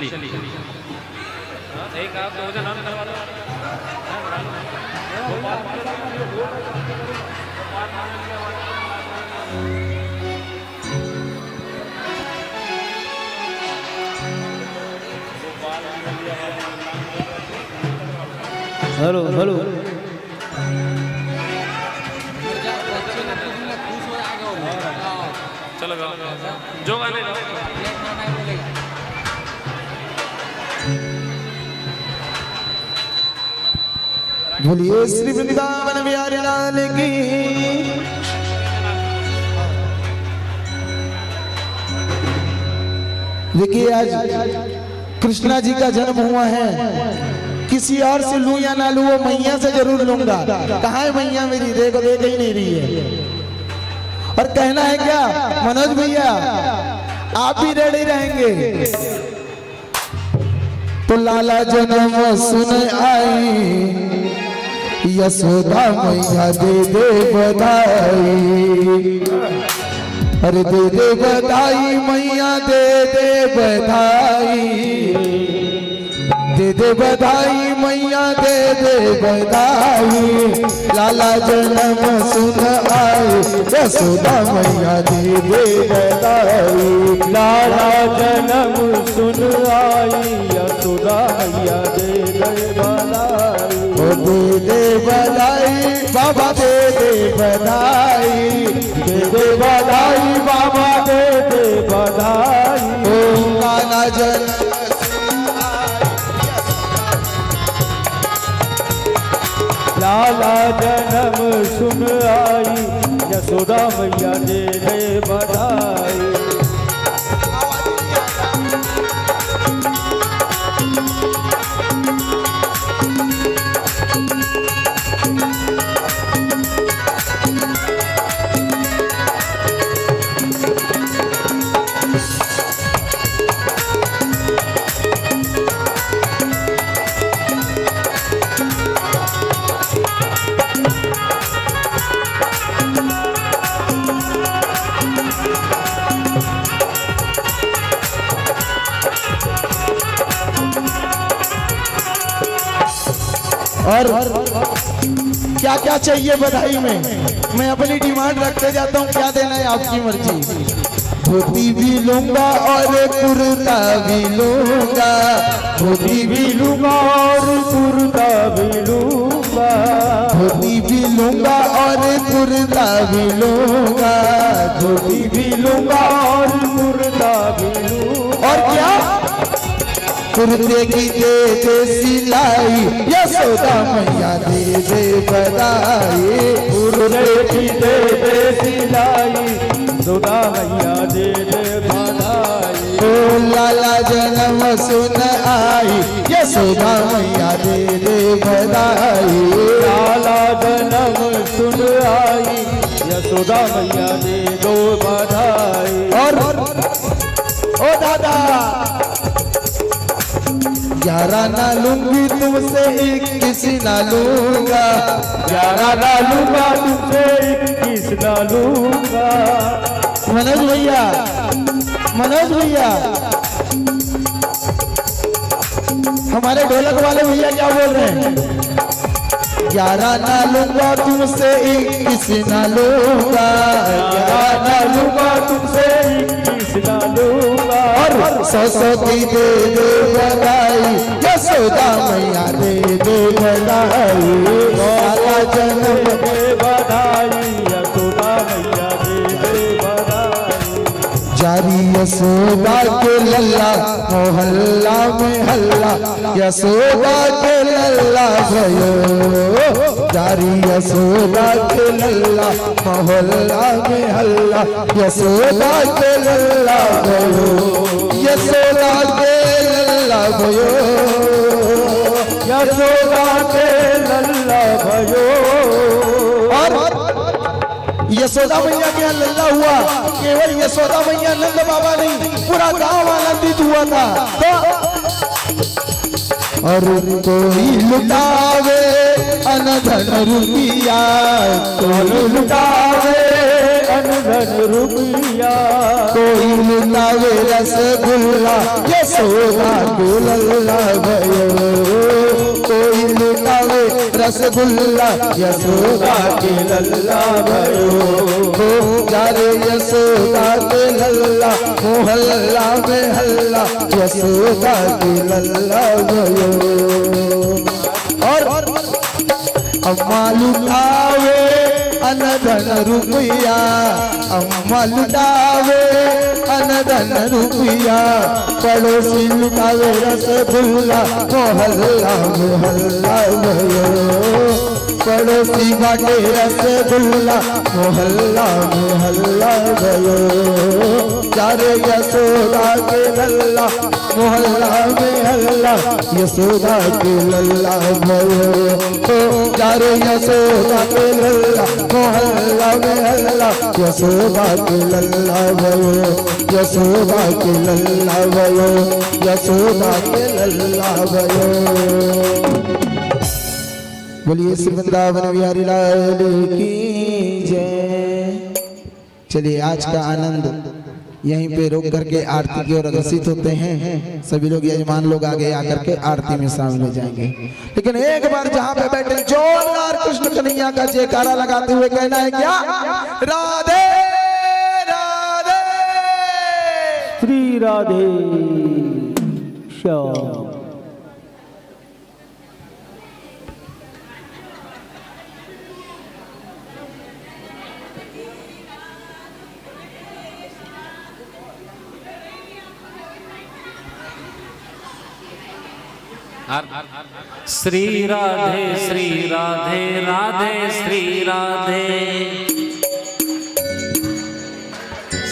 एक आप भोजन हम करवा दो। हेलो हेलो चलो गाओ जो गाने गाओ। बोलिए श्री वृंदावन बिहारी लाल की। देखिए आज कृष्णा जी का जन्म हुआ है, किसी और से लूं या ना लूं वो मैया से जरूर लूंगा। कहाँ है मैया मेरी? देखो देख ही नहीं रही है। और कहना है क्या मनोज भैया, आप भी रेडी रहेंगे? तो लाला जन्म सुन आई, यशोदा मैया दे दे बधाई। अरे दे दे बधाई मैया दे दे बधाई, दे दे बधाई मैया दे दे बधाई, लाला जन्म सुन आई यशोदा मैया दे दे बधाई, लाला जन्म सुन आई यशोदा मैया दे दे बधाई। ओ दे दे बधाई बाबा दे दे बधाई, दे दे बधाई बाबा दे दे बधाई। ओ लाला जन्म लाला जन्म सुन आई यशोदा मैया दे दे बधाई। और क्या क्या चाहिए बधाई में, मैं अपनी डिमांड रखते जाता हूँ, क्या देना है आपकी मर्जी। धोती भी लूंगा और कुर्ता भी लूंगा, धोती भी लूंगा और कुर्ता भी लूंगा, धोती भी लूंगा और कुर्ता भी लूंगा, धोती भी लूंगा और कुर्ता भी लूंगा। और क्या कुर्ते की दे दे सिलाई यशोदा मैया दे दे बधाई, कुर्ते की दे दे सिलाई यशोदा मैया दे दे बधाई। ओ लाला जन्म सुन आई यशोदा मैया दे दे बधाई, लाला जन्म सुन आई यशोदा मैया दे दो बधाई। और ओ दादा 11 ना लूंगी तुमसे 21 ना लूंगा, 11 ना लूंगा तुमसे 21 ना लूंगा। मनोज भैया, मनोज भैया, हमारे ढोलक वाले भैया क्या बोल रहे हैं? 11 ना लूंगा तुमसे 21 ना लूंगा, 11 ना लूंगा तुमसे 21 ना लूंगा। और 100 की दे दे बधाई यशोदा मैया दे दे बधाई, लाला जन्म दे बधाई यशोदा मैया दे दे बधाई। जारी यशोदा के लल्ला मोहल्ला में हल्ला, यशोदा के लल्ला भयो, जारी यशोदा के लल्ला मोहल्ला में हल्ला, यशोदा के लल्ला भयो, यशोदा के लल्ला भयो, यशोदा के लल्ला भयो। और यशोदा मैया के यहाँ लल्ला हुआ, केवल यशोदा मैया नंद बाबा नहीं पूरा गांव आनंदित हुआ था। तो और कोई लुटावे अनधन रुपया, कोई लुटावे अनधन रुपया, कोई लुटावे रसगुल्ला यशोदा के लल्ला भयो, कोई लुटावे रसगुल्ला यशोदा के लल्ला भयो, जारे यशोदा के लल्ला मोहल्ला में हल्ला, यशोदा के लल्ला भयो। और अम्मा लुटावे अनधन रुपया, अम्मा लुटावे अनधन रुपया, पड़ोसी लुटावे रसगुल्ला मोहल्ला मोहल्ला भयो, पड़ोसी बाटे रसगुल्ला मोहल्ला मोहल्ला भयो, जारे यशोदा के लल्ला मोहल्ला में हल्ला, यशोदा के लल्ला भयो, जारे यशोदा के लल्ला मोहल्ला में हल्ला, यशोदा के लल्ला भयो, यशोदा के लल्ला भयो, यशोदा के लल्ला भयो। बोलिए श्री वृंदावन बिहारी लाल की जय। चलिए आज का आनंद यहीं पे रोक करके आरती की ओर अग्रसित होते हैं। सभी लोग यजमान लोग आगे आकर के आरती में शामिल हो जाएंगे। लेकिन एक बार जहाँ पे बैठे जोरदार कृष्ण कन्हैया का जयकारा लगाते हुए कहना है क्या? राधे राधे श्री राधे श्याम। श्री राधे राधे श्री राधे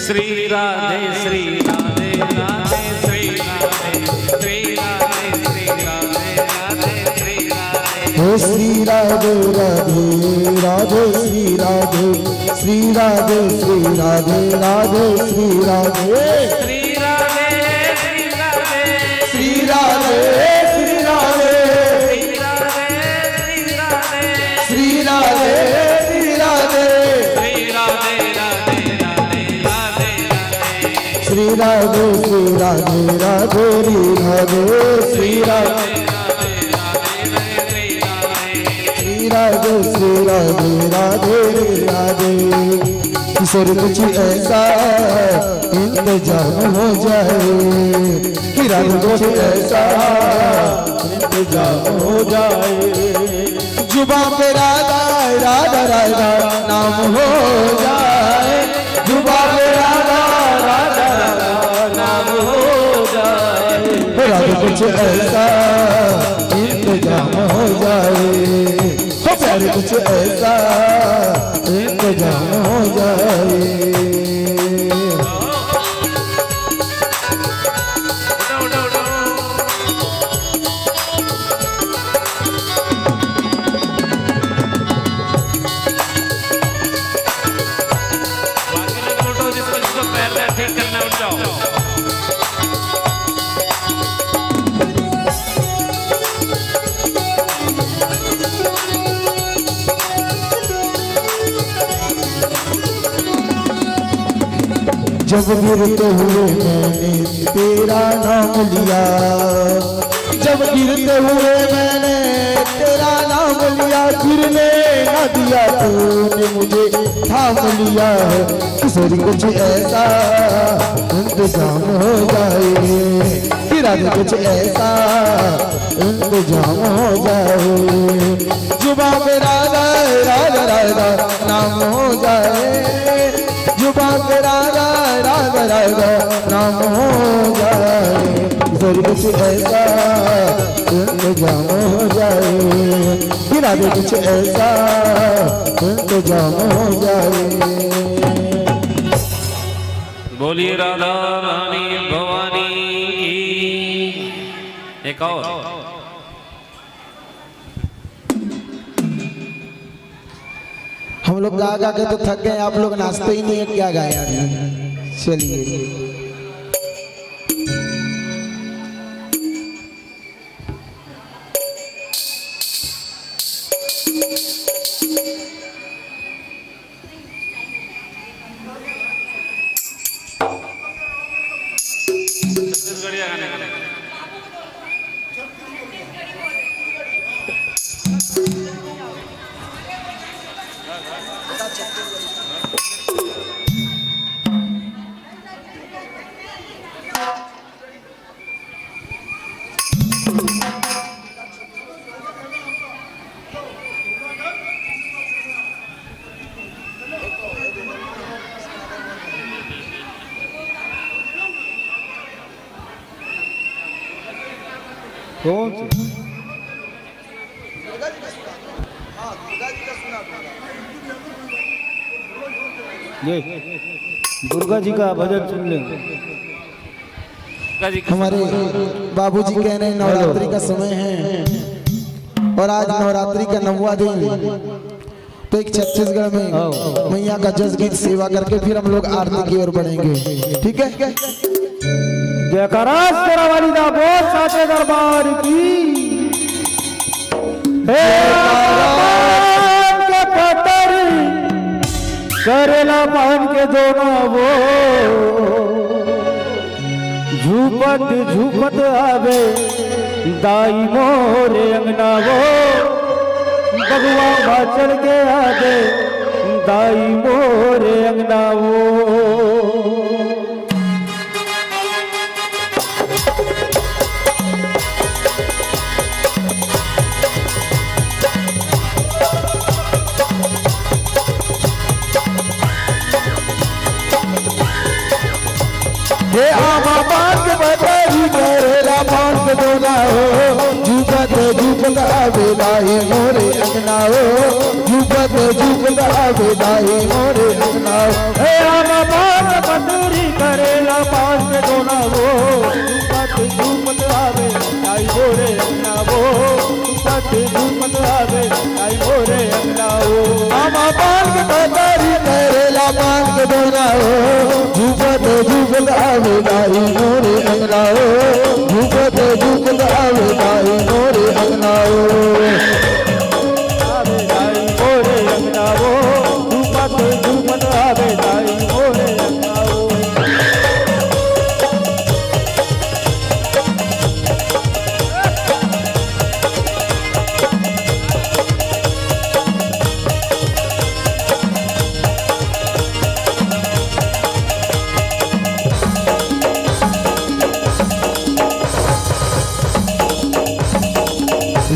श्री राधे श्री राधे राधे श्री राधे श्री राधे श्री राधे राधे श्री राधे। हे श्री राधे राधे राधे श्री राधे श्री राधे श्री राधे राधे श्री राधे श्री राधे श्री राधे श्री राधे श्री राधे श्री राधे श्री राधे श्री राधे राधे श्री राधे श्री राधे श्री राधे राधे राधे। किशोर कुछ ऐसा इंतजाम हो जाए कि राधे कुछ ऐसा इंतजाम हो जाए। जुबा पे राधा राधा राधा नाम हो जाए। जुबा पे राधा राधा राधा नाम हो जाए। राधा कुछ ऐसा इंतजाम हो जाए। प्यार कुछ ऐसा इंतजाम हो जाए। जब गिरते हुए मैंने तेरा नाम लिया, जब गिरते हुए मैंने तेरा नाम लिया, गिरने न दिया तूने मुझे थाम लिया है। किशोरी कुछ ऐसा इंतजाम हो जाए, राधे कुछ ऐसा इंतजाम हो जाए। जुबा पे राधा राधा राधा नाम हो जाए। जुबा पे राधा राधा राधा नाम हो जाए। किशोरी कुछ ऐसा इंतजाम हो जाए, राधे कुछ ऐसा इंतजाम हो जाए। बोलिए राधा रानी भवानी की। एक और हम लोग गा गा के तो थक गए, आप लोग नाचते ही नहीं है, क्या गाया? चलिए छत्तीसगढ़िया गाने का कौन से? ये दुर्गा जी का भजन सुन लेंगे। हमारे बाबूजी कह रहे हैं नवरात्रि का समय है और आज नवरात्रि का 9वां दिन, तो एक छत्तीसगढ़ में मैया का जस गीत सेवा करके फिर हम लोग आरती की ओर बढ़ेंगे। ठीक है? जयकारा तेरा वाली दा बोल साचे दरबार की। हे के पटर करेला पान के दोनों वो झूपत झूपत आवे दाई मोरे अंगना वो बगुआ बाचल के आवे दाई मोरे अंगना वो। हे आमा बाग बताई करेला पान के दोना हो झूपत झूपत आवे दाई मोरे अंगना हो झूपत झूपत आवे दाई मोरे अंगना हो। हे आमा बाग बतूरी करेला पान के दोना वो झूपत झूपत आवे दाई मोरे अंगना वो झूपत झूपत आवे दाई मोरे अंगना वो। आमा बाग बताई करेला पान के दोना हो झूपत झूपत आवे दाई मोरे अंगना हो झूपत झूपत आवे दाई मोरे अंगना हो। आवे दाई मोरे अंगना वो झूपत झूपत आवे दाई मोरे अंगना वो।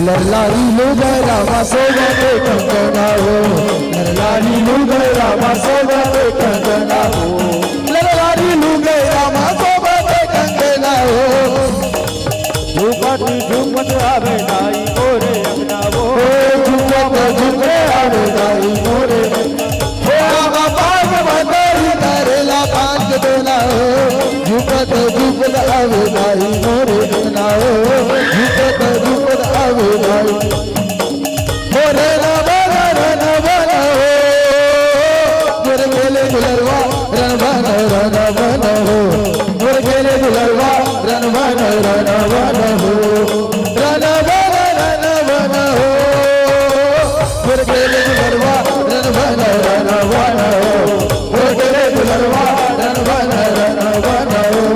लरलारी लो गैरा मासोगा के कंगना हो लरलारी लो गैरा मासोगा के कंगना हो लरलारी लो गैरा मासोगा के कंगना हो। झूपत झूपत आवे दाई मोरे अंगना वो झूपत झूपत आवे दाई मोरे हो आमा बाग बताई करेला पान के दोना हो झूपत झूपत आवे दाई मोरे अंगना हो झूपत झूपत आवे दाई मोरे ना बना रन बना हो मोरे गेले गुलरवा रन बना हो मोरे गेले गुलरवा रन बना हो रन बना हो मोरे गेले गुलरवा रन बना हो मोरे गेले गुलरवा रन बना हो।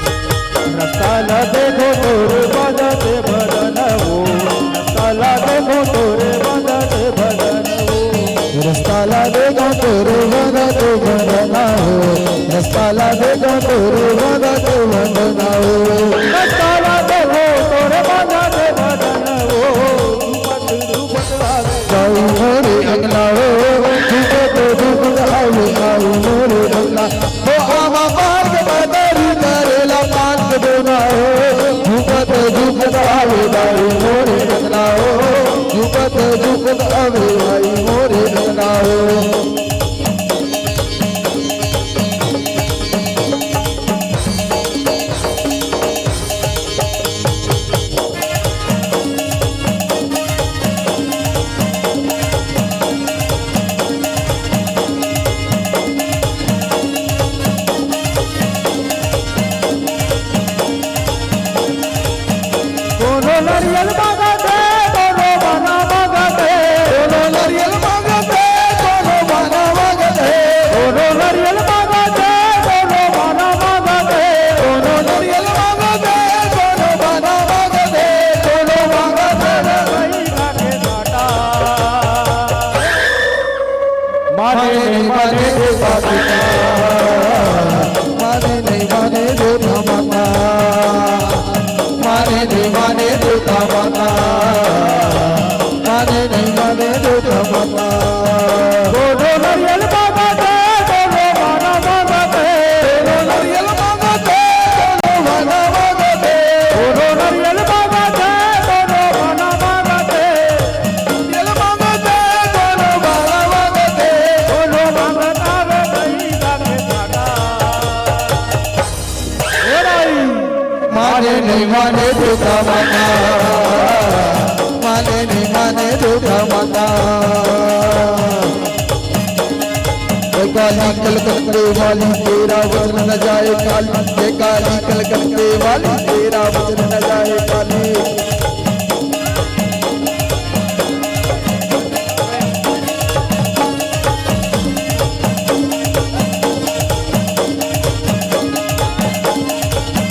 रसाला देखो तोरे बदते भजन हो रसाला देखो तोरे बदते भजन हो रस्ताला देखो तोरे वदत वंदना हो रस्ताला देखो तोरे वदत वंदना हो रसाला देखो तोरे बदते भजन हो झूपत झूपत आवे दाई मोरे अंगना हो झूपत झूपत आवे दाई मोरे अंगना हो आमा बाग बताई करेला पान के दोना हो झूपत झूपत आवे दाई मोरे अंगना हो झूपत झूपत आवे दाई मोरे अंगना हो। दोनों नरियल मांगते दोनों बना मांगते दोनों नरियल मांगते दोनों बना मांगते दोनों नरियल मांगते दोनों बना मांगते दोनों नरियल मांगते दोनों बना मांगते दोनों मांगते वही खाके काटा माने नहीं माने देता पिता माने नहीं माने देता माता माने नहीं माने देता माता नहीं माने दुर्गा माता, माने नहीं माने दुर्गा माता। काली कलकत्ते वाली तेरा वचन न जाए काली, ये काली कलकत्ते वाली तेरा वचन न जाए काली।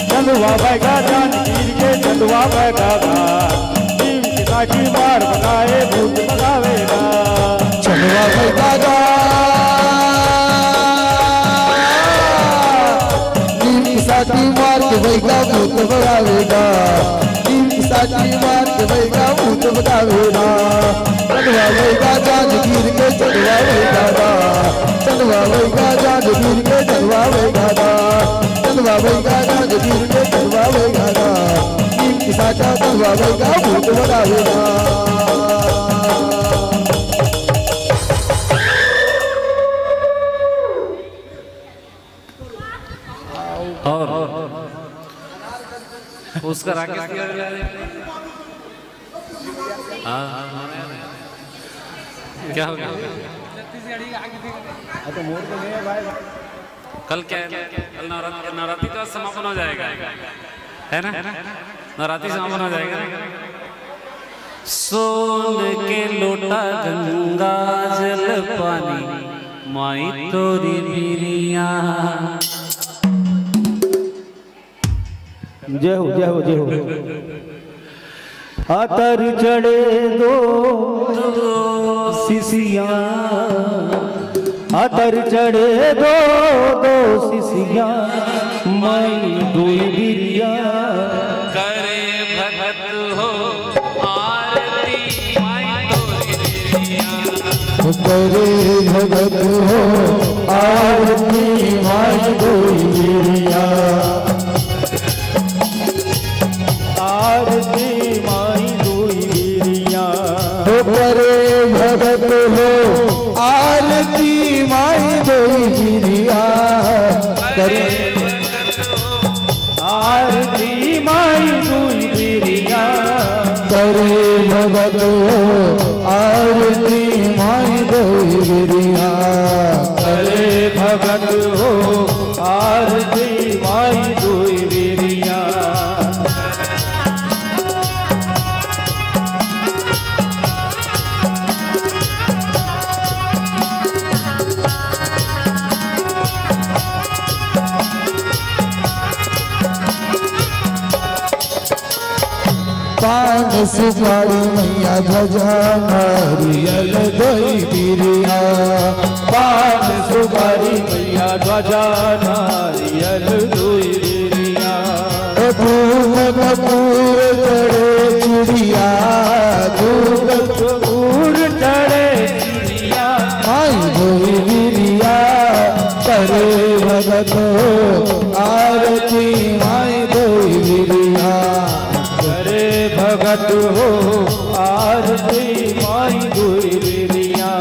चंदुआ बैगा जानकीर के चंदुआ बैगा नीम की साकी मार बनाए भूत भगावेगा। चंदुआ बैगा नीम की साकी मार के बैगा भूत भगावेगा, नीम की साकी मार के बैगा भूत भगावेगा। चंदुआ बैगा जानकीर के चंदुआ बैगा, चंदुआ बैगा जानकीर के चंदुआ बैगा, चंदुआ बैगा जानकीर के चंदुआ बैगा। नीम की साका चंदुआ बैगा भूत भगावेगा। और उसका राकेश क्या हो गया? कल क्या है? कल नवरात्रि का समापन हो जाएगा, है ना? नवरात्रि समापन हो जाएगा। सोन के लोटा गंगा जल पानी माई तोरी बिरिया। जय हो जय हो जय हो। आतर चढ़े दो सिसिया, आतर चढ़े दो सिसिया, माई दुई बिरिया। करे भगत हो आरती माई तोरी बिरिया, करे भगत हो आरती माई दुई बिरिया। आरती माई दुई बिरिया, करे भगत हो आरती माई दुई बिरिया। करे आरती माई दुई बिरिया, करे भगत हो आरती माई दुई बिरिया। करे भगत हो आरती माई दुई बिरिया। पान सुपारी मैया ध्वजा नारियल दई बिरिया। पान सुपारी मैया ध्वजा नारियल दुई बिरिया। धूप कपूर चढ़े चुड़िया, धूप कपूर चढ़े चिड़िया, माई दुई बिरिया। करे भगत हो आरती माई दुई बिरिया। करे भगत हो आरती माई दुई बिरिया।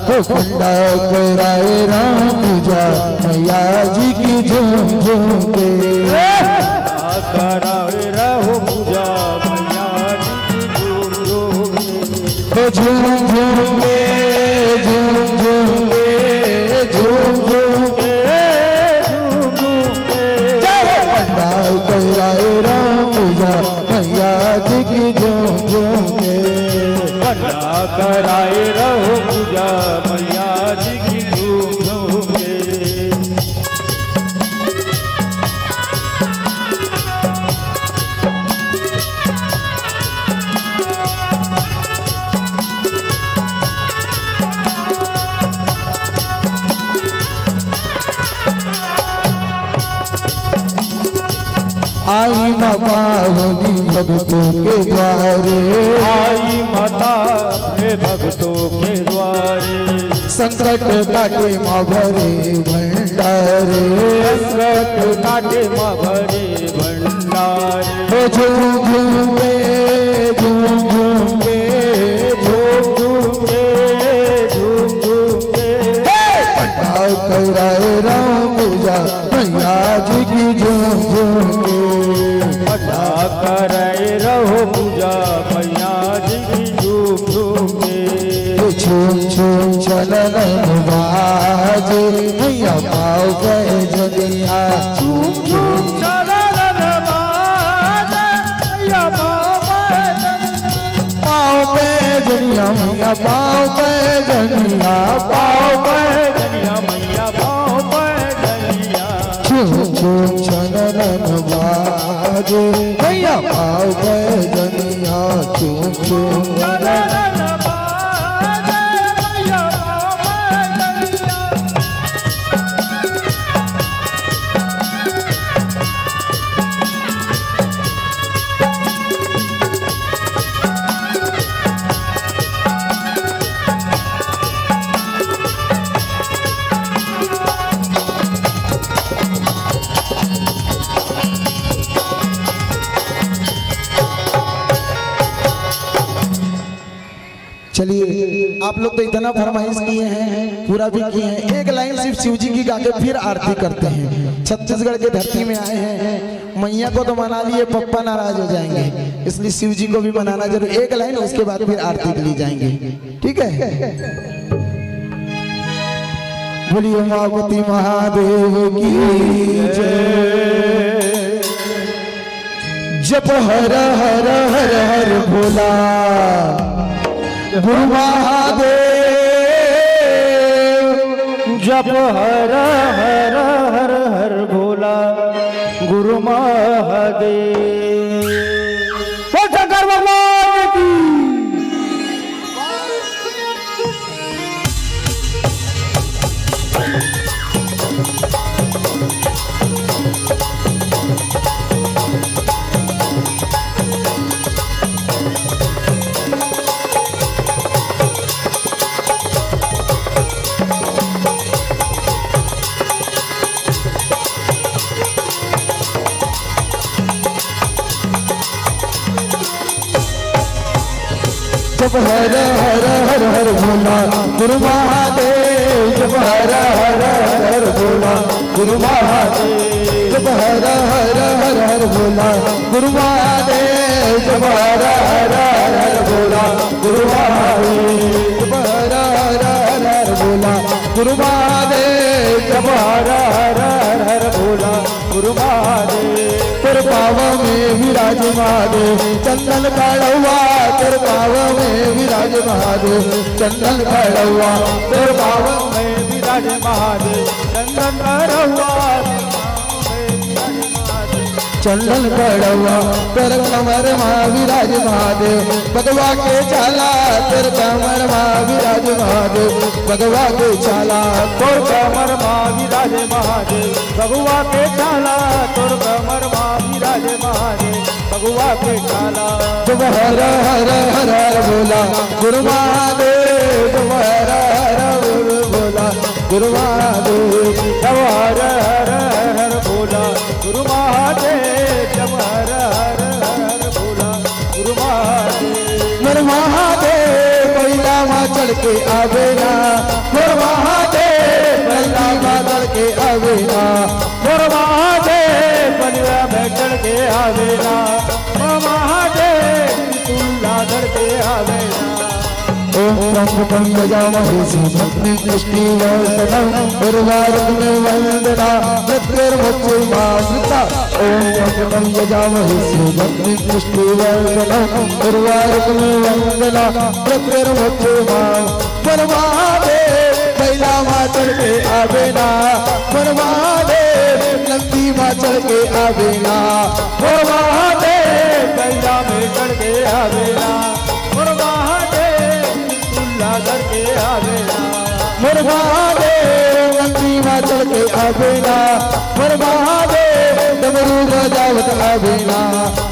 कुंडा कराए राम पूजा मैया जी की झूम झूम के। कराए रहो पूजा मैया जी की झूम झूम के। झूम झूम के, झूम झूम के, झूम झूम के, झूम झूम के। कुंडा कराए राम पूजा मैया जी की झूम झूम के। भंडा कराए रहो पूजा मैया जी की झूम झूम के। आई पावनी भक्तों के द्वारे, आई माता हे भक्तों के द्वारे। संकट काटे माँ भरे भंडारे। संकट काटे माँ भरे भंडारे। झूम झूम के, झूम झूम के, झूम झूम के, झूम झूम के। पंडाल कराए राम पूजा मैया जी की झूम झूम के। भंडा करे रहो पूजा मैया जी की झूम झूम के। झूम झूम चलन बाजे मैया पाँव पे जनिया। झूम झूम चलन बाजे मैया पाँव पाँव पे जनिया मैया पाँव पे जनिया पाँव पे जनिया मैया पाँव पे जनिया। झूम झूम चलन बाजे मैया पाँव पे जनिया। झूम झूम चलन बाजे मैया पाँव पे जनिया। चलिए आप लोग तो इतना फरमाइश किए हैं, पूरा भी किए हैं। एक लाइन सिर्फ शिव जी की गा के फिर आरती करते हैं। छत्तीसगढ़ के धरती में आए हैं, मैया को तो मना लिए, पप्पा नाराज हो जाएंगे, इसलिए शिव जी को भी मनाना जरूर। एक लाइन उसके बाद फिर आरती के लिए जाएंगे, ठीक है। बोलिए उमापति महादेव की जय। जप हर हर हर हर भोला गुरु महादेव। जप हर हर हर हर भोला गुरु महादेव। बोल शंकर भगवान की। जप हर हर हर हर भोला गुरु महादेव। जप हर हर हर भोला गुरु महादेव। जप हर हर हर हर भोला गुरु महादेव। जप हर हर हर भोला गुरु महादेव। जप हर हर हर भोला गुरु महादेव। जप हर हर हर भोला गुरु महादेव। तेरे पाव में विराज महादेव चंदन काढ़वा। तेरे पाव में विराज महादेव चंदन काढ़वा। तेरे पाव में विराज महादेव चंदन काढ़वा। चंदन काढ़वा। तेरे कमर माँ विराज महादेव भगवा के चाला। तेरे कमर माँ विराज महादेव भगवा के चाला। तोर कमर माँ विराज महादेव भगवा के चाला। तोर कमर माँ विराज महादेव भगवा के चाला। जब हर हर हर हर भोला गुरु महादेव। जब हर हर गुरु भोला गुरु महादेव। जब हर हर हर भोला गुरु महादेव। जब हर हर हर भोला गुरु महादेव। मेरे महादेव पहिला माँ चढ़ के आवेना। मेरे महादेव पहिला माँ चढ़ के आवेना। मोर महादेव बलिया में चढ़ के आवेला। महादेव तुल्ला धर के आवेला। ओम रंग बजामहे श्री कृष्ण वर्धनम उर्वारुक में वंदना मृत्युर्मृत्यु मामृता। ओम रंग बजामहे श्री कृष्ण वर्धनम उर्वारुक में वंदना मृत्युर्मृत्यु माम। पर महादेव पहिला माँ चढ़ के आवेना। पर महादेव नंदी माँ चढ़ के आवेना। मोर महादेव कैला में चढ़ के आवेला। मोर महादेव तुल्ला धर के आवेला। मोर महादेव नंदी माँ चढ़ के आवेना। मोर महादेव डमरू बजावत आवेना।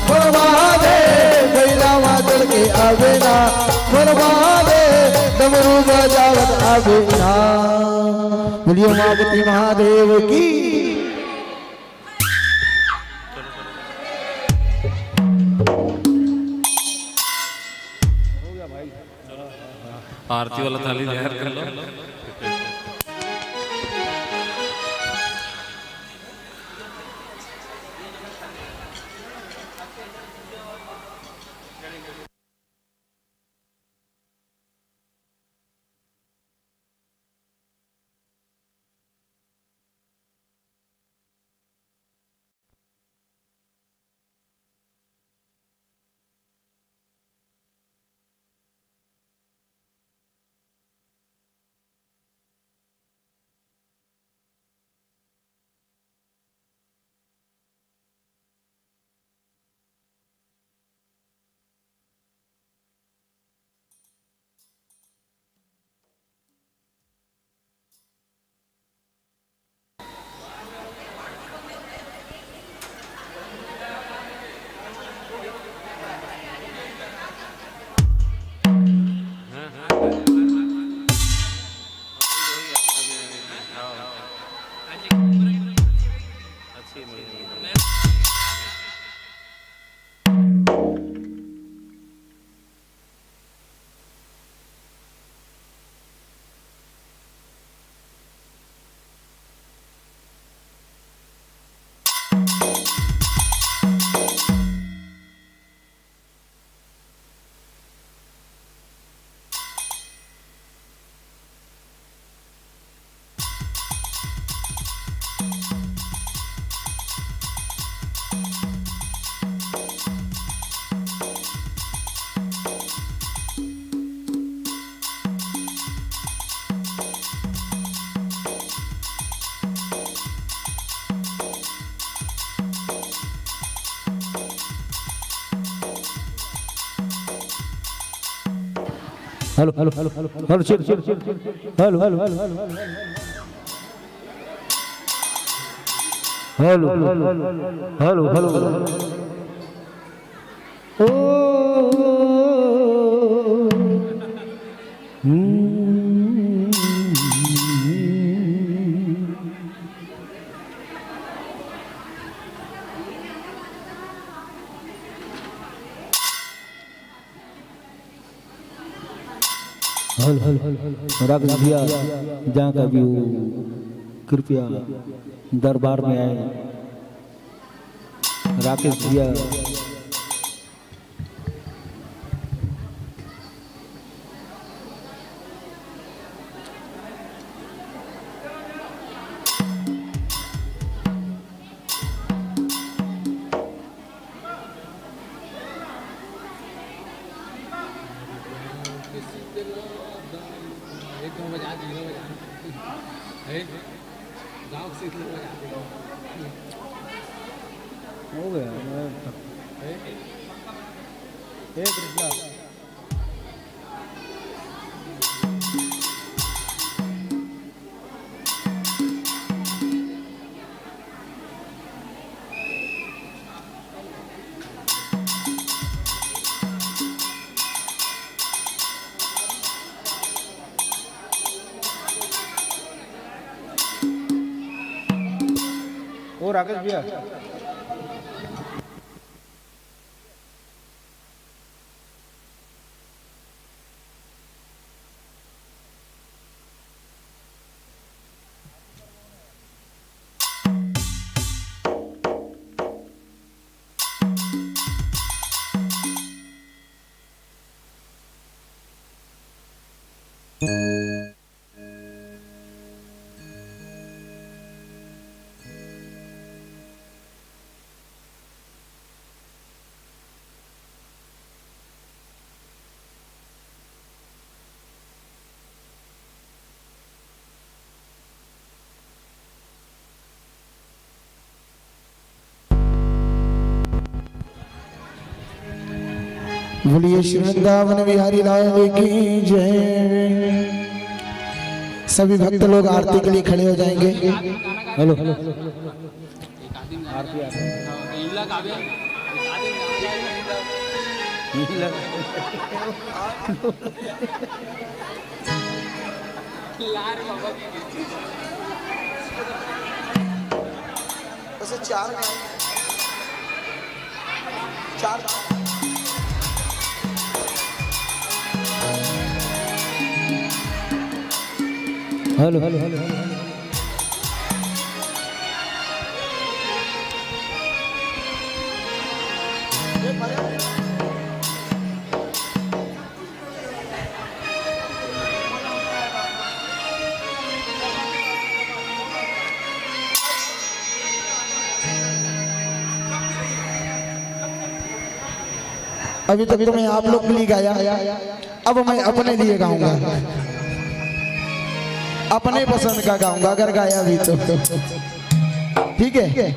मोर महादेव कैला माँ चढ़ के आवेना। मोर महादेव डमरू बजावत आवेना। बोलिए उमापति महादेव की। आरती वाला थाली तैयार कर लो। हेलो हेलो हेलो हेलो चिर चिर hello hello hello hello hello ओ राघव भैया जहाँ का भी हो कृपया दरबार में आए। राकेश भैया हो गया ओ राकेश भैया बोलिए श्री वृंदावन बिहारी लाल की जय। सभी भक्त लोग आरती के लिए खड़े हो जाएंगे। हेलो चार हेलो हेलो हेलो अभी तक तो मैं आप लोग के लिए गाया, अब मैं अपने लिए गाऊंगा, अपने पसंद का गाऊंगा अगर गाया भी तो। ठीक है,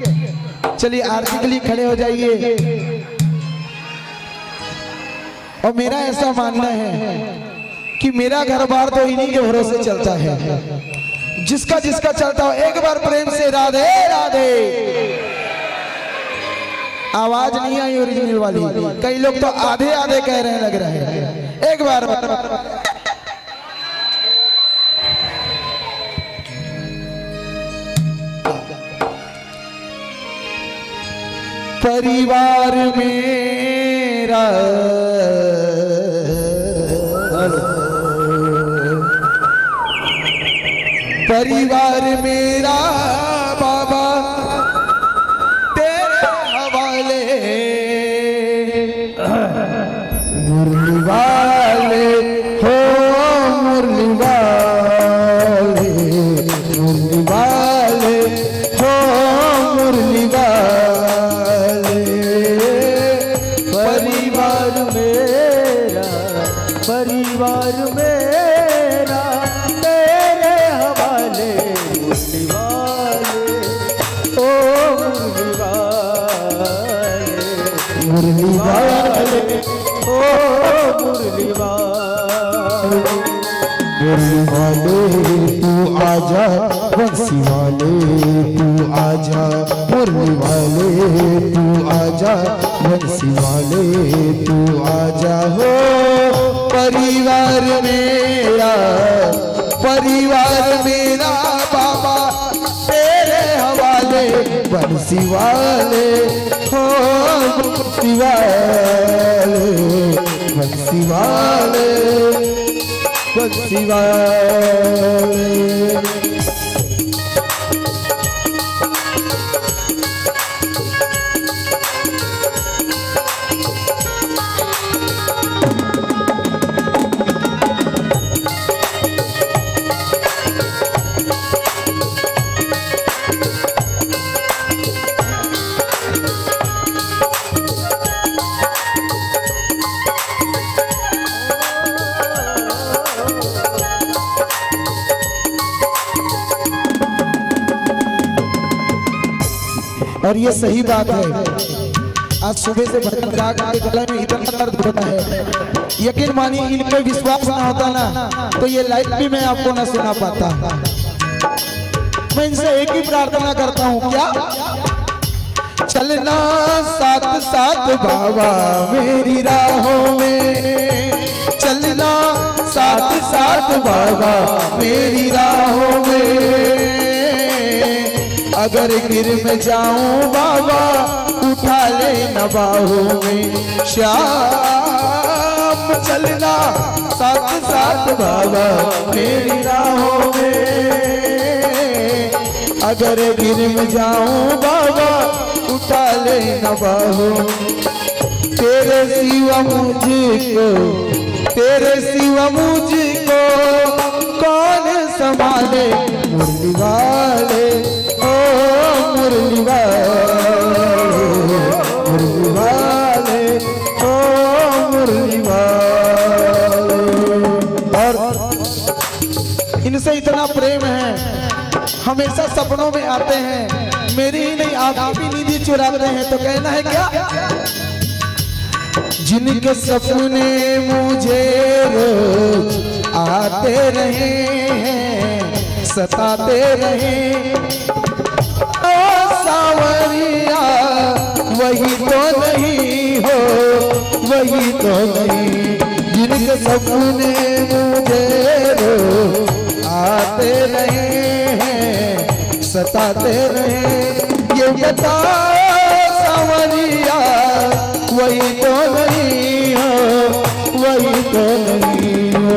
चलिए आरती के लिए खड़े हो जाइए। और मेरा ऐसा मानना है कि मेरा घर बार तो इन्हीं के भरोसे चलता है। जिसका जिसका चलता हो एक बार प्रेम से राधे राधे। आवाज नहीं आई ओरिजिनल वाली, कई लोग तो आधे आधे कह रहे हैं, लग रहा है। एक बार परिवार मेरा परिवार मेरा बाबा तेरे हवाले। मुरली वाले हो मुरली वाले, मुरली वाले हो मुरली वाले। परिवार मेरा तेरे हवाले। मुरली वाले ओ मुरली वाले, मुरली वाले ओ मुरली वाले। मुरली वाले तू आजा, बंसी वाले तू आजा, मुरली वाले तू आजा, बंसी वाले तू आजा हो। परिवार मेरा बाबा तेरे हवाले, बंसी वाले हो, बंसी वाले, बंसी वाले, बंसी वाले। और ये सही बात है, आज सुबह से भजन गा के गले में इतना दर्द होता है, यकीन मानिए इनमें विश्वास ना होता ना तो ये लाइव भी मैं आपको ना सुना पाता। मैं इनसे एक ही प्रार्थना करता हूँ, क्या चलना साथ साथ बाबा मेरी राहों में, चलना साथ साथ बाबा मेरी राहों में। अगर गिर में जाऊं बाबा उठा ले न बाहों में, श्याम चलना साथ साथ बाबा मेरी राहों में। अगर गिर में जाऊं बाबा उठा ले न बाहों, तेरे सिवा मुझको, तेरे सिवा मुझको कौन संभाले। मुरली वाले ओ मुरली वाले, मुरली वाले ओ मुरली वाले। और इनसे इतना प्रेम है, हमेशा सपनों में आते हैं, मेरी ही नहीं आपकी भी नींद चुराते हैं। तो कहना है क्या, जिनके सपने मुझे रोज आते रहे हैं, सताते रहे, ओ सावरिया वही तो नहीं हो, वही तो नहीं। जिनके सपने मुझे रोज आते रहे हैं, सताते रहे, ये बता सावरिया वही तो नहीं हो, वही तो नहीं हो,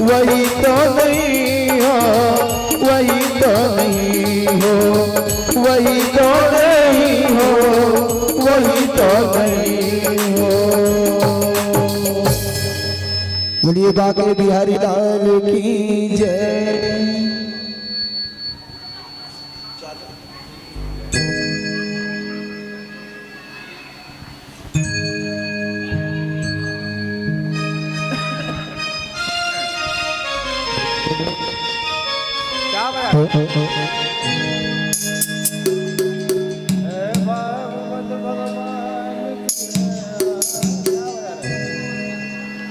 वही तो नहीं हो, वही तो नहीं हो, वही तो नहीं हो, वही तो नहीं हो। बोलिए बाके बिहारी लाल की जय।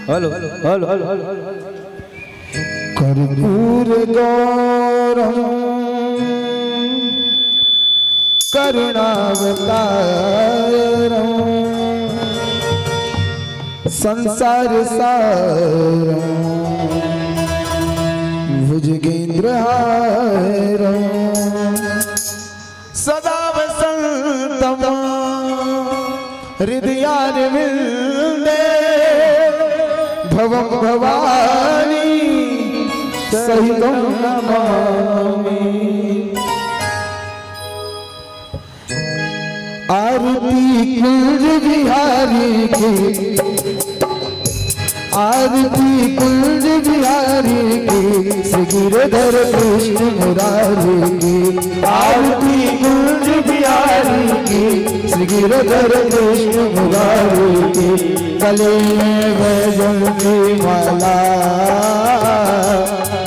हेलो हेलो हेलो कर्पूर गौरम करुणावतारम संसार सारम भुजगेंद्रहारम सदा वसंतम हृदयारविंदे भवं भवानी सहितं नमामि। आरती कुंज बिहारी की, आरती कुंज बिहारी की, श्री गिरधर कृष्ण मुरारी की। आरती कुंज बिहारी की, श्री गिरधर कृष्ण मुरारी की। गले में बैजंती माला,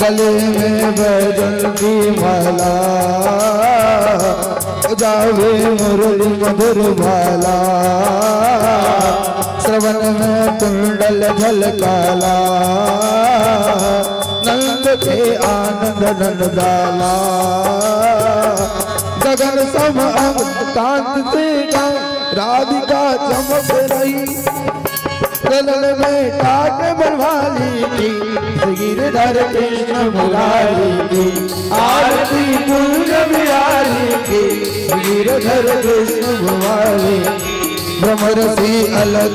गले में बैजंती माला, जावे मुरली मधुर भाला। श्रवण में कुंड कुंडल झलकाला नंद के आनंद नंदाला गगन सम अंग कांत से राधिका चमक रही गगन में काट बनवाली की गिरधर कृष्ण मुरारी की आरती कुंज बिहारी की गिरधर कृष्ण मुरारी भ्रमरसी अलग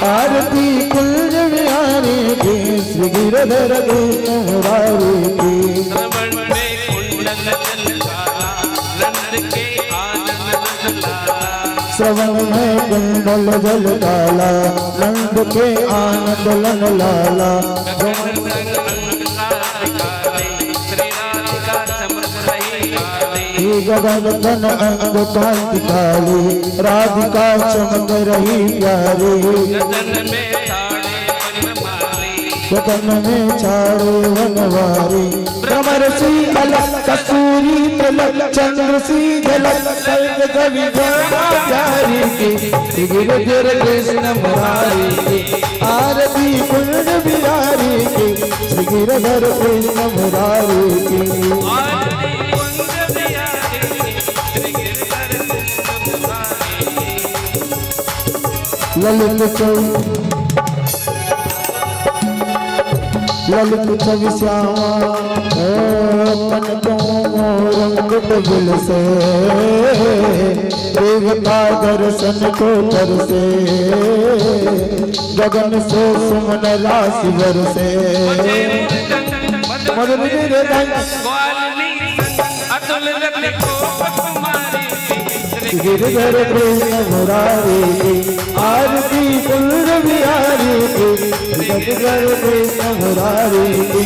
आरती कुंज बिहारी की श्री गिरधर कृष्ण मुरारी की श्रवण में कुंडल झलकाला नंद के आनंद लाला श्रवण में कुंडल झलकाला नंद के आनंद लन लाला गगन तन अंग कांति काली राधिका चमक रही प्यारी गगन में छाड़े वनवारी भ्रमरसी अलग कसूरी तिलक चंद्र सी झलक सर्ग कवि प्यारी की गिरधर कृष्ण मुरारी की आरती कुंज बिहारी की श्री गिरधर कृष्ण मुरारी की ललित छवि श्यामा रंग बिल से देवता दर्शन को तरसे गगन से सुमन राशि बरसे गिरधर कृष्ण मुरारी की आरती कुंज बिहारी की गिरधर कृष्ण मुरारी की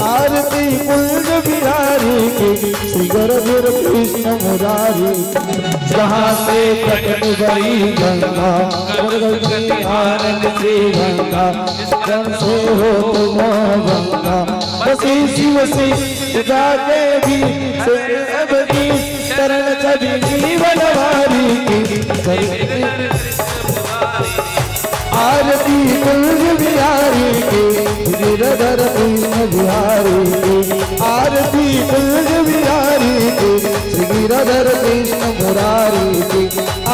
आरती कुंज बिहारी की श्री गिरधर कृष्ण मुरारी जहाँ से प्रकट गई गंगा आनंद श्री गंगा जन से हो तुम गंगा बसी शिव से जाके भी शरण कभी जीवन वारी की आरती कुंज बिहारी की गिरधर कृष्ण बिहारी की आरती कुंज बिहारी की श्री गिरधर कृष्ण मुरारी की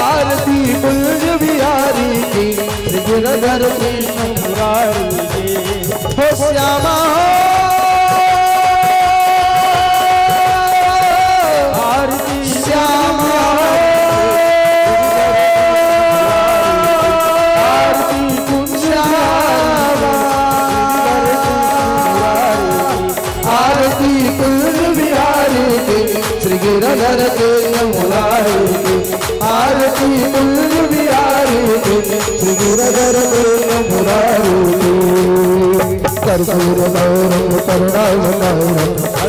आरती कुंज बिहारी की श्री गिरधर कृष्ण मुरारी की हो श्यामा गिरधर कृष्ण मुरारी की आरती कुंज बिहारी की श्री गिरधर कृष्ण मुरारी की कर्पूर गौरम करुणावतारम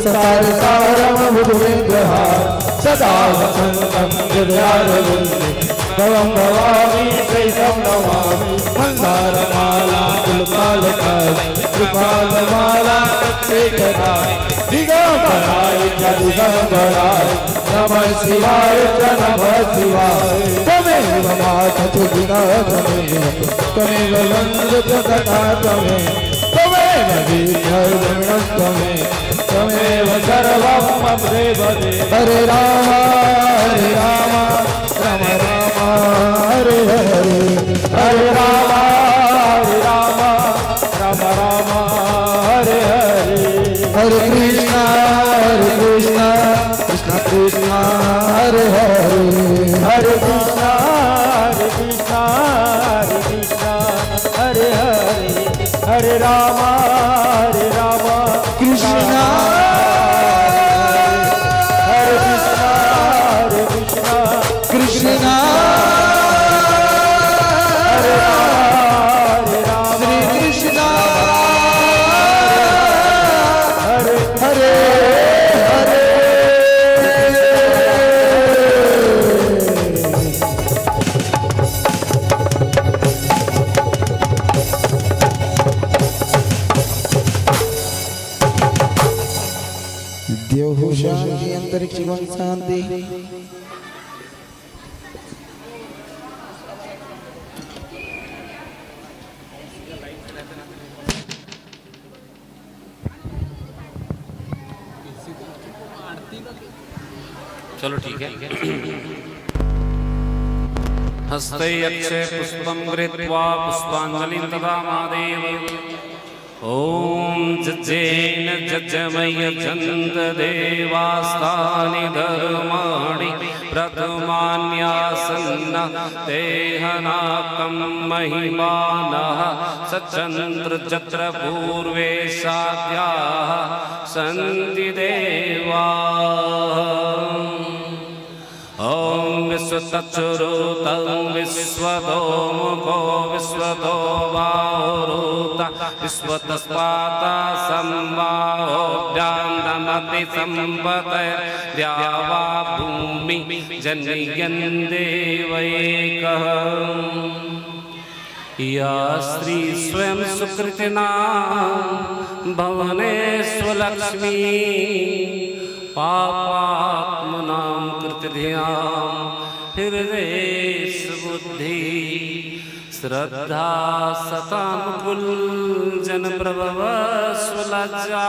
संसार सारम बुद्धविग्रहार सदा वसंतम हृदयारविंदे भवं भवामि शैतं नमामि मंदारमाला पुलपालकाय कृपालमाला शेखराय दिगंबराय च दिगंबराय नमः शिवाय च नमः शिवाय त्वमेव माता च त्वमेव वन्दतु तथा त्वमेव विद्यार्थिनस्तमे त्वमेव सर्वं मम देव हरे राम राम राम हरे हरे हरे राम राम राम राम हरे हरे हरे कृष्णा कृष्णा कृष्णा हरे हरे हरे कृष्णा कृष्णा हरे हरे हरे राम कृष्णा हरे कृष्णा कृष्णा हरे राम श्री कृष्णा द्योः शांति अंतरिक्षं शांति। चलो ठीक है। हस्ते अक्षय पुष्पं गृहीत्वा पुष्पांजलिं ददामादेव। ॐ जज्जेन जज्जमय जन्त देवास्तानि धर्माणि प्रथमान्यासन्न देहनाकं महिमानः सचन्द्र जत्र पूर्वे साध्याः सन्ति देवाः। ॐ विश्वतच्चुरुतं विश्वतोमुखो विश्वतो बाहुरुता विश्वतस्पाता संबाहोभ्यां नमति संपत्तिर्द्यावा भूमि जनयन् देवैकः। या स्त्री स्वयं सुकृतिना भवनेष्वलक्ष्मी पापात्मनां कृतधियां हृदयेशबुद्धि श्रद्धा सतां कुलजनप्रभवस्वलज्जा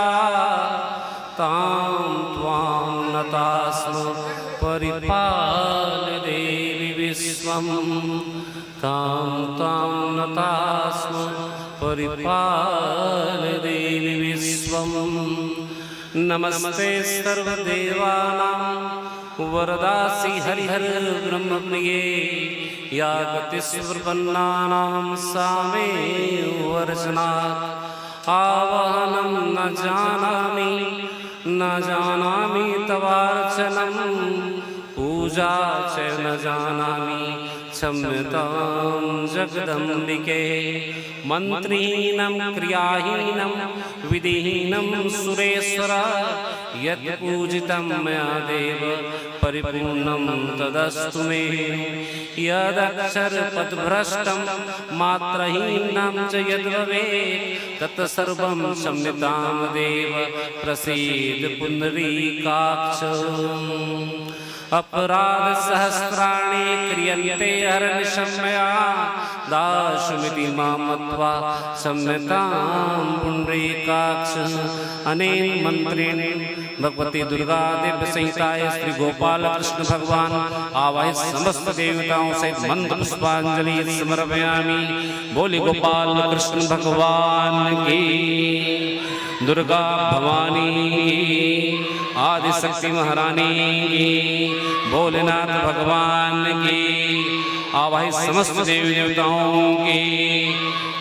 तां त्वां नतास्म परिपाल देवी विश्वं तां तां नतास्म परिपाल देवी विश्वं। नमस्ते सर्वदेवानां वरदासि हरिहर ब्रह्मप्रिये या गतिस्वर्पन्नानां सामे वर्षनात्। आवाहनं न जानामि तवार्चनं पूजा च न जानामि क्षम्यतां जगदम्बिके। मन्त्रीहीनं क्रियाहीनं विधिहीनं सुरेश्वर यत् पूजितं मया देव परिपूर्णं तदस्तु मे। यदक्षरपदभ्रष्टं मात्रहीनं च यद्भवेत् तत्सर्वं क्षम्यतां देव प्रसीद पुण्डरीकाक्ष। अपराध सहस्राणि क्रियन्ते हरनिशं मया दाशुमिति मां मत्वा क्षम्यतां पुण्डरीकाक्ष। अनेन मंत्रेण भगवती दुर्गा दिव्य संहिताय श्री गोपाल कृष्ण भगवान आवाहित समस्त देवताओं से मंत्र पुष्पांजलि समर्पयामि। बोली गोपाल कृष्ण भगवान की, दुर्गा भवानी की, आदिशक्ति महारानी की, भोलेनाथ भगवान की, आवाहित समस्त देवी देवताओं की,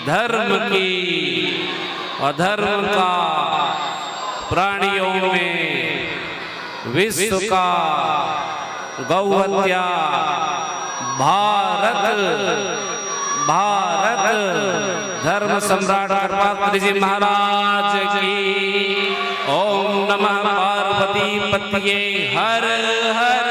धर्म की अधर्म का, प्राणियों में विश्व का, गौहत्या, भारत धर्म सम्राट कृपाल जी महाराज की। ओम नमः पार्वती पतये हर हर